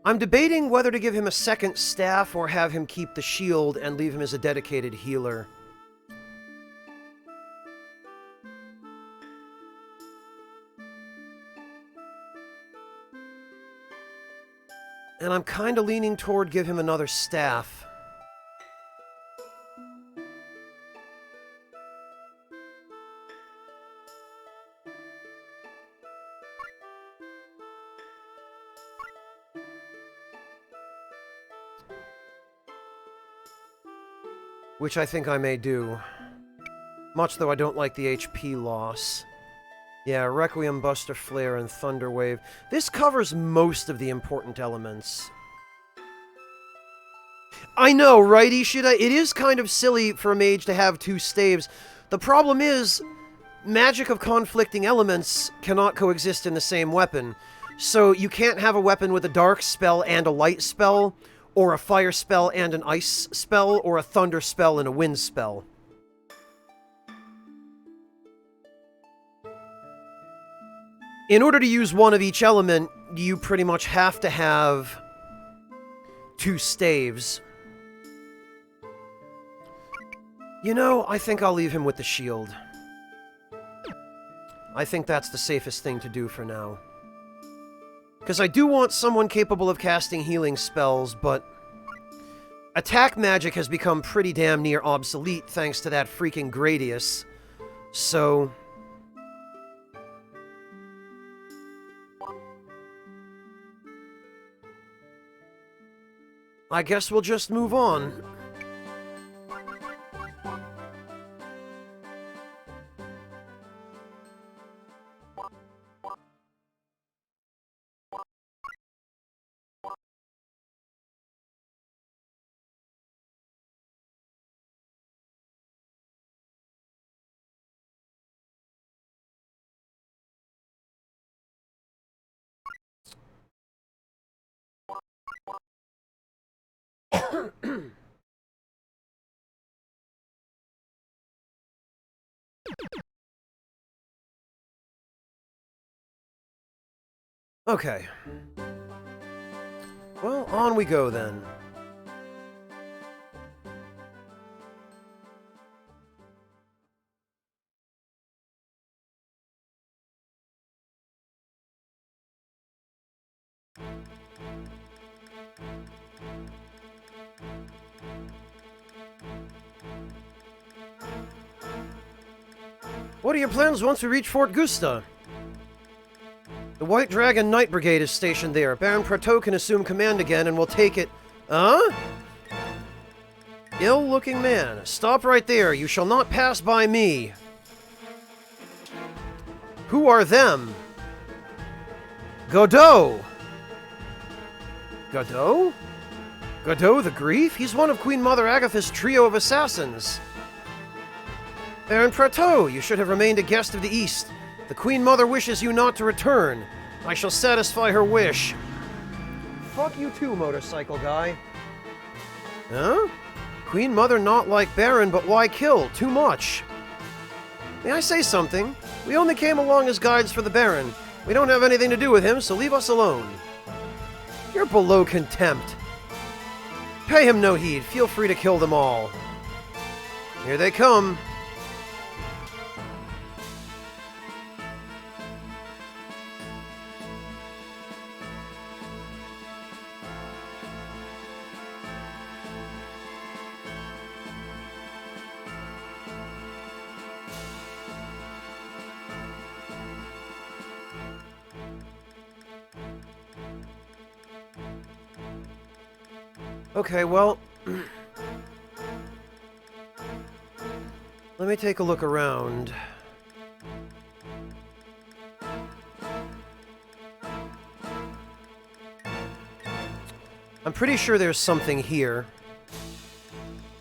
I'm debating whether to give him a second staff or have him keep the shield and leave him as a dedicated healer. And I'm kind of leaning toward give him another staff. Which I think I may do. Much though I don't like the HP loss. Yeah, Requiem, Buster Flare, and Thunder Wave. This covers most of the important elements. I know, right, Ishida? It is kind of silly for a mage to have two staves. The problem is, magic of conflicting elements cannot coexist in the same weapon. So you can't have a weapon with a dark spell and a light spell, or a fire spell and an ice spell, or a thunder spell and a wind spell. In order to use one of each element, you pretty much have to have 2 staves. You know, I think I'll leave him with the shield. I think that's the safest thing to do for now. Because I do want someone capable of casting healing spells, but attack magic has become pretty damn near obsolete thanks to that freaking Gradius. So I guess we'll just move on. Okay. Well, on we go then. What are your plans once we reach Fort Gusta? The White Dragon Knight Brigade is stationed there. Baron Praetor can assume command again and we'll take it. Huh? Ill-looking man. Stop right there. You shall not pass by me. Who are them? Godot. Godot? Godot the Grief? He's one of Queen Mother Agatha's trio of assassins. Baron Praetor, you should have remained a guest of the East. The Queen Mother wishes you not to return. I shall satisfy her wish. Fuck you too, motorcycle guy. Huh? Queen Mother not like Baron, but why kill? Too much. May I say something? We only came along as guides for the Baron. We don't have anything to do with him, so leave us alone. You're below contempt. Pay him no heed. Feel free to kill them all. Here they come. Okay, well, let me take a look around. I'm pretty sure there's something here.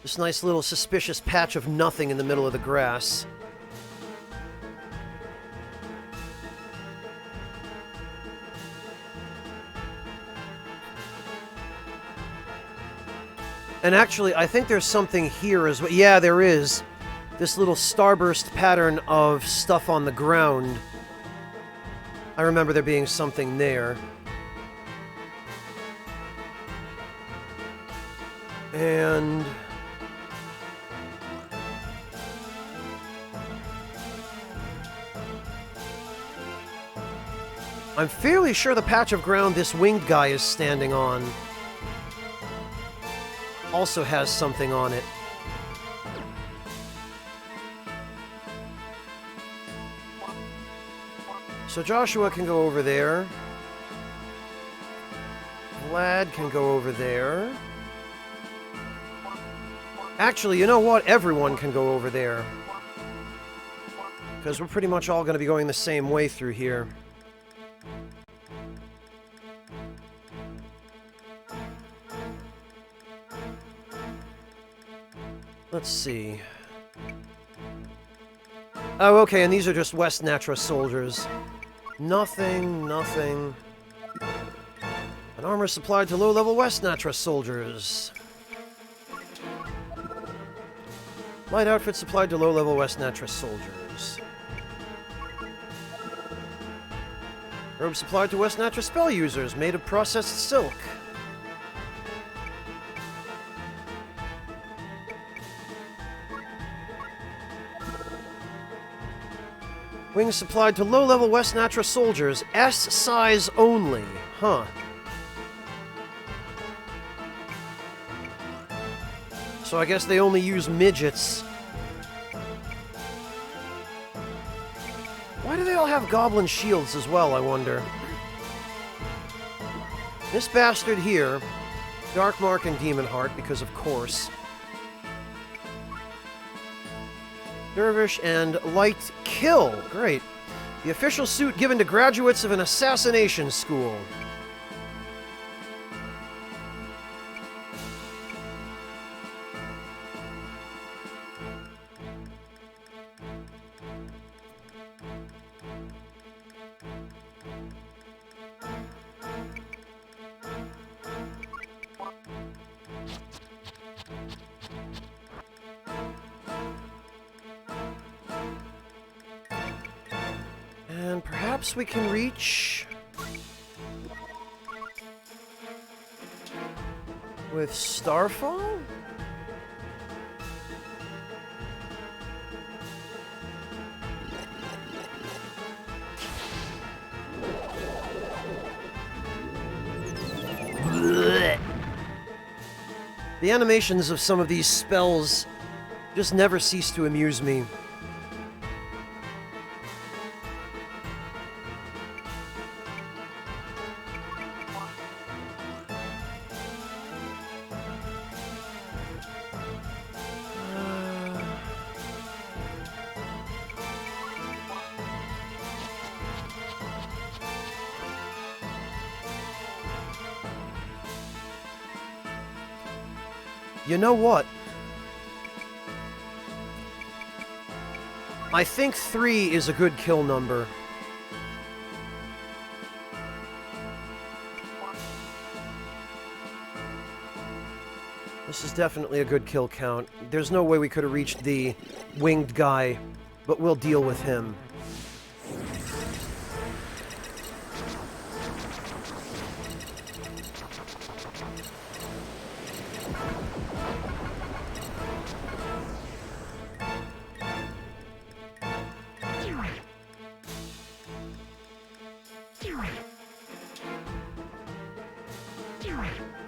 This nice little suspicious patch of nothing in the middle of the grass. And actually, I think there's something here as well. Yeah, there is. This little starburst pattern of stuff on the ground. I remember there being something there. And I'm fairly sure the patch of ground this winged guy is standing on also has something on it. So Joshua can go over there. Vlad can go over there. Actually, you know what? Everyone can go over there. Because we're pretty much all going to be going the same way through here. Let's see. Oh, okay, and these are just West Natra soldiers. Nothing. An armor supplied to low-level West Natra soldiers. Light outfit supplied to low-level West Natra soldiers. Robe supplied to West Natra spell users, made of processed silk. Wings supplied to low-level West Natra soldiers. S size only. Huh. So I guess they only use midgets. Why do they all have goblin shields as well, I wonder? This bastard here, Dark Mark and Demon Heart, because of course. Dervish and Light Kill. Great. The official suit given to graduates of an assassination school. And perhaps we can reach with Starfall? Blech. The animations of some of these spells just never cease to amuse me. You know what? I think 3 is a good kill number. This is definitely a good kill count. There's no way we could have reached the winged guy, but we'll deal with him.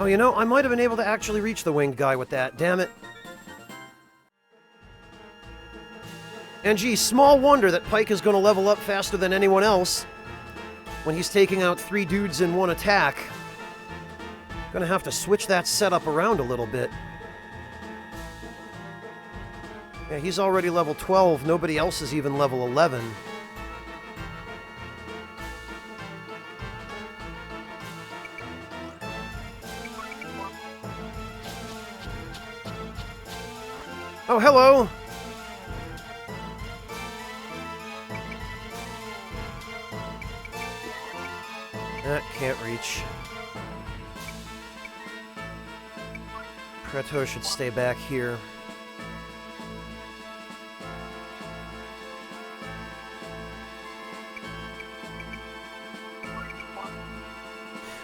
Oh, you know, I might have been able to actually reach the winged guy with that. Damn it. And gee, small wonder that Pike is going to level up faster than anyone else when he's taking out 3 dudes in one attack. Gonna have to switch that setup around a little bit. Yeah, he's already level 12. Nobody else is even level 11. Oh, hello! That can't reach. Preto should stay back here.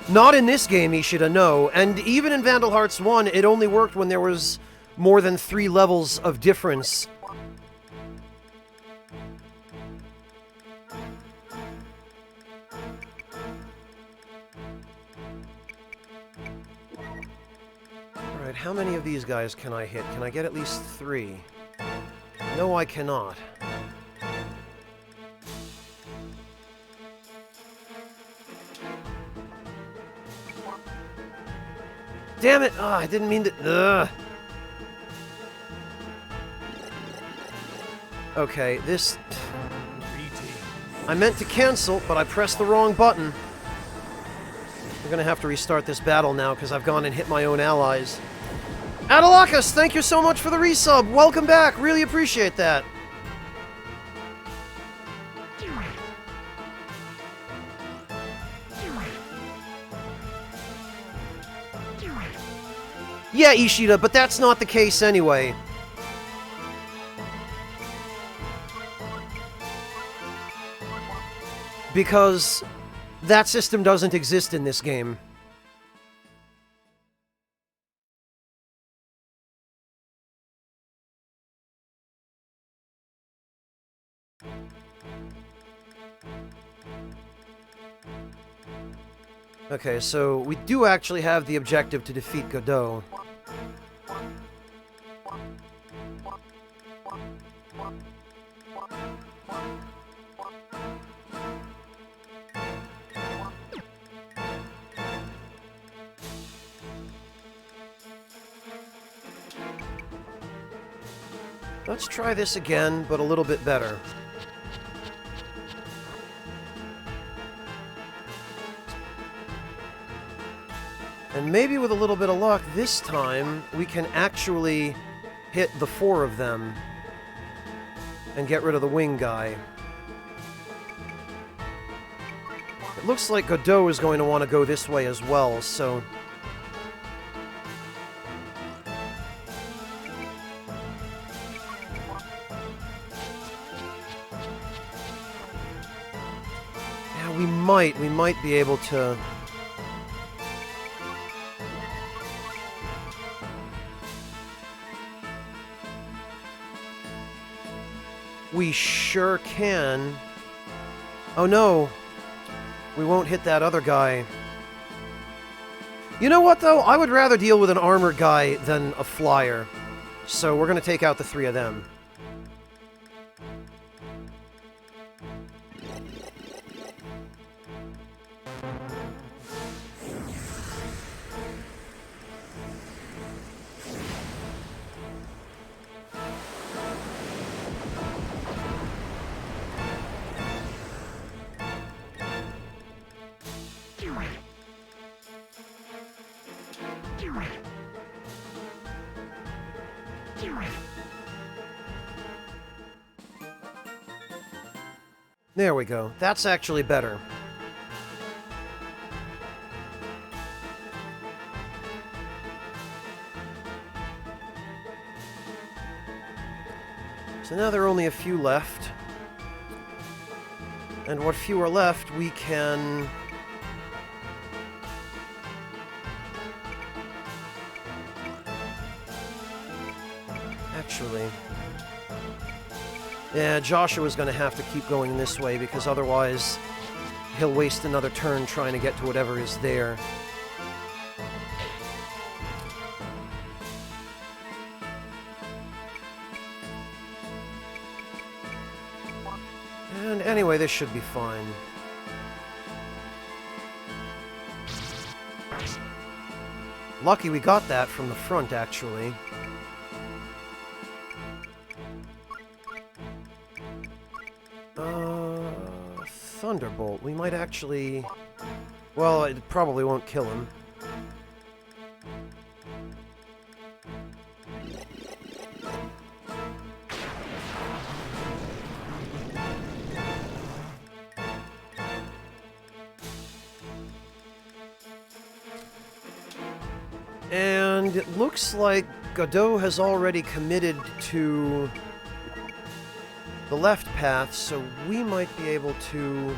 Not in this game, Ishida, no. And even in Vandal Hearts 1, it only worked when there was more than 3 levels of difference. Alright, how many of these guys can I hit? Can I get at least 3? No, I cannot. Damn it! Ah, I didn't mean to... Ugh. Okay, this... I meant to cancel, but I pressed the wrong button. We're gonna have to restart this battle now, because I've gone and hit my own allies. Adalakas, thank you so much for the resub! Welcome back! Really appreciate that! Yeah, Ishida, but that's not the case anyway. Because that system doesn't exist in this game. Okay, so we do actually have the objective to defeat Godot. Let's try this again, but a little bit better. And maybe with a little bit of luck, this time we can actually hit the 4 of them and get rid of the wing guy. It looks like Godot is going to want to go this way as well, so... Yeah, we might be able to... We sure can. Oh no. We won't hit that other guy. You know what, though? I would rather deal with an armored guy than a flyer. So we're going to take out the 3 of them. There we go. That's actually better. So now there are only a few left. And what few are left, we can... Actually... Yeah, Joshua's going to have to keep going this way, because otherwise he'll waste another turn trying to get to whatever is there. And anyway, this should be fine. Lucky we got that from the front, actually. Thunderbolt. We might actually... Well, it probably won't kill him. And it looks like Godot has already committed to the left path, so we might be able to...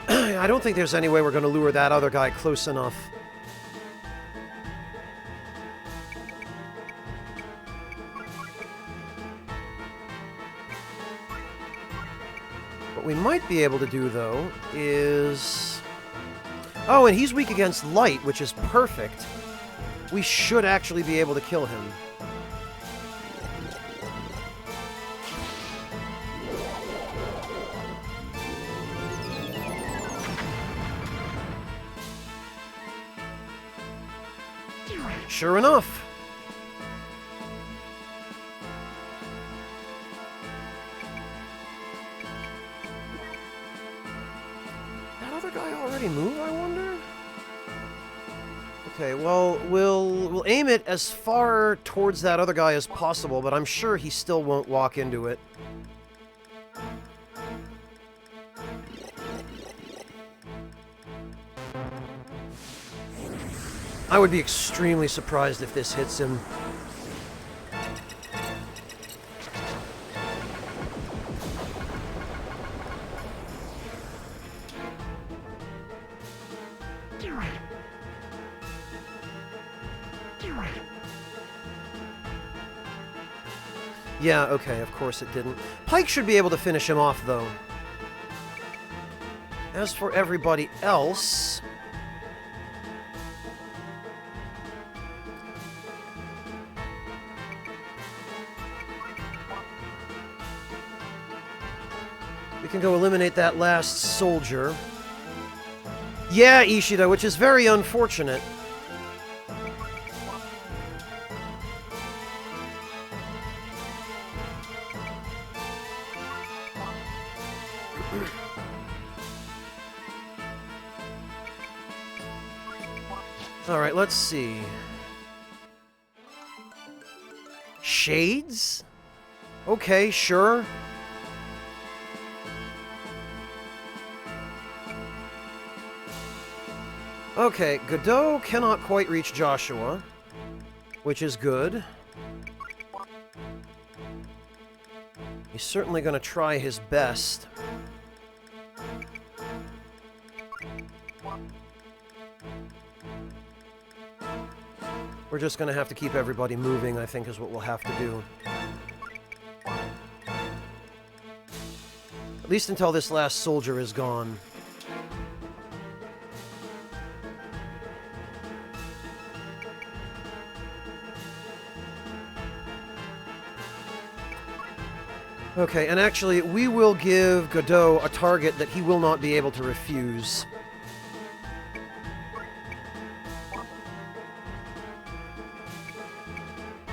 I don't think there's any way we're going to lure that other guy close enough. What we might be able to do, though, is... Oh, and he's weak against light, which is perfect. We should actually be able to kill him. Sure enough. That other guy already moved, I wonder? Okay, well, we'll aim it as far towards that other guy as possible, but I'm sure he still won't walk into it. I would be extremely surprised if this hits him. Yeah, okay, of course it didn't. Pike should be able to finish him off, though. As for everybody else... we can go eliminate that last soldier. Yeah, Ishida, which is very unfortunate. Alright, let's see. Shades? Okay, sure. Okay, Godot cannot quite reach Joshua, which is good. He's certainly going to try his best. We're just going to have to keep everybody moving, I think, is what we'll have to do. At least until this last soldier is gone. Okay, and actually, we will give Godot a target that he will not be able to refuse.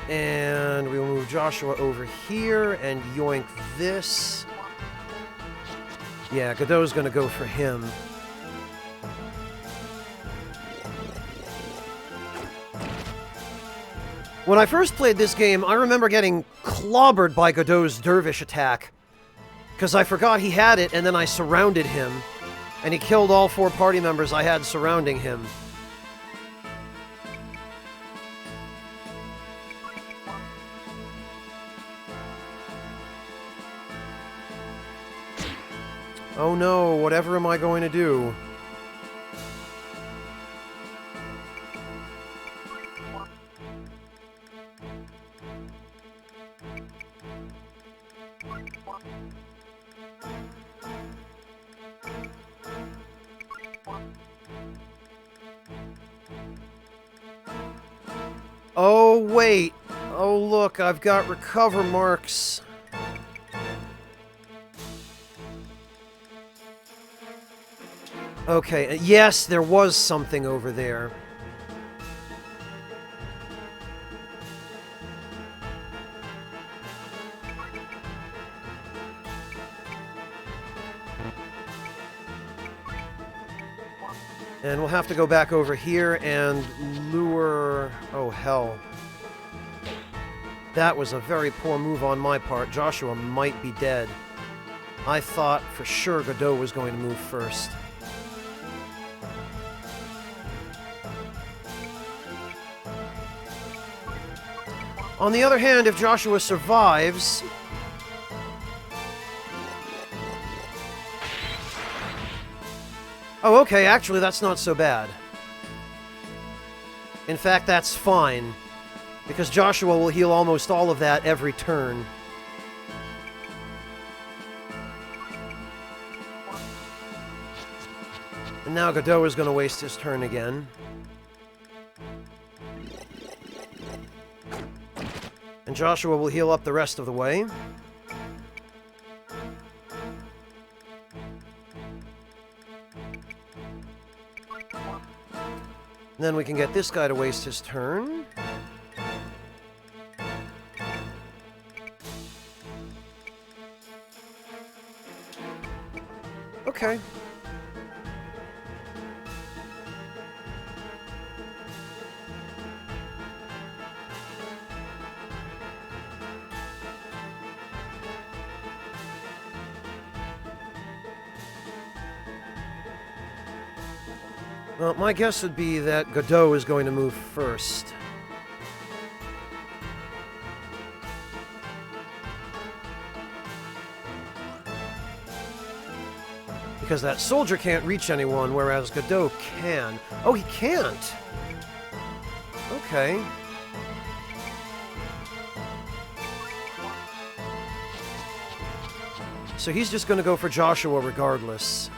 And we will move Joshua over here and yoink this. Yeah, Godot's gonna go for him. When I first played this game, I remember getting clobbered by Godot's dervish attack. Because I forgot he had it, and then I surrounded him. And he killed all 4 party members I had surrounding him. Oh no, whatever am I going to do? Oh, wait. Oh, look, I've got recover marks. Okay, yes, there was something over there. And we'll have to go back over here and lure... Oh, hell. That was a very poor move on my part. Joshua might be dead. I thought for sure Godot was going to move first. On the other hand, if Joshua survives... Oh, okay, actually, that's not so bad. In fact, that's fine, because Joshua will heal almost all of that every turn. And now Godot is going to waste his turn again. And Joshua will heal up the rest of the way. And then we can get this guy to waste his turn. Okay. Well, my guess would be that Godot is going to move first. Because that soldier can't reach anyone, whereas Godot can. Oh, he can't! Okay. So he's just going to go for Joshua regardless.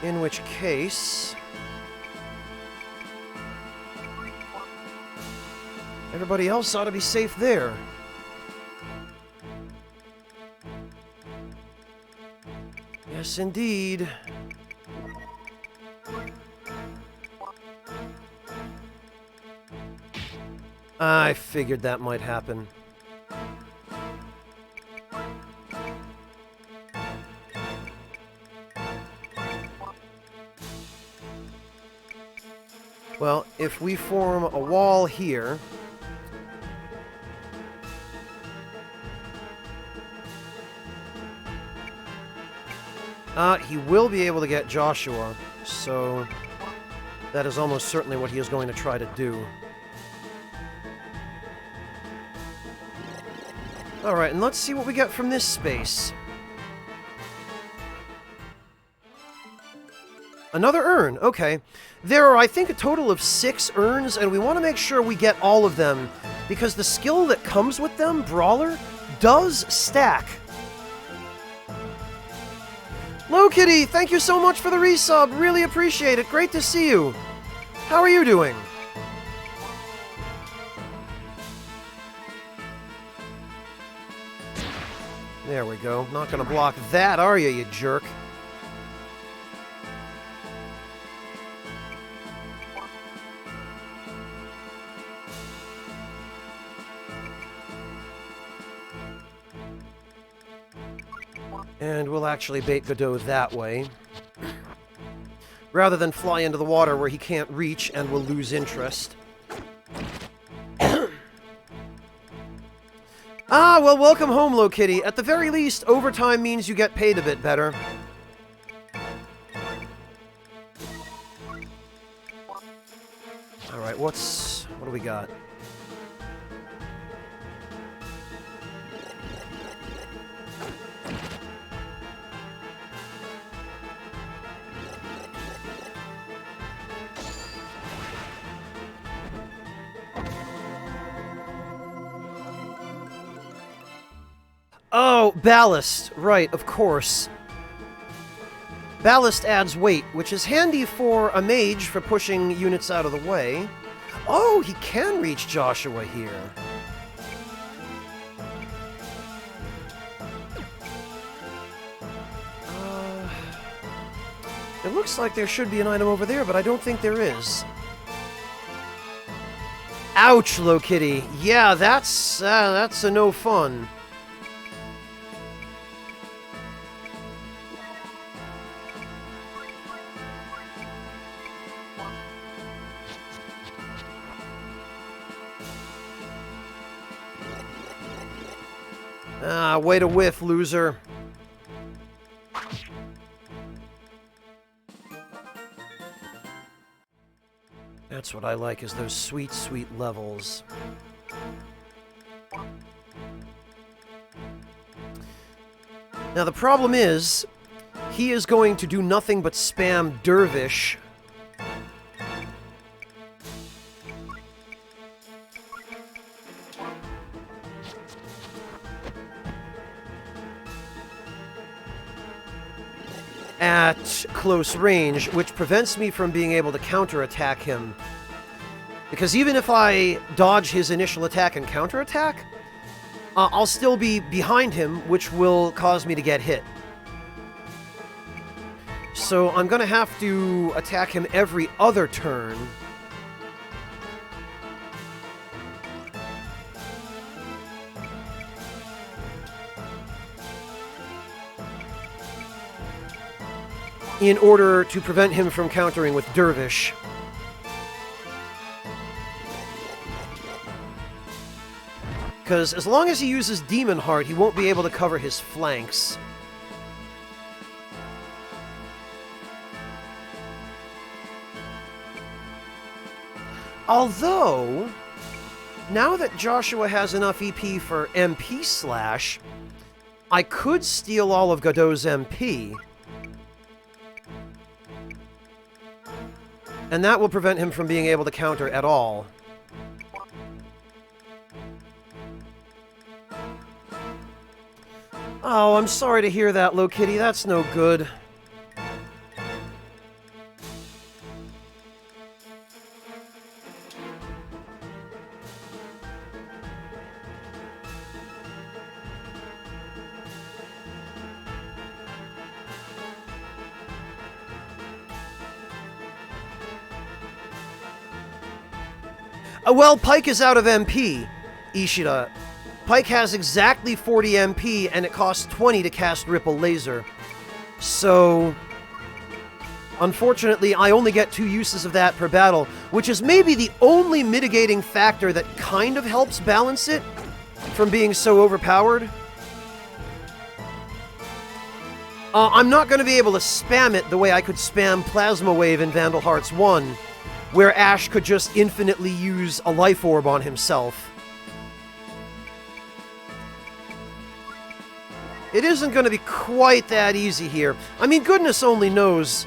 In which case... everybody else ought to be safe there. Yes, indeed. I figured that might happen. Well, if we form a wall here... he will be able to get Joshua, so that is almost certainly what he is going to try to do. Alright, and let's see what we get from this space. Another urn, okay. There are, I think, a total of 6 urns, and we want to make sure we get all of them, because the skill that comes with them, Brawler, does stack. Low Kitty, thank you so much for the resub. Really appreciate it. Great to see you. How are you doing? There we go. Not gonna block that, are you jerk? And we'll actually bait Godot that way. Rather than fly into the water where he can't reach and will lose interest. Ah, well, welcome home, Low Kitty. At the very least, overtime means you get paid a bit better. Alright, what do we got? Oh, ballast. Right, of course. Ballast adds weight, which is handy for a mage for pushing units out of the way. Oh, he can reach Joshua here. It looks like there should be an item over there, but I don't think there is. Ouch, Low Kitty. Yeah, that's a no fun. Ah, way to whiff, loser. That's what I like, is those sweet, sweet levels. Now, the problem is, he is going to do nothing but spam Dervish. At close range, which prevents me from being able to counterattack him. Because even if I dodge his initial attack and counterattack, I'll still be behind him, which will cause me to get hit. So I'm going to have to attack him every other turn. In order to prevent him from countering with Dervish. Because as long as he uses Demon Heart, he won't be able to cover his flanks. Although, now that Joshua has enough EP for MP slash, I could steal all of Godot's MP. And that will prevent him from being able to counter at all. Oh, I'm sorry to hear that, Low Kitty. That's no good. Well, Pike is out of MP, Ishida. Pike has exactly 40 MP, and it costs 20 to cast Ripple Laser. So, unfortunately, I only get 2 uses of that per battle, which is maybe the only mitigating factor that kind of helps balance it from being so overpowered. I'm not going to be able to spam it the way I could spam Plasma Wave in Vandal Hearts 1, where Ash could just infinitely use a Life Orb on himself. It isn't going to be quite that easy here. I mean, goodness only knows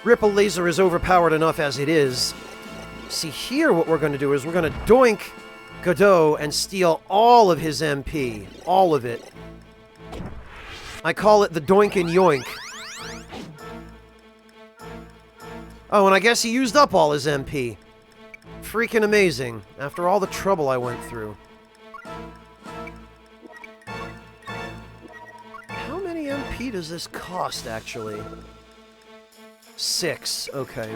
Ripple Laser is overpowered enough as it is. See, here what we're going to do is we're going to doink Godot and steal all of his MP. All of it. I call it the doink and yoink. Oh, and I guess he used up all his MP. Freaking amazing, after all the trouble I went through. How many MP does this cost, actually? 6, okay.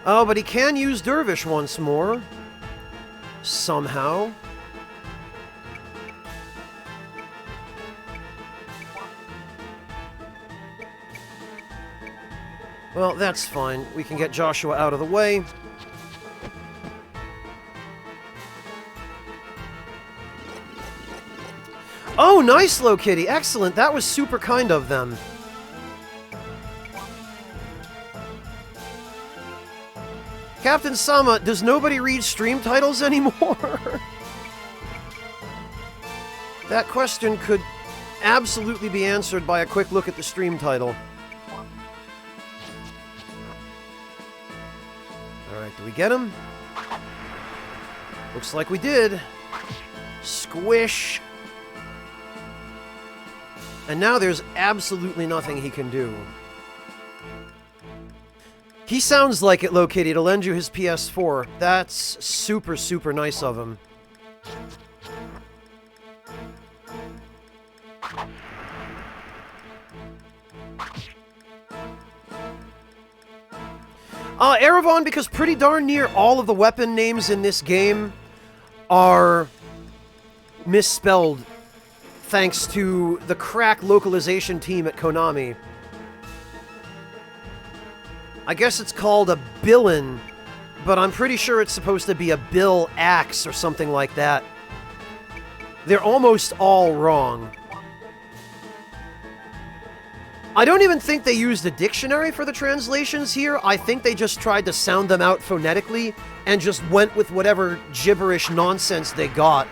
Oh, but he can use Dervish once more. Somehow. Well, that's fine. We can get Joshua out of the way. Oh, nice, Low Kitty. Excellent. That was super kind of them. Captain Sama, does nobody read stream titles anymore? That question could absolutely be answered by a quick look at the stream title. Alright, do we get him? Looks like we did. Squish. And now there's absolutely nothing he can do. He sounds like it, Low Kitty, to lend you his PS4. That's super, super nice of him. Eravon, because pretty darn near all of the weapon names in this game are misspelled thanks to the crack localization team at Konami. I guess it's called a Billin, but I'm pretty sure it's supposed to be a Bill Axe or something like that. They're almost all wrong. I don't even think they used a dictionary for the translations here. I think they just tried to sound them out phonetically and just went with whatever gibberish nonsense they got.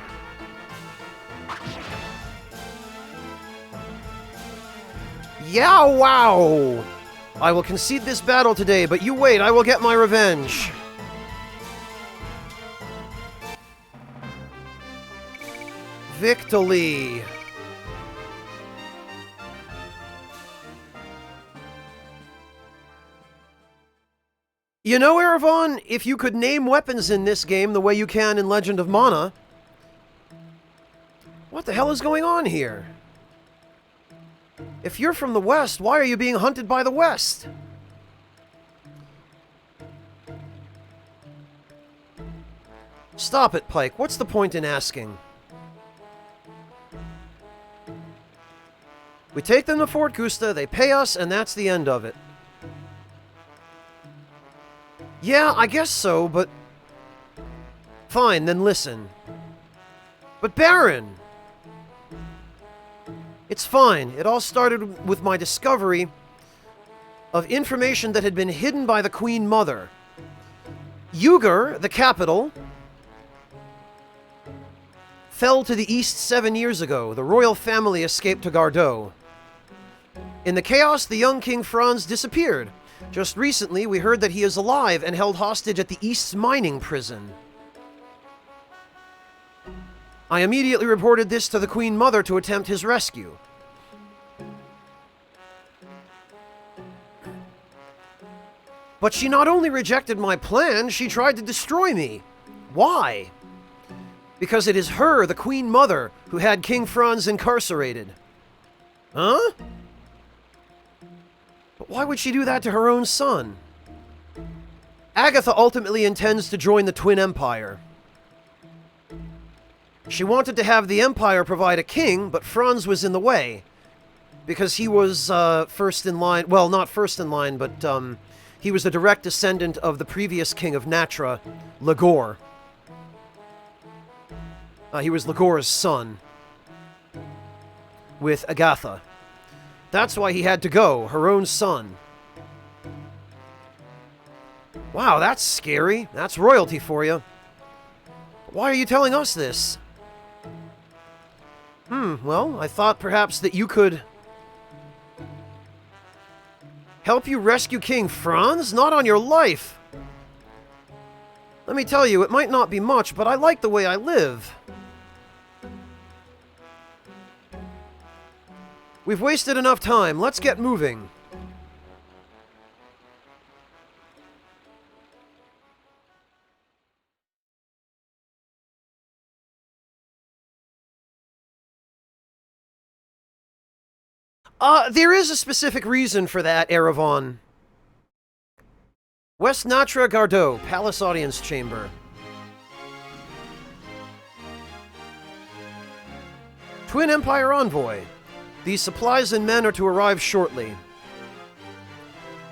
Yeah, wow! I will concede this battle today, but you wait, I will get my revenge. Victory. You know, Eravon, if you could name weapons in this game the way you can in Legend of Mana, what the hell is going on here? If you're from the West, why are you being hunted by the West? Stop it, Pike. What's the point in asking? We take them to Fort Gusta, they pay us, and that's the end of it. Yeah, I guess so, but... Fine, then listen. But Baron! It's fine. It all started with my discovery of information that had been hidden by the Queen Mother. Yugur, the capital, fell to the east 7 years ago. The royal family escaped to Gardeau. In the chaos, the young King Franz disappeared. Just recently, we heard that he is alive and held hostage at the East's mining prison. I immediately reported this to the Queen Mother to attempt his rescue. But she not only rejected my plan, she tried to destroy me. Why? Because it is her, the Queen Mother, who had King Franz incarcerated. Huh? But why would she do that to her own son? Agatha ultimately intends to join the Twin Empire. She wanted to have the Empire provide a king, but Franz was in the way. Because he was first in line, well, not first in line, but he was the direct descendant of the previous king of Natra, Ligor. He was Ligor's son, with Agatha. That's why he had to go, her own son. Wow, that's scary. That's royalty for you. Why are you telling us this? Well, I thought perhaps that you could help you rescue King Franz? Not on your life! Let me tell you, it might not be much, but I like the way I live. We've wasted enough time. Let's get moving. There is a specific reason for that, Erevan. West Natra Gardeau, Palace Audience Chamber. Twin Empire Envoy. These supplies and men are to arrive shortly.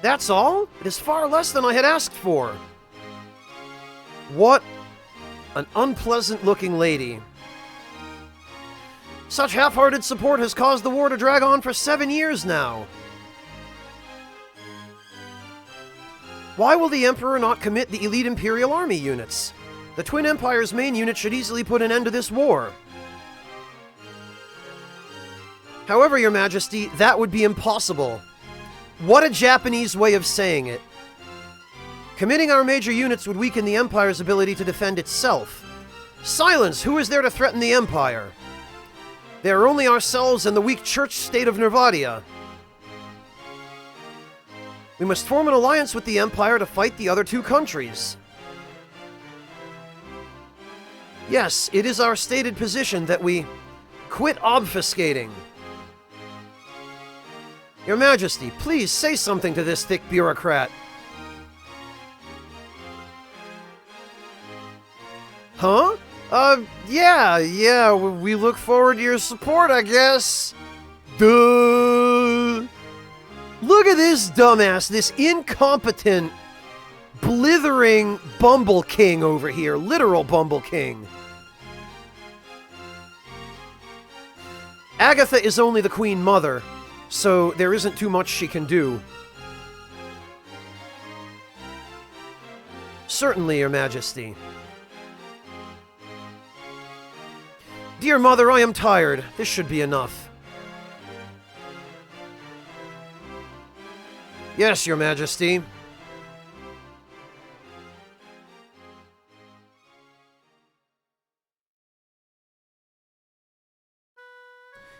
That's all? It is far less than I had asked for. What an unpleasant-looking lady. Such half-hearted support has caused the war to drag on for 7 years now. Why will the Emperor not commit the elite Imperial Army units? The Twin Empire's main unit should easily put an end to this war. However, Your Majesty, that would be impossible. What a Japanese way of saying it. Committing our major units would weaken the Empire's ability to defend itself. Silence! Who is there to threaten the Empire? There are only ourselves and the weak church state of Nervadia. We must form an alliance with the Empire to fight the other two countries. Yes, it is our stated position that we quit obfuscating. Your Majesty, please say something to this thick bureaucrat. Huh? Yeah, we look forward to your support, I guess. Duh! Look at this dumbass, this incompetent, blithering Bumble King over here. Literal Bumble King. Agatha is only the Queen Mother, so there isn't too much she can do. Certainly, Your Majesty. Dear Mother, I am tired. This should be enough. Yes, Your Majesty.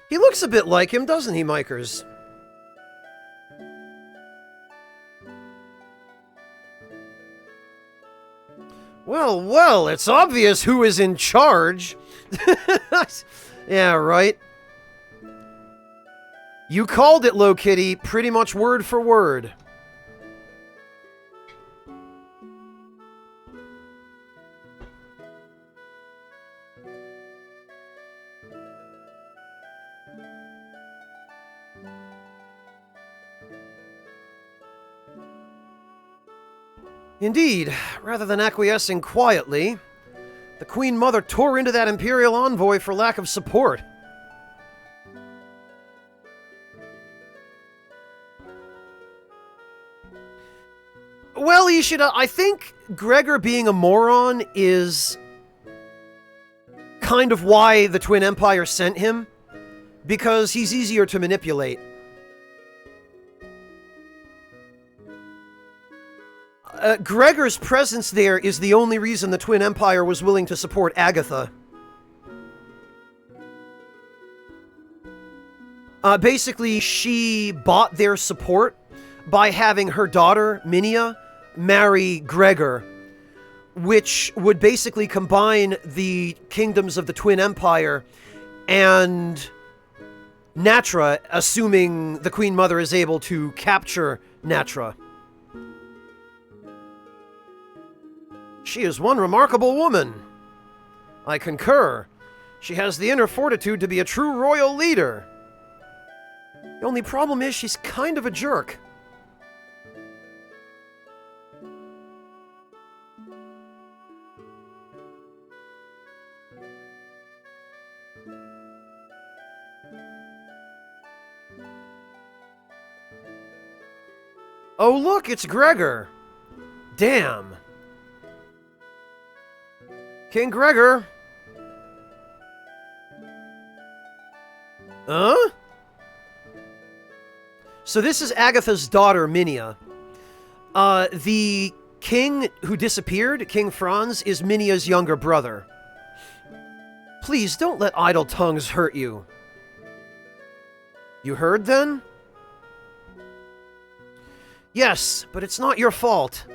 He looks a bit like him, doesn't he, Mikers? Well, it's obvious who is in charge. Yeah, right. You called it, Low Kitty, pretty much word for word. Indeed, rather than acquiescing quietly, the Queen Mother tore into that Imperial envoy for lack of support. Well, Ishida, I think Gregor being a moron is kind of why the Twin Empire sent him, because he's easier to manipulate. Gregor's presence there is the only reason the Twin Empire was willing to support Agatha. Basically, she bought their support by having her daughter, Minia, marry Gregor, which would basically combine the kingdoms of the Twin Empire and Natra, assuming the Queen Mother is able to capture Natra. She is one remarkable woman. I concur. She has the inner fortitude to be a true royal leader. The only problem is she's kind of a jerk. Oh look, it's Gregor. Damn. King Gregor. Huh? So this is Agatha's daughter, Minia. The king who disappeared, King Franz, is Minia's younger brother. Please, don't let idle tongues hurt you. You heard, then? Yes, but it's not your fault.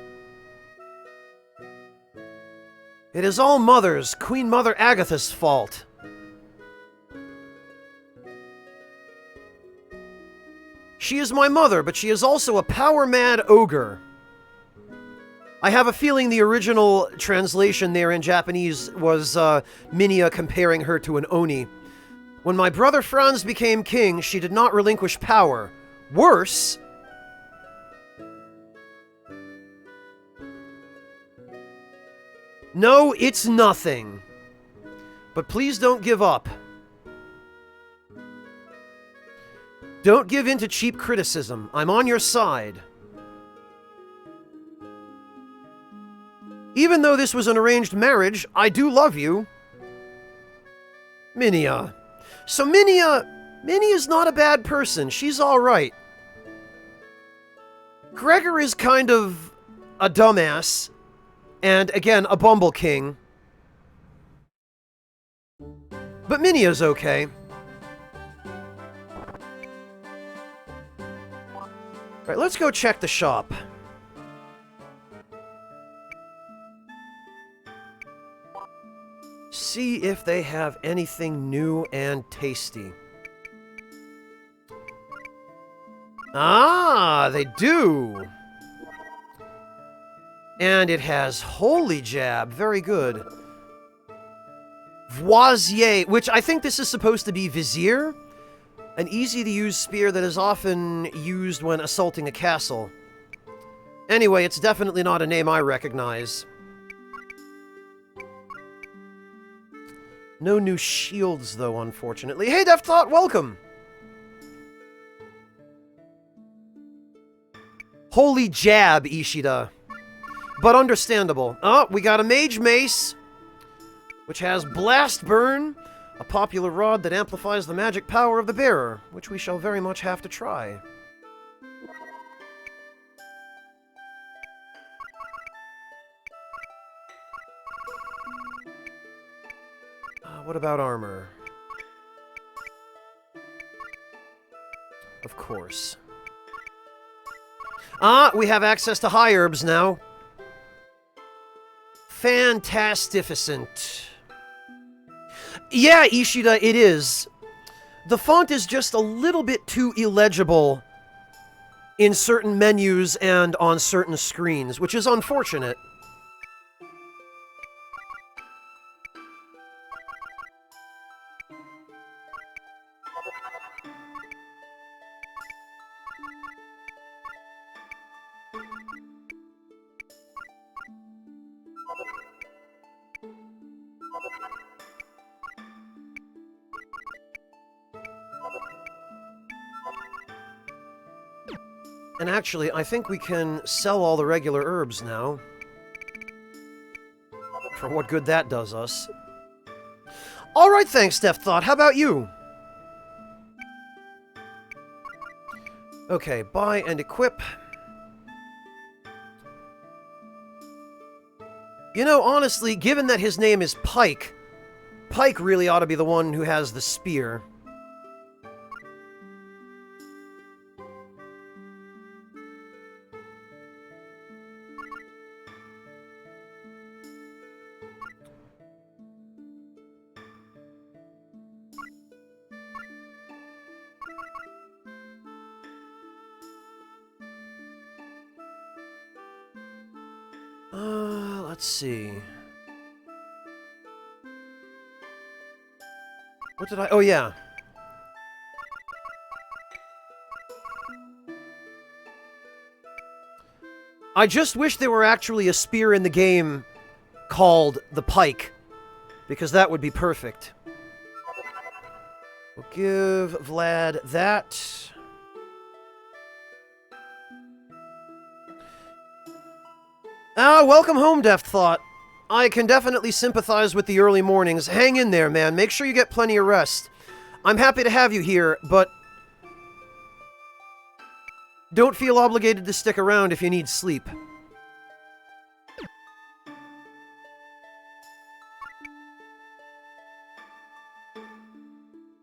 It is all Mother's, Queen Mother Agatha's fault. She is my mother, but she is also a power-mad ogre. I have a feeling the original translation there in Japanese was Minia comparing her to an oni. When my brother Franz became king, she did not relinquish power. Worse... No, it's nothing. But please don't give up. Don't give in to cheap criticism. I'm on your side. Even though this was an arranged marriage, I do love you. Minia. So Minia's not a bad person. She's alright. Gregor is kind of a dumbass. And again, a bumble king. But Minia's okay. Right, let's go check the shop. See if they have anything new and tasty. Ah, they do! And it has Holy Jab. Very good. Voisier, which I think this is supposed to be Vizier. An easy-to-use spear that is often used when assaulting a castle. Anyway, it's definitely not a name I recognize. No new shields, though, unfortunately. Hey, Death Thought, welcome! Holy Jab, Ishida. But understandable. Oh, we got a Mage Mace, which has Blast Burn, a popular rod that amplifies the magic power of the bearer, which we shall very much have to try. What about armor? Of course. Ah, we have access to high herbs now. Fantastificent. Yeah, Ishida, it is. The font is just a little bit too illegible in certain menus and on certain screens, which is unfortunate. And actually, I think we can sell all the regular herbs now. For what good that does us. Alright, thanks, Death Thought. How about you? Okay, buy and equip. You know, honestly, given that his name is Pike, Pike really ought to be the one who has the spear. let's see. What did I... Oh, yeah. I just wish there were actually a spear in the game called the Pike, because that would be perfect. We'll give Vlad that. Ah, welcome home, Deft Thought. I can definitely sympathize with the early mornings. Hang in there, man. Make sure you get plenty of rest. I'm happy to have you here, but don't feel obligated to stick around if you need sleep.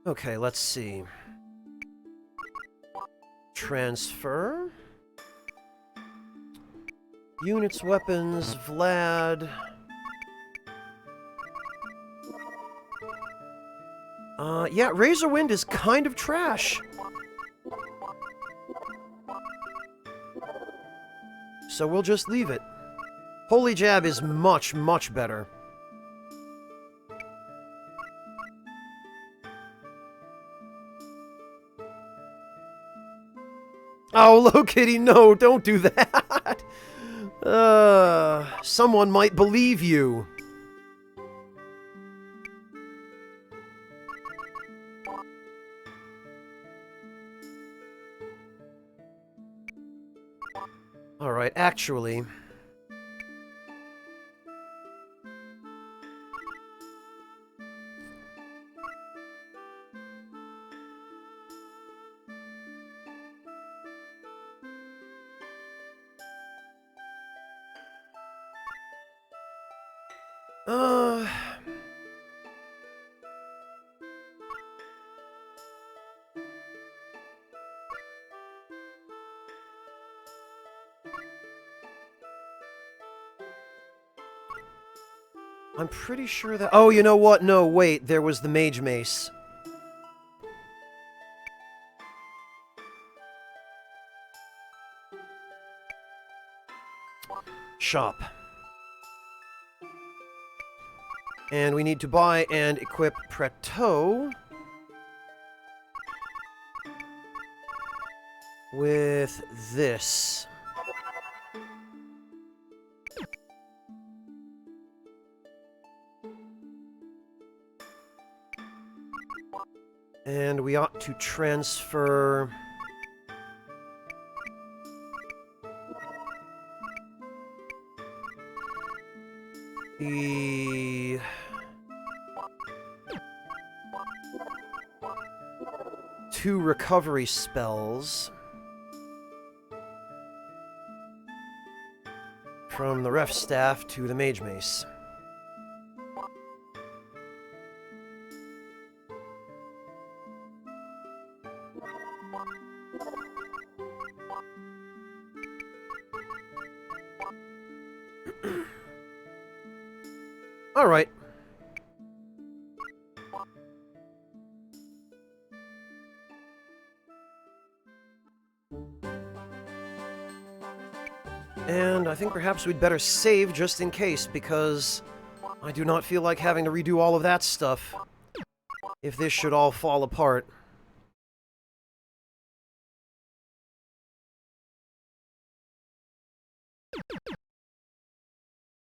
Okay, let's see. Transfer. Units, weapons, Vlad. Yeah, Razorwind is kind of trash. So we'll just leave it. Holy Jab is much, much better. Oh, Low Kitty, no, don't do that. Someone might believe you. Alright, actually... I'm pretty sure that... Oh, you know what? No, wait. There was the Mage Mace. Shop. And we need to buy and equip Preto with this. And we ought to transfer... the... 2 recovery spells from the Ref Staff to the Mage Mace. All right. And I think perhaps we'd better save just in case, because I do not feel like having to redo all of that stuff if this should all fall apart.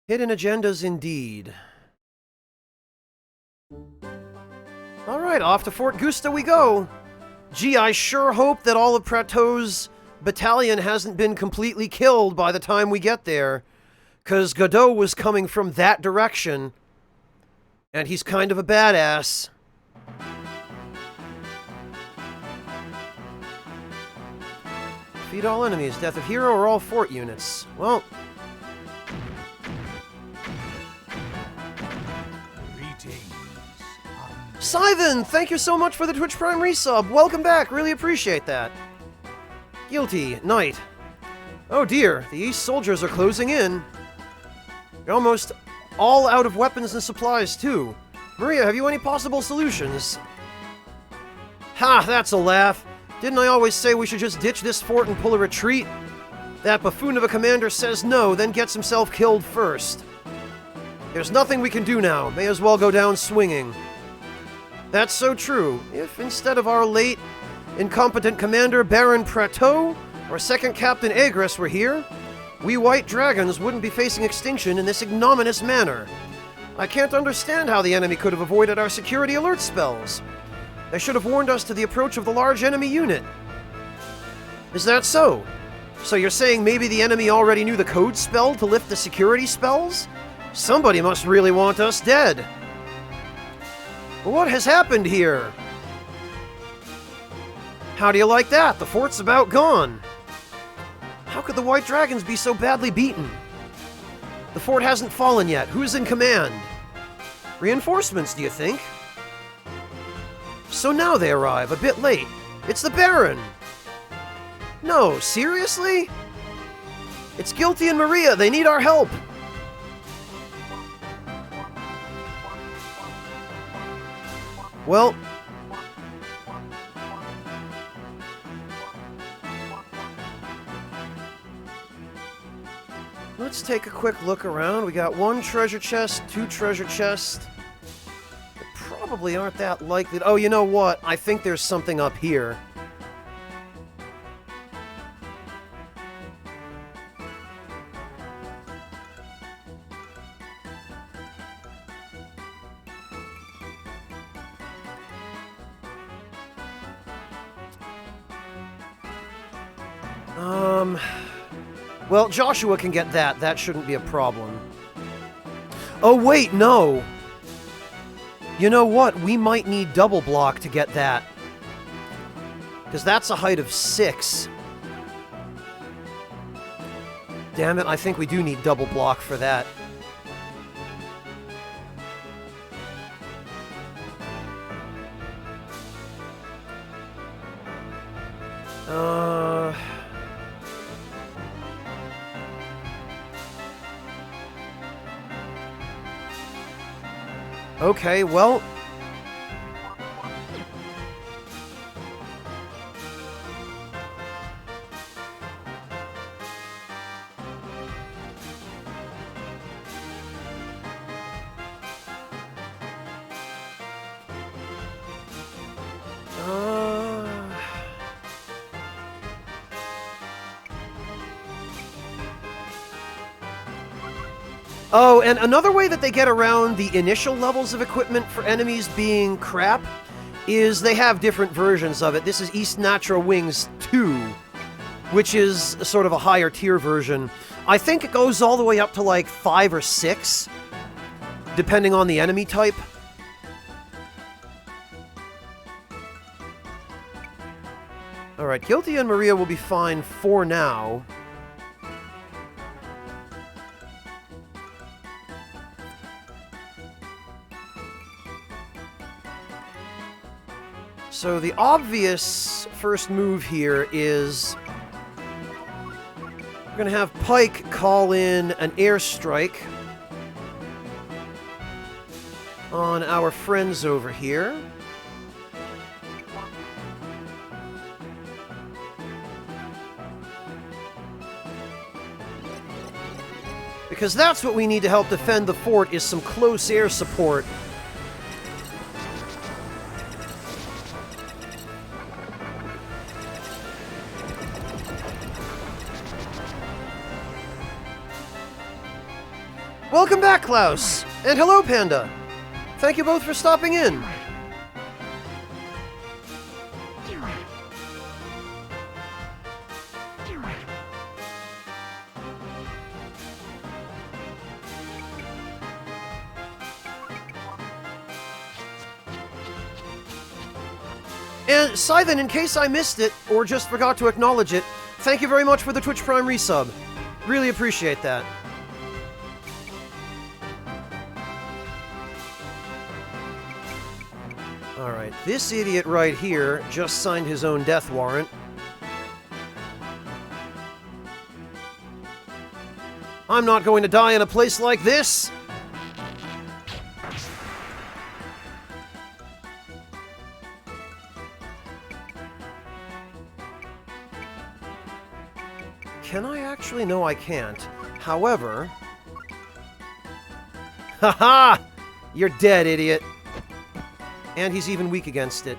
Hidden agendas indeed. Alright, off to Fort Gusta we go! Gee, I sure hope that all of Prateau's battalion hasn't been completely killed by the time we get there, 'cause Godot was coming from that direction, and he's kind of a badass. Defeat all enemies, death of hero or all fort units. Well... Syven, thank you so much for the Twitch Prime resub. Welcome back, really appreciate that. Guilty, Knight. Oh dear, the East soldiers are closing in. You're almost all out of weapons and supplies, too. Maria, have you any possible solutions? Ha, that's a laugh. Didn't I always say we should just ditch this fort and pull a retreat? That buffoon of a commander says no, then gets himself killed first. There's nothing we can do now. May as well go down swinging. That's so true. If instead of our late, incompetent commander Baron Prateau or second Captain Agres were here, we white dragons wouldn't be facing extinction in this ignominious manner. I can't understand how the enemy could have avoided our security alert spells. They should have warned us to the approach of the large enemy unit. Is that so? So you're saying maybe the enemy already knew the code spell to lift the security spells? Somebody must really want us dead. What has happened here? How do you like that? The fort's about gone. How could the White Dragons be so badly beaten? The fort hasn't fallen yet. Who's in command? Reinforcements, do you think? So now they arrive, a bit late. It's the Baron! No, seriously? It's Guilty and Maria, they need our help! Well... let's take a quick look around. We got 1 treasure chest, 2 treasure chests. They probably aren't that likely. Oh, you know what? I think there's something up here. Well, Joshua can get that. That shouldn't be a problem. Oh, wait, no! You know what? We might need double block to get that. Because that's a height of 6. Damn it, I think we do need double block for that. Okay, well... Oh, and another way that they get around the initial levels of equipment for enemies being crap is they have different versions of it. This is East Natural Wings 2, which is sort of a higher tier version. I think it goes all the way up to like 5 or 6, depending on the enemy type. Alright, Guilty and Maria will be fine for now. So the obvious first move here is we're going to have Pike call in an airstrike on our friends over here. Because that's what we need to help defend the fort, is some close air support. Welcome back, Klaus! And hello, Panda! Thank you both for stopping in. And Scythen, in case I missed it, or just forgot to acknowledge it, thank you very much for the Twitch Prime resub. Really appreciate that. Alright, this idiot right here just signed his own death warrant. I'm not going to die in a place like this! Can I actually? No, I can't. However... Haha! You're dead, idiot. And he's even weak against it.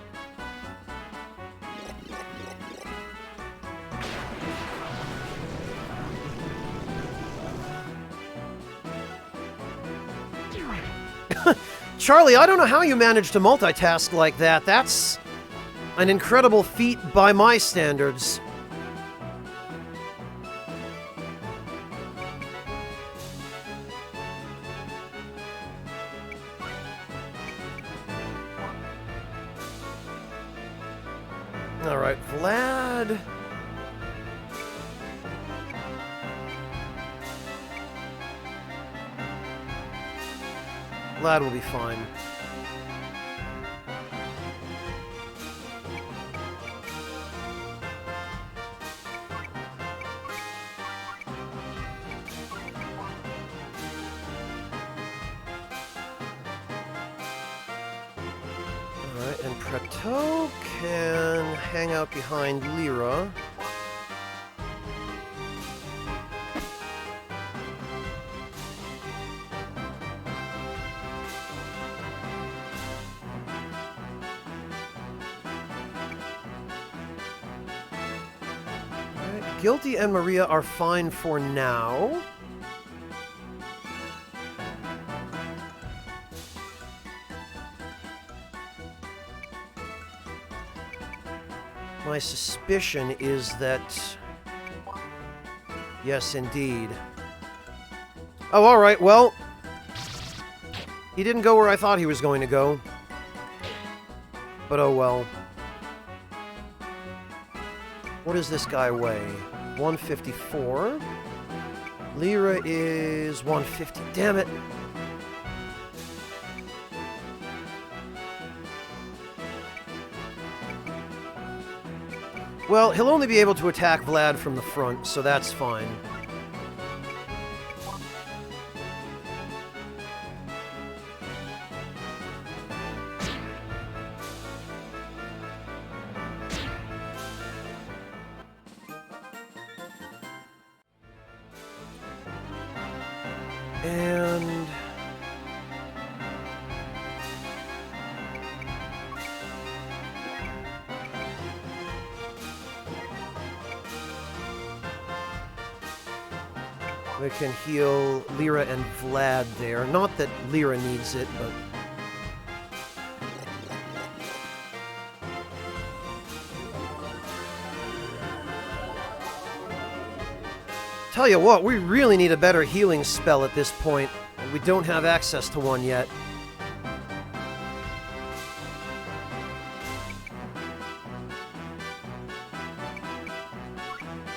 Charlie, I don't know how you managed to multitask like that. That's an incredible feat by my standards. Alright, Vlad. Vlad will be fine. Alright, and Preto can hang out behind Lyra. Guilty and Maria are fine for now. My suspicion is that... Yes, indeed. Oh, alright, well... He didn't go where I thought he was going to go. But oh well. What does this guy weigh? 154. Lyra is 150. Damn it. Well, he'll only be able to attack Vlad from the front, so that's fine. And... we can heal Lyra and Vlad there. Not that Lyra needs it, but... Tell you what, we really need a better healing spell at this point, and we don't have access to one yet.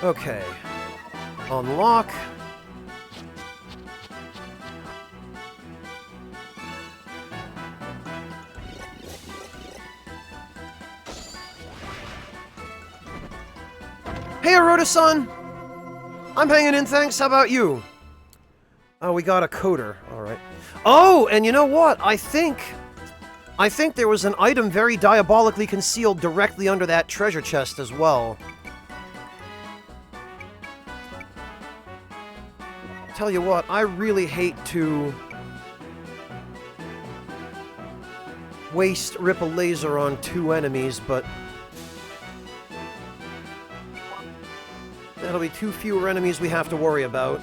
Okay. Unlock. Hey, Aroda-san! I'm hanging in, thanks. How about you? Oh, we got a coder. Alright. Oh, and you know what? I think there was an item very diabolically concealed directly under that treasure chest as well. Tell you what, I really hate to waste Ripple Laser on 2 enemies, but that'll be 2 fewer enemies we have to worry about.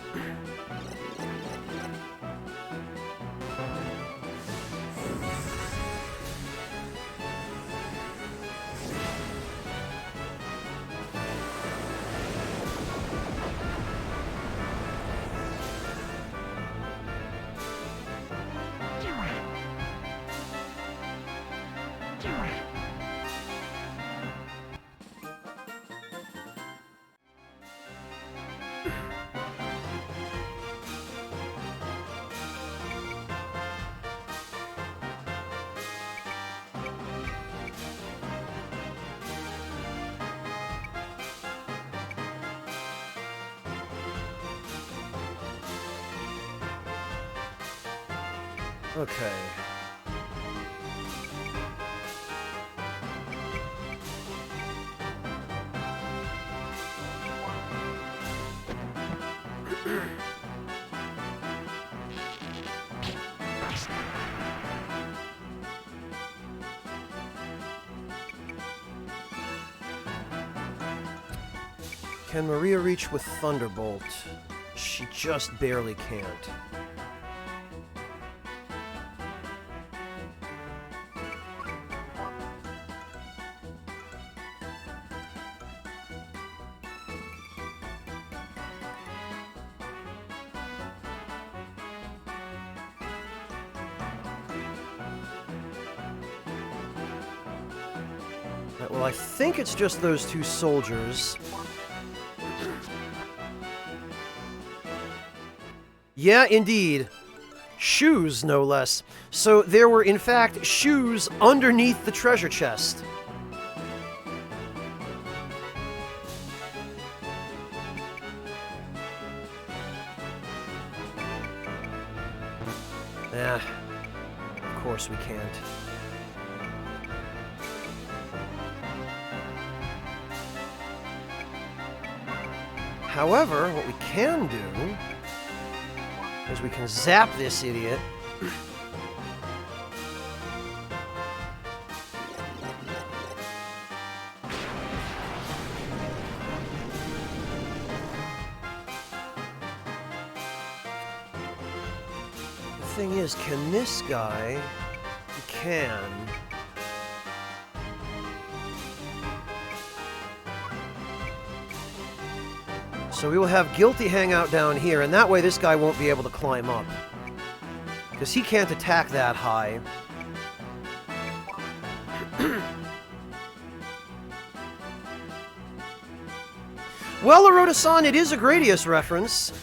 Okay. Can Maria reach with Thunderbolt? She just barely can't. Right, well, I think it's just those two soldiers. Yeah, indeed. Shoes, no less. So there were, in fact, shoes underneath the treasure chest. Of course we can't. However, what we can do is we can zap this idiot. The thing is, can this guy... He can... So we will have Guilty hang out down here, and that way this guy won't be able to climb up. Because he can't attack that high. Well, Aroda-san, it is a Gradius reference.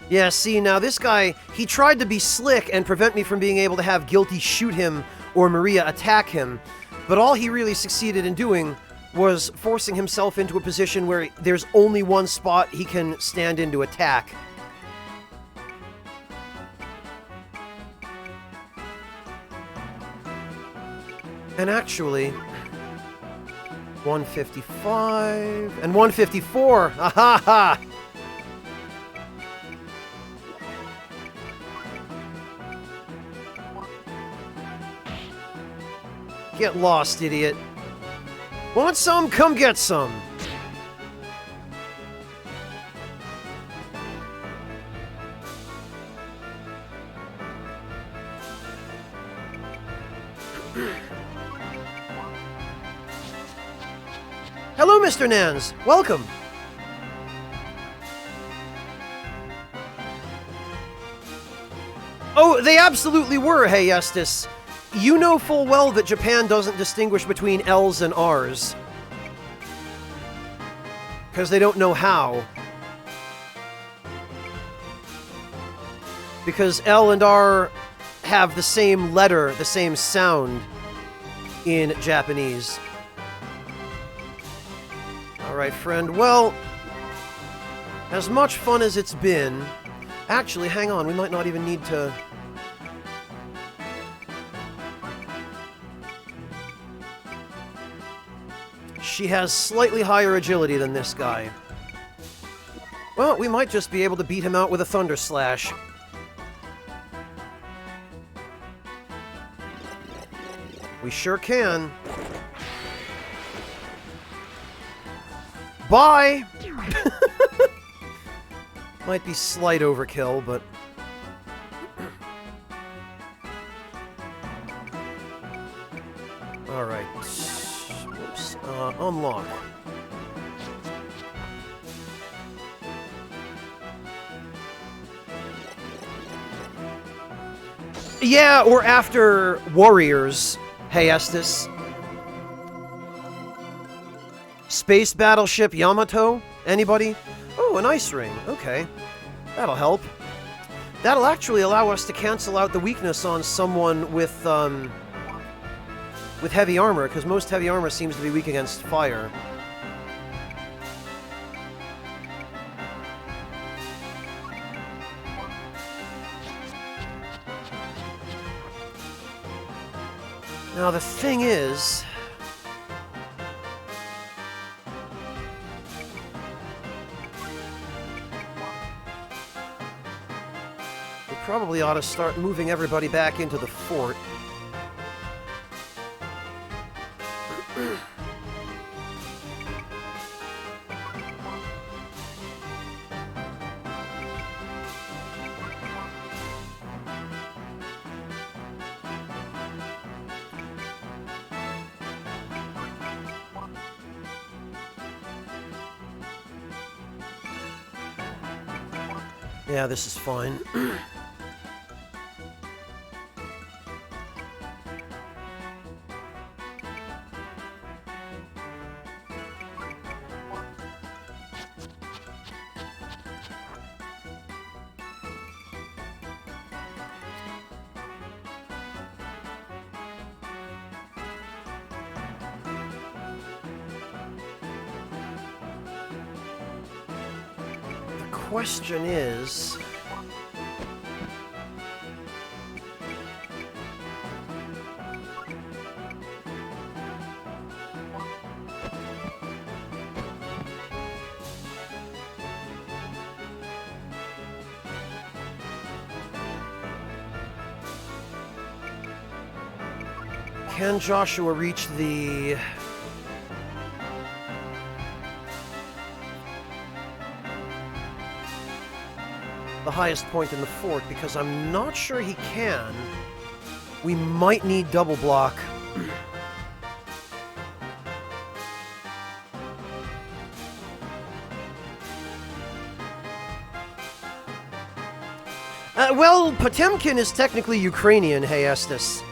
Yeah, see, now this guy, he tried to be slick and prevent me from being able to have Guilty shoot him or Maria attack him, but all he really succeeded in doing was forcing himself into a position where there's only one spot he can stand in to attack. And actually, 155 and 154. Ha ha! Get lost, idiot. Want some? Come get some. Hello, Mr. Nans. Welcome. Oh, they absolutely were, hey, Estes. You know full well that Japan doesn't distinguish between L's and R's. Because they don't know how. Because L and R have the same letter, the same sound in Japanese. Alright, friend. Well, as much fun as it's been... Actually, hang on. We might not even need to... She has slightly higher agility than this guy. Well, we might just be able to beat him out with a Thunder Slash. We sure can. Bye! Might be slight overkill, but... Alright. Whoops. Unlock. Yeah, or after Warriors. Hey, Estes. Space Battleship Yamato? Anybody? Oh, an ice ring. Okay. That'll help. That'll actually allow us to cancel out the weakness on someone with heavy armor, because most heavy armor seems to be weak against fire. Now, the thing is... we probably ought to start moving everybody back into the fort. Yeah, this is fine. Question is... can Joshua reach the... highest point in the fort, because I'm not sure he can. We might need double block. Well, Potemkin is technically Ukrainian, hey Estes.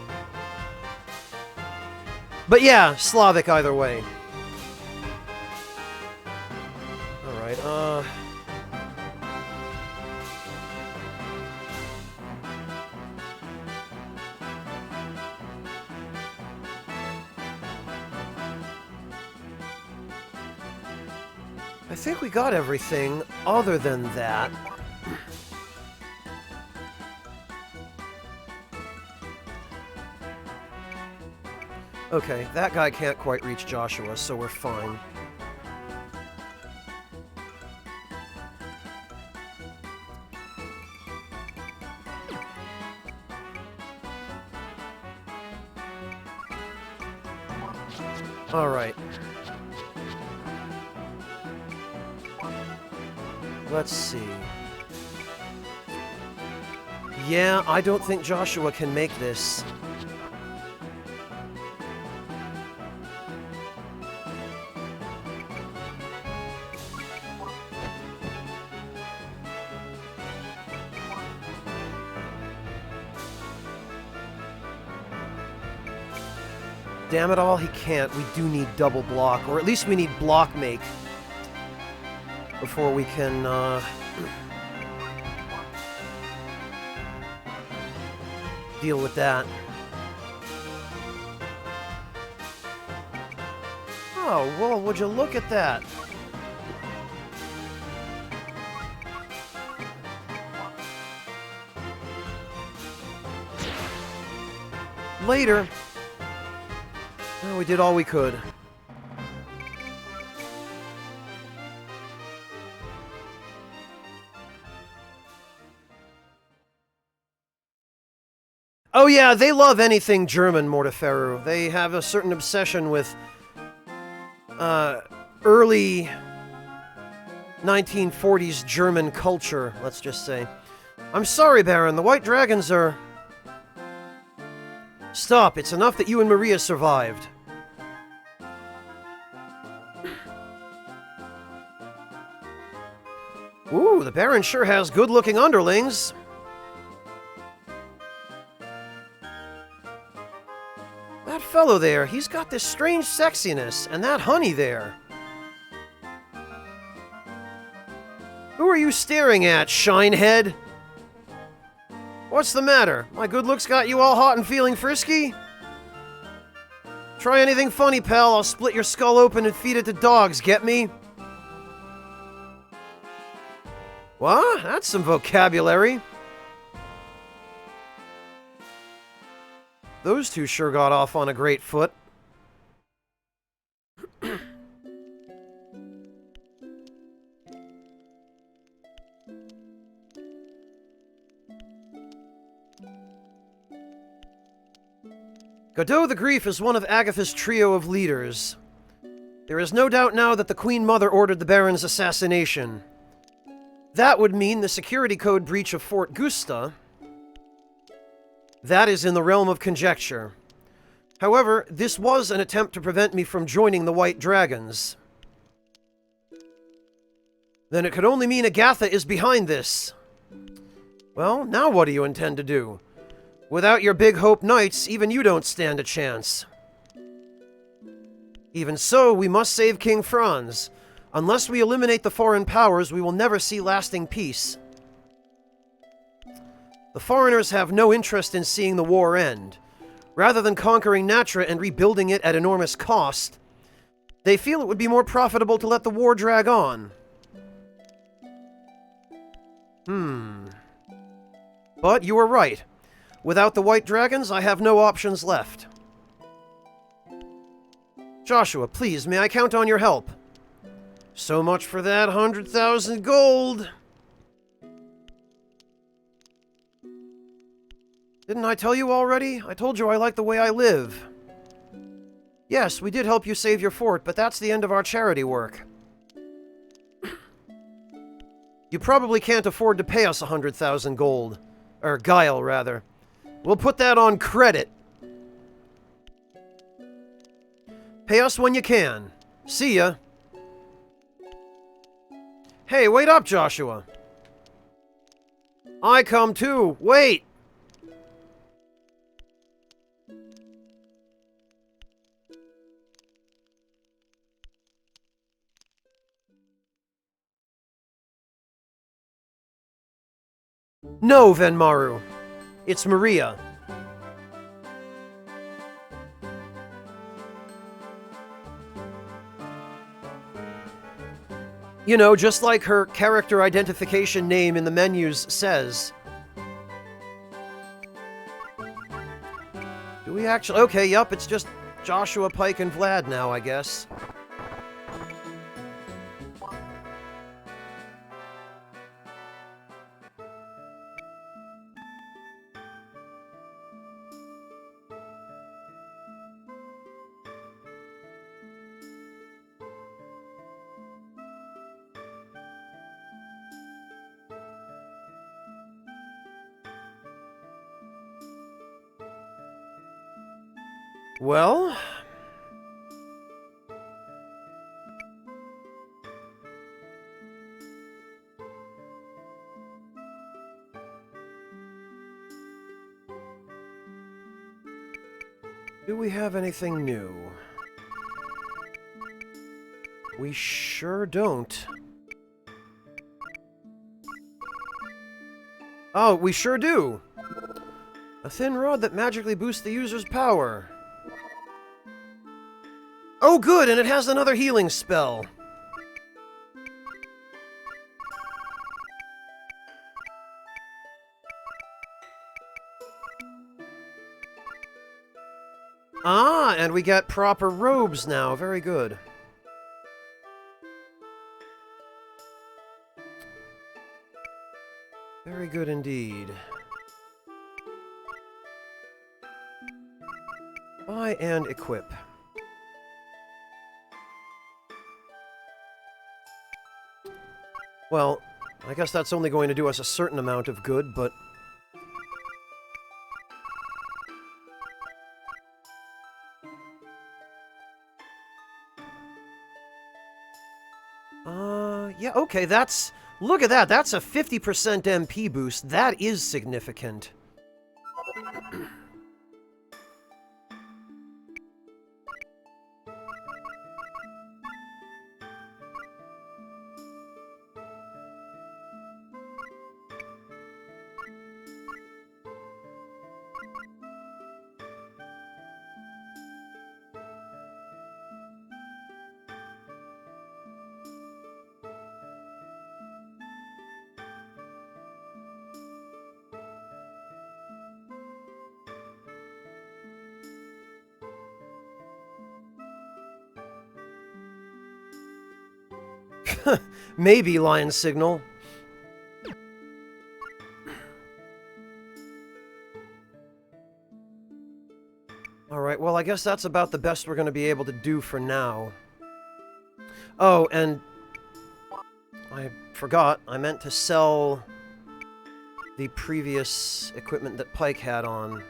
But yeah, Slavic either way. Alright, I think we got everything other than that. Okay, that guy can't quite reach Joshua, so we're fine. All right. Let's see. Yeah, I don't think Joshua can make this. Damn it all, he can't. We do need double block, or at least we need block make before we can, deal with that. Oh, well, would you look at that? Later. Well, we did all we could. Oh yeah, they love anything German, Morteferu. They have a certain obsession with early 1940s German culture, let's just say. I'm sorry, Baron, the White Dragons are... Stop, it's enough that you and Maria survived. Ooh, the Baron sure has good-looking underlings. That fellow there, he's got this strange sexiness, and that honey there. Who are you staring at, shinehead? What's the matter? My good looks got you all hot and feeling frisky? Try anything funny, pal, I'll split your skull open and feed it to dogs, get me? What? That's some vocabulary. Those two sure got off on a great foot. Godot the Grief is one of Agatha's trio of leaders. There is no doubt now that the Queen Mother ordered the Baron's assassination. That would mean the security code breach of Fort Gusta. That is in the realm of conjecture. However, this was an attempt to prevent me from joining the White Dragons. Then it could only mean Agatha is behind this. Well, now what do you intend to do? Without your Big Hope Knights, even you don't stand a chance. Even so, we must save King Franz. Unless we eliminate the foreign powers, we will never see lasting peace. The foreigners have no interest in seeing the war end. Rather than conquering Natra and rebuilding it at enormous cost, they feel it would be more profitable to let the war drag on. But you were right. Without the White Dragons, I have no options left. Joshua, please, may I count on your help? So much for that 100,000 gold! Didn't I tell you already? I told you I like the way I live. Yes, we did help you save your fort, but that's the end of our charity work. You probably can't afford to pay us 100,000 gold. Or guile, rather. We'll put that on credit. Pay us when you can. See ya. Hey, wait up, Joshua. I come too. Wait! No, Venmaru. It's Maria. You know, just like her character identification name in the menus says. Do we actually... Okay, yup, it's just Joshua, Pike, and Vlad now, I guess. Well... do we have anything new? We sure don't. Oh, we sure do! A thin rod that magically boosts the user's power. Oh good, and it has another healing spell. Ah, and we get proper robes now. Very good. Very good indeed. Buy and equip. Well, I guess that's only going to do us a certain amount of good, but... yeah, okay, that's... Look at that, that's a 50% MP boost. That is significant. Maybe Lion Signal. Alright, well, I guess that's about the best we're going to be able to do for now. Oh, and... I forgot, I meant to sell the previous equipment that Pike had on.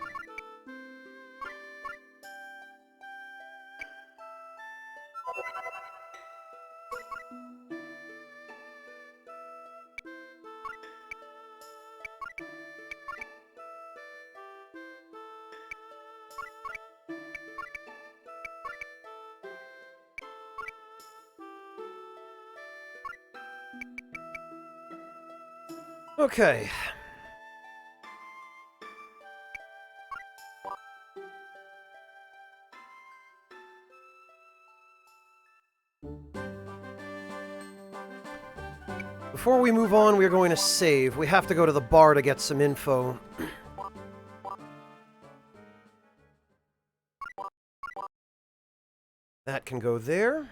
Okay. Before we move on, we're going to save. We have to go to the bar to get some info. That can go there.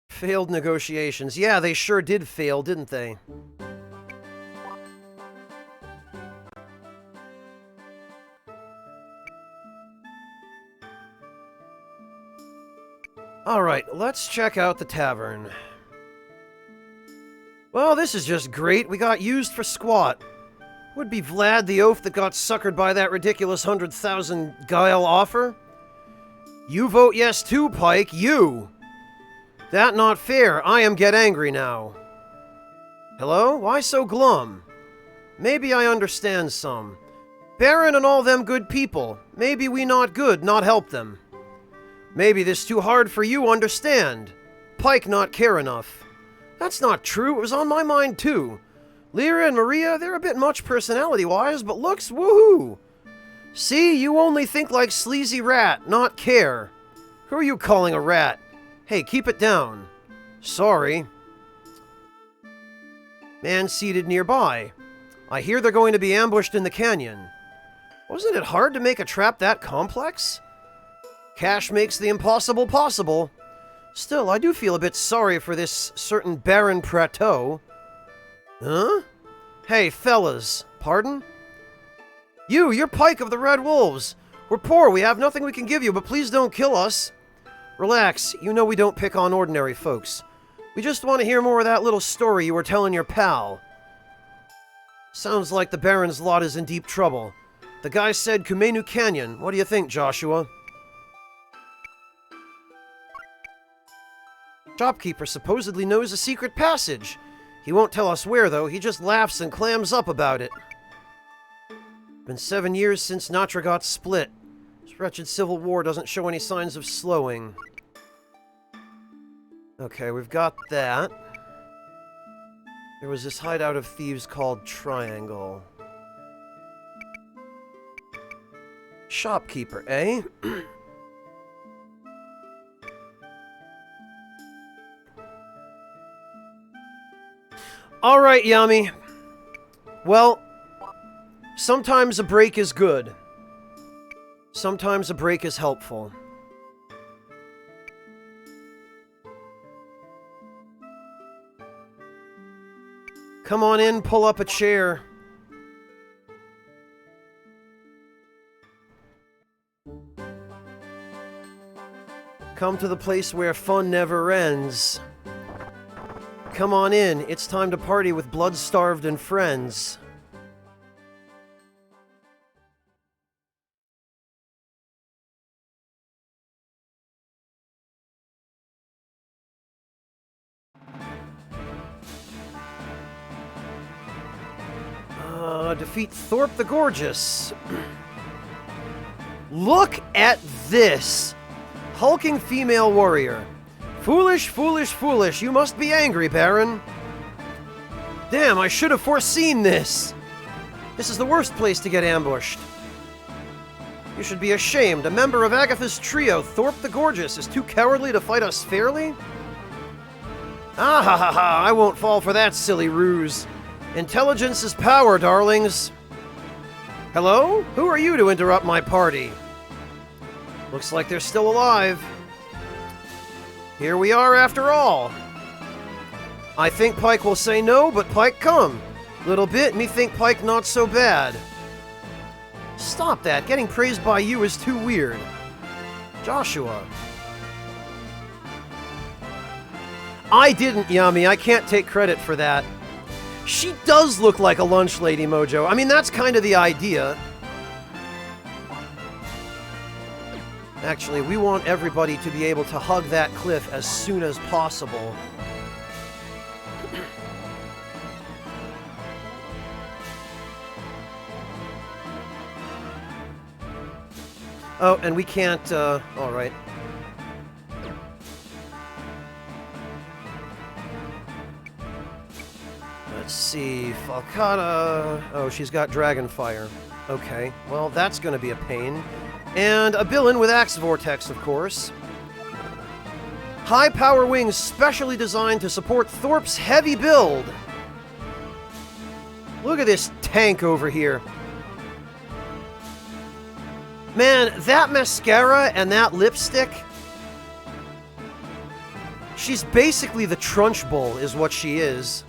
Failed negotiations. Yeah, they sure did fail, didn't they? Alright, let's check out the tavern. Well, this is just great. We got used for squat. Would be Vlad the oaf that got suckered by that ridiculous 100,000 guile offer? You vote yes too, Pike, you! That not fair. I am get angry now. Hello? Why so glum? Maybe I understand some. Baron and all them good people. Maybe we not good, not help them. Maybe this too hard for you understand. Pike not care enough. That's not true. It was on my mind too. Lyra and Maria, they're a bit much personality-wise, but looks, woohoo! See, you only think like sleazy rat, not care. Who are you calling a rat? Hey, keep it down. Sorry. Man seated nearby. I hear they're going to be ambushed in the canyon. Wasn't it hard to make a trap that complex? Cash makes the impossible possible. Still, I do feel a bit sorry for this certain Baron Prateau. Huh? Hey, fellas. Pardon? You're Pike of the Red Wolves. We're poor, we have nothing we can give you, but please don't kill us. Relax, you know we don't pick on ordinary folks. We just want to hear more of that little story you were telling your pal. Sounds like the Baron's lot is in deep trouble. The guy said Kumenu Canyon. What do you think, Joshua? Shopkeeper supposedly knows a secret passage. He won't tell us where, though. He just laughs and clams up about it. Been 7 years since Natra got split. This wretched civil war doesn't show any signs of slowing. Okay, we've got that. There was this hideout of thieves called Triangle. Shopkeeper, eh? Alright, Yami. Well, sometimes a break is good. Sometimes a break is helpful. Come on in, pull up a chair. Come to the place where fun never ends. Come on in, it's time to party with blood-starved and friends. Defeat Thorpe the Gorgeous. Look at this! Hulking female warrior. Foolish, foolish, foolish. You must be angry, Baron. Damn, I should have foreseen this. This is the worst place to get ambushed. You should be ashamed. A member of Agatha's trio, Thorpe the Gorgeous, is too cowardly to fight us fairly? Ah ha ha ha, I won't fall for that silly ruse. Intelligence is power, darlings. Hello? Who are you to interrupt my party? Looks like they're still alive. Here we are after all. I think Pike will say no, but Pike come. Little bit, me think Pike not so bad. Stop that. Getting praised by you is too weird. Joshua. I didn't, Yami. I can't take credit for that. She does look like a lunch lady, Mojo. I mean, that's kind of the idea. Actually, we want everybody to be able to hug that cliff as soon as possible. Oh, and we can't, alright. Let's see, Falcata. Oh, she's got Dragon Fire. Okay, well, that's going to be a pain. And a Billin with Axe Vortex, of course. High power wings specially designed to support Thorpe's heavy build. Look at this tank over here. Man, that mascara and that lipstick. She's basically the Trunchbull, is what she is.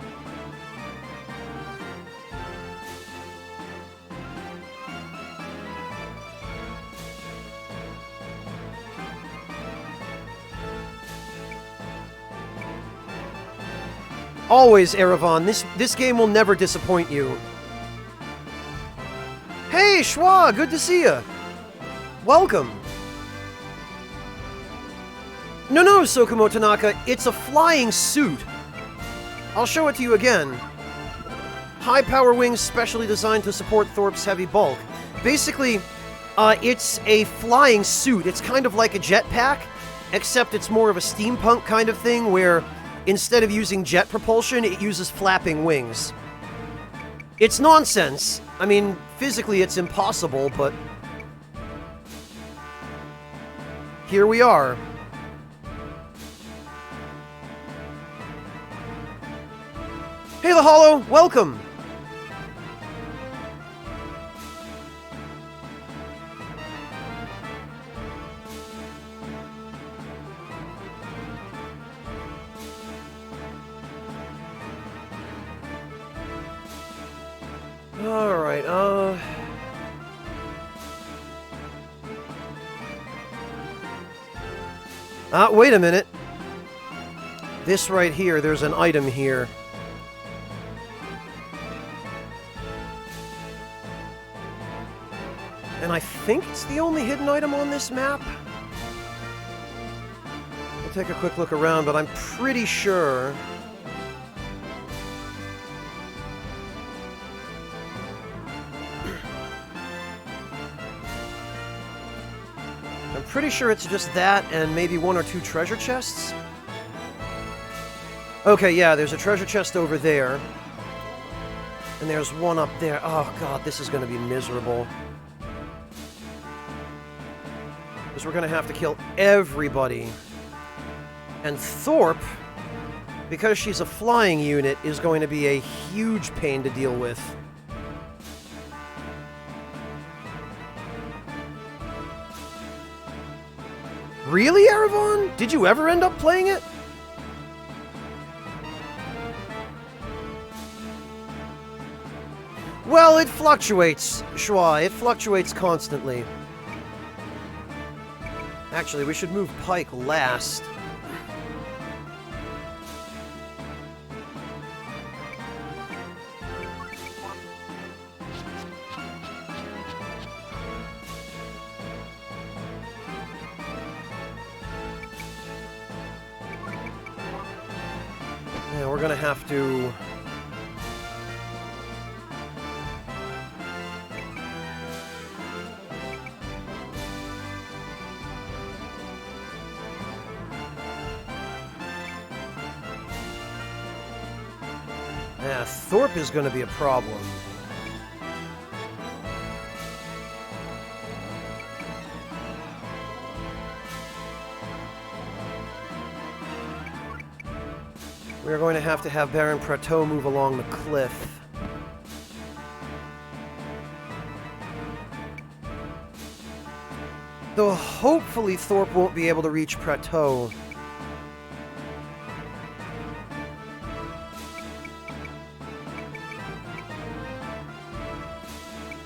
Always, Erevan. This game will never disappoint you. Hey, Schwa, good to see you. Welcome. No, Sokumo Tanaka, it's a flying suit. I'll show it to you again. High power wings specially designed to support Thorpe's heavy bulk. Basically, it's a flying suit. It's kind of like a jetpack, except it's more of a steampunk kind of thing where instead of using jet propulsion, it uses flapping wings. It's nonsense. I mean, physically it's impossible, but here we are. Hey, the Hollow, welcome! Alright, wait a minute. This right here, there's an item here. And I think it's the only hidden item on this map. We'll take a quick look around, but I'm pretty sure... I'm pretty sure it's just that and maybe one or two treasure chests. Okay, yeah, there's a treasure chest over there. And there's one up there. Oh god, this is going to be miserable. Because we're going to have to kill everybody. And Thorpe, because she's a flying unit, is going to be a huge pain to deal with. Really, Erevan? Did you ever end up playing it? Well, it fluctuates, Schwa. It fluctuates constantly. Actually, we should move Pike last. Yeah, we're gonna have to... Yeah, Thorpe is going to be a problem. We're going to have Baron Prateau move along the cliff. Though hopefully Thorpe won't be able to reach Prateau.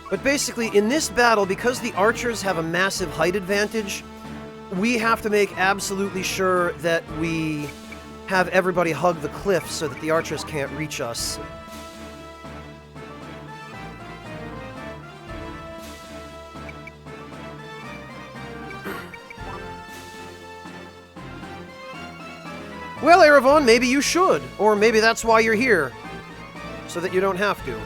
But basically, in this battle, because the archers have a massive height advantage, we have to make absolutely sure that we have everybody hug the cliff so that the archers can't reach us. Well, Erevan, maybe you should. Or maybe that's why you're here. So that you don't have to.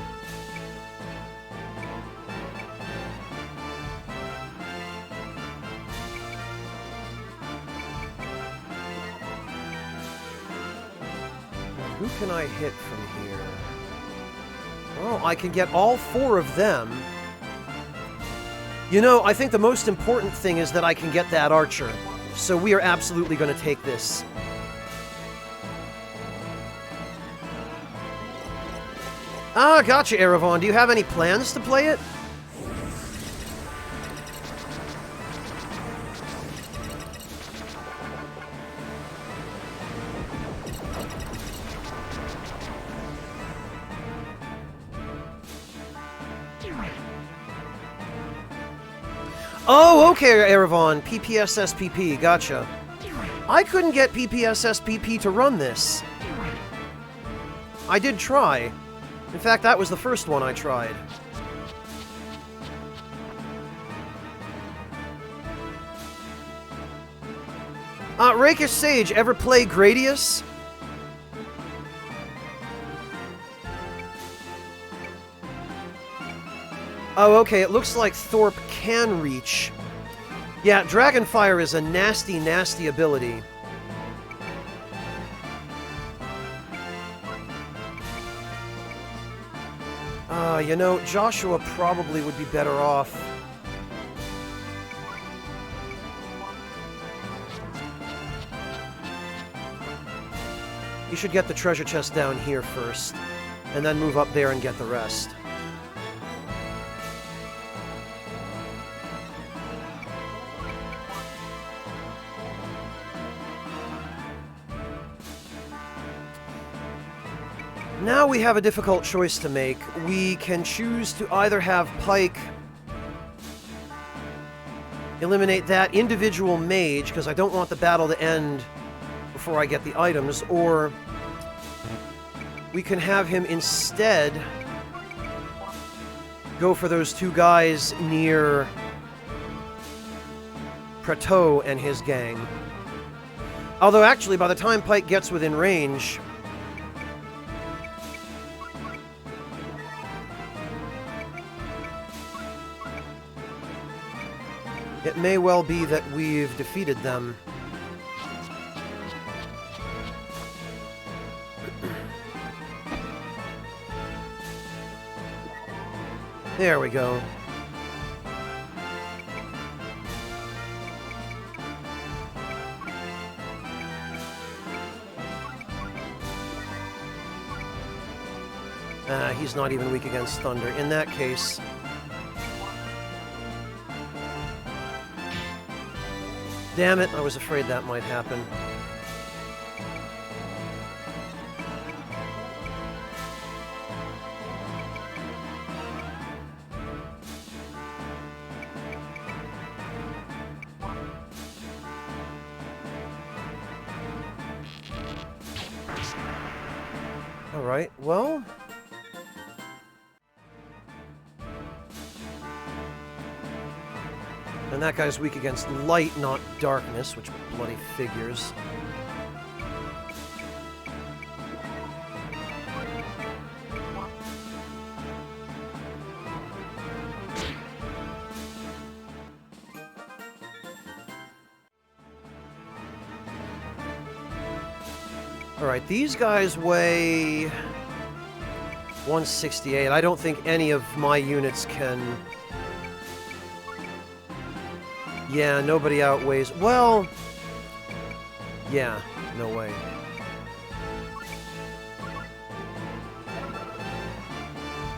Who can I hit from here? Well, I can get all 4 of them. You know, I think the most important thing is that I can get that archer. So we are absolutely going to take this. Ah, gotcha, Eravon. Do you have any plans to play it? Oh, okay, Eravon. PPSSPP, gotcha. I couldn't get PPSSPP to run this. I did try. In fact, that was the first one I tried. Rakish Sage, ever play Gradius? Oh, okay, it looks like Thorpe can reach. Yeah, Dragonfire is a nasty, nasty ability. You know, Joshua probably would be better off. You should get the treasure chest down here first, and then move up there and get the rest. Now we have a difficult choice to make. We can choose to either have Pike eliminate that individual mage, because I don't want the battle to end before I get the items, or we can have him instead go for those 2 guys near Prateau and his gang. Although actually, by the time Pike gets within range, it may well be that we've defeated them. There we go. He's not even weak against thunder. In that case... Damn it, I was afraid that might happen. Alright, well... And that guy's weak against light, not darkness, which bloody figures. Alright, these guys weigh 168. I don't think any of my units can... Yeah, nobody outweighs... Well... Yeah, no way.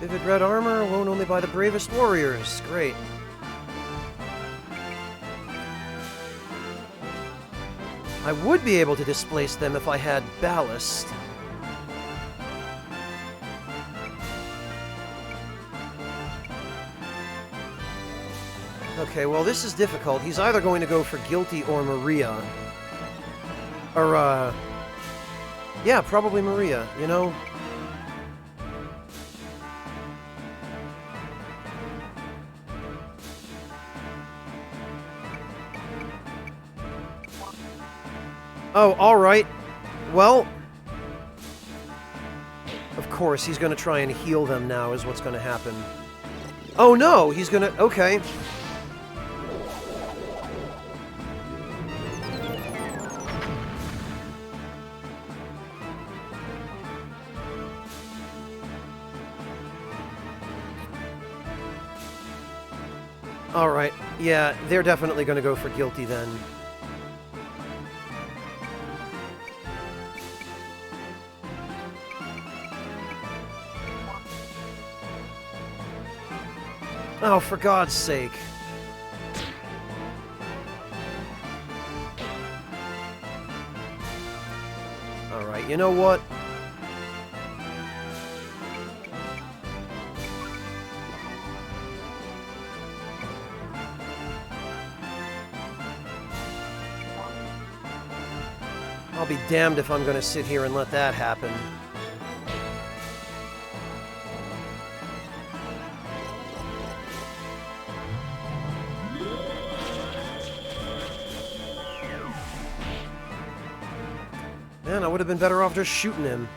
Vivid red armor, won only by the bravest warriors. Great. I would be able to displace them if I had ballast. Okay, well, this is difficult. He's either going to go for Guilty or Maria. Or, yeah, probably Maria, you know? Oh, alright. Well... Of course, he's going to try and heal them now, is what's going to happen. Oh, no! He's going to... Okay. Alright, yeah, they're definitely gonna go for guilty then. Oh, for God's sake. Alright, you know what? I'll be damned if I'm gonna sit here and let that happen. Man, I would have been better off just shooting him.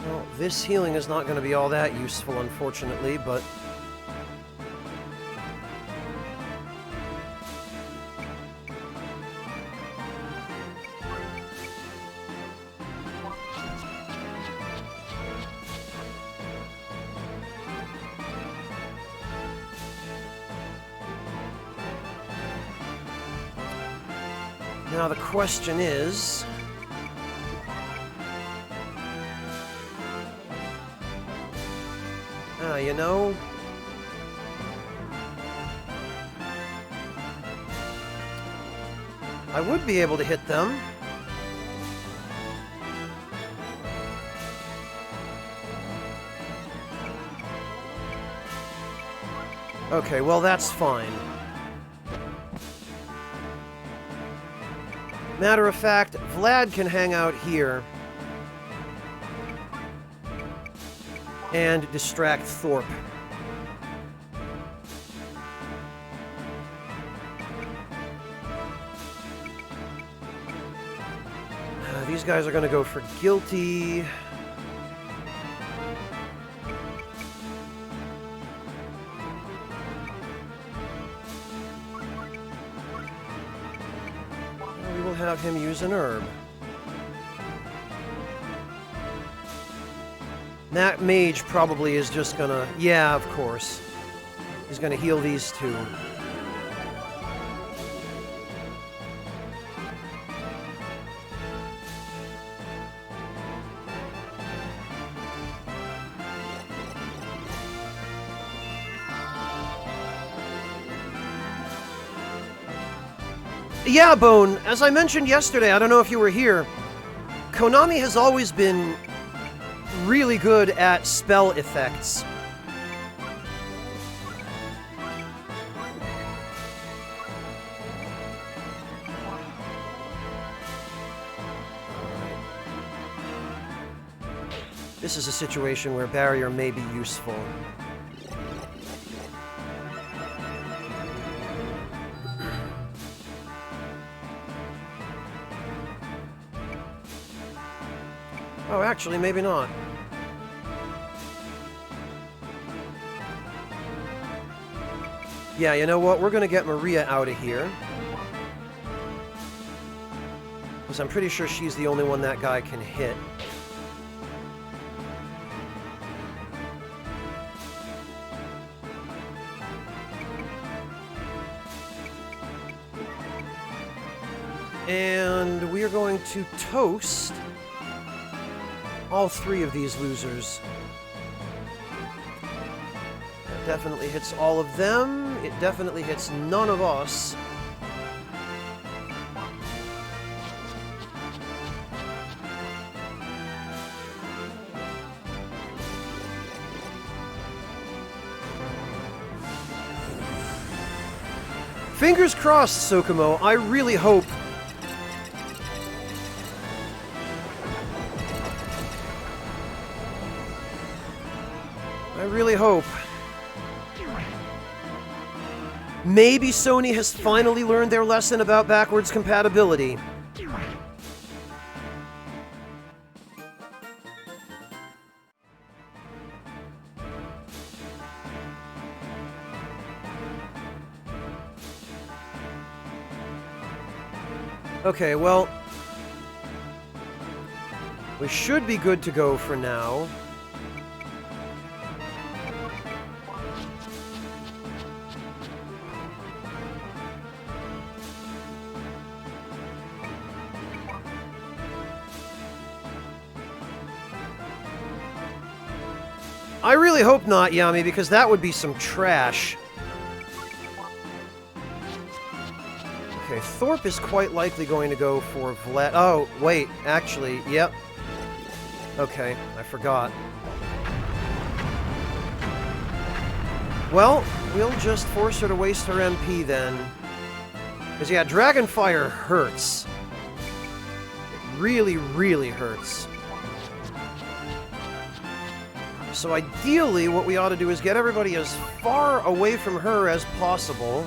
Well, this healing is not going to be all that useful, unfortunately, but... Now the question is... you know... I would be able to hit them. Okay, well that's fine. Matter of fact, Vlad can hang out here and distract Thorpe. These guys are going to go for guilty. We will have him use an herb. That mage probably is just gonna... Yeah, of course. He's gonna heal these two. Yeah, Bone, as I mentioned yesterday, I don't know if you were here, Konami has always been really good at spell effects. This is a situation where barrier may be useful. Oh, actually, maybe not. Yeah, you know what? We're gonna get Maria out of here. Because I'm pretty sure she's the only one that guy can hit. And we are going to toast all three of these losers. That definitely hits all of them. It definitely hits none of us. Fingers crossed, Sokomo. I really hope... I really hope. Maybe Sony has finally learned their lesson about backwards compatibility. Okay, well, we should be good to go for now. I really hope not, Yami, because that would be some trash. Okay, Thorpe is quite likely going to go for Vlad. Oh, wait, actually, yep. Okay, I forgot. Well, we'll just force her to waste her MP then. Because, yeah, Dragonfire hurts. It really, really hurts. So ideally, what we ought to do is get everybody as far away from her as possible.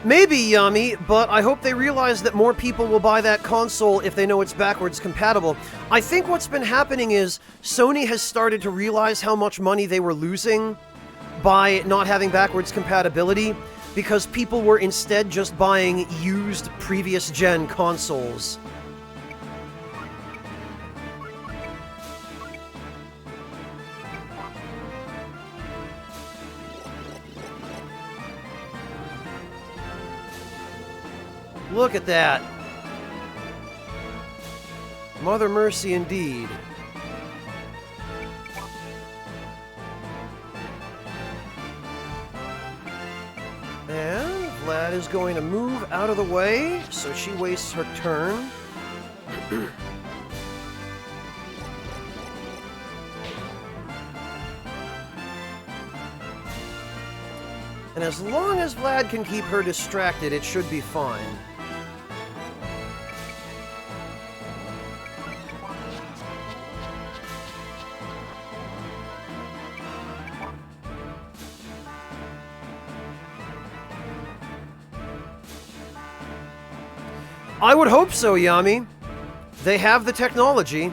Maybe, Yami, but I hope they realize that more people will buy that console if they know it's backwards compatible. I think what's been happening is Sony has started to realize how much money they were losing by not having backwards compatibility, because people were instead just buying used previous-gen consoles. Look at that. Mother mercy indeed. And Vlad is going to move out of the way, so she wastes her turn. And as long as Vlad can keep her distracted, it should be fine. I would hope so, Yami. They have the technology.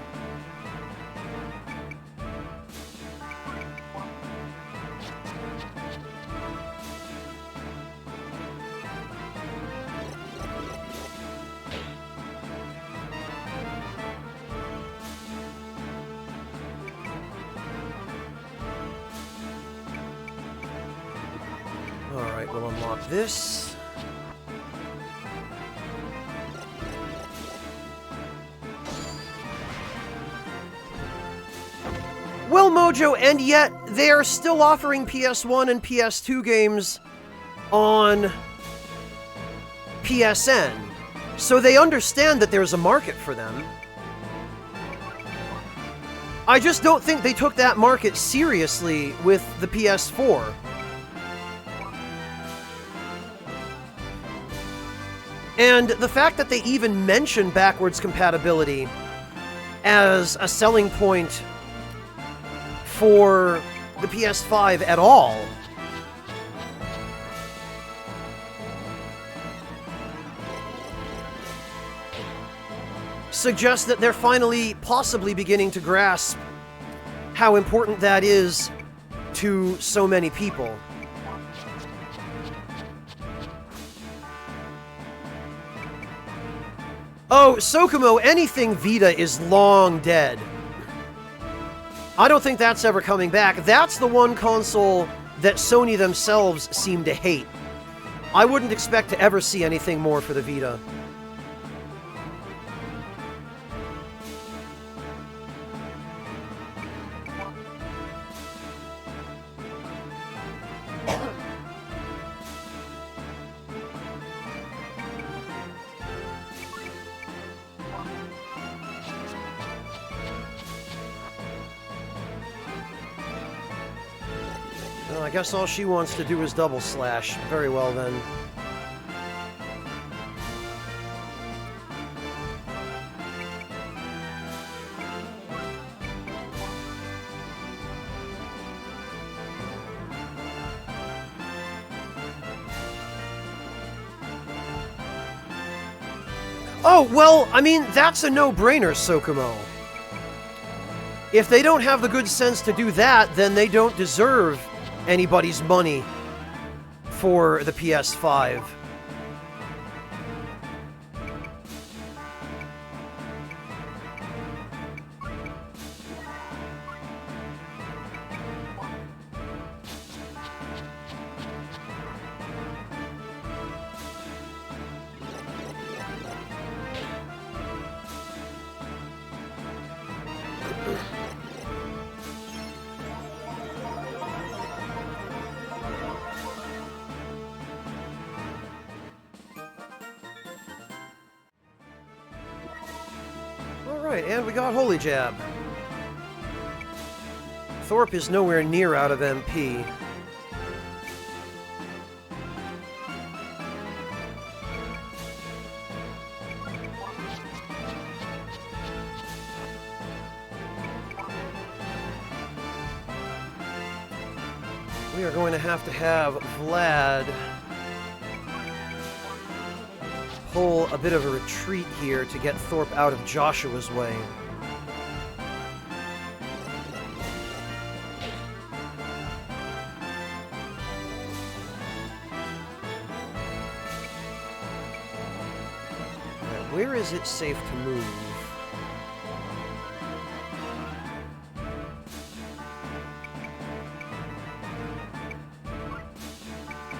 Alright, we'll unlock this. Well, Mojo, and yet they are still offering PS1 and PS2 games on PSN. So they understand that there's a market for them. I just don't think they took that market seriously with the PS4. And the fact that they even mention backwards compatibility as a selling point for the PS5 at all suggests that they're finally possibly beginning to grasp how important that is to so many people. Oh, Sokomo, anything Vita is long dead. I don't think that's ever coming back. That's the one console that Sony themselves seem to hate. I wouldn't expect to ever see anything more for the Vita. Well, I guess all she wants to do is double slash. Very well then. Oh, well, I mean, that's a no-brainer, Sokumo. If they don't have the good sense to do that, then they don't deserve anybody's money for the PS5. Alright, and we got Holy Jab. Thorpe is nowhere near out of MP. We are going to have Vlad pull a bit of a retreat here to get Thorpe out of Joshua's way. Now, where is it safe to move?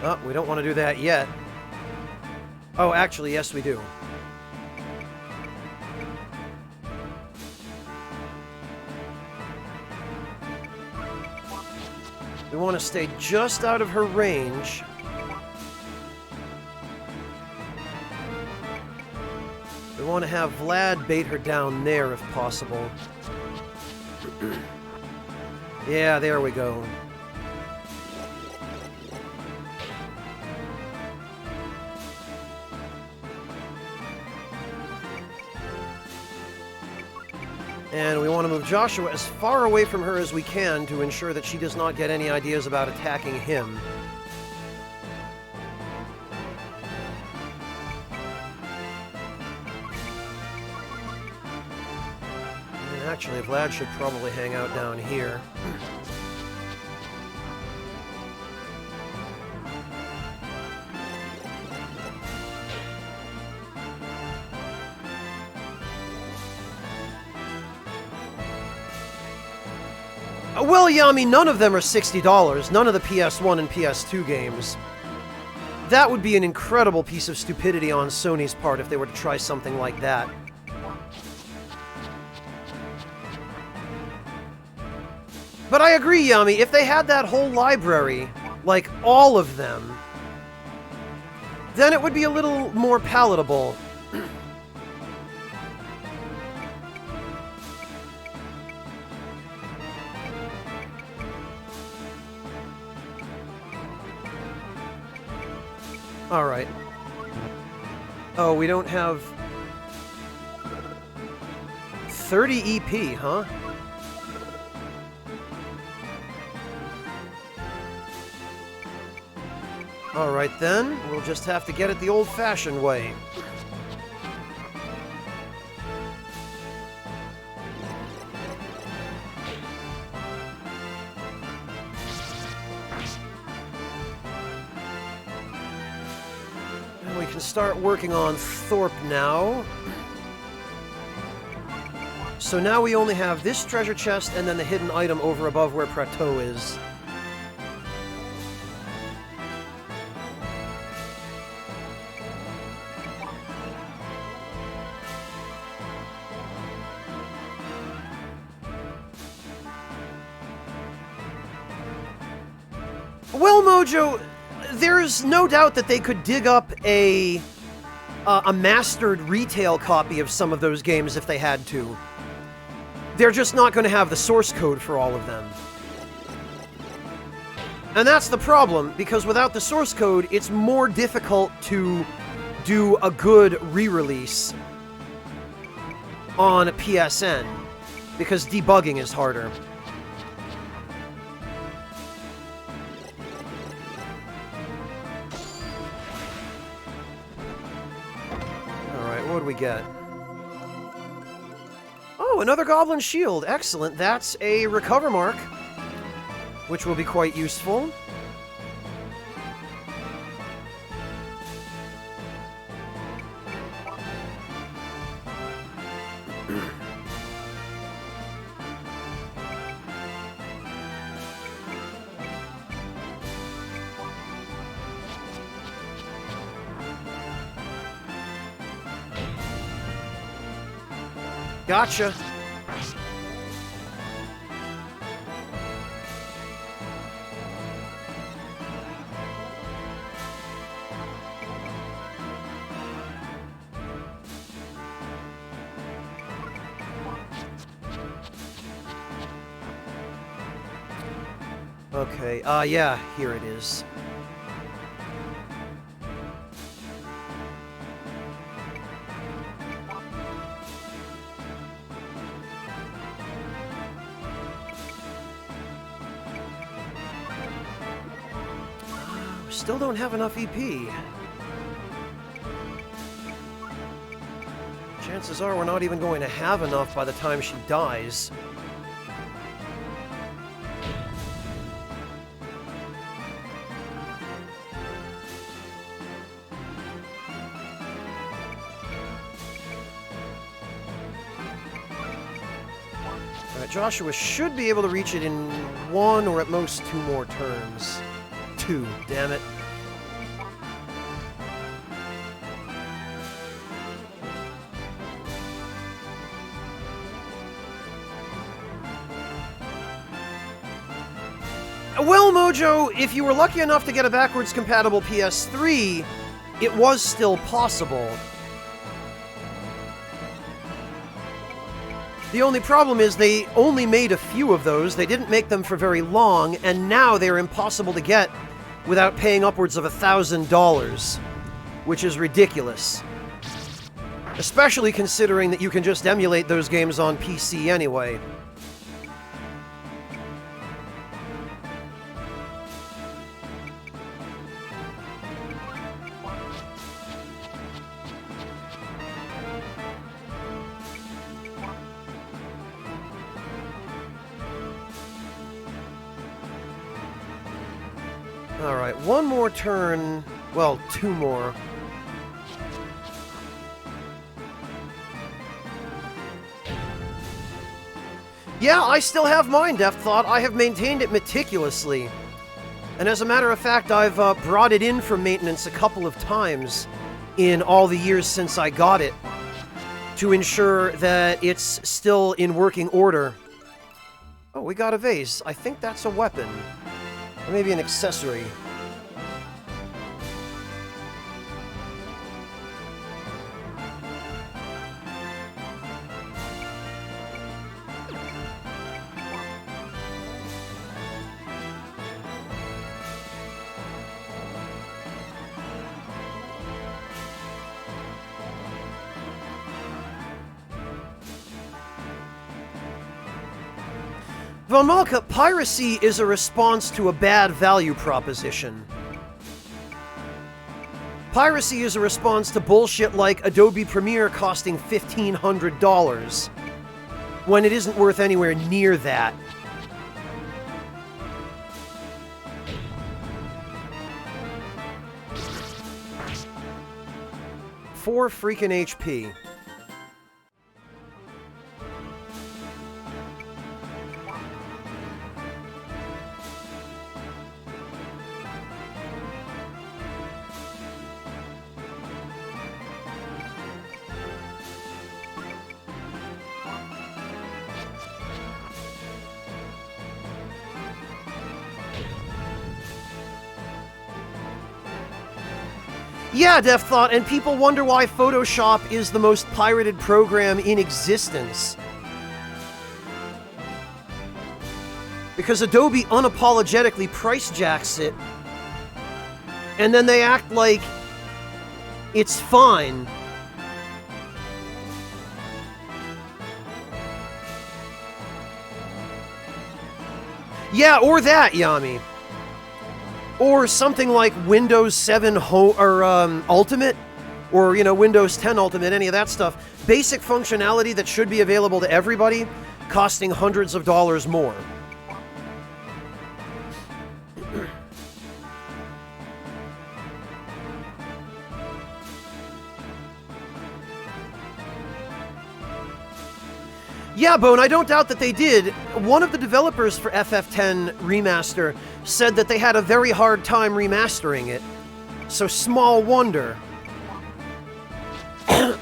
Oh, we don't want to do that yet. Oh, actually, yes, we do. We want to stay just out of her range. We want to have Vlad bait her down there if possible. Yeah, there we go. And we want to move Joshua as far away from her as we can to ensure that she does not get any ideas about attacking him. And actually, Vlad should probably hang out down here. Well, yeah, I mean, none of them are $60. None of the PS1 and PS2 games. That would be an incredible piece of stupidity on Sony's part if they were to try something like that. But I agree, Yami, if they had that whole library, like all of them, then it would be a little more palatable. Alright. Oh, we don't have 30 EP, huh? Alright then, we'll just have to get it the old-fashioned way. We can start working on Thorpe now. So now we only have this treasure chest and then the hidden item over above where Prateau is. Well, Mojo, there's no doubt that they could dig up a mastered retail copy of some of those games if they had to. They're just not going to have the source code for all of them. And that's the problem, because without the source code, it's more difficult to do a good re-release on a PSN, because debugging is harder. What do we get? Oh, another Goblin Shield. Excellent. That's a recover mark, which will be quite useful. Gotcha. Okay, yeah, here it is. Still don't have enough EP. Chances are we're not even going to have enough by the time she dies. Alright, Joshua should be able to reach it in 1 or at most 2 more turns. 2, damn it. Well, Mojo, if you were lucky enough to get a backwards compatible PS3, it was still possible. The only problem is they only made a few of those, they didn't make them for very long, and now they're impossible to get without paying upwards of $1,000, which is ridiculous. Especially considering that you can just emulate those games on PC anyway. Alright, 1 more turn. Well, 2 more. Yeah, I still have mine, Death Thought. I have maintained it meticulously. And as a matter of fact, I've brought it in for maintenance a couple of times in all the years since I got it to ensure that it's still in working order. Oh, we got a vase. I think that's a weapon. Or maybe an accessory. Von Malka, piracy is a response to a bad value proposition. Piracy is a response to bullshit like Adobe Premiere costing $1,500, when it isn't worth anywhere near that. Four freaking HP. Yeah, Death Thought, and people wonder why Photoshop is the most pirated program in existence. Because Adobe unapologetically price jacks it, and then they act like it's fine. Yeah, or that, Yami. Or something like Windows 7 Ultimate or, you know, Windows 10 Ultimate, any of that stuff. Basic functionality that should be available to everybody, costing hundreds of dollars more. Yeah, Bone, I don't doubt that they did. One of the developers for FF10 Remaster said that they had a very hard time remastering it. So small wonder.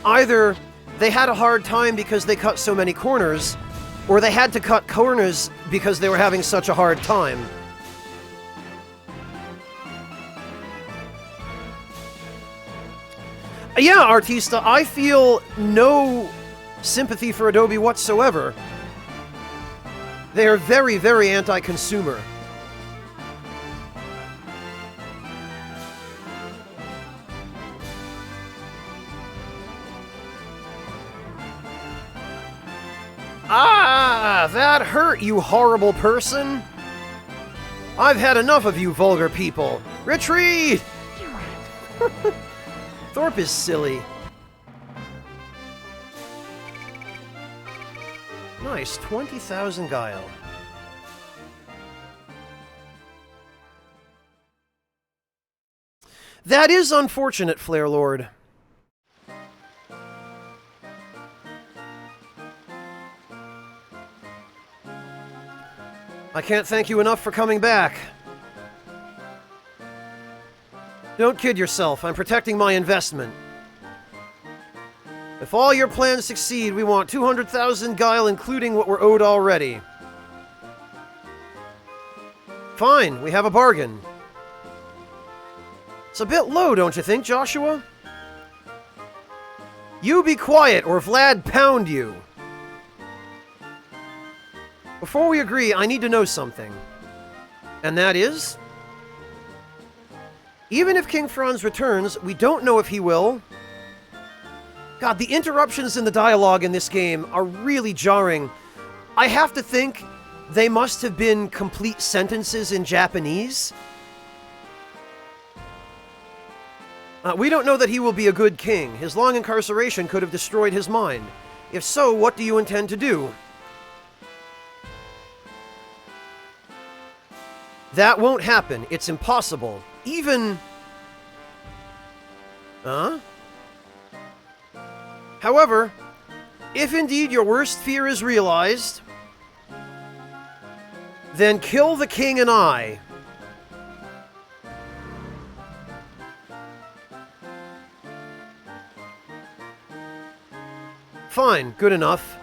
Either they had a hard time because they cut so many corners, or they had to cut corners because they were having such a hard time. Yeah, Artista, I feel no sympathy for Adobe whatsoever. They are very, very anti-consumer. Ah, that hurt, you horrible person. I've had enough of you vulgar people. Retreat! Thorpe is silly. Nice, 20,000 guile. That is unfortunate, Flare Lord. I can't thank you enough for coming back. Don't kid yourself, I'm protecting my investment. If all your plans succeed, we want 200,000 guile, including what we're owed already. Fine, we have a bargain. It's a bit low, don't you think, Joshua? You be quiet, or Vlad pound you. Before we agree, I need to know something. And that is... even if King Franz returns, we don't know if he will... God, the interruptions in the dialogue in this game are really jarring. I have to think they must have been complete sentences in Japanese. We don't know that he will be a good king. His long incarceration could have destroyed his mind. If so, what do you intend to do? That won't happen. It's impossible. Even... Huh? However, if indeed your worst fear is realized, then kill the king and I. Fine, good enough.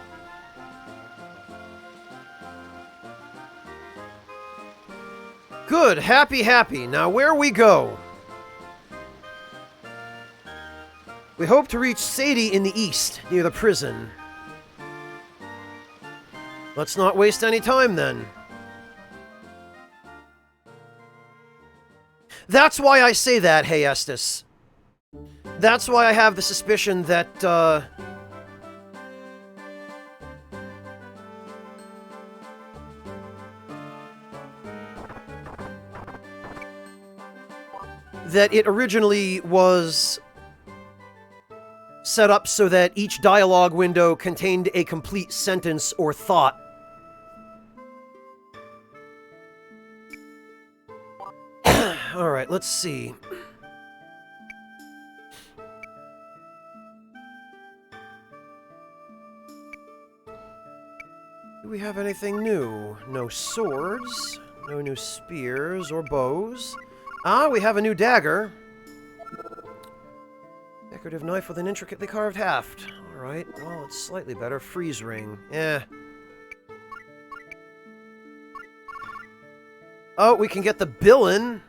Good, happy, happy. Now where we go? We hope to reach Sadie in the east, near the prison. Let's not waste any time, then. That's why I say that, hey Estes. That's why I have the suspicion that, that it originally was set up so that each dialogue window contained a complete sentence or thought. Alright, let's see. Do we have anything new? No swords, no new spears or bows. Ah, we have a new dagger. Decorative knife with an intricately carved haft. Alright, well, it's slightly better. Freeze ring. Eh. Oh, we can get the Billin,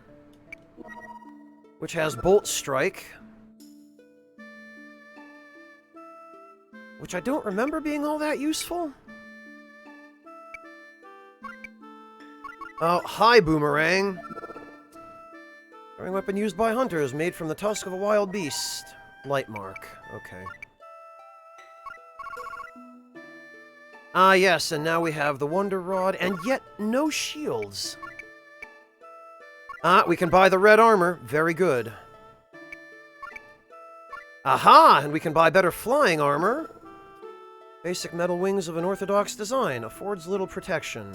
which has bolt strike. Which I don't remember being all that useful. Oh, hi, boomerang. Throwing weapon used by hunters, made from the tusk of a wild beast. Light mark. Okay. Ah, yes, and now we have the Wonder Rod, and yet no shields. Ah, we can buy the red armor. Very good. Aha! And we can buy better flying armor. Basic metal wings of an orthodox design. Affords little protection.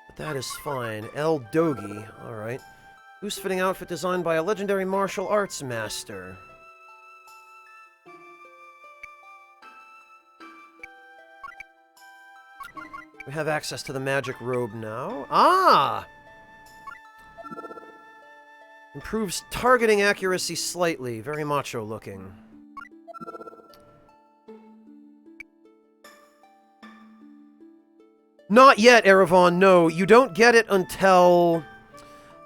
But that is fine. El Dogi. Alright. Loose-fitting outfit designed by a legendary martial arts master. We have access to the magic robe now. Ah! Improves targeting accuracy slightly. Very macho looking. Not yet, Erevan, no. You don't get it until...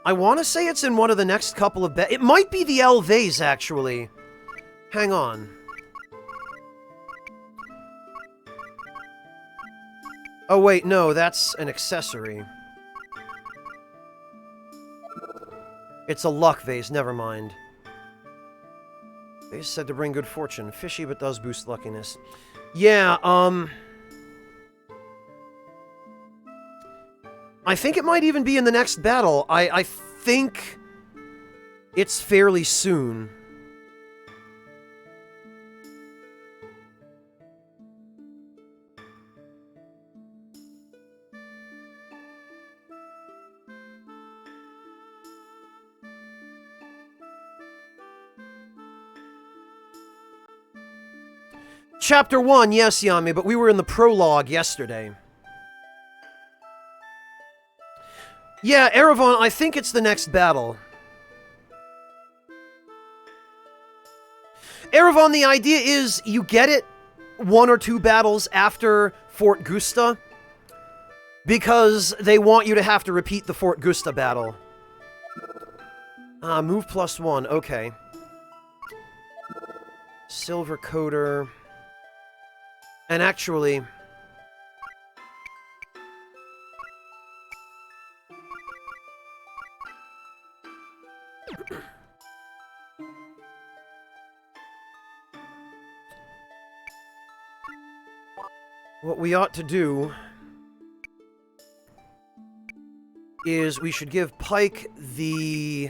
I want to say it's in one of the next couple of... It might be the Elvase, actually. Hang on. Oh, wait, no, that's an accessory. It's a luck vase, never mind. Vase said to bring good fortune. Fishy, but does boost luckiness. Yeah, I think it might even be in the next battle. I think it's fairly soon. Chapter 1, yes, Yami, but we were in the prologue yesterday. Yeah, Erevan, I think it's the next battle. Erevan, the idea is you get it 1 or 2 battles after Fort Gusta, because they want you to have to repeat the Fort Gusta battle. Move +1, okay. Silver Coder. And actually... what we ought to do is we should give Pike the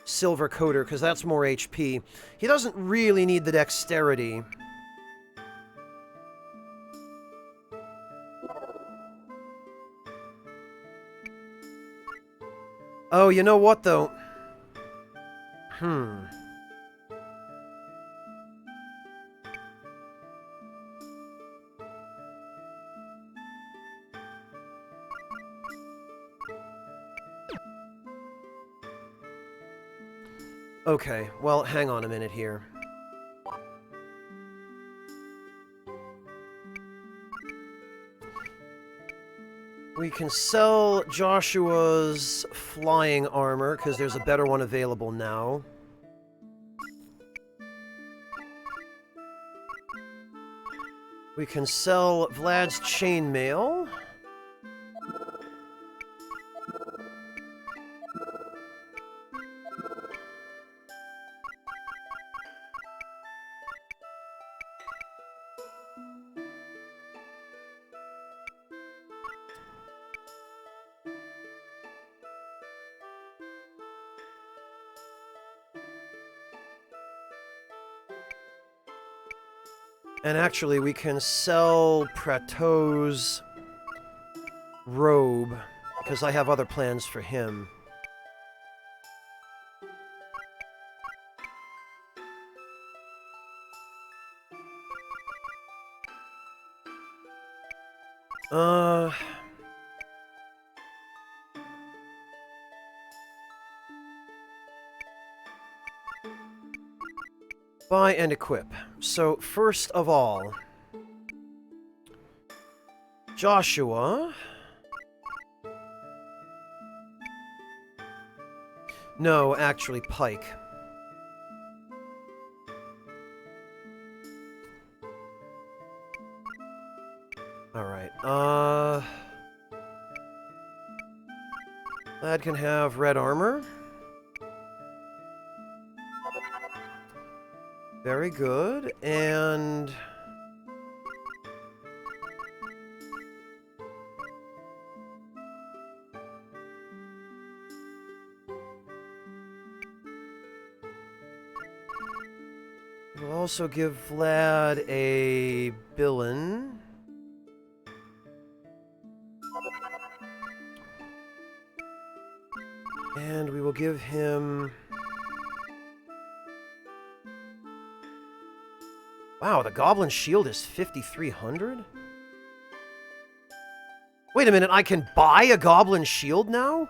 Silver Coder, because that's more HP. He doesn't really need the dexterity. Oh, you know what, though? Okay, well, hang on a minute here. We can sell Joshua's flying armor, because there's a better one available now. We can sell Vlad's chainmail. And actually, we can sell Prateau's robe, because I have other plans for him. Buy and equip. So, first of all, Joshua... No, actually, Pike. Alright, Lad can have red armor. Very good, and... We'll also give Vlad a Billin. And we will give him... Wow, the Goblin Shield is 5,300? Wait a minute, I can buy a Goblin Shield now?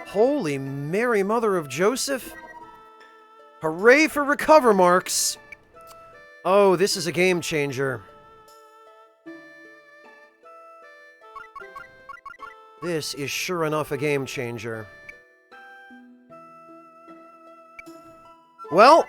Holy Mary, Mother of Joseph. Hooray for recover marks. Oh, this is a game changer. This is sure enough a game changer. Well...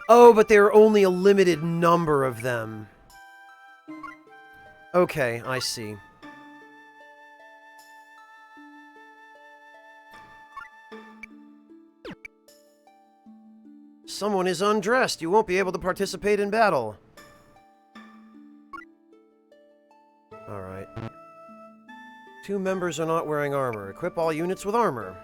Oh, but there are only a limited number of them. Okay, I see. Someone is undressed. You won't be able to participate in battle. Alright. 2 members are not wearing armor. Equip all units with armor.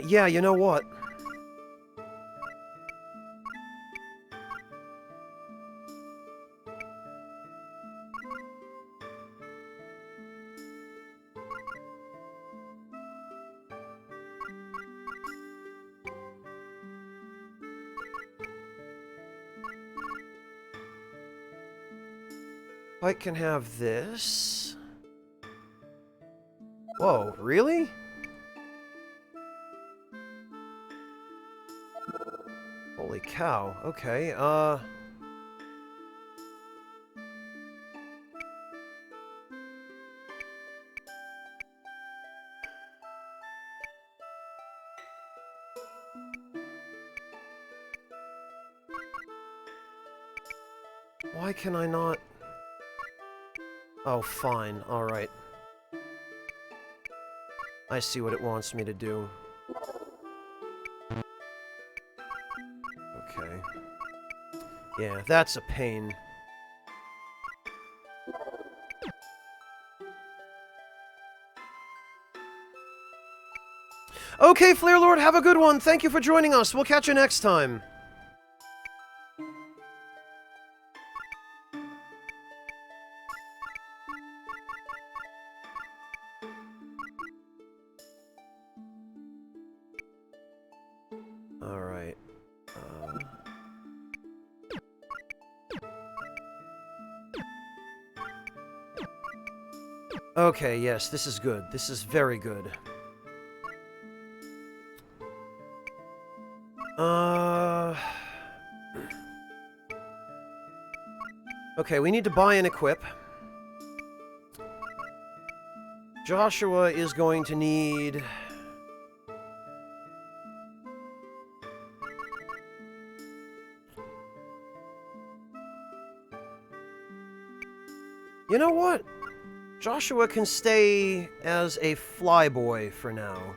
Yeah, you know what? I can have this. Whoa, really? Holy cow. Okay, why can I not... Oh, fine. Alright. I see what it wants me to do. Okay. Yeah, that's a pain. Okay, Flare Lord, have a good one. Thank you for joining us. We'll catch you next time. Alright. Okay, yes, this is good. This is very good. Okay, we need to buy and equip. Joshua is going to need... You know what? Joshua can stay as a flyboy for now.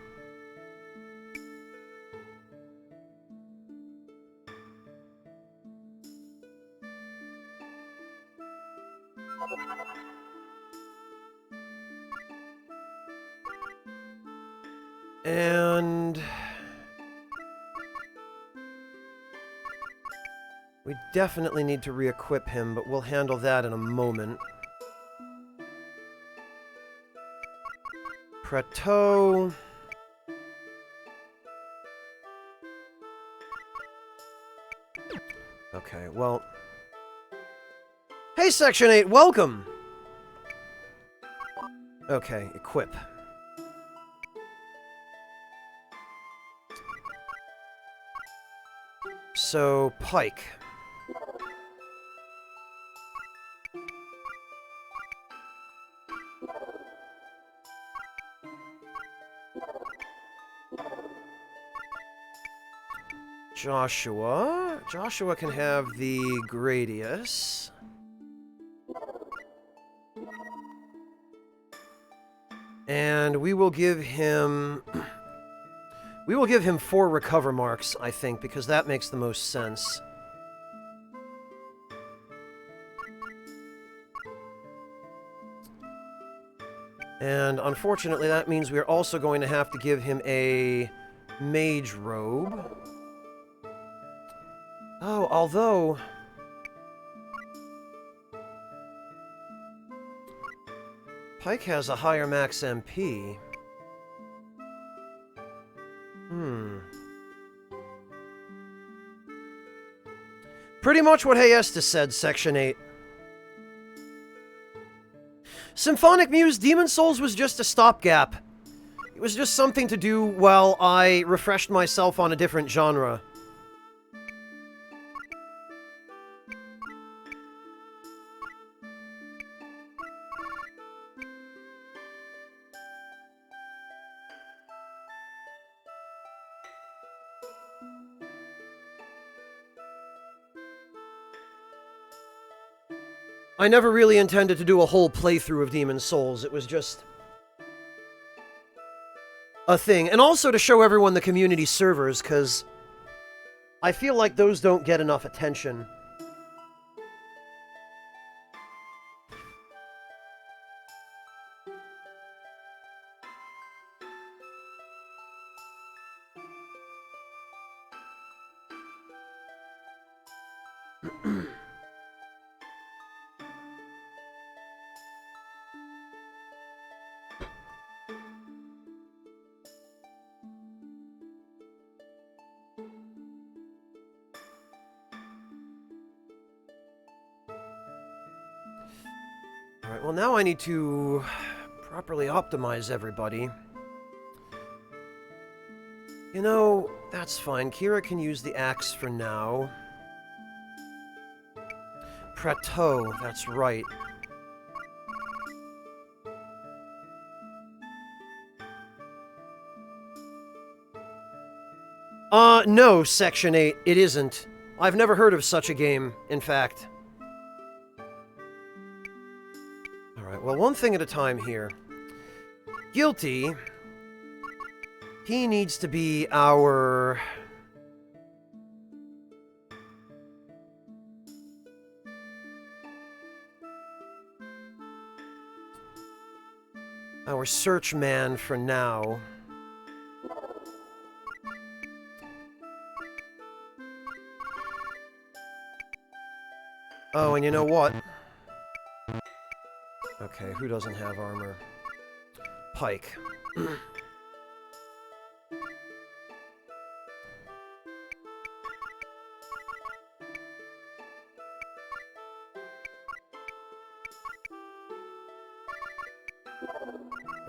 And... we definitely need to re-equip him, but we'll handle that in a moment. Prateau... Okay, well... Hey, Section 8, welcome! Okay, equip. So, Pike. Joshua. Joshua can have the Gradius. And we will give him... We will give him 4 recover marks, I think, because that makes the most sense. And unfortunately, that means we're also going to have to give him a mage robe. Oh, although... Pike has a higher max MP. Pretty much what Hayestus said, Section 8. Symphonic Muse Demon Souls was just a stopgap. It was just something to do while I refreshed myself on a different genre. I never really intended to do a whole playthrough of Demon Souls. It was just a thing. And also to show everyone the community servers, because I feel like those don't get enough attention. Alright, well now I need to properly optimize everybody. You know, that's fine. Kira can use the axe for now. Prateau, that's right. No, Section 8, it isn't. I've never heard of such a game, in fact. Alright, well, one thing at a time here. Guilty. He needs to be our... our search man for now. Oh, and you know what? Okay, who doesn't have armor? Pike.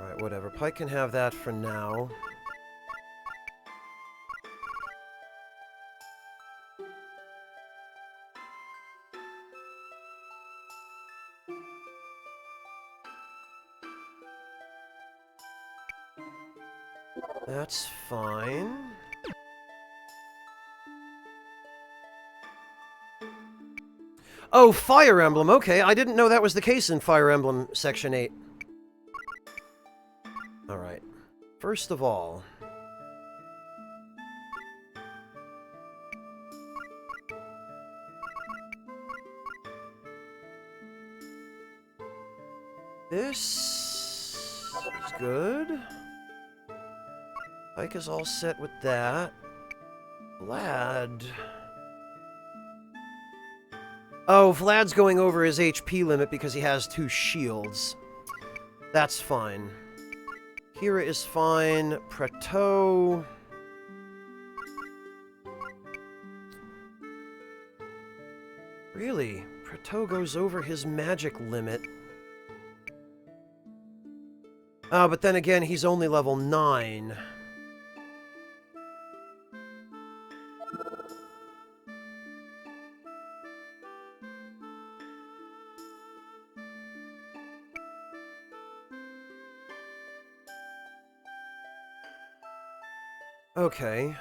Alright, whatever. Pike can have that for now. That's fine. Oh, Fire Emblem. Okay, I didn't know that was the case in Fire Emblem Section 8. Alright. First of all... this... is good. Pike is all set with that. Vlad... Oh, Vlad's going over his HP limit because he has 2 shields. That's fine. Kira is fine. Prateau... Really? Prateau goes over his magic limit. Oh, but then again, he's only level 9. Okay.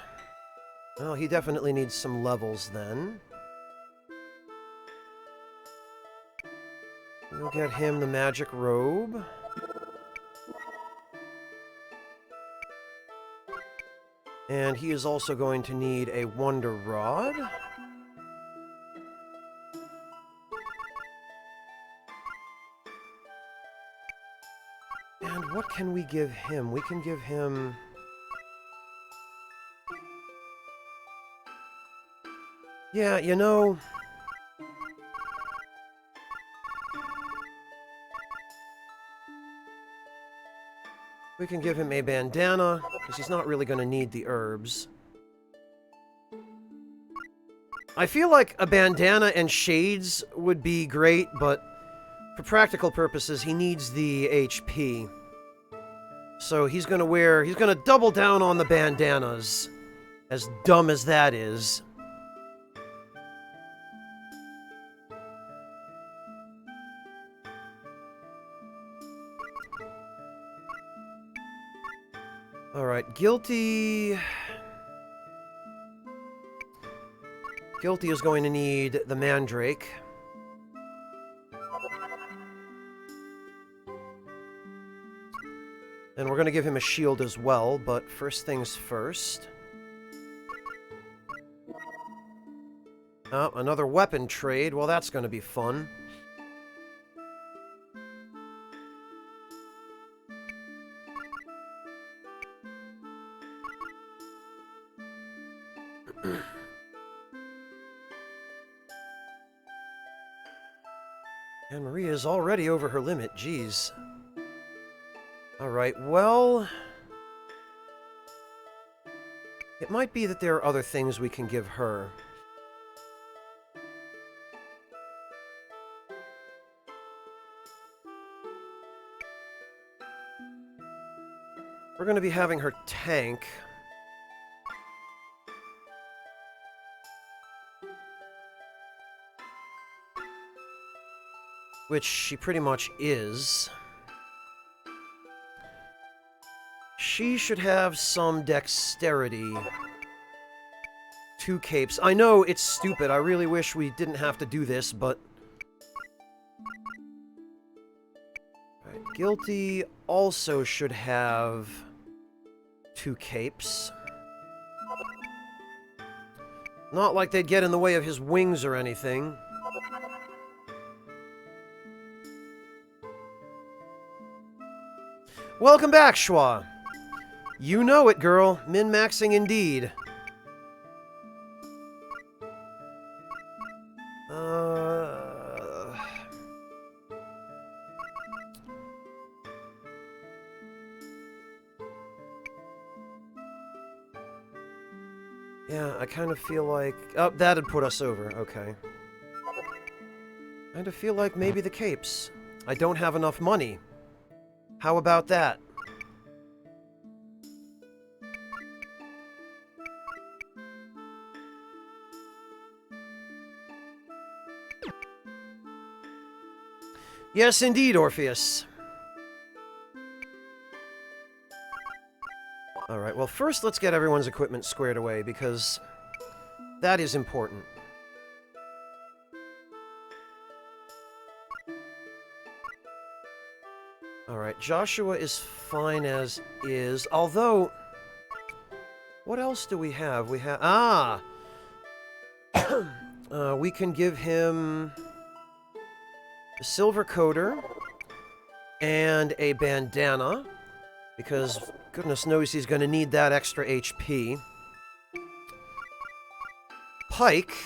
Well, he definitely needs some levels then. We'll get him the magic robe. And he is also going to need a Wonder Rod. And what can we give him? We can give him... Yeah, you know... We can give him a bandana, because he's not really going to need the herbs. I feel like a bandana and shades would be great, but for practical purposes, he needs the HP. So he's going to double down on the bandanas. As dumb as that is. Alright, Guilty... Guilty is going to need the Mandrake. And we're going to give him a shield as well, but first things first. Oh, another weapon trade. Well, that's going to be fun. And Maria is already over her limit, jeez. Alright, well... It might be that there are other things we can give her. We're going to be having her tank. Which she pretty much is. She should have some dexterity. 2 capes. I know it's stupid. I really wish we didn't have to do this, but... Right, Guilty also should have 2 capes. Not like they'd get in the way of his wings or anything. Welcome back, Schwa. You know it, girl. Min-maxing indeed. Yeah, I kind of feel like... Oh, that'd put us over. Okay. Kind of feel like maybe the capes. I don't have enough money. How about that? Yes, indeed, Orpheus. Alright, well, first let's get everyone's equipment squared away, because that is important. Alright, Joshua is fine as is, although... What else do we have? We have... Ah! We can give him... a silver coater and a bandana, because goodness knows he's going to need that extra HP. Pike.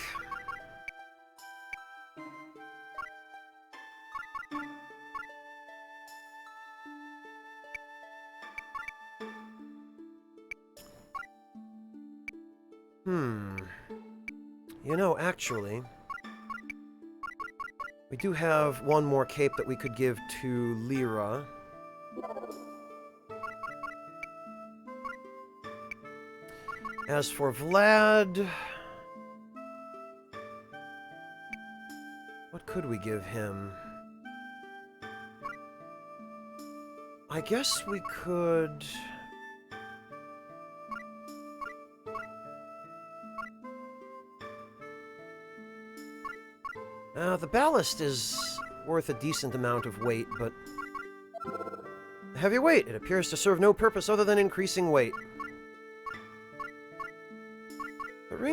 You know, actually... We do have one more cape that we could give to Lyra. As for Vlad... What could we give him? I guess we could... The ballast is worth a decent amount of weight, but... Heavy weight. It appears to serve no purpose other than increasing weight.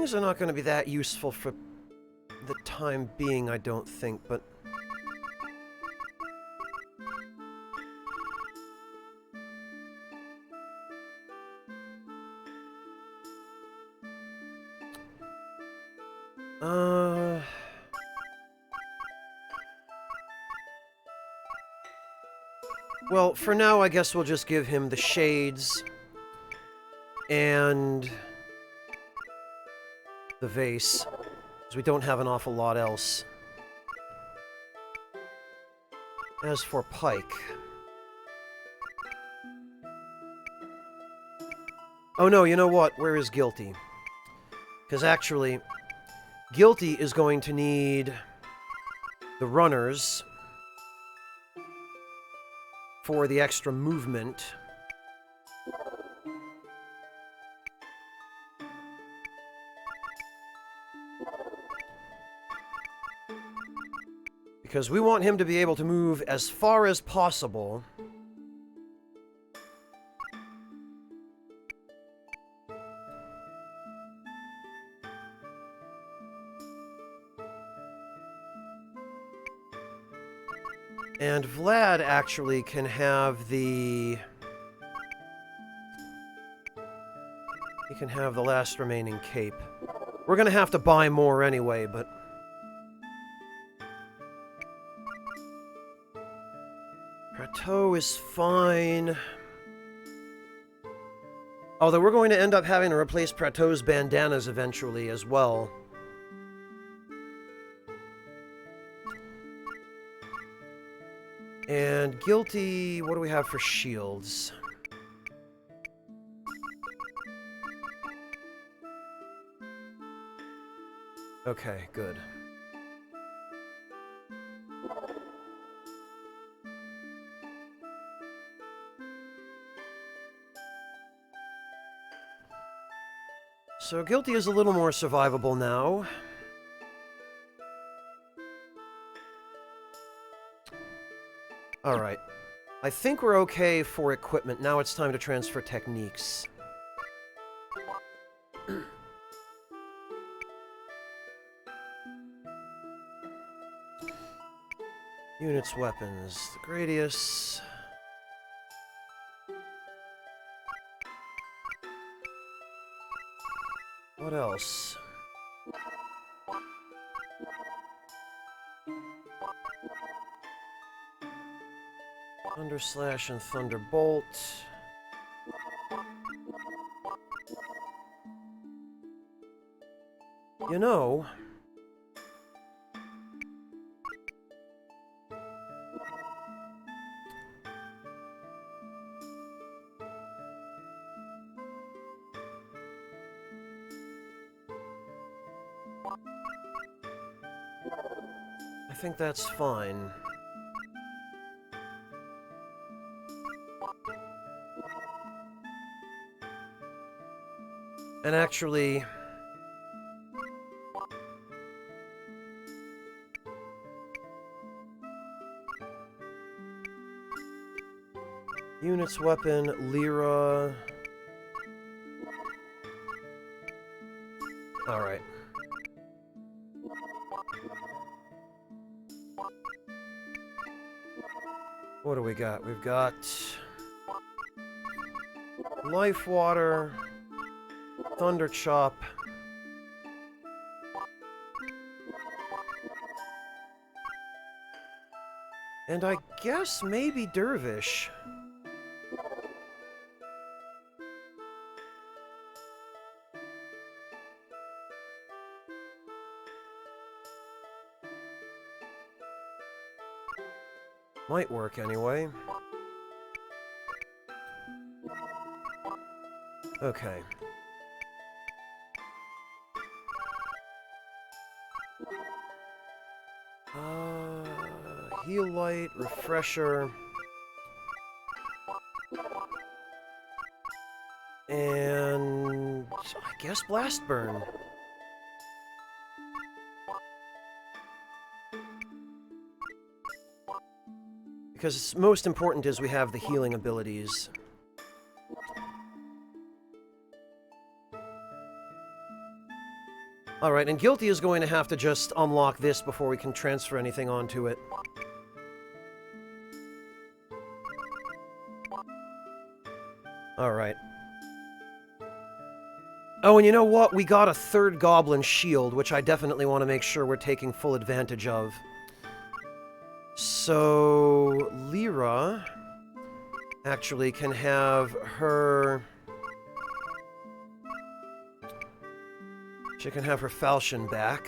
Rings are not going to be that useful for the time being, I don't think, but... Well, for now, I guess we'll just give him the shades and the vase, because we don't have an awful lot else. As for Pike... Oh no, you know what? Where is Guilty? Because actually, Guilty is going to need the runners for the extra movement. Because we want him to be able to move as far as possible. And Vlad actually can have the... He can have the last remaining cape. We're gonna have to buy more anyway, but... Prateau is fine. Although we're going to end up having to replace Prateau's bandanas eventually as well. And Guilty, what do we have for shields? Okay, good. So Guilty is a little more survivable now. Alright. I think we're okay for equipment. Now it's time to transfer techniques. Units, weapons. The Gradius. What else? Thunder Slash and Thunderbolt. You know... I think that's fine. And actually... Units, weapon, Lyra... Alright. What do we got? We've got... Life Water... Thunder Chop... And I guess maybe Dervish. Might work anyway. Okay. Heal Light, Refresher. And I guess Blast Burn. Because most important is we have the healing abilities. Alright, and Guilty is going to have to just unlock this before we can transfer anything onto it. Alright. Oh, and you know what? We got a third Goblin Shield, which I definitely want to make sure we're taking full advantage of. So, Lyra actually can have her... She can have her falchion back.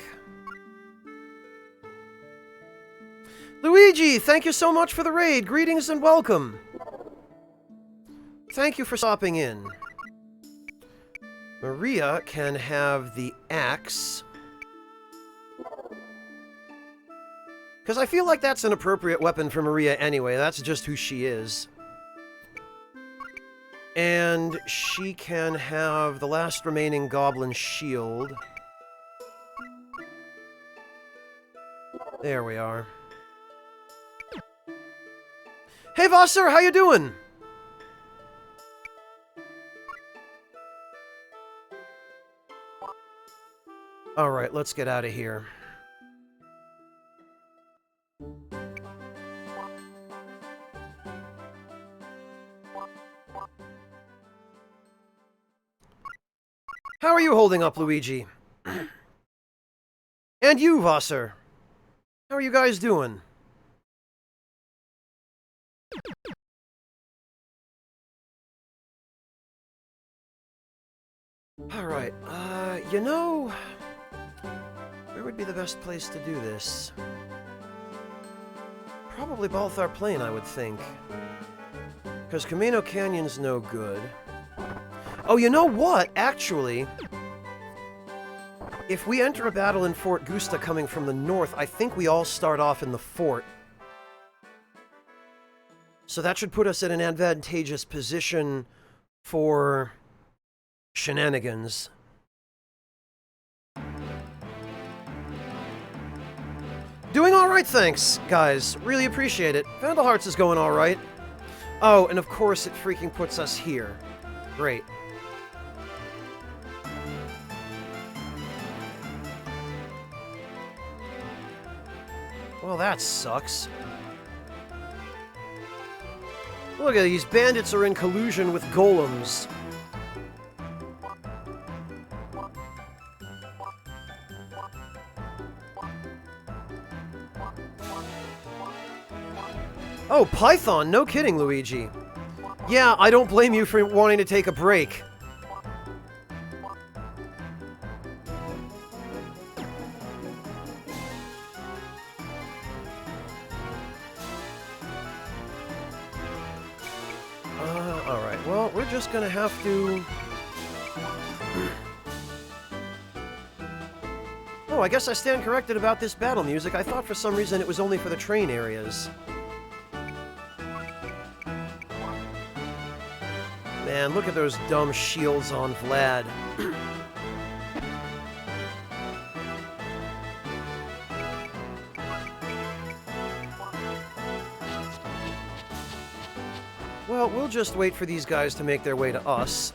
Luigi, thank you so much for the raid. Greetings and welcome. Thank you for stopping in. Maria can have the axe. Because I feel like that's an appropriate weapon for Maria anyway. That's just who she is. And she can have the last remaining Goblin Shield. There we are. Hey Vasser, how you doing? Alright, let's get out of here. How are you holding up, Luigi? And you, Vasser. How are you guys doing? Alright, you know... Where would be the best place to do this? Probably Balthar Plain, I would think. Because Camino Canyon's no good. Oh, you know what? Actually, if we enter a battle in Fort Gusta coming from the north, I think we all start off in the fort. So that should put us in an advantageous position for shenanigans. Doing alright, thanks, guys. Really appreciate it. Vandal Hearts is going alright. Oh, and of course it freaking puts us here. Great. Well, that sucks. Look at these bandits are in collusion with golems. Oh, Python! No kidding, Luigi. Yeah, I don't blame you for wanting to take a break. Alright, well, we're just gonna have to... Oh, I guess I stand corrected about this battle music. I thought for some reason it was only for the train areas. Man, look at those dumb shields on Vlad. Well, we'll just wait for these guys to make their way to us.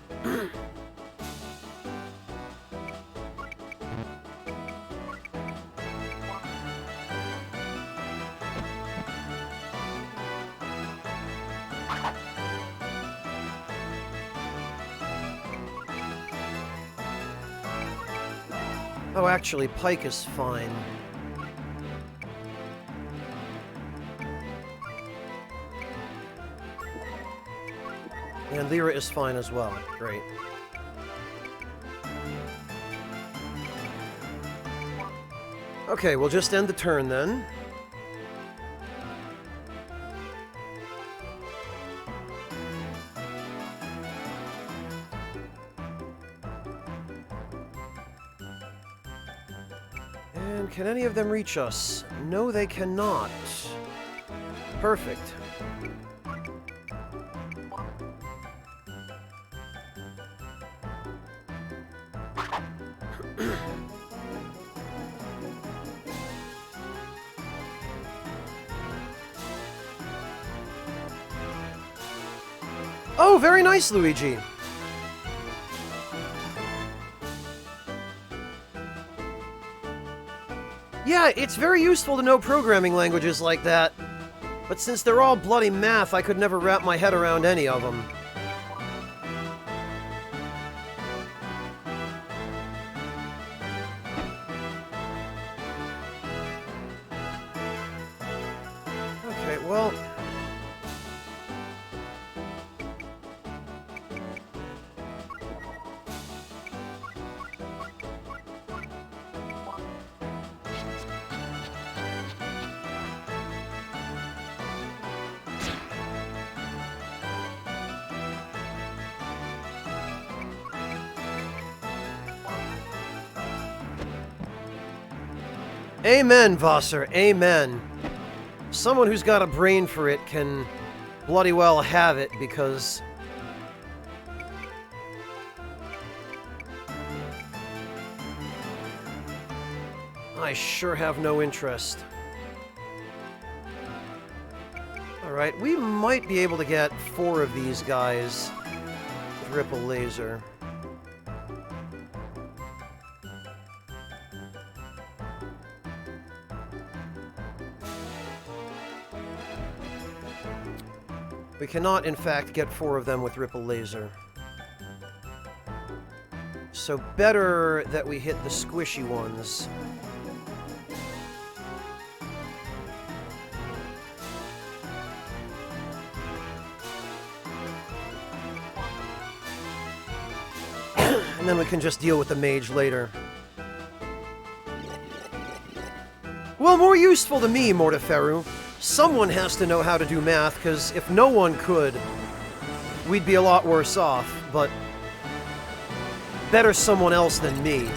Oh, actually, Pike is fine. And Lyra is fine as well. Great. Okay, we'll just end the turn then. And can any of them reach us? No, they cannot. Perfect. Oh, very nice, Luigi. Yeah, it's very useful to know programming languages like that. But since they're all bloody math, I could never wrap my head around any of them. Okay, well... Amen, Vassar, amen. Someone who's got a brain for it can bloody well have it, because... I sure have no interest. Alright, we might be able to get 4 of these guys with Ripple Laser. We cannot, in fact, get 4 of them with Ripple Laser. So better that we hit the squishy ones. And then we can just deal with the mage later. Well, more useful to me, Mortiferu. Someone has to know how to do math, because if no one could, we'd be a lot worse off, but better someone else than me.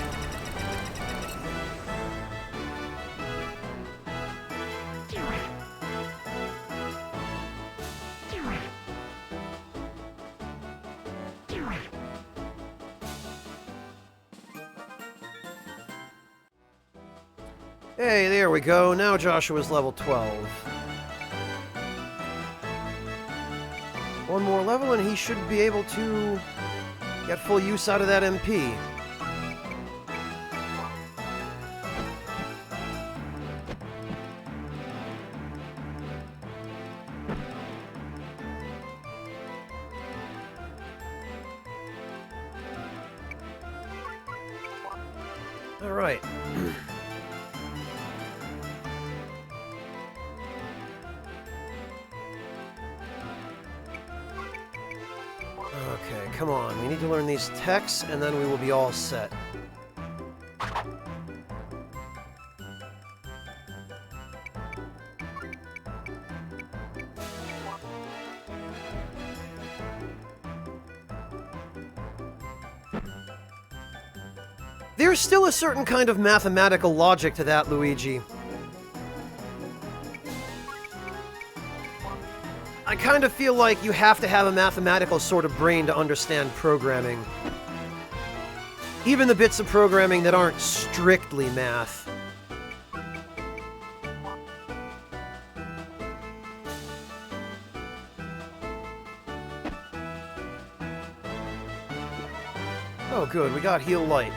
Hey, there we go. Now Joshua's level 12. One more level and he should be able to get full use out of that MP. All right. Okay, come on. We need to learn these techs, and then we will be all set. There's still a certain kind of mathematical logic to that, Luigi. I kind of feel like you have to have a mathematical sort of brain to understand programming. Even the bits of programming that aren't strictly math. Oh good, we got heal light.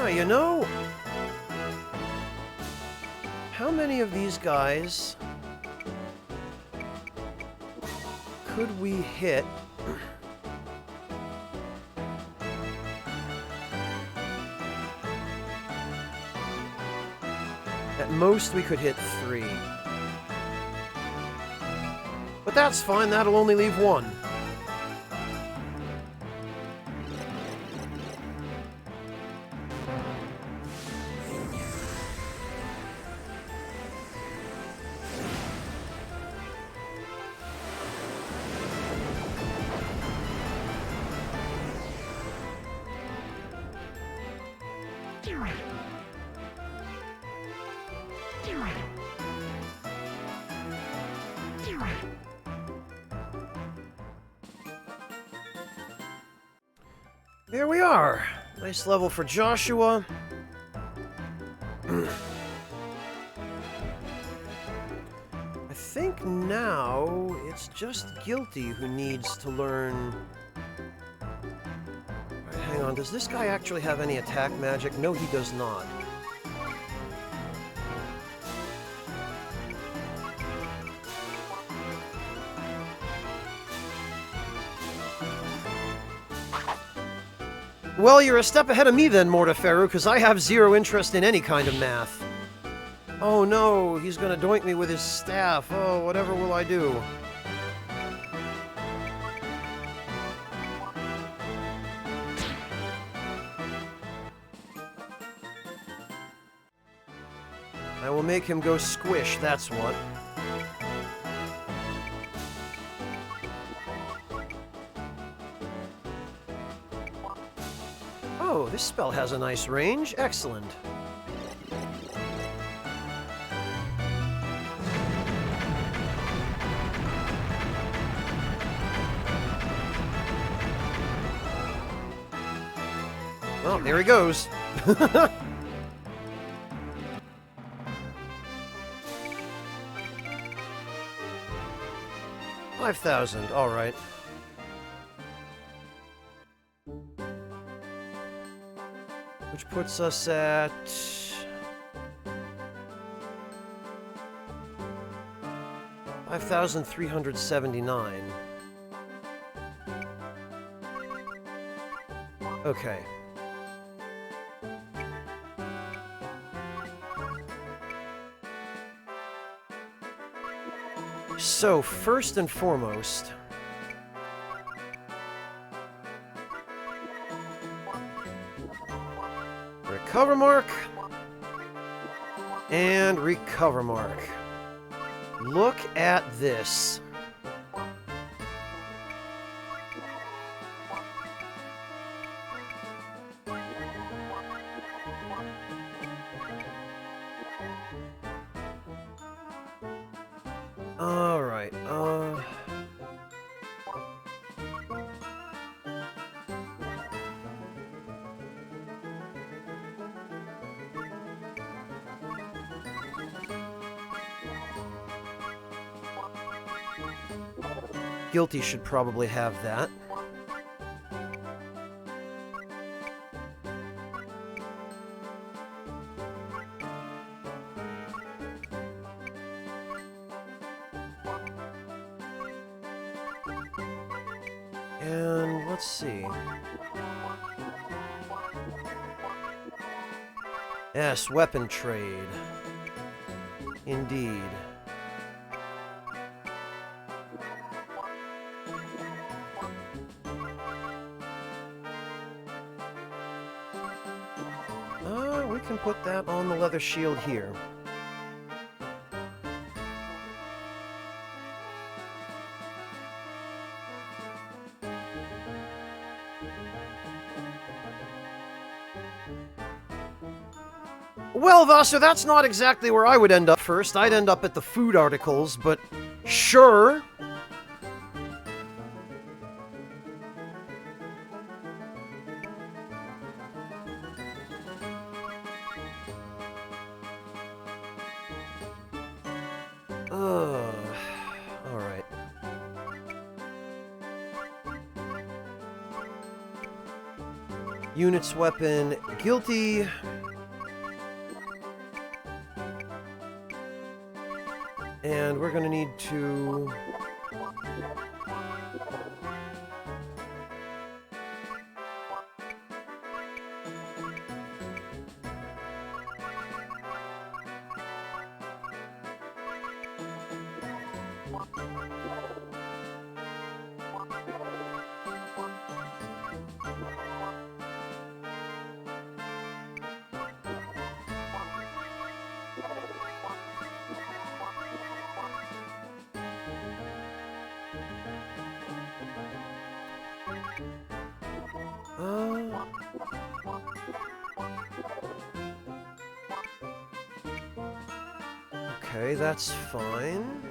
You know, how many of these guys could we hit? At most, we could hit 3. But that's fine, that'll only leave 1. Here we are. Nice level for Joshua. I think now it's just Guilty who needs to learn Hang on, does this guy actually have any attack magic? No, he does not. Well, you're a step ahead of me then, Mortiferu, because I have zero interest in any kind of math. Oh no, he's gonna doink me with his staff. Oh, whatever will I do? I will make him go squish, that's what. Oh, this spell has a nice range. Excellent. Well, there he goes. 5,000, all right. Which puts us at... $5,379. Okay. So, first and foremost... Recover mark. And recover mark. Look at this. All right. Guilty should probably have that. And let's see. Yes, weapon trade. Indeed. We can put that on the leather shield here. Well, Vassar, that's not exactly where I would end up first. I'd end up at the food articles, but sure. Alright. Units weapon, guilty. And we're gonna need to... Okay, that's fine.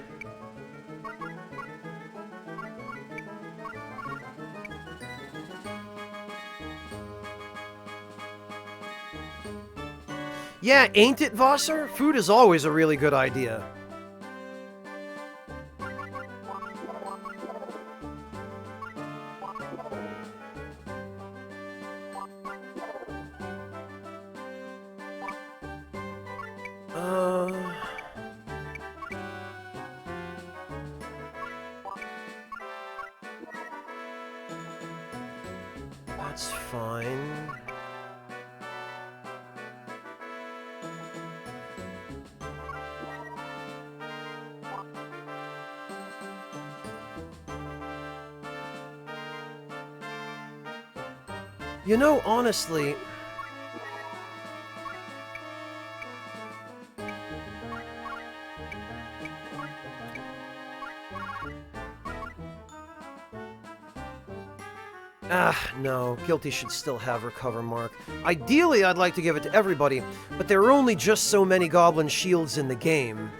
Yeah, ain't it, Vassar? Food is always a really good idea. Uh... That's fine. You know, honestly... no. Guilty should still have Recover Mark. Ideally, I'd like to give it to everybody, but there are only just so many Goblin Shields in the game.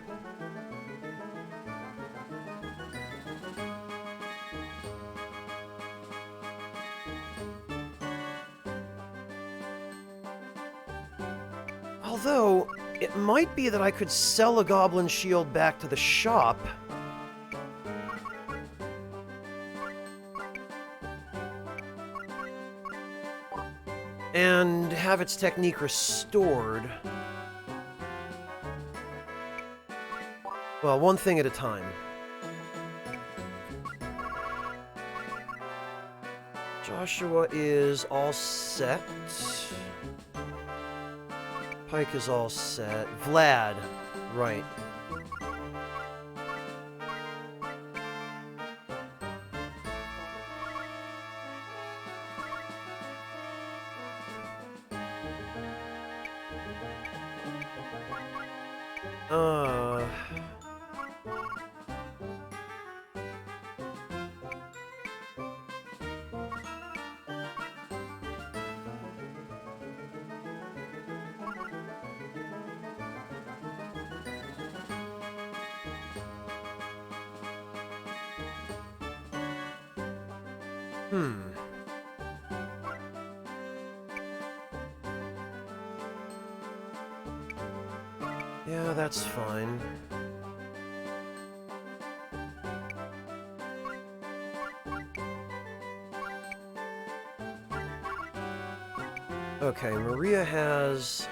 Although, it might be that I could sell a Goblin Shield back to the shop. And have its technique restored. Well, one thing at a time. Joshua is all set. Pike is all set. Vlad, right. Yeah, that's fine. Okay, Maria has...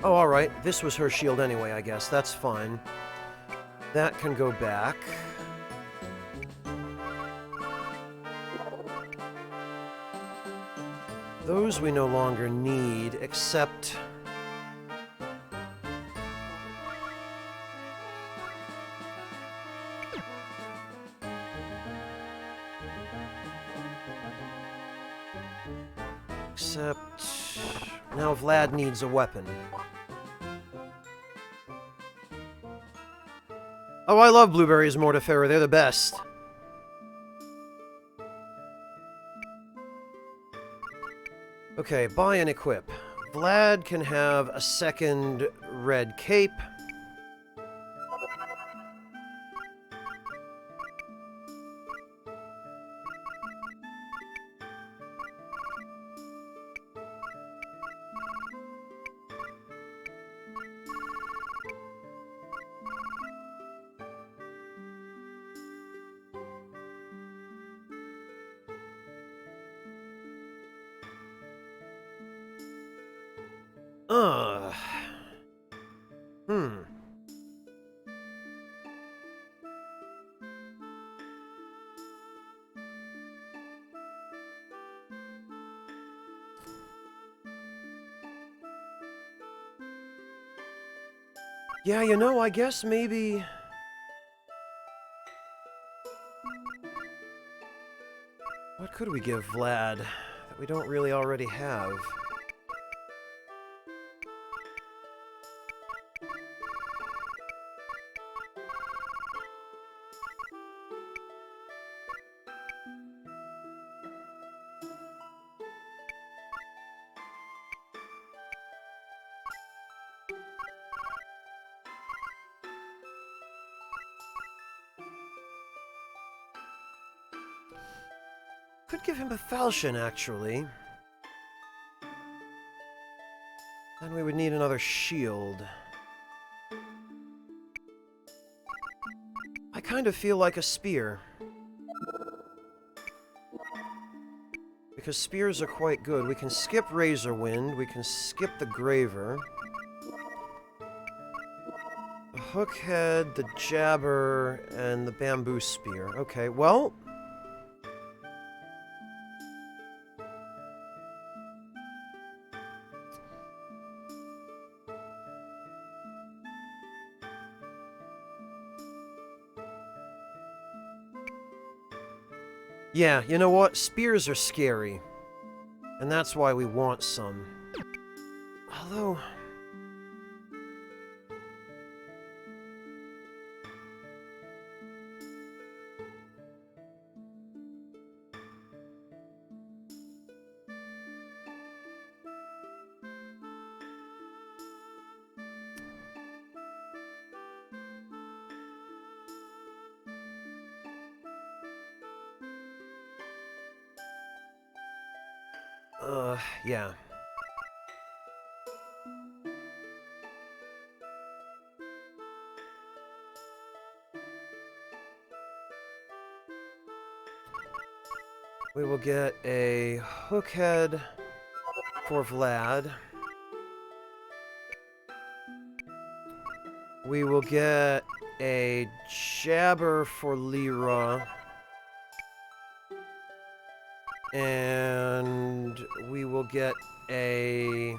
Oh, alright. This was her shield anyway, I guess. That's fine. That can go back. Those we no longer need, except... Except... Now Vlad needs a weapon. Oh, I love blueberries mortifera. They're the best. Okay, buy and equip. Vlad can have a second red cape. Yeah, you know, I guess maybe... What could we give Vlad that we don't really already have? Could give him a falchion, actually. Then we would need another shield. I kind of feel like a spear. Because spears are quite good. We can skip Razor Wind, we can skip the Graver. The Hookhead, the Jabber, and the Bamboo Spear. Okay, well... Yeah, you know what? Spears are scary. And that's why we want some. Although... yeah. We will get a Hookhead for Vlad. We will get a Jabber for Lyra. And we will get a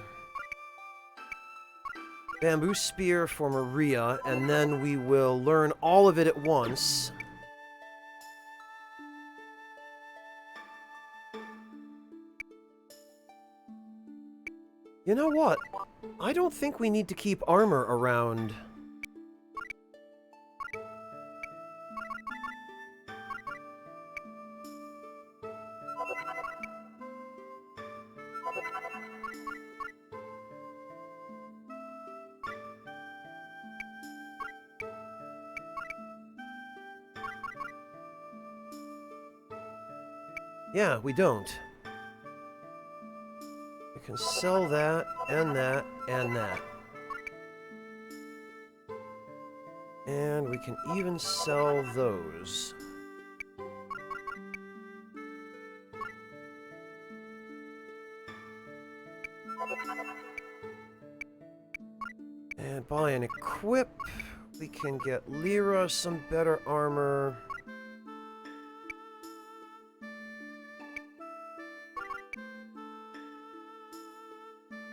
Bamboo Spear for Maria, and then we will learn all of it at once. You know what? I don't think we need to keep armor around. Yeah, we don't. We can sell that, and that, and that. And we can even sell those. And buy and equip. We can get Lyra some better armor.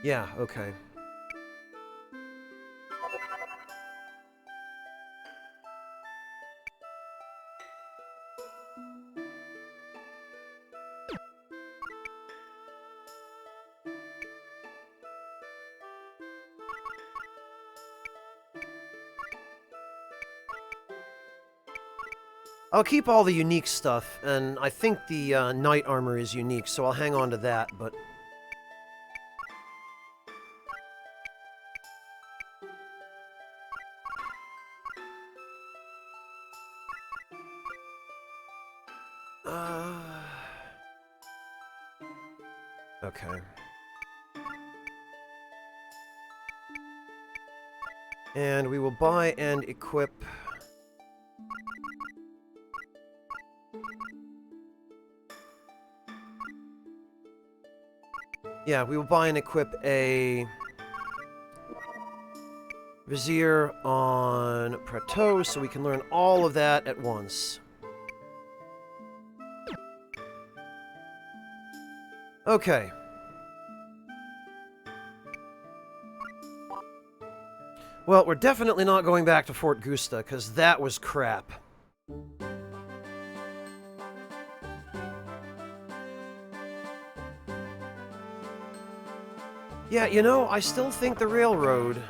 Yeah, okay. I'll keep all the unique stuff, and I think the knight armor is unique, so I'll hang on to that, but... Okay. And we will buy and equip... Yeah, we will buy and equip a... Vizier on Prateau, so we can learn all of that at once. Okay. Well, we're definitely not going back to Fort Gusta, because that was crap. Yeah, you know, I still think the railroad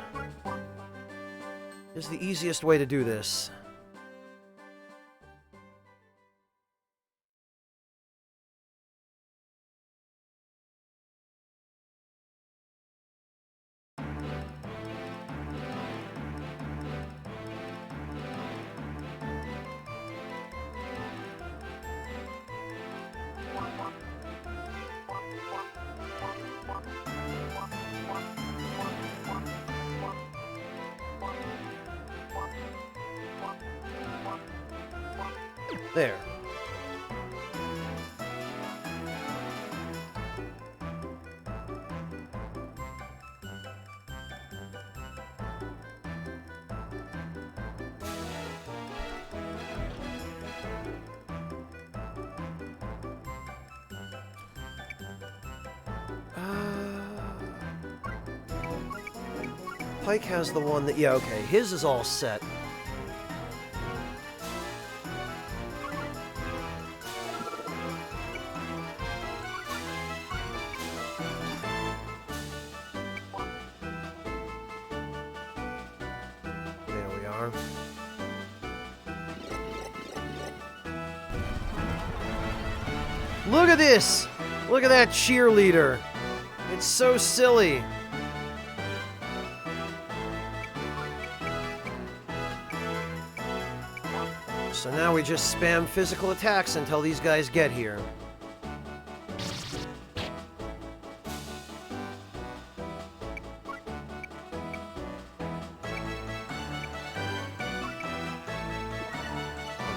is the easiest way to do this. There. Pike has the one that... Yeah, okay. His is all set. There we are. Look at this! Look at that cheerleader. It's so silly. So now we just spam physical attacks until these guys get here.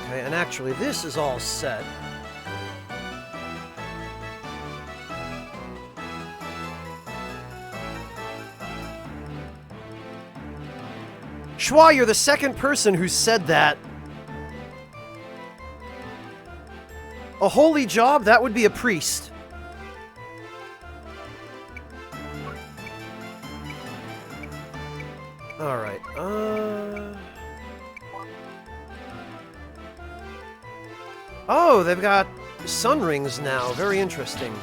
Okay, and actually this is all set. Schwa, you're the second person who said that. A holy job? That would be a priest. Alright, Oh, they've got sun rings now. Very interesting.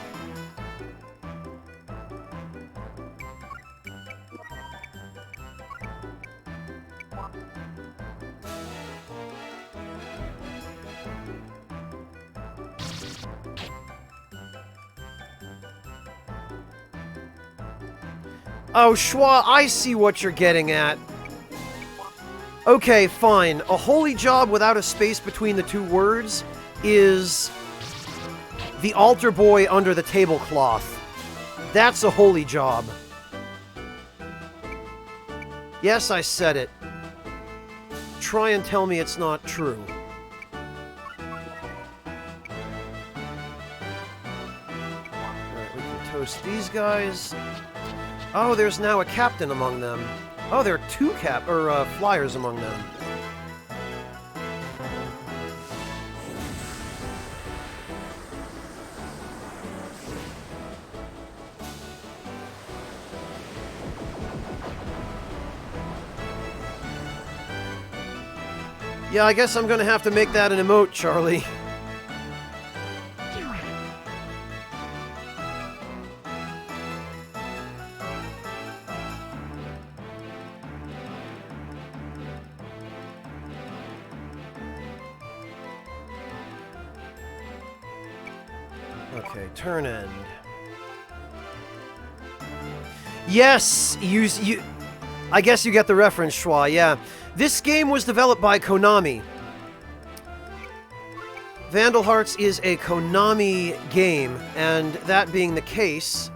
Oh, Schwa, I see what you're getting at. Okay, fine. A holy job without a space between the two words is the altar boy under the tablecloth. That's a holy job. Yes, I said it. Try and tell me it's not true. Alright, we can toast these guys. Oh, there's now a captain among them. Oh, there are two flyers among them. Yeah, I guess I'm gonna have to make that an emote, Charlie. Okay, turn end. Yes, you. I guess you get the reference, Schwa. Yeah, this game was developed by Konami. Vandal Hearts is a Konami game, and that being the case,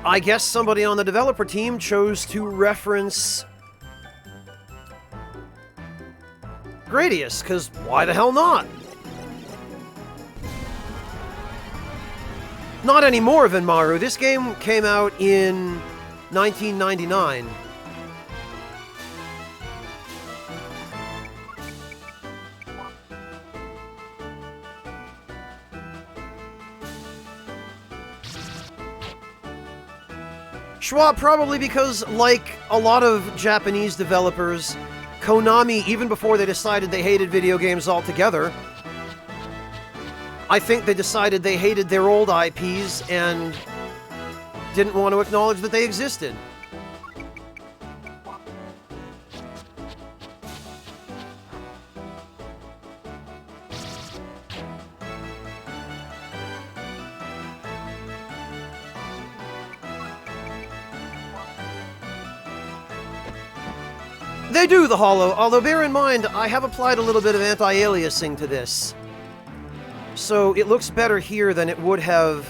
I guess somebody on the developer team chose to reference Gradius, because why the hell not? Not anymore, Venmaru. This game came out in 1999. Schwa, probably because, like a lot of Japanese developers, Konami, even before they decided they hated video games altogether, I think they decided they hated their old IPs and didn't want to acknowledge that they existed. They do, the Hollow, although bear in mind, I have applied a little bit of anti-aliasing to this. So it looks better here than it would have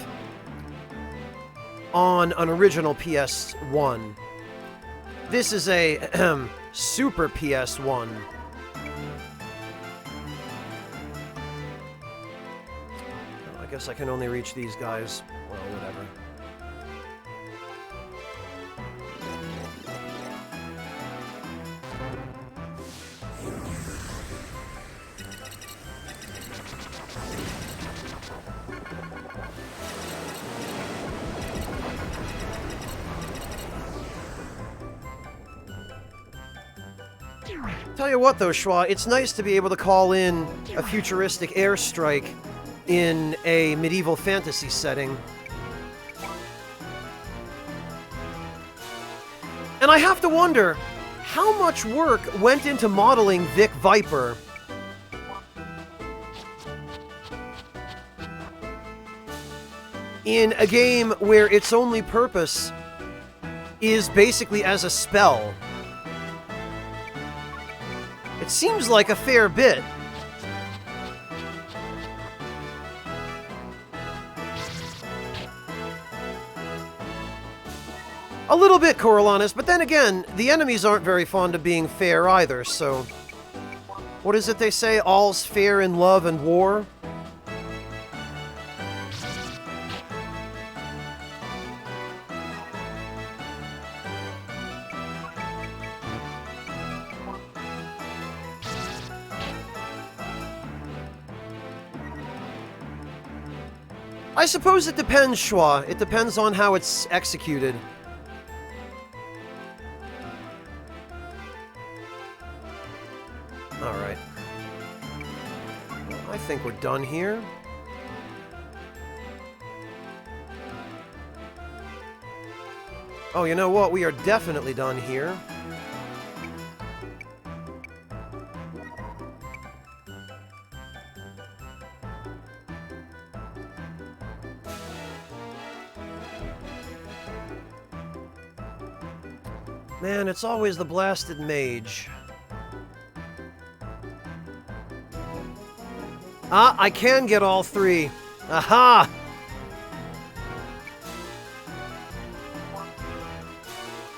on an original PS1. This is a Super PS1. I guess I can only reach these guys. Well, whatever. Tell you what, though, Schwa, it's nice to be able to call in a futuristic airstrike in a medieval fantasy setting. And I have to wonder, how much work went into modeling Vic Viper? In a game where its only purpose is basically as a spell. It seems like a fair bit. A little bit, Coriolanus, but then again, the enemies aren't very fond of being fair either, so... What is it they say? All's fair in love and war? I suppose it depends, Schwa. It depends on how it's executed. Alright. I think we're done here. Oh, you know what? We are definitely done here. Man, it's always the blasted mage. Ah, I can get all three. Aha!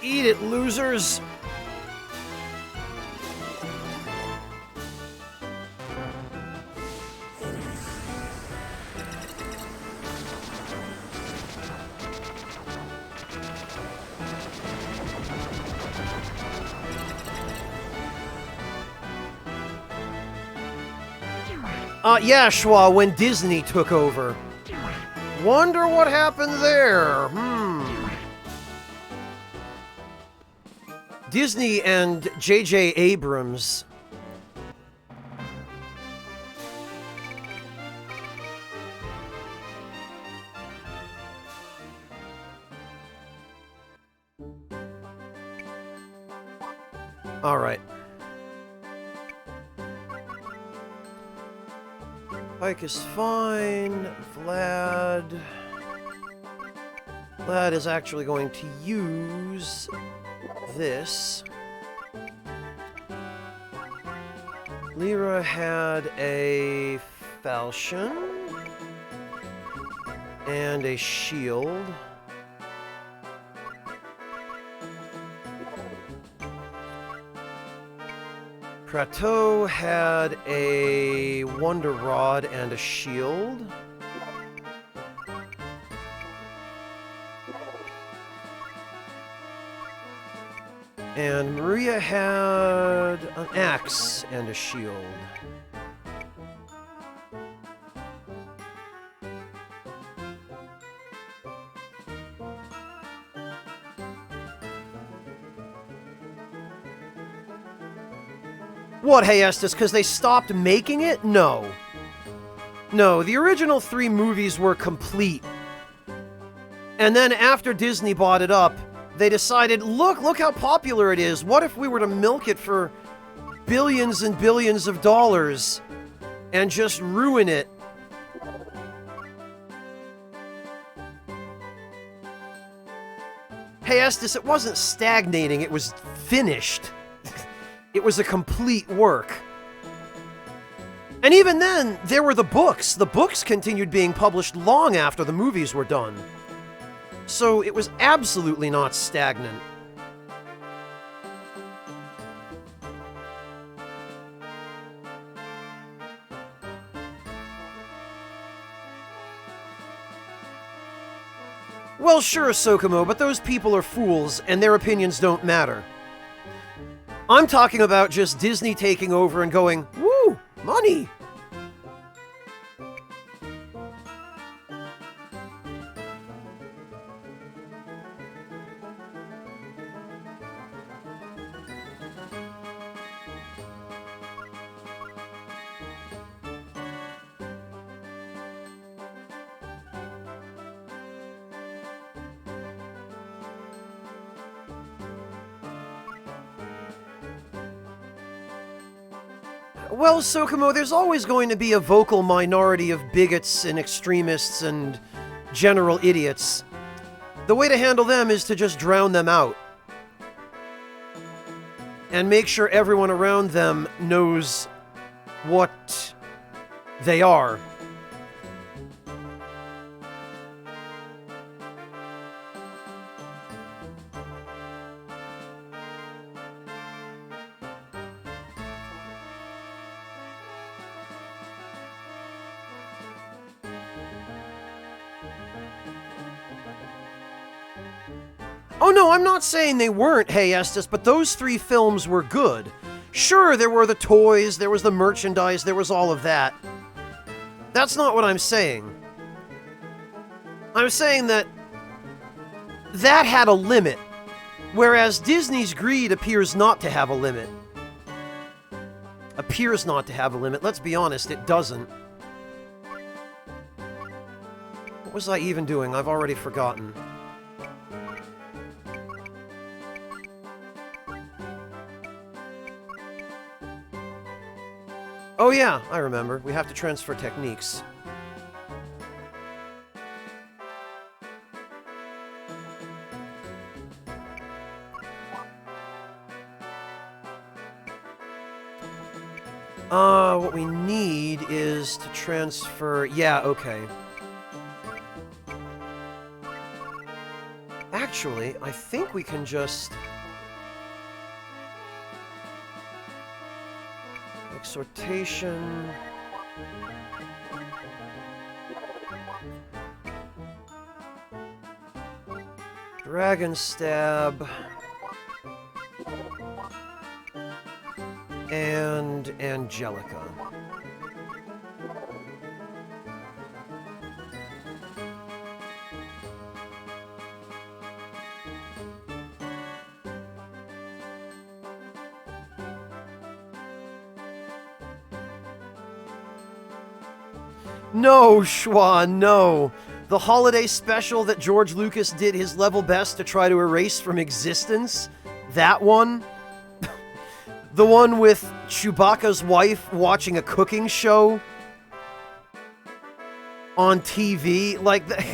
Eat it, losers! Yeah, Schwa, when Disney took over. Wonder what happened there. Disney and J.J. Abrams. All right. Pike is fine. Vlad is actually going to use this. Lyra had a falchion and a shield. Kratos had a Wonder Rod and a shield. And Maria had an axe and a shield. What, hey Estes, because they stopped making it? No. No, the original 3 movies were complete. And then after Disney bought it up, they decided, look how popular it is. What if we were to milk it for billions and billions of dollars and just ruin it? Hey Estes, it wasn't stagnating, it was finished. It was a complete work. And even then, there were the books. The books continued being published long after the movies were done. So it was absolutely not stagnant. Well, sure, Sokomo, but those people are fools, and their opinions don't matter. I'm talking about just Disney taking over and going, woo, money! Well, Sokomo, there's always going to be a vocal minority of bigots and extremists and general idiots. The way to handle them is to just drown them out. And make sure everyone around them knows what they are. Oh no, I'm not saying they weren't, hey Estes, but those 3 films were good. Sure, there were the toys, there was the merchandise, there was all of that. That's not what I'm saying. I'm saying that had a limit, whereas Disney's greed appears not to have a limit. Appears not to have a limit. Let's be honest, it doesn't. What was I even doing? I've already forgotten. Oh yeah, I remember. We have to transfer techniques. What we need is to transfer... Yeah, okay. Actually, I think we can just... Exhortation... Dragon Stab... And Angelica. No, Schwa, no. The holiday special that George Lucas did his level best to try to erase from existence? That one? The one with Chewbacca's wife watching a cooking show on TV? Like that.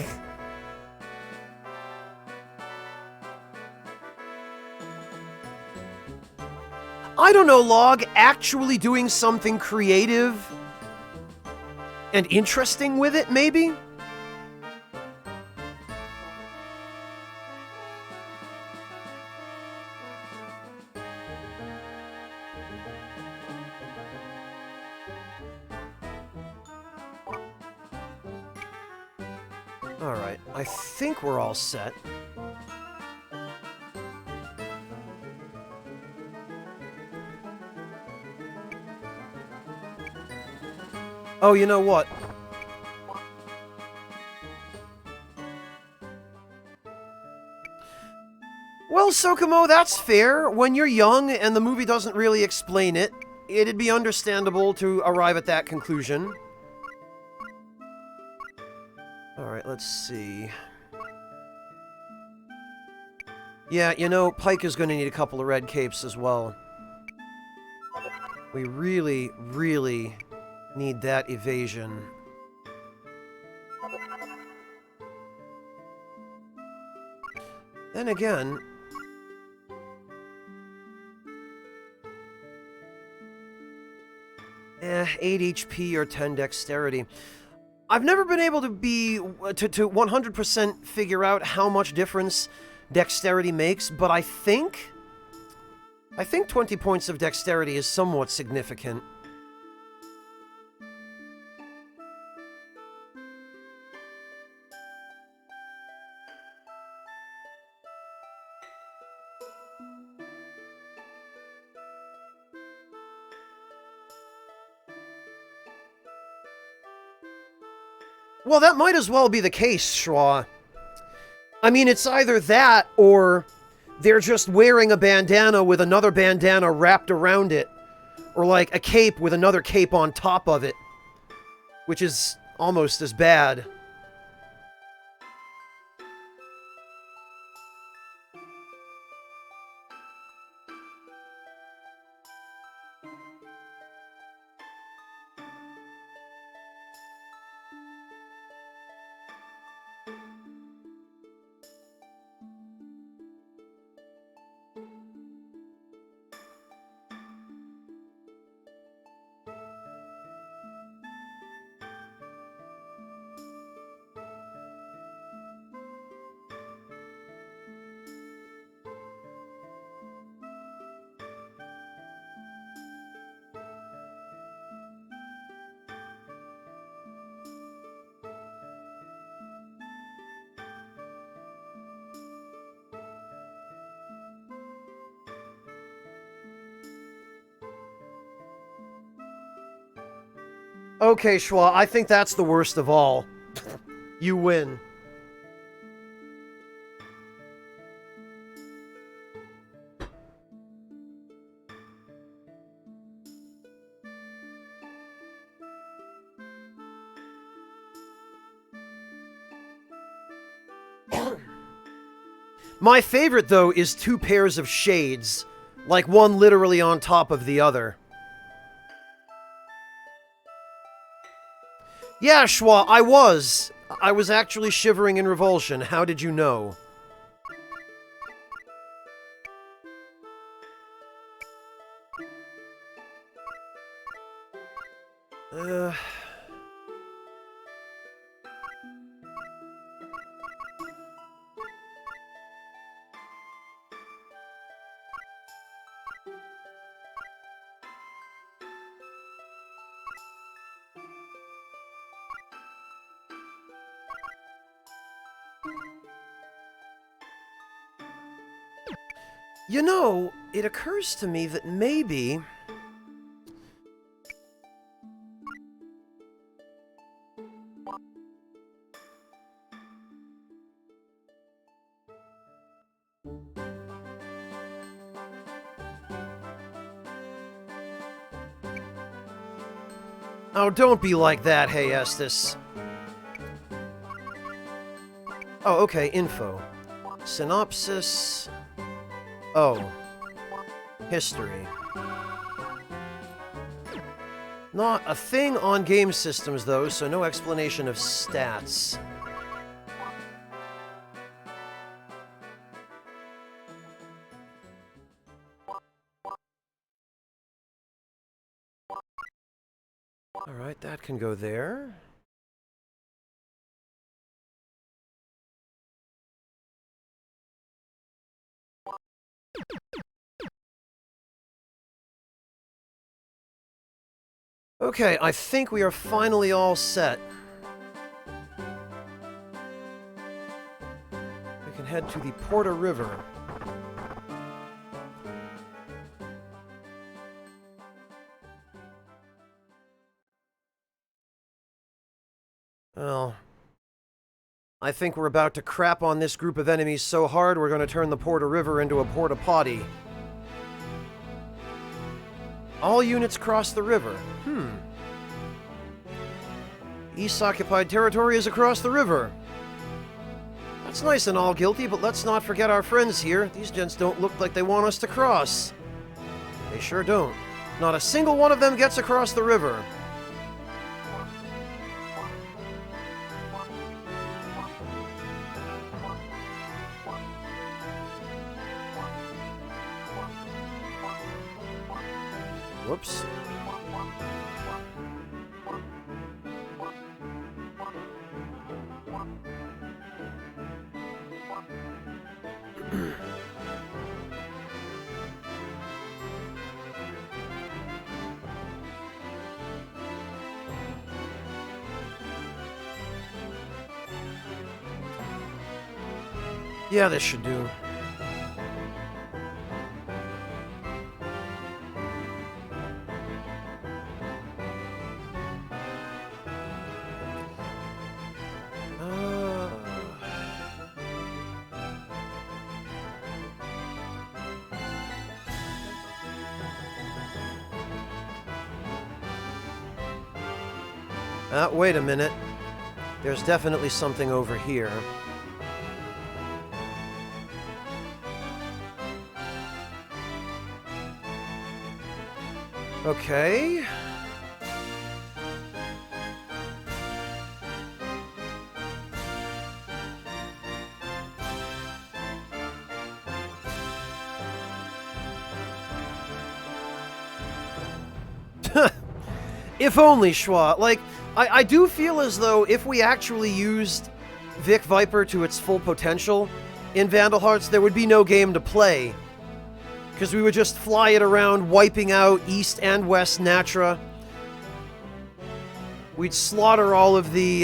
I don't know, Log. Actually doing something creative and interesting with it, maybe? Alright, I think we're all set. Oh, you know what? Well, Sokomo, that's fair. When you're young and the movie doesn't really explain it, it'd be understandable to arrive at that conclusion. Alright, let's see. Yeah, you know, Pike is going to need a couple of red capes as well. We really, really need that evasion. Then again... 8 HP or 10 dexterity. I've never been able to be to 100% figure out how much difference dexterity makes, but I think 20 points of dexterity is somewhat significant. Well, that might as well be the case, Schwa. I mean, it's either that, or they're just wearing a bandana with another bandana wrapped around it. Or like a cape with another cape on top of it. Which is almost as bad. Okay, Schwa, I think that's the worst of all. You win. My favorite, though, is two pairs of shades, like one literally on top of the other. Yeah, Schwa, I was. I was actually shivering in revulsion. How did you know? Uh... You know, it occurs to me that maybe... Oh, don't be like that, hey Estes. Oh, okay, info. Synopsis... Oh. History. Not a thing on game systems, though, so no explanation of stats. Alright, that can go there. Okay, I think we are finally all set. We can head to the Porta River. Well, I think we're about to crap on this group of enemies so hard we're going to turn the Porta River into a porta potty. All units cross the river. East occupied territory is across the river. That's nice and all, Guilty, but let's not forget our friends here. These gents don't look like they want us to cross. They sure don't. Not a single one of them gets across the river. Whoops. Yeah, this should do. Wait a minute. There's definitely something over here. Okay. If only, Schwa. Like, I do feel as though if we actually used Vic Viper to its full potential in Vandal Hearts, there would be no game to play. Because we would just fly it around, wiping out East and West Natra. We'd slaughter all of the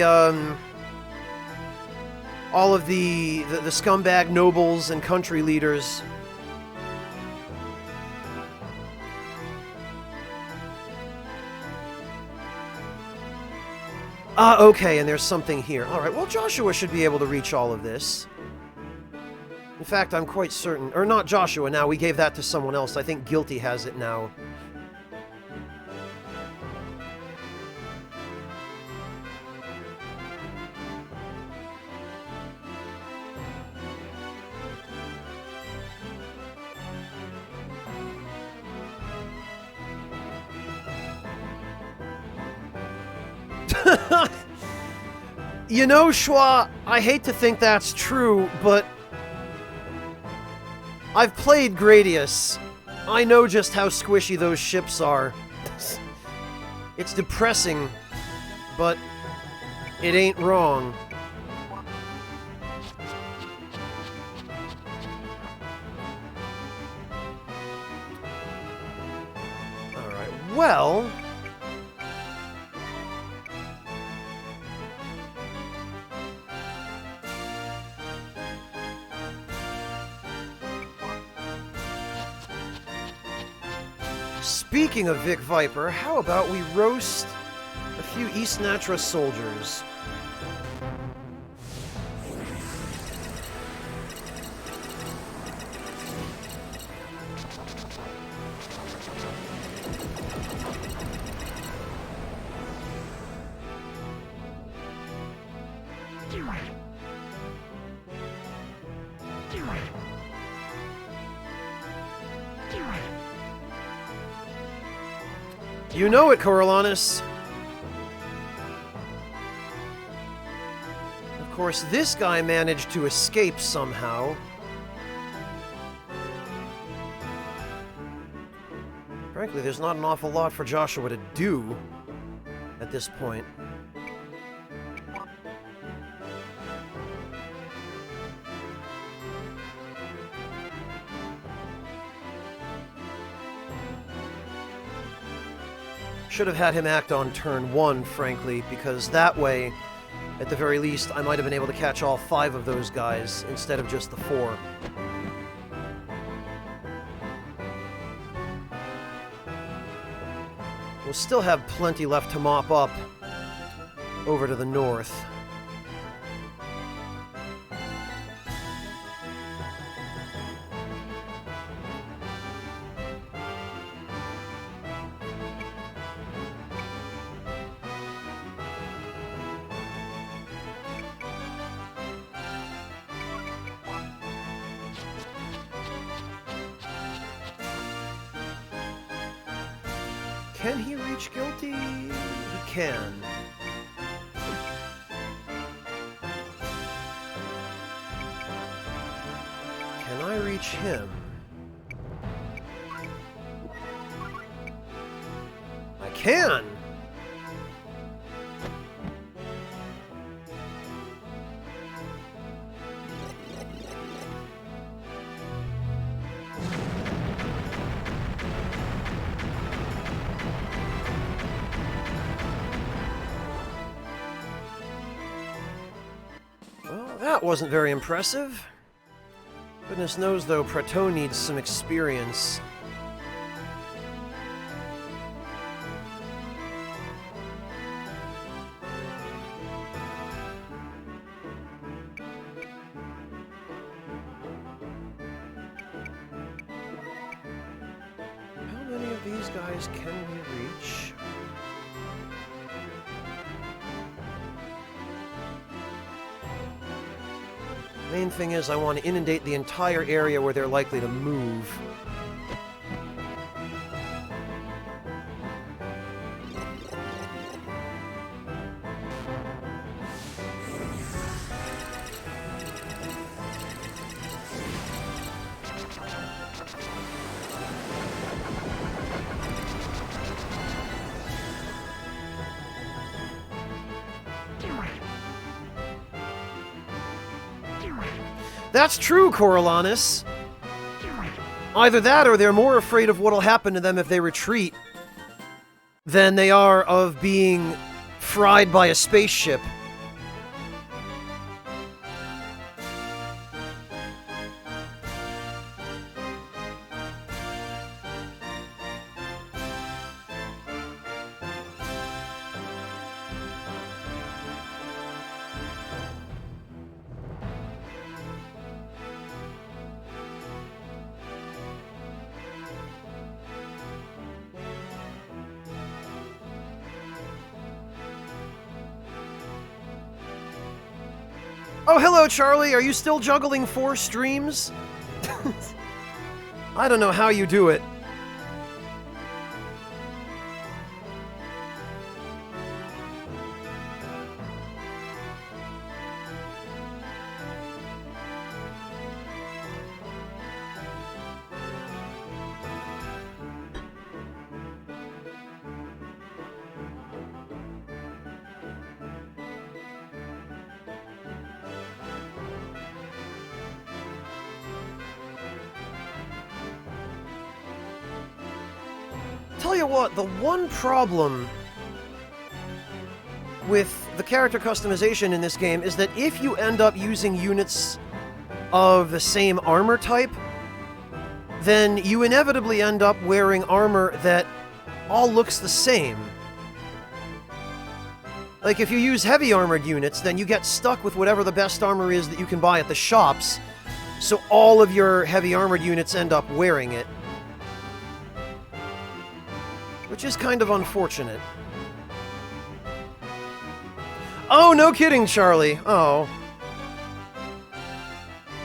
scumbag nobles and country leaders. Ah, okay, and there's something here. Alright, well, Joshua should be able to reach all of this. In fact, I'm quite certain... Or not Joshua now, we gave that to someone else. I think Guilty has it now. You know, Schwa, I hate to think that's true, but I've played Gradius. I know just how squishy those ships are. It's depressing, but it ain't wrong. Alright, well... Speaking of Vic Viper, how about we roast a few East Natra soldiers? You know it, Coriolanus. Of course, this guy managed to escape somehow. Frankly, there's not an awful lot for Joshua to do at this point. Should have had him act on turn 1, frankly, because that way, at the very least, I might have been able to catch all 5 of those guys instead of just the 4. We'll still have plenty left to mop up over to the north. Can he reach Guilty? He can. Can I reach him? I can! That wasn't very impressive. Goodness knows, though, Prato needs some experience. How many of these guys can we reach? Main thing is I want to inundate the entire area where they're likely to move. That's true, Coriolanus. Either that or they're more afraid of what'll happen to them if they retreat than they are of being fried by a spaceship. Oh, hello, Charlie. Are you still juggling 4 streams? I don't know how you do it. Tell you what, the one problem with the character customization in this game is that if you end up using units of the same armor type, then you inevitably end up wearing armor that all looks the same. Like, if you use heavy armored units, then you get stuck with whatever the best armor is that you can buy at the shops, so all of your heavy armored units end up wearing it. Which is kind of unfortunate. Oh, no kidding, Charlie. Oh.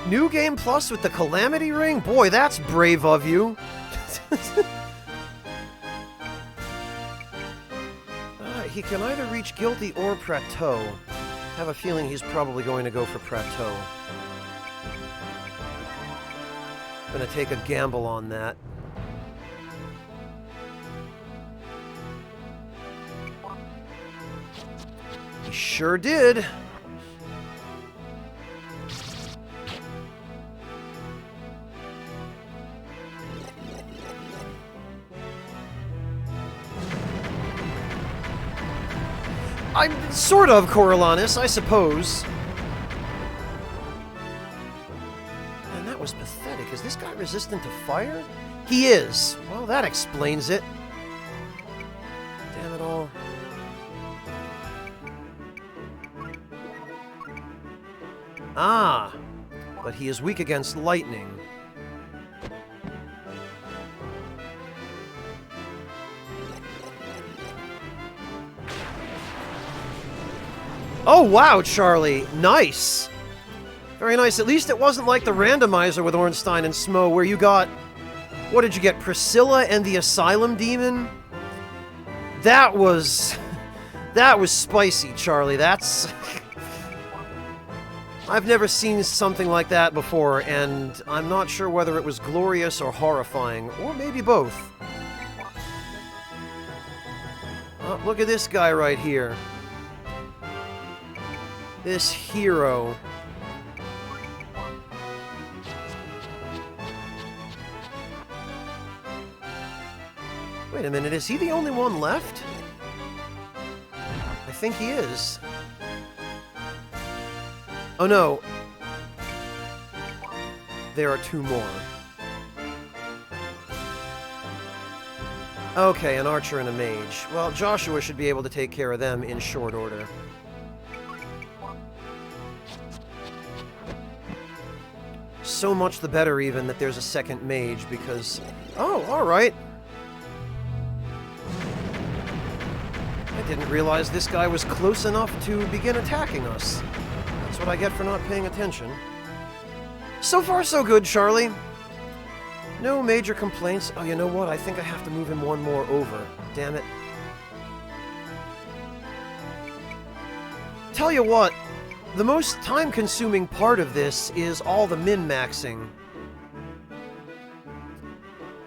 New Game Plus with the Calamity Ring? Boy, that's brave of you. He can either reach Guilty or Plateau. I have a feeling he's probably going to go for Plateau. I'm gonna take a gamble on that. He sure did. I'm sort of Coriolanus, I suppose. Man, that was pathetic. Is this guy resistant to fire? He is. Well, that explains it. Damn it all. Ah, but he is weak against lightning. Oh, wow, Charlie. Nice. Very nice. At least it wasn't like the randomizer with Ornstein and Smo, where you got... What did you get? Priscilla and the Asylum Demon? That was... That was spicy, Charlie. That's... I've never seen something like that before, and I'm not sure whether it was glorious or horrifying, or maybe both. Oh, look at this guy right here. This hero. Wait a minute, is he the only one left? I think he is. Oh no. There are 2 more. Okay, an archer and a mage. Well, Joshua should be able to take care of them in short order. So much the better, even, that there's a second mage, because... Oh, alright. I didn't realize this guy was close enough to begin attacking us. That's what I get for not paying attention. So far, so good, Charlie. No major complaints. Oh, you know what? I think I have to move him 1 more over. Damn it. Tell you what, the most time-consuming part of this is all the min-maxing.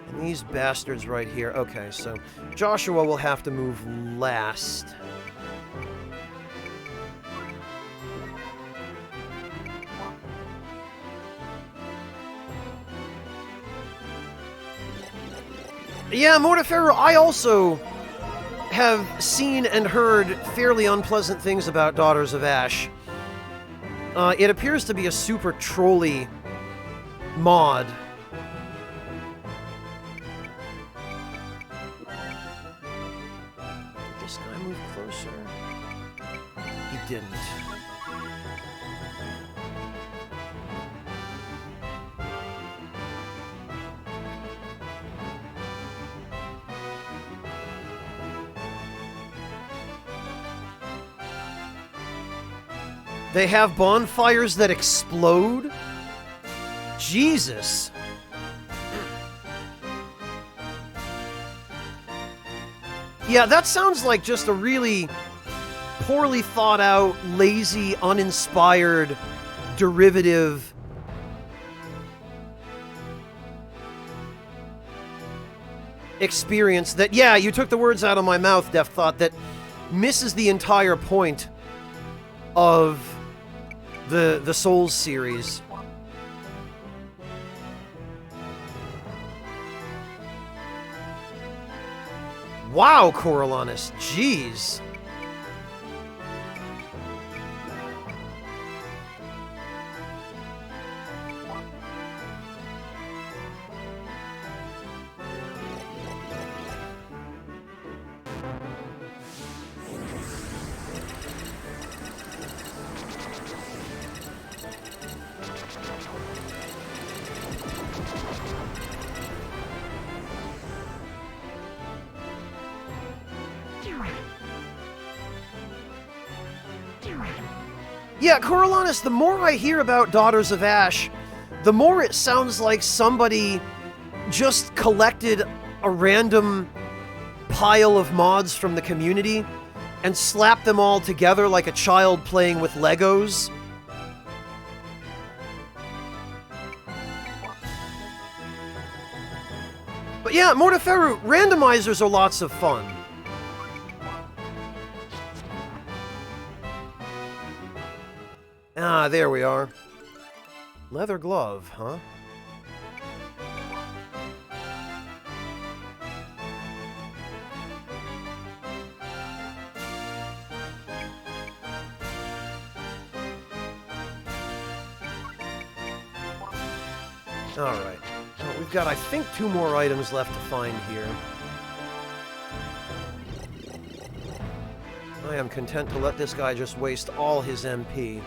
And these bastards right here. Okay, so Joshua will have to move last. Yeah, Mortiferro, I also have seen and heard fairly unpleasant things about Daughters of Ash. It appears to be a super trolly mod. Did this guy move closer? He didn't. They have bonfires that explode? Jesus. Yeah, that sounds like just a really poorly thought out, lazy, uninspired, derivative experience that, yeah, you took the words out of my mouth, Def Thought, that misses the entire point of the Souls series. Wow, Coriolanus, jeez. Yeah, Coriolanus, the more I hear about Daughters of Ash, the more it sounds like somebody just collected a random pile of mods from the community and slapped them all together like a child playing with Legos. But yeah, Mortiferu, randomizers are lots of fun. Ah, there we are. Leather glove, huh? Alright. Well, we've got, I think, 2 more items left to find here. I am content to let this guy just waste all his MP.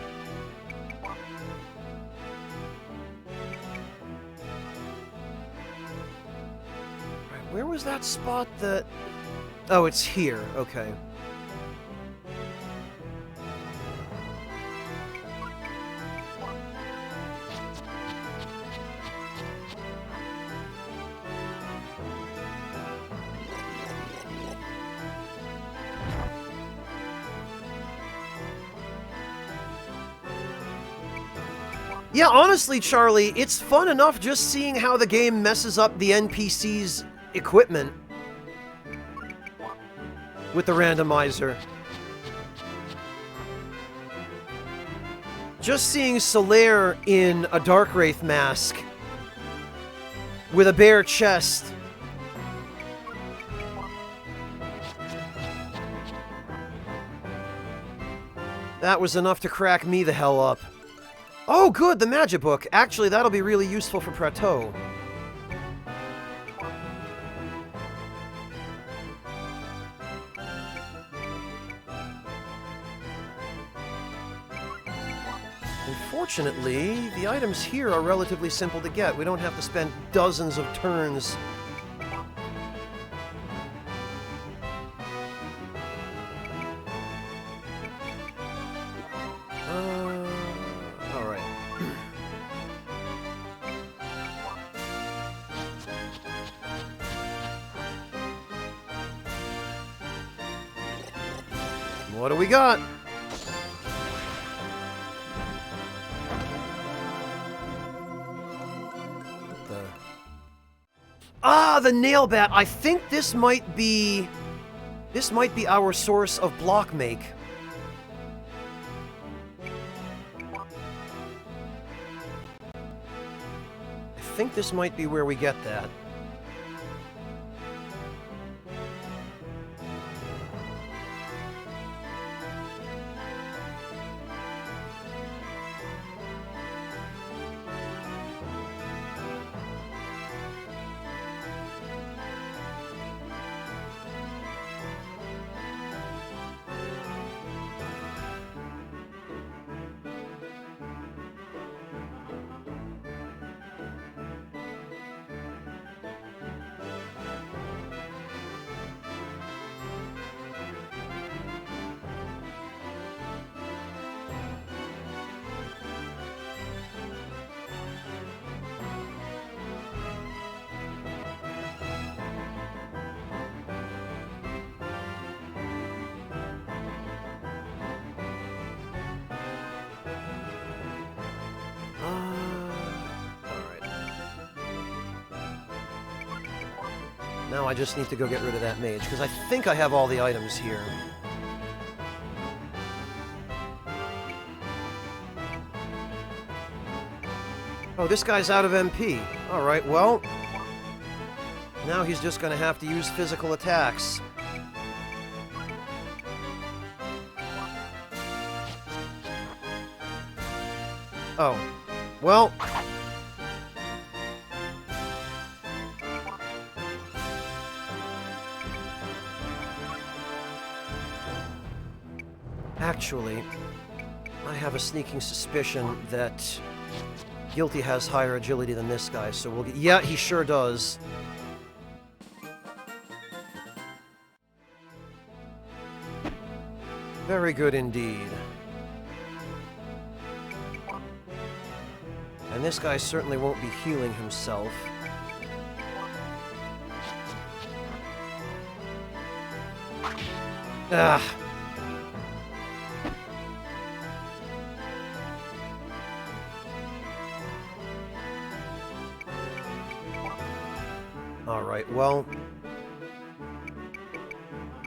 Where was that spot that... Oh, it's here. Okay. Yeah, honestly, Charlie, it's fun enough just seeing how the game messes up the NPC's equipment with the randomizer. Just seeing Solaire in a Darkwraith mask with a bare chest. That was enough to crack me the hell up. Oh, good, the magic book. Actually, that'll be really useful for Prateau. Unfortunately, the items here are relatively simple to get. We don't have to spend dozens of turns. Alright. What do we got? Ah, the nail bat. I think this might be our source of block make. I think this might be where we get that. Now I just need to go get rid of that mage, because I think I have all the items here. Oh, this guy's out of MP. Alright, well... now he's just gonna have to use physical attacks. Oh. Well... actually, I have a sneaking suspicion that Guilty has higher agility than this guy, so we'll get... yeah, he sure does. Very good indeed. And this guy certainly won't be healing himself. Ah. Alright, well...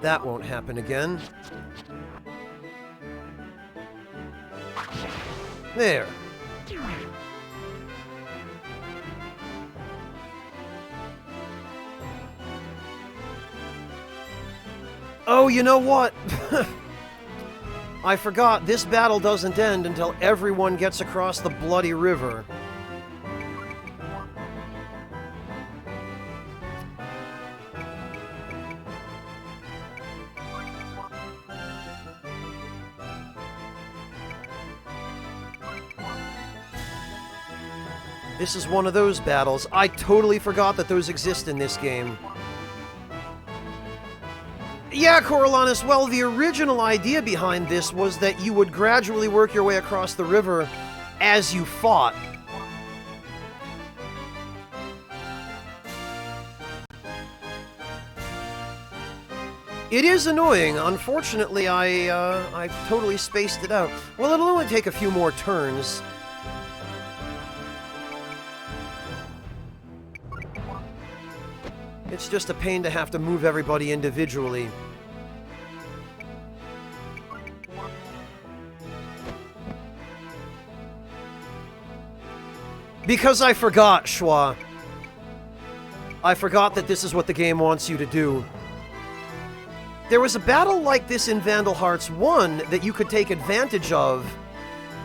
that won't happen again. There. Oh, you know what? I forgot, this battle doesn't end until everyone gets across the bloody river. This is one of those battles. I totally forgot that those exist in this game. Yeah, Coriolanus, well, the original idea behind this was that you would gradually work your way across the river as you fought. It is annoying. Unfortunately, I totally spaced it out. Well, it'll only take a few more turns. It's just a pain to have to move everybody individually. Because I forgot, Schwa. I forgot that this is what the game wants you to do. There was a battle like this in Vandal Hearts 1 that you could take advantage of,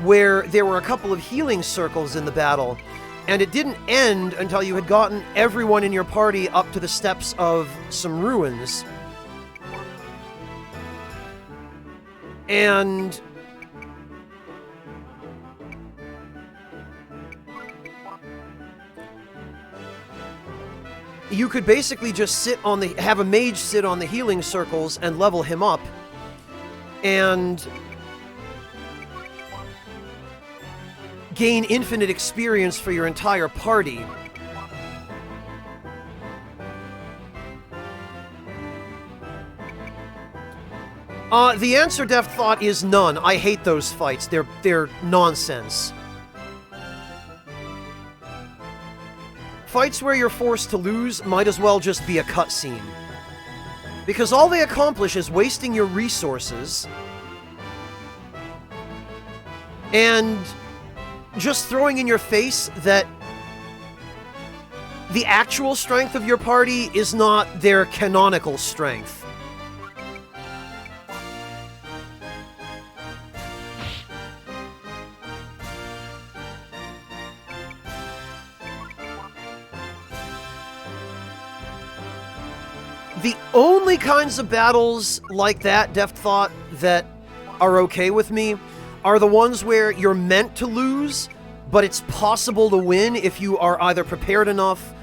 where there were a couple of healing circles in the battle, and it didn't end until you had gotten everyone in your party up to the steps of some ruins. And... you could basically just sit on the... have a mage sit on the healing circles and level him up. And... gain infinite experience for your entire party. The answer, Deft Thought, is none. I hate those fights. They're nonsense. Fights where you're forced to lose might as well just be a cutscene. Because all they accomplish is wasting your resources and just throwing in your face that the actual strength of your party is not their canonical strength. The only kinds of battles like that, Deft Thought, that are okay with me are the ones where you're meant to lose, but it's possible to win if you are either prepared enough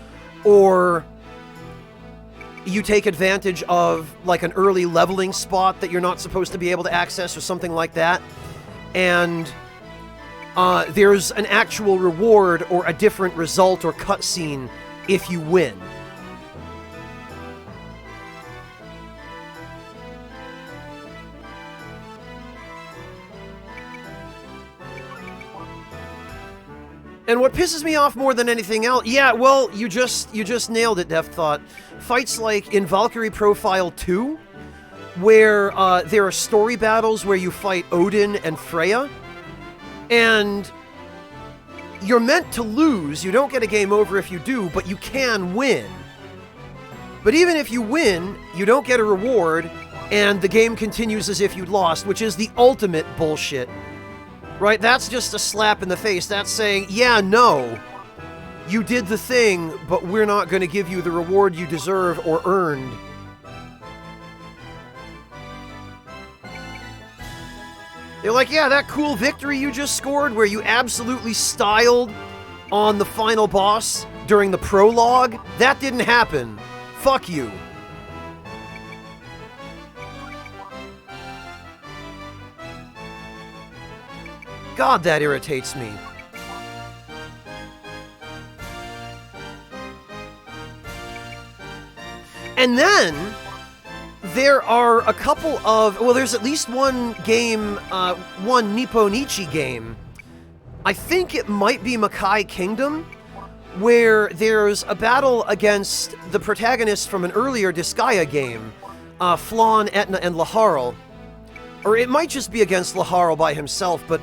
or you take advantage of like an early leveling spot that you're not supposed to be able to access or something like that. And there's an actual reward or a different result or cutscene if you win. And what pisses me off more than anything else, yeah, well, you just nailed it, Death Thought. Fights like in Valkyrie Profile 2, where there are story battles where you fight Odin and Freya, and you're meant to lose. You don't get a game over if you do, but you can win. But even if you win, you don't get a reward, and the game continues as if you'd lost, which is the ultimate bullshit. Right? That's just a slap in the face. That's saying, yeah, no, you did the thing, but we're not going to give you the reward you deserve or earned. They're like, yeah, that cool victory you just scored where you absolutely styled on the final boss during the prologue, that didn't happen. Fuck you. God, that irritates me. And then there are a couple of, well, there's at least one game, one Nipponichi game. I think it might be Makai Kingdom, where there's a battle against the protagonists from an earlier Disgaea game, Flan, Etna, and Laharl. Or it might just be against Laharl by himself, but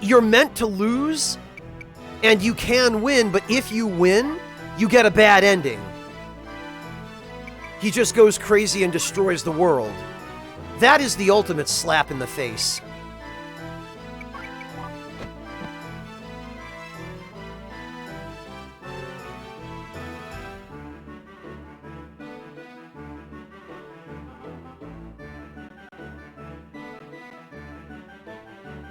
you're meant to lose, and you can win, but if you win, you get a bad ending. He just goes crazy and destroys the world. That is the ultimate slap in the face.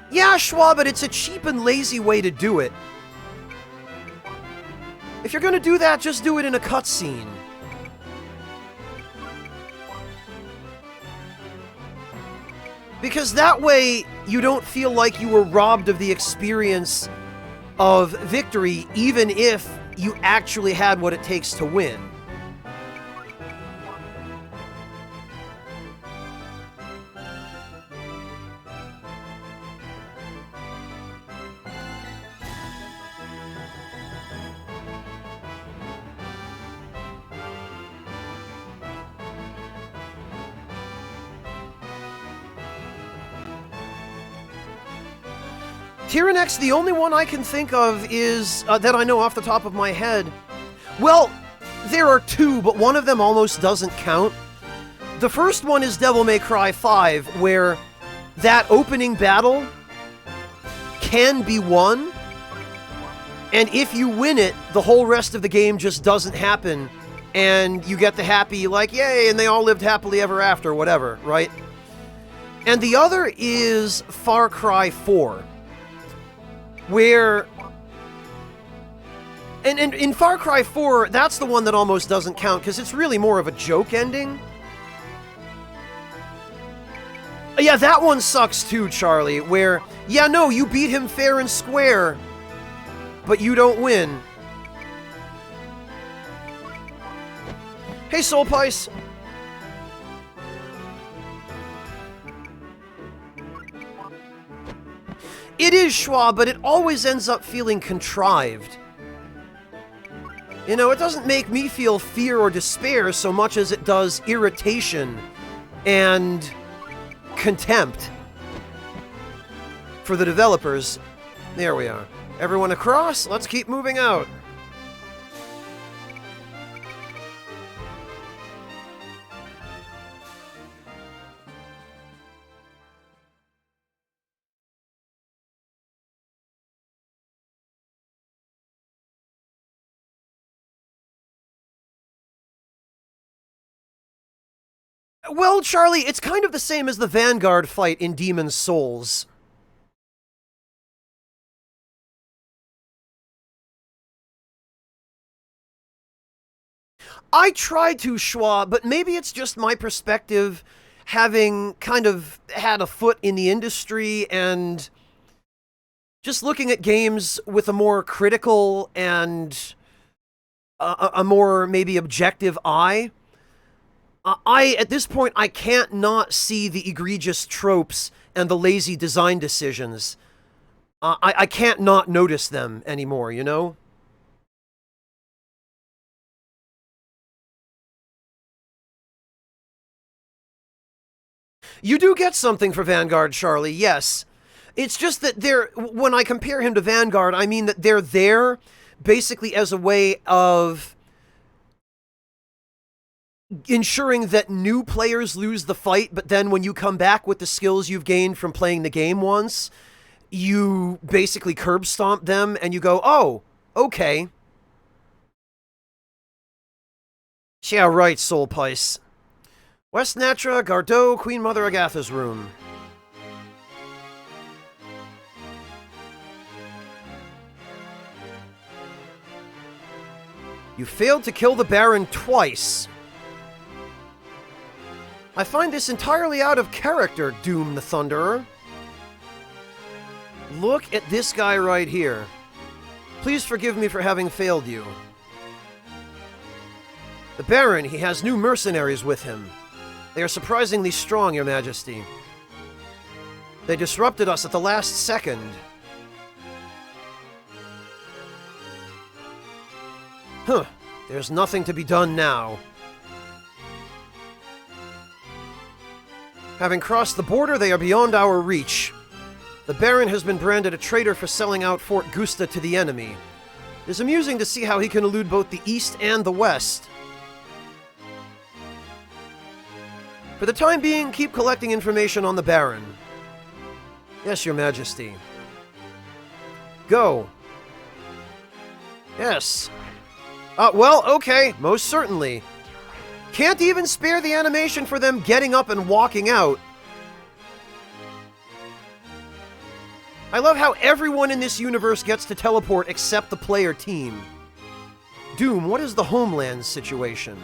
Yeah, Schwab, but it's a cheap and lazy way to do it. If you're gonna do that, just do it in a cutscene. Because that way, you don't feel like you were robbed of the experience of victory, even if you actually had what it takes to win. Tyrannex, the only one I can think of is, that I know off the top of my head. Well, there are two, but one of them almost doesn't count. The first one is Devil May Cry 5, where that opening battle can be won, and if you win it, the whole rest of the game just doesn't happen, and you get the happy, like, yay, and they all lived happily ever after, whatever, right? And the other is Far Cry 4. Where, and in Far Cry 4, that's the one that almost doesn't count, because it's really more of a joke ending. Yeah, that one sucks too, Charlie, where, yeah, no, you beat him fair and square, but you don't win. Hey, Soulpice. It is Schwab, but it always ends up feeling contrived. You know, it doesn't make me feel fear or despair so much as it does irritation and contempt for the developers. There we are. Everyone across? Let's keep moving out. Well, Charlie, it's kind of the same as the Vanguard fight in Demon's Souls. I tried to, Schwa, but maybe it's just my perspective, having kind of had a foot in the industry and just looking at games with a more critical and a more maybe objective eye. At this point, I can't not see the egregious tropes and the lazy design decisions. I can't not notice them anymore, you know? You do get something for Vanguard, Charlie, yes. It's just that when I compare him to Vanguard, I mean that they're there basically as a way of ensuring that new players lose the fight, but then when you come back with the skills you've gained from playing the game once, you basically curb stomp them and you go, oh, okay. Yeah, right, Soul Pice. West Natra, Gardeau, Queen Mother Agatha's room. You failed to kill the Baron twice. I find this entirely out of character, Doom the Thunderer. Look at this guy right here. Please forgive me for having failed you. The Baron, he has new mercenaries with him. They are surprisingly strong, Your Majesty. They disrupted us at the last second. Huh. There's nothing to be done now. Having crossed the border, they are beyond our reach. The Baron has been branded a traitor for selling out Fort Gusta to the enemy. It is amusing to see how he can elude both the East and the West. For the time being, keep collecting information on the Baron. Yes, Your Majesty. Go. Yes. Well, okay, most certainly. Can't even spare the animation for them getting up and walking out. I love how everyone in this universe gets to teleport except the player team. Doom, what is the homeland situation?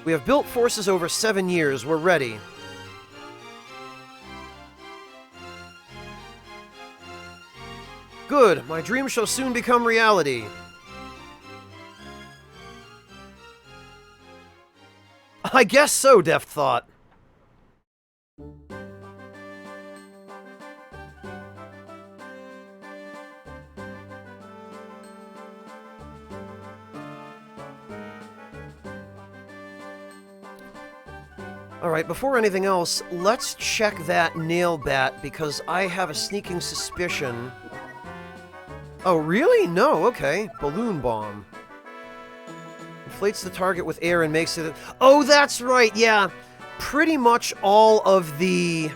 We have built forces over 7 years. We're ready. Good. My dream shall soon become reality. I guess so, Deft Thought. Alright, before anything else, let's check that nail bat, because I have a sneaking suspicion... Oh, really? No, okay. Balloon bomb. Inflates the target with air and makes it... Oh, that's right, yeah. Pretty much all of the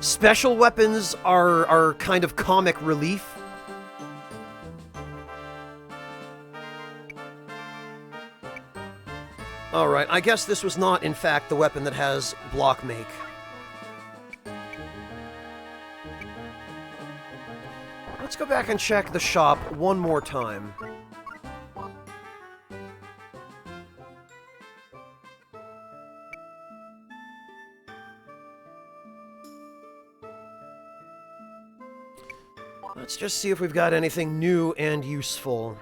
special weapons are kind of comic relief. Alright, I guess this was not, in fact, the weapon that has block make. Let's go back and check the shop one more time. Let's just see if we've got anything new and useful.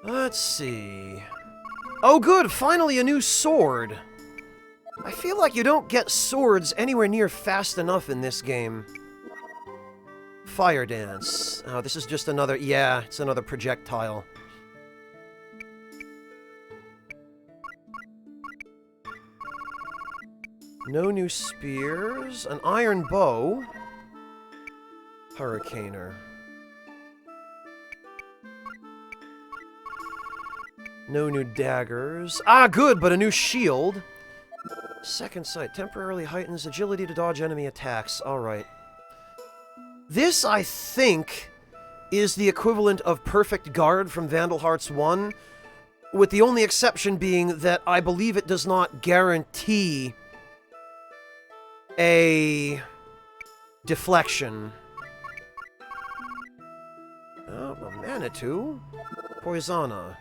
Let's see... Oh good, finally a new sword! I feel like you don't get swords anywhere near fast enough in this game. Fire Dance. Oh, this is just another... Yeah, it's another projectile. No new spears. An iron bow. Hurricaner. No new daggers. Ah, good, but a new shield. Second sight. Temporarily heightens agility to dodge enemy attacks. Alright. This, I think, is the equivalent of Perfect Guard from Vandal Hearts 1, with the only exception being that I believe it does not guarantee a deflection. Oh, a Manitou. Poisana.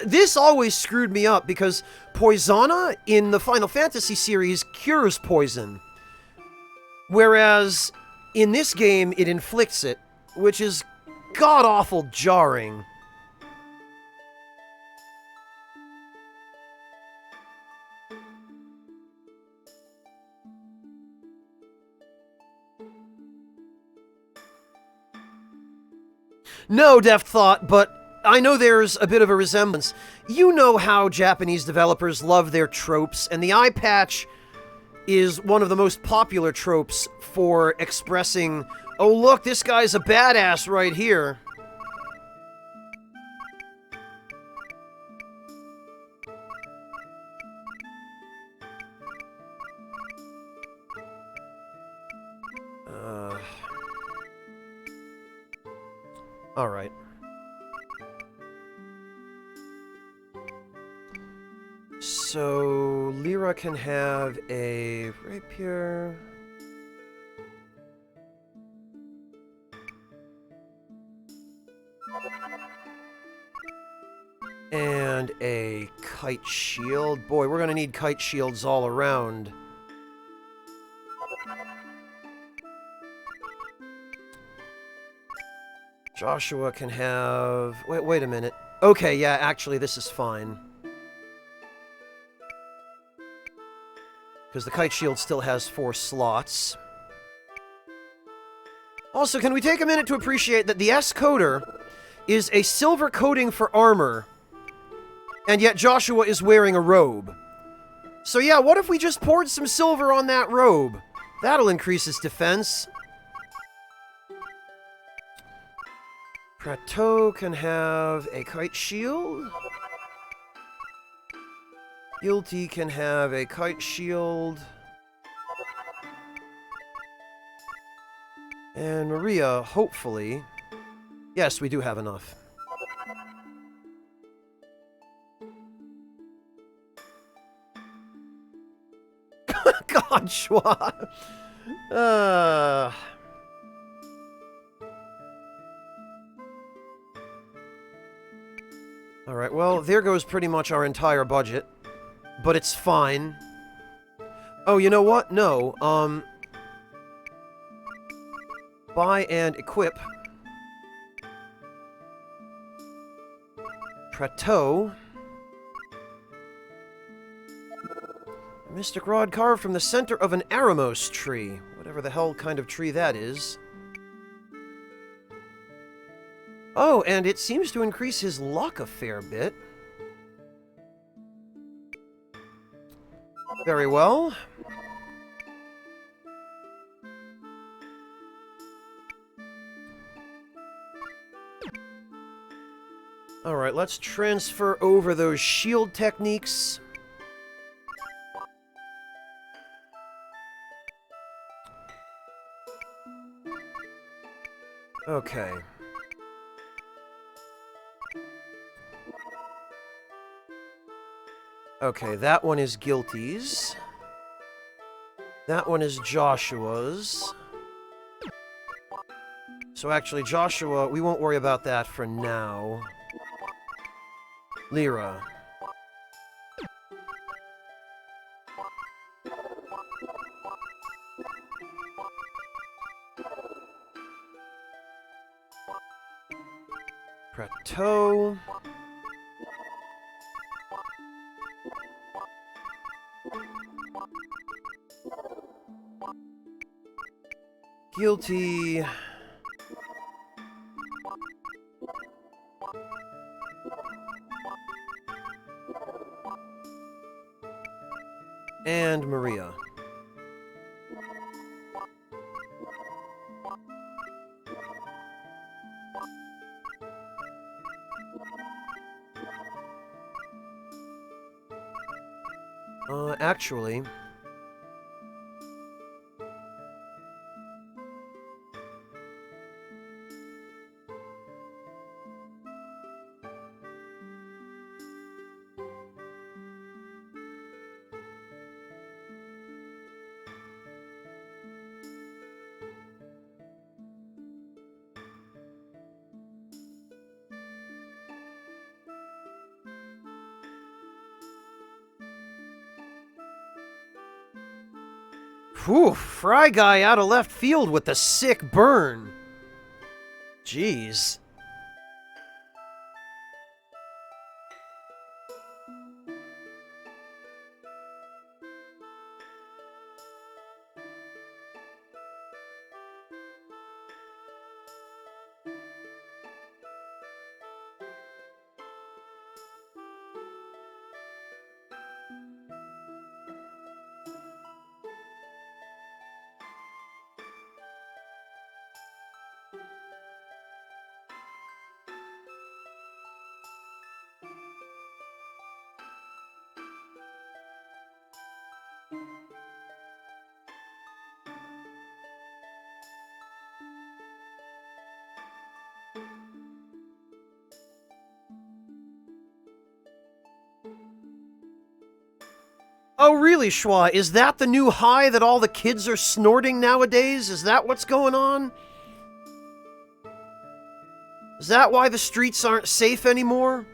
This always screwed me up, because Poisana in the Final Fantasy series cures poison. Whereas, in this game, it inflicts it. which is god-awful jarring. No, Deft Thought, but I know there's a bit of a resemblance. You know how Japanese developers love their tropes, and the eye patch is one of the most popular tropes for expressing, oh look, this guy's a badass right here. Alright. So, Lyra can have a rapier. And a kite shield. Boy, we're gonna need kite shields all around. Joshua can have... Wait a minute. Okay, yeah, actually, this is fine. Because the kite shield still has 4 slots. Also, can we take a minute to appreciate that the S-coder is a silver coating for armor, and yet Joshua is wearing a robe. So yeah, what if we just poured some silver on that robe? That'll increase his defense. Prateau can have a kite shield. Guilty can have a kite shield. And Maria, hopefully... Yes, we do have enough. God, Schwa. Alright, well, there goes pretty much our entire budget. But it's fine. Oh, you know what? No, buy and equip. Prateau. A mystic rod carved from the center of an Aramos tree. Whatever the hell kind of tree that is. Oh, and it seems to increase his luck a fair bit. Very well. Alright, let's transfer over those shield techniques. Okay. Okay, that one is Guilty's. That one is Joshua's. So actually, Joshua, we won't worry about that for now. Lyra. Prateau. Guilty. And Maria. Actually... Whew, Fry Guy out of left field with the sick burn. Jeez. Oh, really, Schwa? Is that the new high that all the kids are snorting nowadays? Is that what's going on? Is that why the streets aren't safe anymore?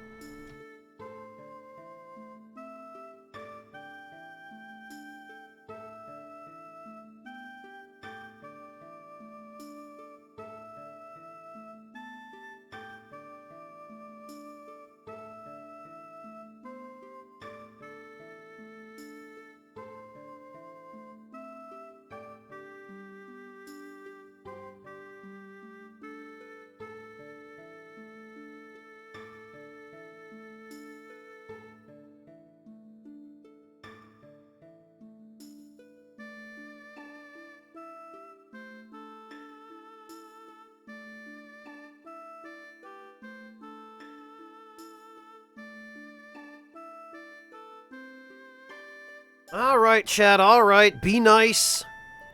Alright, chat, alright. Be nice.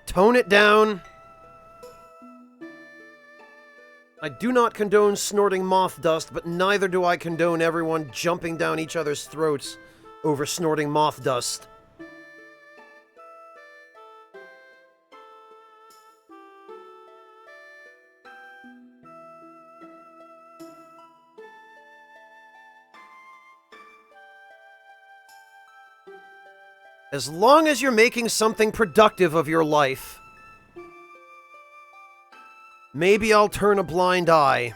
Tone it down. I do not condone snorting moth dust, but neither do I condone everyone jumping down each other's throats over snorting moth dust. As long as you're making something productive of your life, maybe I'll turn a blind eye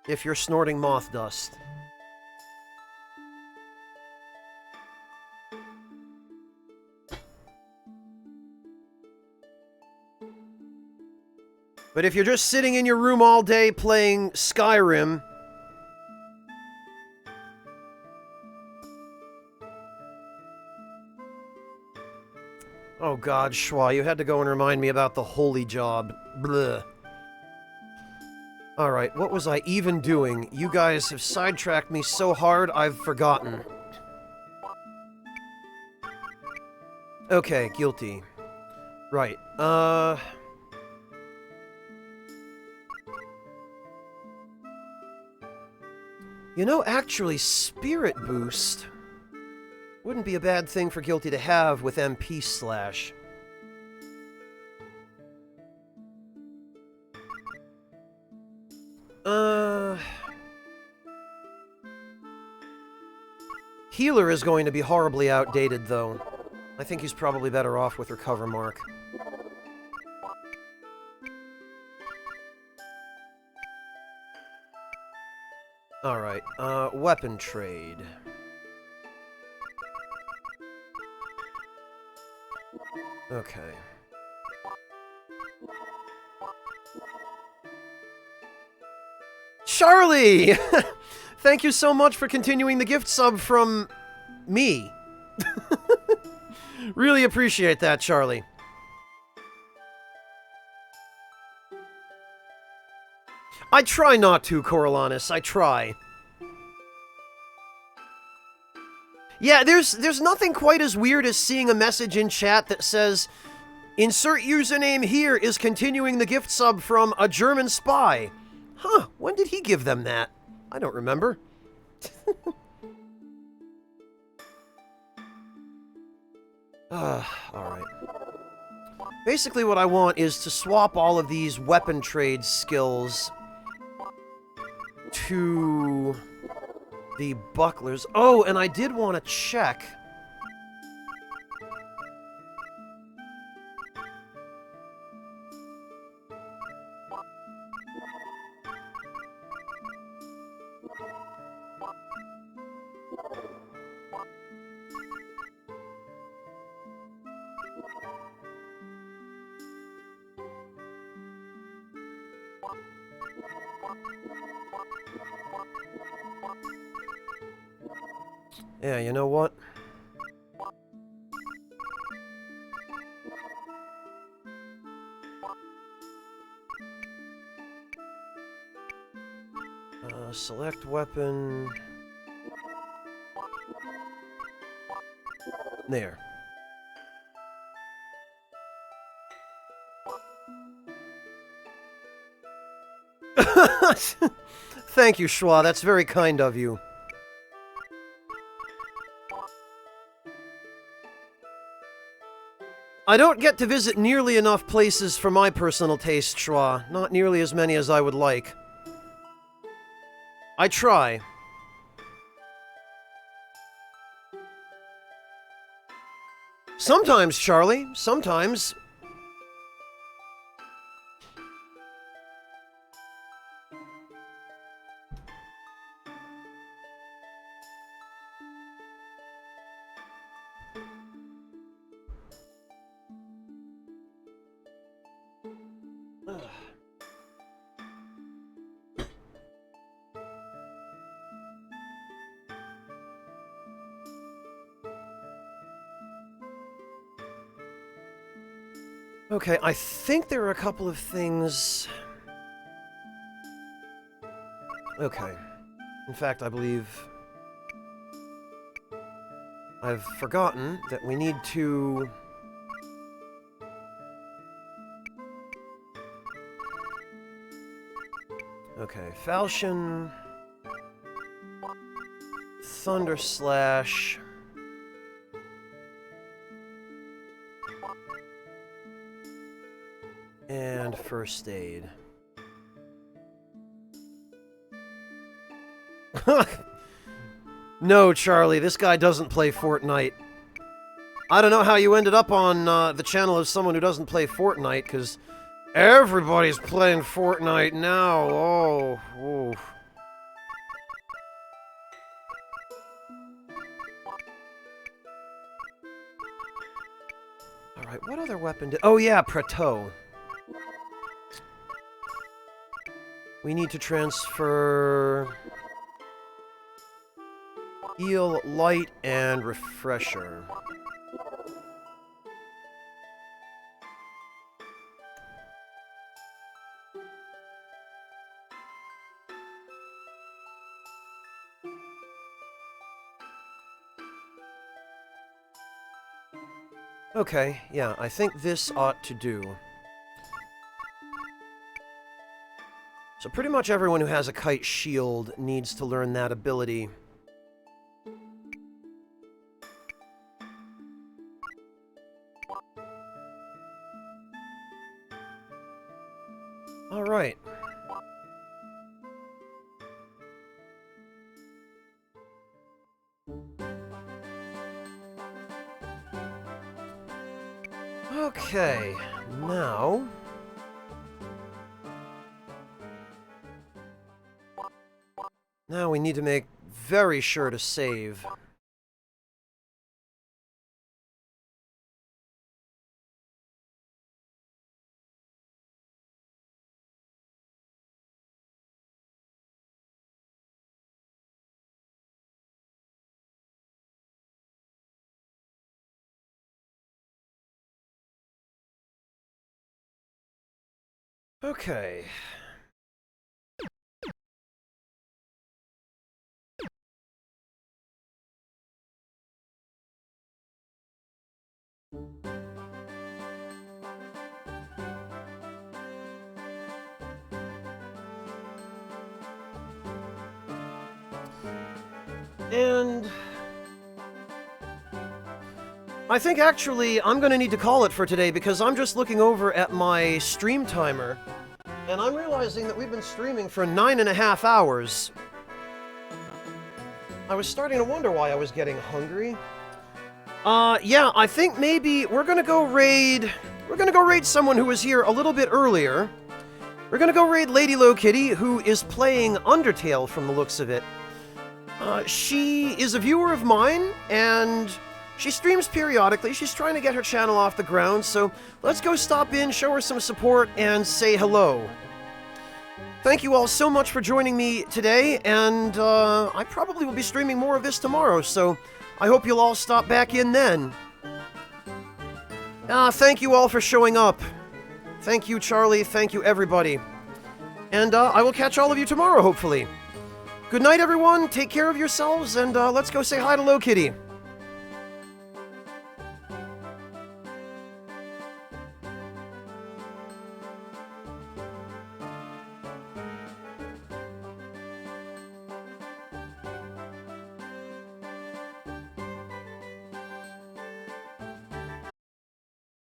if you're snorting moth dust. But if you're just sitting in your room all day playing Skyrim, oh god, Schwa, you had to go and remind me about the holy job. Bleh. Alright, what was I even doing? You guys have sidetracked me so hard, I've forgotten. Okay, guilty. Right, You know, actually, Spirit Boost wouldn't be a bad thing for Guilty to have with MP slash. Healer is going to be horribly outdated, though. I think he's probably better off with Recover Mark. Alright, weapon trade. Okay. Charlie! Thank you so much for continuing the gift sub from me. Really appreciate that, Charlie. I try not to, Coriolanus. I try. Yeah, there's nothing quite as weird as seeing a message in chat that says, "Insert username here is continuing the gift sub from a German spy." Huh, when did he give them that? I don't remember. Alright. Basically what I want is to swap all of these weapon trade skills to the bucklers. Oh, and I did want to check. Yeah, you know what? Select weapon. There. Thank you, Schwa. That's very kind of you. I don't get to visit nearly enough places for my personal taste, Schwa. Not nearly as many as I would like. I try. Sometimes, Charlie. Sometimes. Okay, I think there are a couple of things... Okay. In fact, I believe... I've forgotten that we need to... Okay, Falchion... Thunder Slash... And First Aid. No, Charlie, this guy doesn't play Fortnite. I don't know how you ended up on the channel of someone who doesn't play Fortnite, because everybody's playing Fortnite now. Oh, oof. Alright, what other weapon did... Oh yeah, Prateau. We need to transfer... Heal, Light, and Refresher. Okay, yeah, I think this ought to do. So pretty much everyone who has a kite shield needs to learn that ability. All right. Okay, now... Now we need to make very sure to save. Okay. And I think actually I'm going to need to call it for today because I'm just looking over at my stream timer and I'm realizing that we've been streaming for 9.5 hours. I was starting to wonder why I was getting hungry. Yeah, I think maybe we're gonna go raid someone who was here a little bit earlier. We're gonna go raid Lady Low Kitty, who is playing Undertale from the looks of it. She is a viewer of mine, and she streams periodically. She's trying to get her channel off the ground, so let's go stop in, show her some support, and say hello. Thank you all so much for joining me today, and I probably will be streaming more of this tomorrow, so I hope you'll all stop back in then. Thank you all for showing up. Thank you, Charlie. Thank you, everybody. And I will catch all of you tomorrow, hopefully. Good night, everyone. Take care of yourselves, and let's go say hi to Low Kitty.